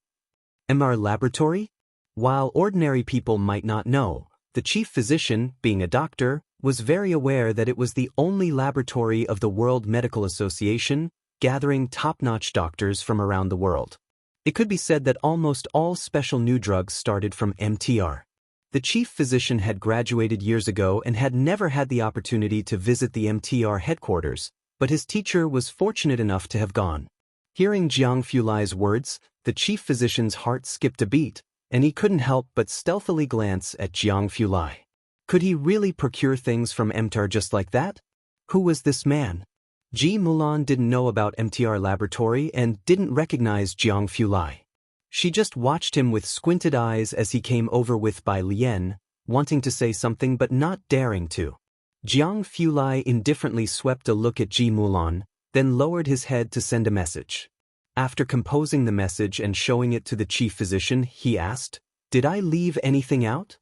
MR Laboratory? While ordinary people might not know, the chief physician, being a doctor, was very aware that it was the only laboratory of the World Medical Association, gathering top-notch doctors from around the world. It could be said that almost all special new drugs started from MTR. The chief physician had graduated years ago and had never had the opportunity to visit the MTR headquarters, but his teacher was fortunate enough to have gone. Hearing Jiang Fulai's words, the chief physician's heart skipped a beat, and he couldn't help but stealthily glance at Jiang Fulai. Could he really procure things from MTR just like that? Who was this man? Ji Mulan didn't know about MTR Laboratory and didn't recognize Jiang Fulai. She just watched him with squinted eyes as he came over with Bai Lian, wanting to say something but not daring to. Jiang Fulai indifferently swept a look at Ji Mulan, then lowered his head to send a message. After composing the message and showing it to the chief physician, he asked, "Did I leave anything out?"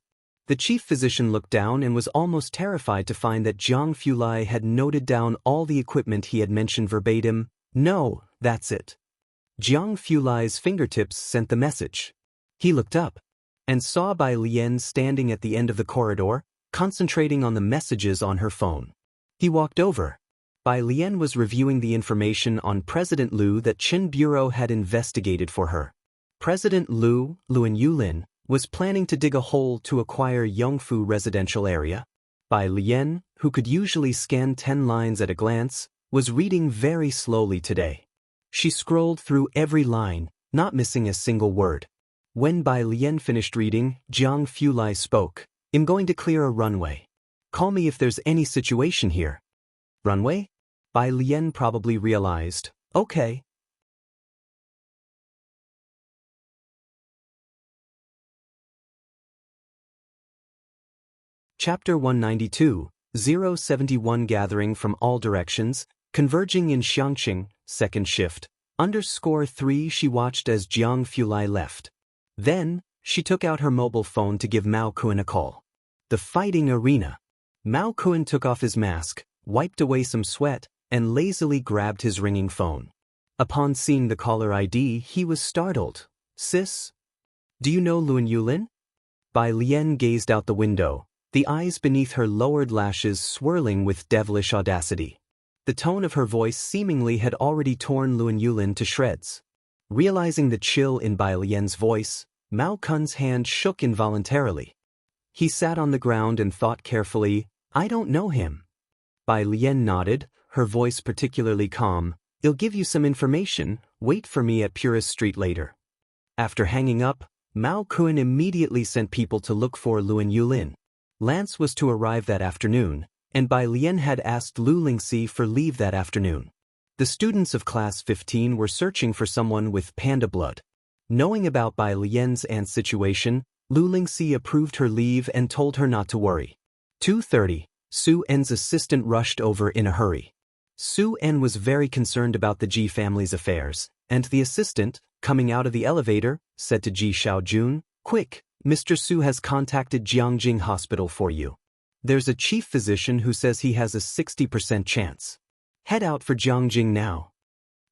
The chief physician looked down and was almost terrified to find that Jiang Fulai had noted down all the equipment he had mentioned verbatim. "No, that's it." Jiang Fulai's fingertips sent the message. He looked up and saw Bai Lian standing at the end of the corridor, concentrating on the messages on her phone. He walked over. Bai Lian was reviewing the information on President Liu that Qin Bureau had investigated for her. President Liu, Luan Yulin, was planning to dig a hole to acquire Yongfu residential area. Bai Lian, who could usually scan 10 lines at a glance, was reading very slowly today. She scrolled through every line, not missing a single word. When Bai Lian finished reading, Jiang Fulai spoke. "I'm going to clear a runway. Call me if there's any situation here." Runway? Bai Lian probably realized. Okay. Chapter 192, 071 Gathering from all directions, converging in Xiangqing, second shift. _3 She watched as Jiang Fulai left. Then, she took out her mobile phone to give Mao Kuan a call. The fighting arena. Mao Kuan took off his mask, wiped away some sweat, and lazily grabbed his ringing phone. Upon seeing the caller ID, he was startled. Sis? Do you know Luan Yulin? Bai Lian gazed out the window, the eyes beneath her lowered lashes swirling with devilish audacity. The tone of her voice seemingly had already torn Luan Yulin to shreds. Realizing the chill in Bai Lian's voice, Mao Kun's hand shook involuntarily. He sat on the ground and thought carefully, I don't know him. Bai Lian nodded, her voice particularly calm. I'll give you some information, wait for me at Purist Street later. After hanging up, Mao Kuan immediately sent people to look for Luan Yulin. Lance was to arrive that afternoon, and Bai Lian had asked Lu Lingxi for leave that afternoon. The students of Class 15 were searching for someone with panda blood. Knowing about Bai Lian's aunt's situation, Lu Lingxi approved her leave and told her not to worry. 2:30, Su En's assistant rushed over in a hurry. Su En was very concerned about the Ji family's affairs, and the assistant, coming out of the elevator, said to Ji Xiaojun, Quick, Mr. Su has contacted Jiangjing Hospital for you. There's a chief physician who says he has a 60% chance. Head out for Jiangjing now.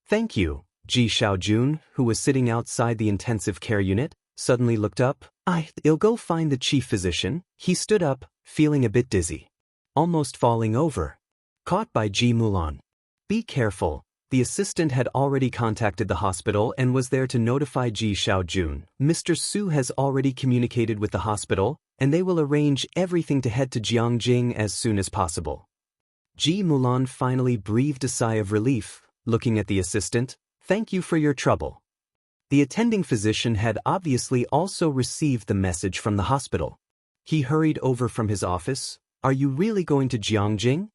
Thank you. Ji Xiaojun, who was sitting outside the intensive care unit, suddenly looked up. I'll go find the chief physician. He stood up, feeling a bit dizzy. Almost falling over. Caught by Ji Mulan. Be careful. The assistant had already contacted the hospital and was there to notify Ji Xiaojun. Mr. Su has already communicated with the hospital, and they will arrange everything to head to Jiangjing as soon as possible. Ji Mulan finally breathed a sigh of relief, looking at the assistant. Thank you for your trouble. The attending physician had obviously also received the message from the hospital. He hurried over from his office. Are you really going to Jiangjing?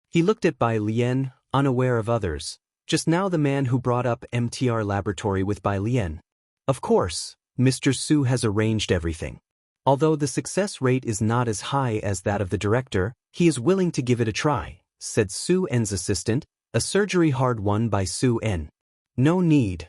He looked at Bai Lian, unaware of others. Just now the man who brought up MTR laboratory with Bai Lian. Of course, Mr. Su has arranged everything. Although the success rate is not as high as that of the director, he is willing to give it a try, said Su En's assistant, a surgery hard won by Su En. No need.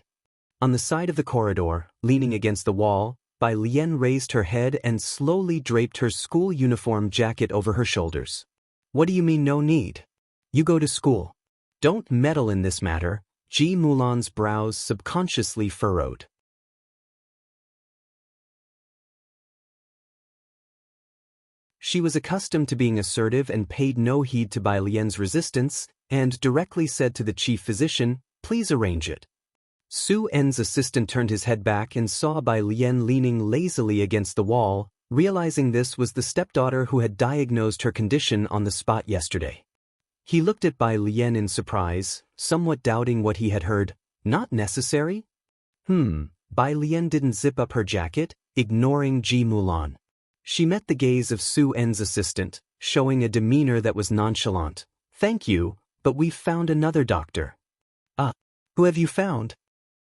On the side of the corridor, leaning against the wall, Bai Lian raised her head and slowly draped her school uniform jacket over her shoulders. What do you mean no need? You go to school. Don't meddle in this matter. Ji Mulan's brows subconsciously furrowed. She was accustomed to being assertive and paid no heed to Bai Lian's resistance, and directly said to the chief physician, Please arrange it. Su En's assistant turned his head back and saw Bai Lian leaning lazily against the wall, realizing this was the stepdaughter who had diagnosed her condition on the spot yesterday. He looked at Bai Lian in surprise, somewhat doubting what he had heard. Not necessary? Bai Lian didn't zip up her jacket, ignoring Ji Mulan. She met the gaze of Su En's assistant, showing a demeanor that was nonchalant. Thank you, but we've found another doctor. Who have you found?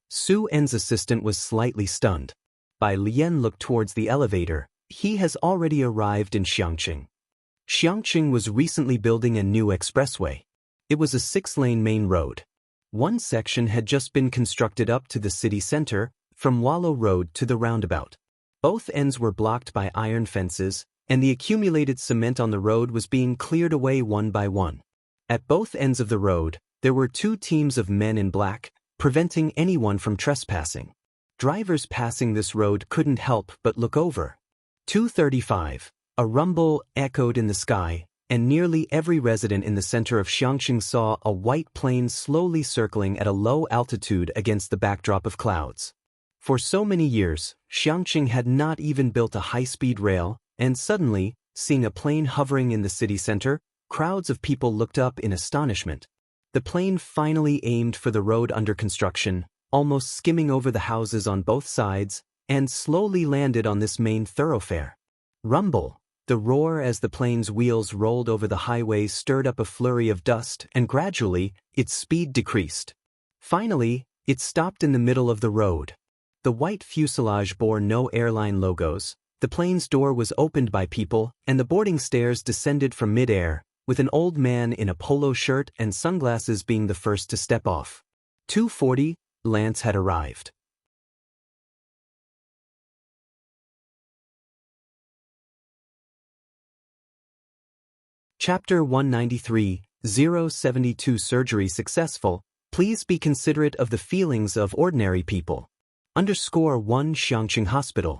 Su En's assistant was slightly stunned. Bai Lian looked towards the elevator. He has already arrived in Xiangqing. Xiangqing was recently building a new expressway. It was a 6-lane main road. One section had just been constructed up to the city center, from Wallow Road to the roundabout. Both ends were blocked by iron fences, and the accumulated cement on the road was being cleared away one by one. At both ends of the road, there were 2 teams of men in black, preventing anyone from trespassing. Drivers passing this road couldn't help but look over. 2:35. A rumble echoed in the sky, and nearly every resident in the center of Xiangqing saw a white plane slowly circling at a low altitude against the backdrop of clouds. For so many years, Xiangqing had not even built a high-speed rail, and suddenly, seeing a plane hovering in the city center, crowds of people looked up in astonishment. The plane finally aimed for the road under construction, almost skimming over the houses on both sides, and slowly landed on this main thoroughfare. Rumble. The roar as the plane's wheels rolled over the highway stirred up a flurry of dust, and gradually, its speed decreased. Finally, it stopped in the middle of the road. The white fuselage bore no airline logos, the plane's door was opened by people, and the boarding stairs descended from mid-air, with an old man in a polo shirt and sunglasses being the first to step off. 2:40, Lance had arrived. Chapter 193, 072 Surgery Successful. Please be considerate of the feelings of ordinary people. _1 Xiangqing Hospital.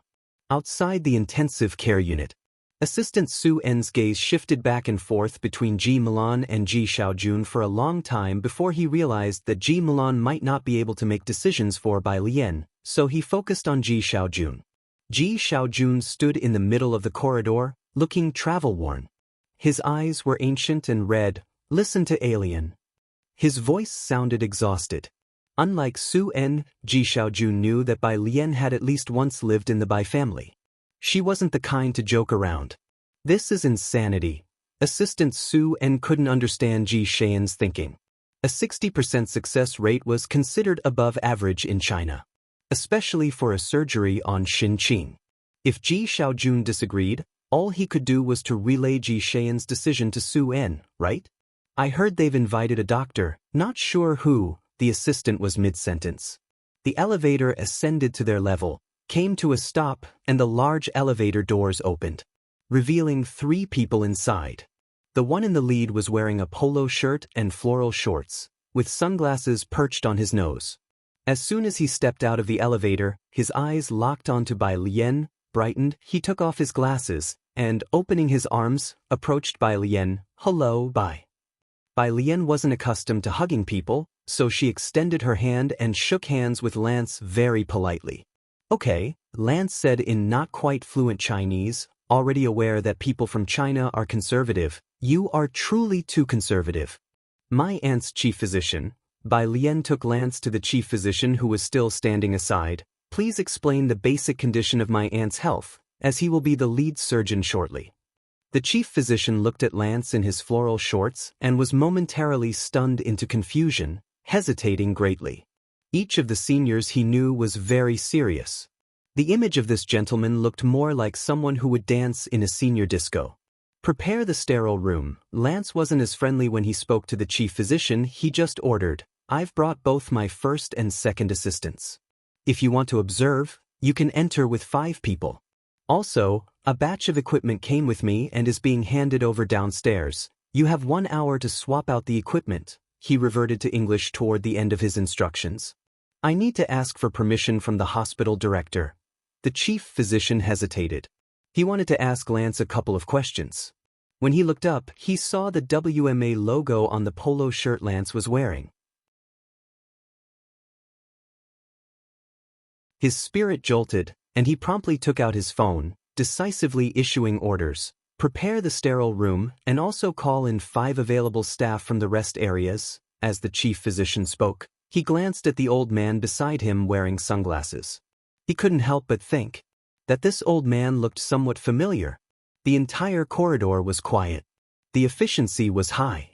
Outside the intensive care unit. Assistant Su En's gaze shifted back and forth between Ji Milan and Ji Xiaojun for a long time before he realized that Ji Milan might not be able to make decisions for Bai Lian, so he focused on Ji Xiaojun. Ji Xiaojun stood in the middle of the corridor, looking travel-worn. His eyes were ancient and red. Listen to alien. His voice sounded exhausted. Unlike Su En, Ji Xiaojun knew that Bai Lian had at least once lived in the Bai family. She wasn't the kind to joke around. This is insanity. Assistant Su En couldn't understand Ji Xian's thinking. A 60% success rate was considered above average in China, especially for a surgery on Xin Qing. If Ji Xiaojun disagreed, all he could do was to relay Ji Xian's decision to Su En, right? I heard they've invited a doctor, not sure who. The assistant was mid-sentence. The elevator ascended to their level, came to a stop, and the large elevator doors opened, revealing 3 people inside. The one in the lead was wearing a polo shirt and floral shorts, with sunglasses perched on his nose. As soon as he stepped out of the elevator, his eyes locked onto Bai Lian, brightened, he took off his glasses, and, opening his arms, approached Bai Lian. Hello, Bai. Bai Lian wasn't accustomed to hugging people, so she extended her hand and shook hands with Lance very politely. Okay, Lance said in not quite fluent Chinese, already aware that people from China are conservative. You are truly too conservative. My aunt's chief physician. Bai Lian took Lance to the chief physician who was still standing aside. Please explain the basic condition of my aunt's health, as he will be the lead surgeon shortly. The chief physician looked at Lance in his floral shorts and was momentarily stunned into confusion, hesitating greatly. Each of the seniors he knew was very serious. The image of this gentleman looked more like someone who would dance in a senior disco. Prepare the sterile room. Lance wasn't as friendly when he spoke to the chief physician. He just ordered, I've brought both my first and second assistants. If you want to observe, you can enter with 5 people. Also, a batch of equipment came with me and is being handed over downstairs. You have 1 hour to swap out the equipment. He reverted to English toward the end of his instructions. I need to ask for permission from the hospital director. The chief physician hesitated. He wanted to ask Lance a couple of questions. When he looked up, he saw the WMA logo on the polo shirt Lance was wearing. His spirit jolted, and he promptly took out his phone, decisively issuing orders. Prepare the sterile room, and also call in 5 available staff from the rest areas. As the chief physician spoke, he glanced at the old man beside him wearing sunglasses. He couldn't help but think that this old man looked somewhat familiar. The entire corridor was quiet. The efficiency was high.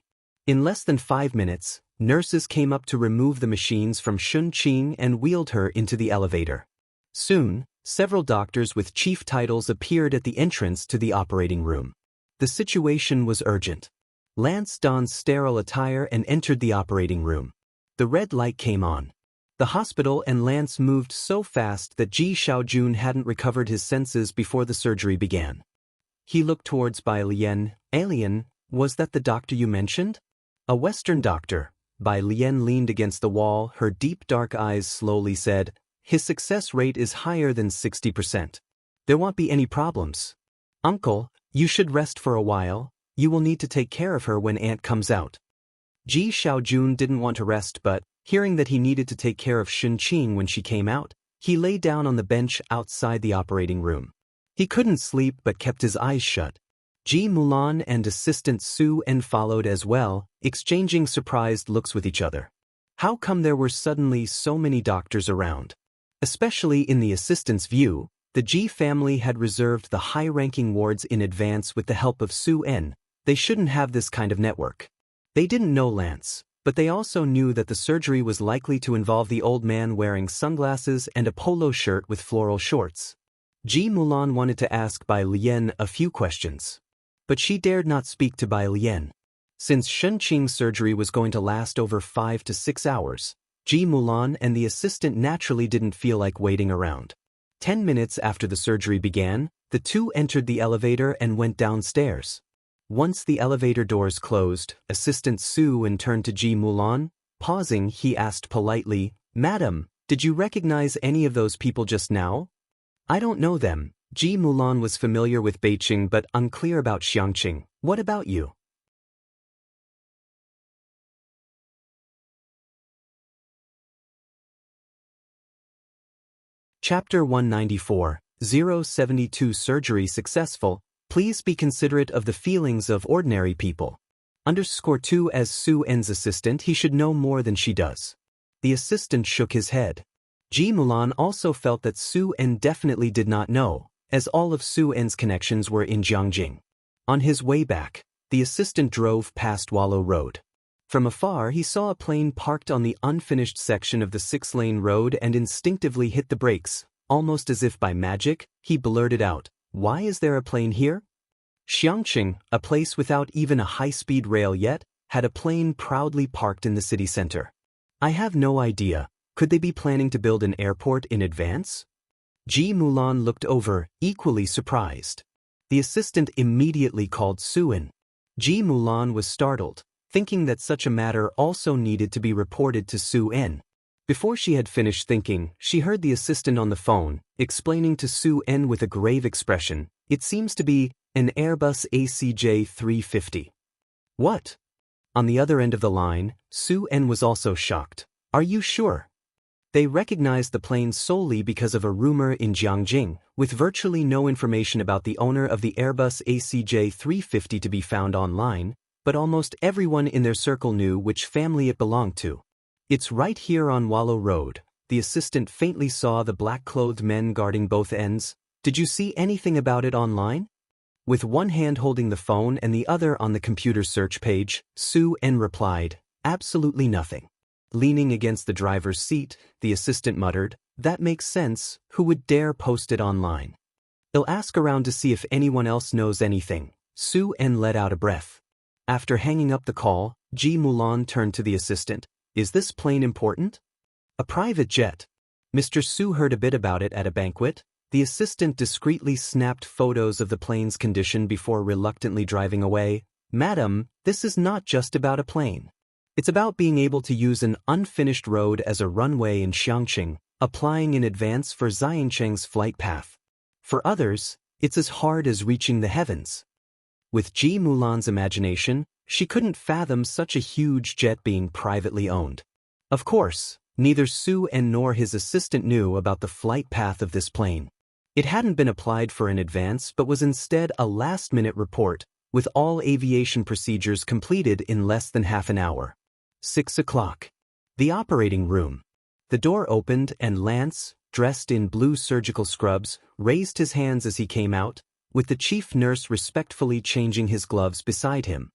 In less than 5 minutes, nurses came up to remove the machines from Xin Qing and wheeled her into the elevator. Soon, several doctors with chief titles appeared at the entrance to the operating room. The situation was urgent. Lance donned sterile attire and entered the operating room. The red light came on. The hospital and Lance moved so fast that Ji Xiaojun hadn't recovered his senses before the surgery began. He looked towards Bai Lian. Alien, was that the doctor you mentioned? A Western doctor. Bai Lian leaned against the wall, her deep dark eyes slowly said, his success rate is higher than 60%. There won't be any problems. Uncle, you should rest for a while. You will need to take care of her when Aunt comes out. Ji Xiaojun didn't want to rest, but, hearing that he needed to take care of Xin Qing when she came out, he lay down on the bench outside the operating room. He couldn't sleep but kept his eyes shut. Ji Mulan and assistant Su En followed as well, exchanging surprised looks with each other. How come there were suddenly so many doctors around? Especially in the assistant's view, The Ji family had reserved the high-ranking wards in advance with the help of Su En. They shouldn't have this kind of network. They didn't know Lance, but they also knew that the surgery was likely to involve the old man wearing sunglasses and a polo shirt with floral shorts. Ji Mulan wanted to ask Bai Lian a few questions, but she dared not speak to Bai Lian. Since Shen Qing's surgery was going to last over 5 to 6 hours, Ji Mulan and the assistant naturally didn't feel like waiting around. 10 minutes after the surgery began, the two entered the elevator and went downstairs. Once the elevator doors closed, Assistant Su En turned to Ji Mulan. Pausing, he asked politely, "Madam, did you recognize any of those people just now?" "I don't know them." Ji Mulan was familiar with Beiqing but unclear about Xiangqing. "What about you?" Chapter 194, 072 Surgery Successful. Please be considerate of the feelings of ordinary people. _2 As Su En's assistant, he should know more than she does. The assistant shook his head. Ji Mulan also felt that Su En definitely did not know, as all of Su En's connections were in Jiangjing. On his way back, the assistant drove past Wallow Road. From afar he saw a plane parked on the unfinished section of the 6-lane road and instinctively hit the brakes. Almost as if by magic, he blurted out, "Why is there a plane here?" Xiangqing, a place without even a high-speed rail yet, had a plane proudly parked in the city center. "I have no idea. Could they be planning to build an airport in advance?" Ji Mulan looked over, equally surprised. The assistant immediately called Su En. Ji Mulan was startled, thinking that such a matter also needed to be reported to Su En. Before she had finished thinking, she heard the assistant on the phone, explaining to Su En with a grave expression, "It seems to be an Airbus ACJ350. "What?" On the other end of the line, Su En was also shocked. "Are you sure?" They recognized the plane solely because of a rumor in Jiangjing, with virtually no information about the owner of the Airbus ACJ350 to be found online, but almost everyone in their circle knew which family it belonged to. "It's right here on Wallow Road." The assistant faintly saw the black-clothed men guarding both ends. "Did you see anything about it online?" With one hand holding the phone and the other on the computer search page, Su En replied, "Absolutely nothing." Leaning against the driver's seat, the assistant muttered, "That makes sense. Who would dare post it online?" "I'll ask around to see if anyone else knows anything." Su En let out a breath. After hanging up the call, Ji Mulan turned to the assistant. "Is this plane important?" "A private jet. Mr. Su heard a bit about it at a banquet." The assistant discreetly snapped photos of the plane's condition before reluctantly driving away. "Madam, this is not just about a plane. It's about being able to use an unfinished road as a runway in Xiangqing, applying in advance for Xiancheng's flight path. For others, it's as hard as reaching the heavens." With Ji Mulan's imagination, she couldn't fathom such a huge jet being privately owned. Of course, neither Su En nor his assistant knew about the flight path of this plane. It hadn't been applied for in advance but was instead a last-minute report, with all aviation procedures completed in less than half an hour. 6 o'clock. The operating room. The door opened and Lance, dressed in blue surgical scrubs, raised his hands as he came out, with the chief nurse respectfully changing his gloves beside him.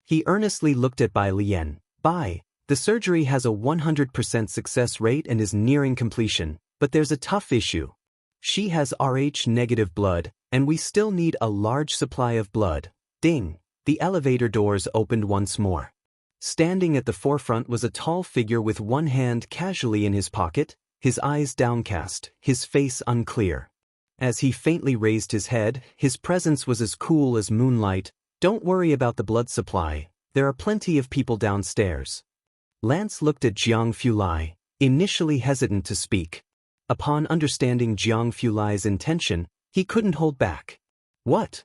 He earnestly looked at Bai Lian. "Bai, the surgery has a 100% success rate and is nearing completion, but there's a tough issue. She has Rh-negative blood, and we still need a large supply of blood." Ding! The elevator doors opened once more. Standing at the forefront was a tall figure with one hand casually in his pocket, his eyes downcast, his face unclear. As he faintly raised his head, his presence was as cool as moonlight. "Don't worry about the blood supply. There are plenty of people downstairs." Lance looked at Jiang Fulai, initially hesitant to speak. Upon understanding Jiang Fulai's intention, he couldn't hold back. "What?"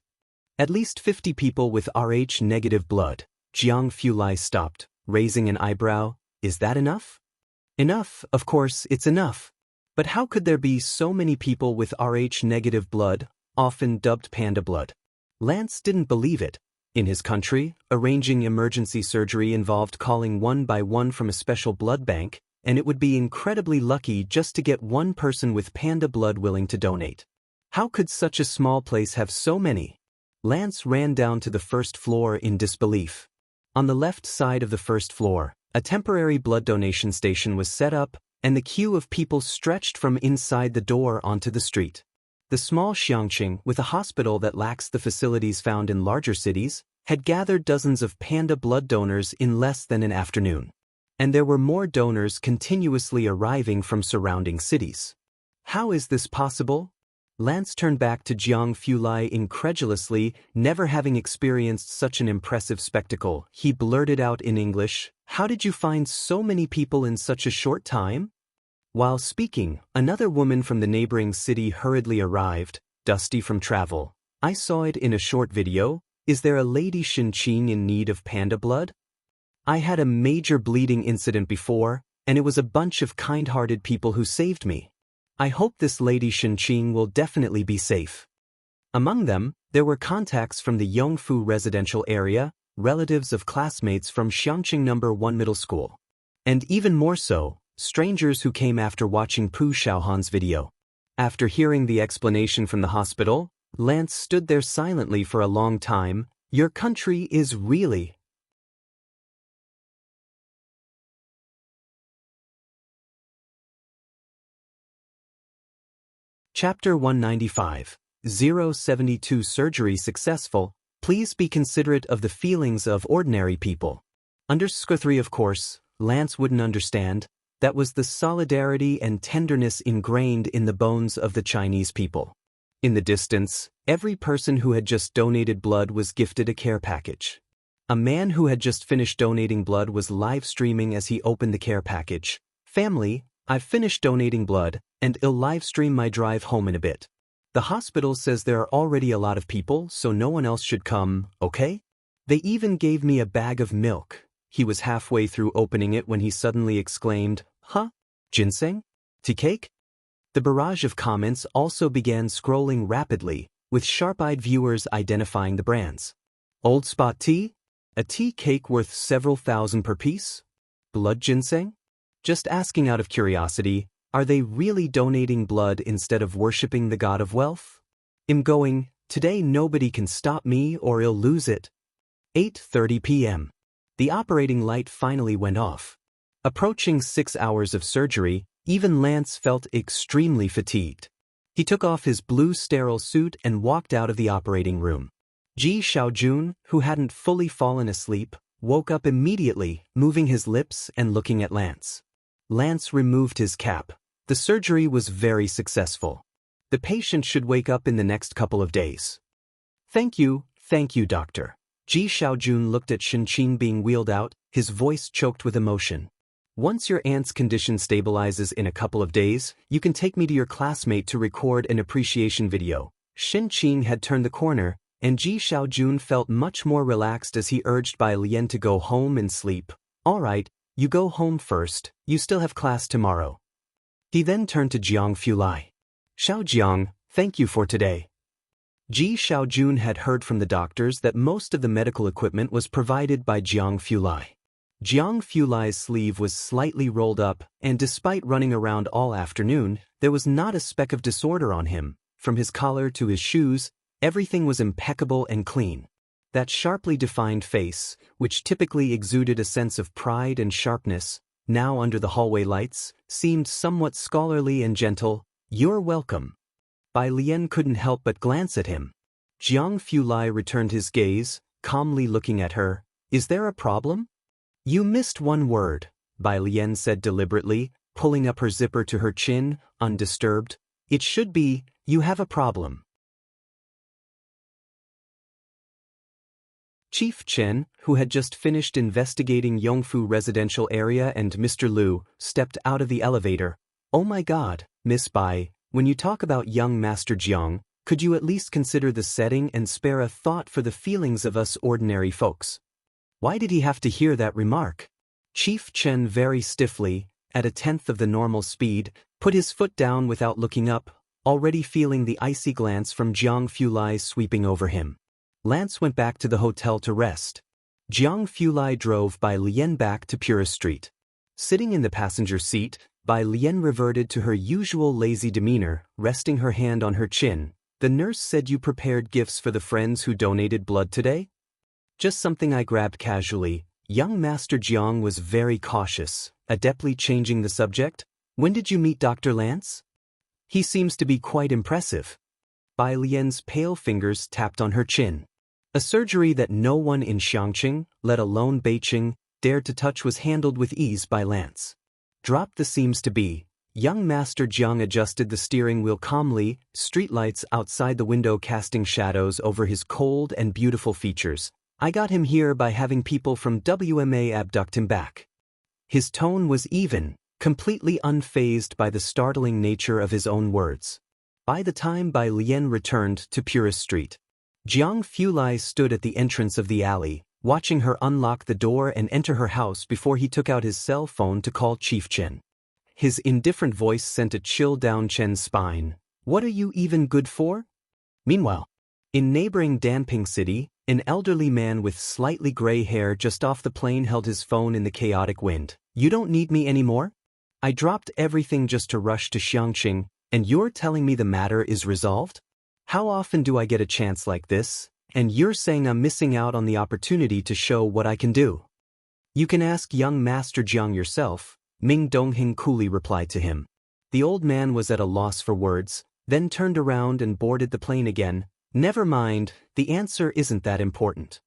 "At least 50 people with Rh-negative blood." Jiang Fulai stopped, raising an eyebrow. "Is that enough?" "Enough, of course it's enough. But how could there be so many people with Rh-negative blood, often dubbed panda blood?" Lance didn't believe it. In his country, arranging emergency surgery involved calling one by one from a special blood bank, and it would be incredibly lucky just to get one person with panda blood willing to donate. How could such a small place have so many? Lance ran down to the first floor in disbelief. On the left side of the first floor, a temporary blood donation station was set up, and the queue of people stretched from inside the door onto the street. The small Xiangqing, with a hospital that lacks the facilities found in larger cities, had gathered dozens of panda blood donors in less than an afternoon. And there were more donors continuously arriving from surrounding cities. How is this possible? Lance turned back to Jiang Fulai incredulously, never having experienced such an impressive spectacle. He blurted out in English, "How did you find so many people in such a short time?" While speaking, another woman from the neighboring city hurriedly arrived, dusty from travel. "I saw it in a short video. Is there a lady Xinqing in need of panda blood? I had a major bleeding incident before, and it was a bunch of kind-hearted people who saved me. I hope this lady Xinqing will definitely be safe." Among them, there were contacts from the Yongfu residential area, relatives of classmates from Xiangqing No. 1 Middle School. And even more so, strangers who came after watching Pu Xiaohan's video. After hearing the explanation from the hospital, Lance stood there silently for a long time. Your country is really... Chapter 195. 072 Surgery successful. Please be considerate of the feelings of ordinary people. Underscore 3 Of course, Lance wouldn't understand. That was the solidarity and tenderness ingrained in the bones of the Chinese people. In the distance, every person who had just donated blood was gifted a care package. A man who had just finished donating blood was live streaming as he opened the care package. "Family, I've finished donating blood, and I'll live stream my drive home in a bit. The hospital says there are already a lot of people, so no one else should come, okay? They even gave me a bag of milk." He was halfway through opening it when he suddenly exclaimed, "Huh? Ginseng? Tea cake?" The barrage of comments also began scrolling rapidly, with sharp-eyed viewers identifying the brands. Old Spot Tea? A tea cake worth several thousand per piece? Blood ginseng? Just asking out of curiosity, are they really donating blood instead of worshipping the god of wealth? I'm going, today nobody can stop me or I'll lose it. 8:30 p.m. The operating light finally went off. Approaching 6 hours of surgery, even Lance felt extremely fatigued. He took off his blue sterile suit and walked out of the operating room. Ji Xiaojun, who hadn't fully fallen asleep, woke up immediately, moving his lips and looking at Lance. Lance removed his cap. The surgery was very successful. The patient should wake up in the next couple of days. Thank you, doctor." Ji Xiaojun looked at Xinqing being wheeled out, his voice choked with emotion. "Once your aunt's condition stabilizes in a couple of days, you can take me to your classmate to record an appreciation video." Xinqing had turned the corner, and Ji Xiaojun felt much more relaxed as he urged Bai Lian to go home and sleep. "All right, you go home first, you still have class tomorrow." He then turned to Jiang Fulai. "Xiao Jiang, thank you for today." Ji Xiaojun had heard from the doctors that most of the medical equipment was provided by Jiang Fulai. Jiang Fulai's sleeve was slightly rolled up, and despite running around all afternoon, there was not a speck of disorder on him. From his collar to his shoes, everything was impeccable and clean. That sharply defined face, which typically exuded a sense of pride and sharpness, now under the hallway lights, seemed somewhat scholarly and gentle. "You're welcome." Bai Lian couldn't help but glance at him. Jiang Fulai returned his gaze, calmly looking at her. "Is there a problem?" "You missed one word," Bai Lian said deliberately, pulling up her zipper to her chin, undisturbed. "It should be, you have a problem." Chief Chen, who had just finished investigating Yongfu residential area, and Mr. Liu, stepped out of the elevator. "Oh my God, Miss Bai, when you talk about young Master Jiang, could you at least consider the setting and spare a thought for the feelings of us ordinary folks?" Why did he have to hear that remark? Chief Chen very stiffly, at a tenth of the normal speed, put his foot down without looking up, already feeling the icy glance from Jiang Fulai sweeping over him. Lance went back to the hotel to rest. Jiang Fulai drove Bai Lian back to Pura Street. Sitting in the passenger seat, Bai Lian reverted to her usual lazy demeanor, resting her hand on her chin. The nurse said you prepared gifts for the friends who donated blood today? Just something I grabbed casually. Young Master Jiang was very cautious, adeptly changing the subject. When did you meet Dr. Lance? He seems to be quite impressive. Bai Lian's pale fingers tapped on her chin. A surgery that no one in Xiangqing, let alone Beijing, dared to touch was handled with ease by Lance. Dropped the seems to be. Young Master Jiang adjusted the steering wheel calmly, streetlights outside the window casting shadows over his cold and beautiful features. I got him here by having people from WMA abduct him back. His tone was even, completely unfazed by the startling nature of his own words. By the time Bai Lian returned to Purist Street, Jiang Fulai stood at the entrance of the alley, watching her unlock the door and enter her house before he took out his cell phone to call Chief Chen. His indifferent voice sent a chill down Chen's spine. What are you even good for? Meanwhile, in neighboring Danping City, an elderly man with slightly gray hair just off the plane held his phone in the chaotic wind. You don't need me anymore? I dropped everything just to rush to Xiangqing, and you're telling me the matter is resolved? How often do I get a chance like this? And you're saying I'm missing out on the opportunity to show what I can do. You can ask young Master Jiang yourself, Ming Dongheng coolly replied to him. The old man was at a loss for words, then turned around and boarded the plane again. Never mind, the answer isn't that important.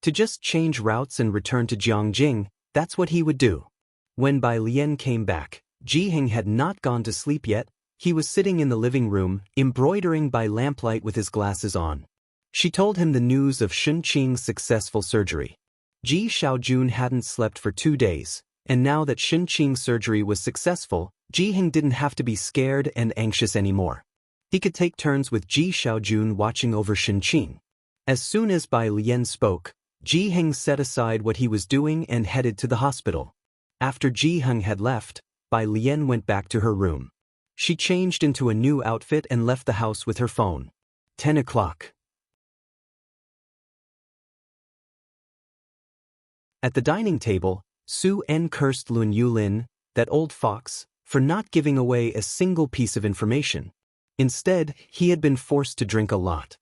To just change routes and return to Jiangjing, that's what he would do. When Bai Lian came back, Jiheng had not gone to sleep yet. He was sitting in the living room, embroidering by lamplight with his glasses on. She told him the news of Shunqing's successful surgery. Ji Xiaojun hadn't slept for 2 days, and now that Shunqing's surgery was successful, Jiheng didn't have to be scared and anxious anymore. He could take turns with Ji Xiaojun watching over Shunqing. As soon as Bai Lian spoke, Jiheng set aside what he was doing and headed to the hospital. After Jiheng had left, Bai Lian went back to her room. She changed into a new outfit and left the house with her phone. 10 o'clock. At the dining table, Su En cursed Lun Yulin, that old fox, for not giving away a single piece of information. Instead, he had been forced to drink a lot.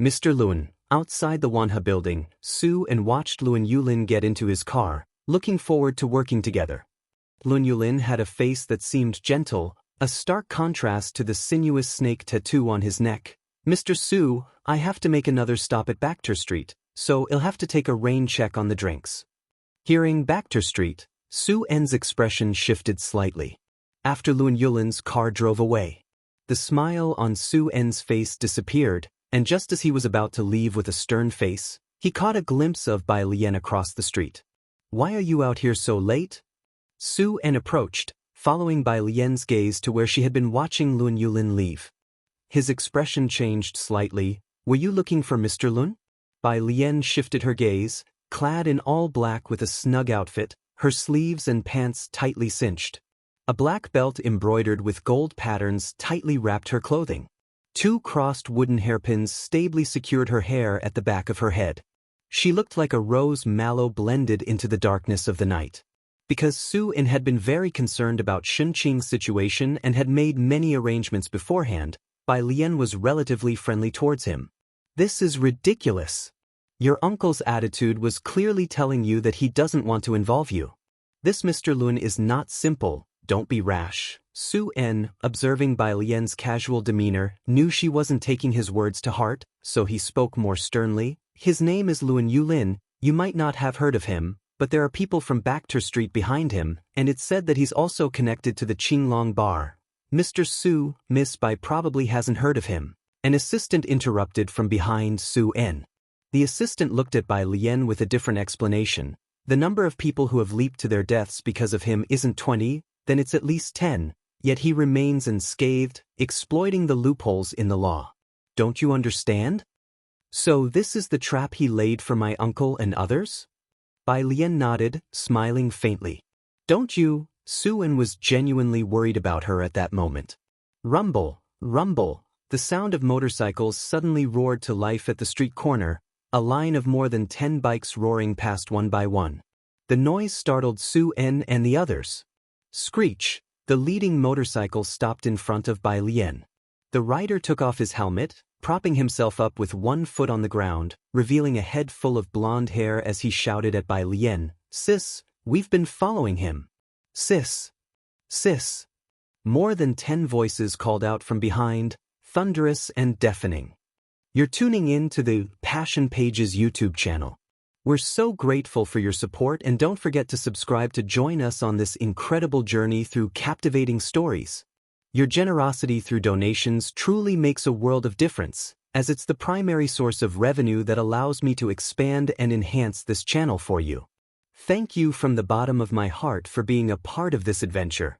Mr. Lun, outside the Wanhe building, Su En watched Lun Yulin get into his car, looking forward to working together. Lun Yulin had a face that seemed gentle, a stark contrast to the sinuous snake tattoo on his neck. Mr. Su, I have to make another stop at Bacter Street, so I'll have to take a rain check on the drinks. Hearing Bacter Street, Su En's expression shifted slightly. After Lun Yulin's car drove away, the smile on Su En's face disappeared, and just as he was about to leave with a stern face, he caught a glimpse of Bai Lian across the street. Why are you out here so late? Su En approached, following Bai Lian's gaze to where she had been watching Lun Yulin leave. His expression changed slightly. Were you looking for Mr. Lun? Bai Lian shifted her gaze, clad in all black with a snug outfit, her sleeves and pants tightly cinched. A black belt embroidered with gold patterns tightly wrapped her clothing. 2 crossed wooden hairpins stably secured her hair at the back of her head. She looked like a rose mallow blended into the darkness of the night. Because Su En had been very concerned about Shunqing's situation and had made many arrangements beforehand, Bai Lian was relatively friendly towards him. This is ridiculous. Your uncle's attitude was clearly telling you that he doesn't want to involve you. This Mr. Lun is not simple, don't be rash. Su En, observing Bai Lian's casual demeanor, knew she wasn't taking his words to heart, so he spoke more sternly. His name is Lun Yulin, you might not have heard of him, but there are people from Bacter Street behind him, and it's said that he's also connected to the Qinglong bar. Mr. Su, Miss Bai probably hasn't heard of him. An assistant interrupted from behind Su En. The assistant looked at Bai Lian with a different explanation. The number of people who have leaped to their deaths because of him isn't 20, then it's at least 10, yet he remains unscathed, exploiting the loopholes in the law. Don't you understand? So this is the trap he laid for my uncle and others? Bai Lian nodded, smiling faintly. Don't you? Su En was genuinely worried about her at that moment. Rumble, rumble, the sound of motorcycles suddenly roared to life at the street corner, a line of more than 10 bikes roaring past one by one. The noise startled Su En and the others. Screech, the leading motorcycle stopped in front of Bai Lian. The rider took off his helmet, propping himself up with one foot on the ground, revealing a head full of blonde hair as he shouted at Bai Lian, "Sis, we've been following him. Sis! Sis!" More than 10 voices called out from behind, thunderous and deafening. You're tuning in to the Passion Pages YouTube channel. We're so grateful for your support, and don't forget to subscribe to join us on this incredible journey through captivating stories. Your generosity through donations truly makes a world of difference, as it's the primary source of revenue that allows me to expand and enhance this channel for you. Thank you from the bottom of my heart for being a part of this adventure.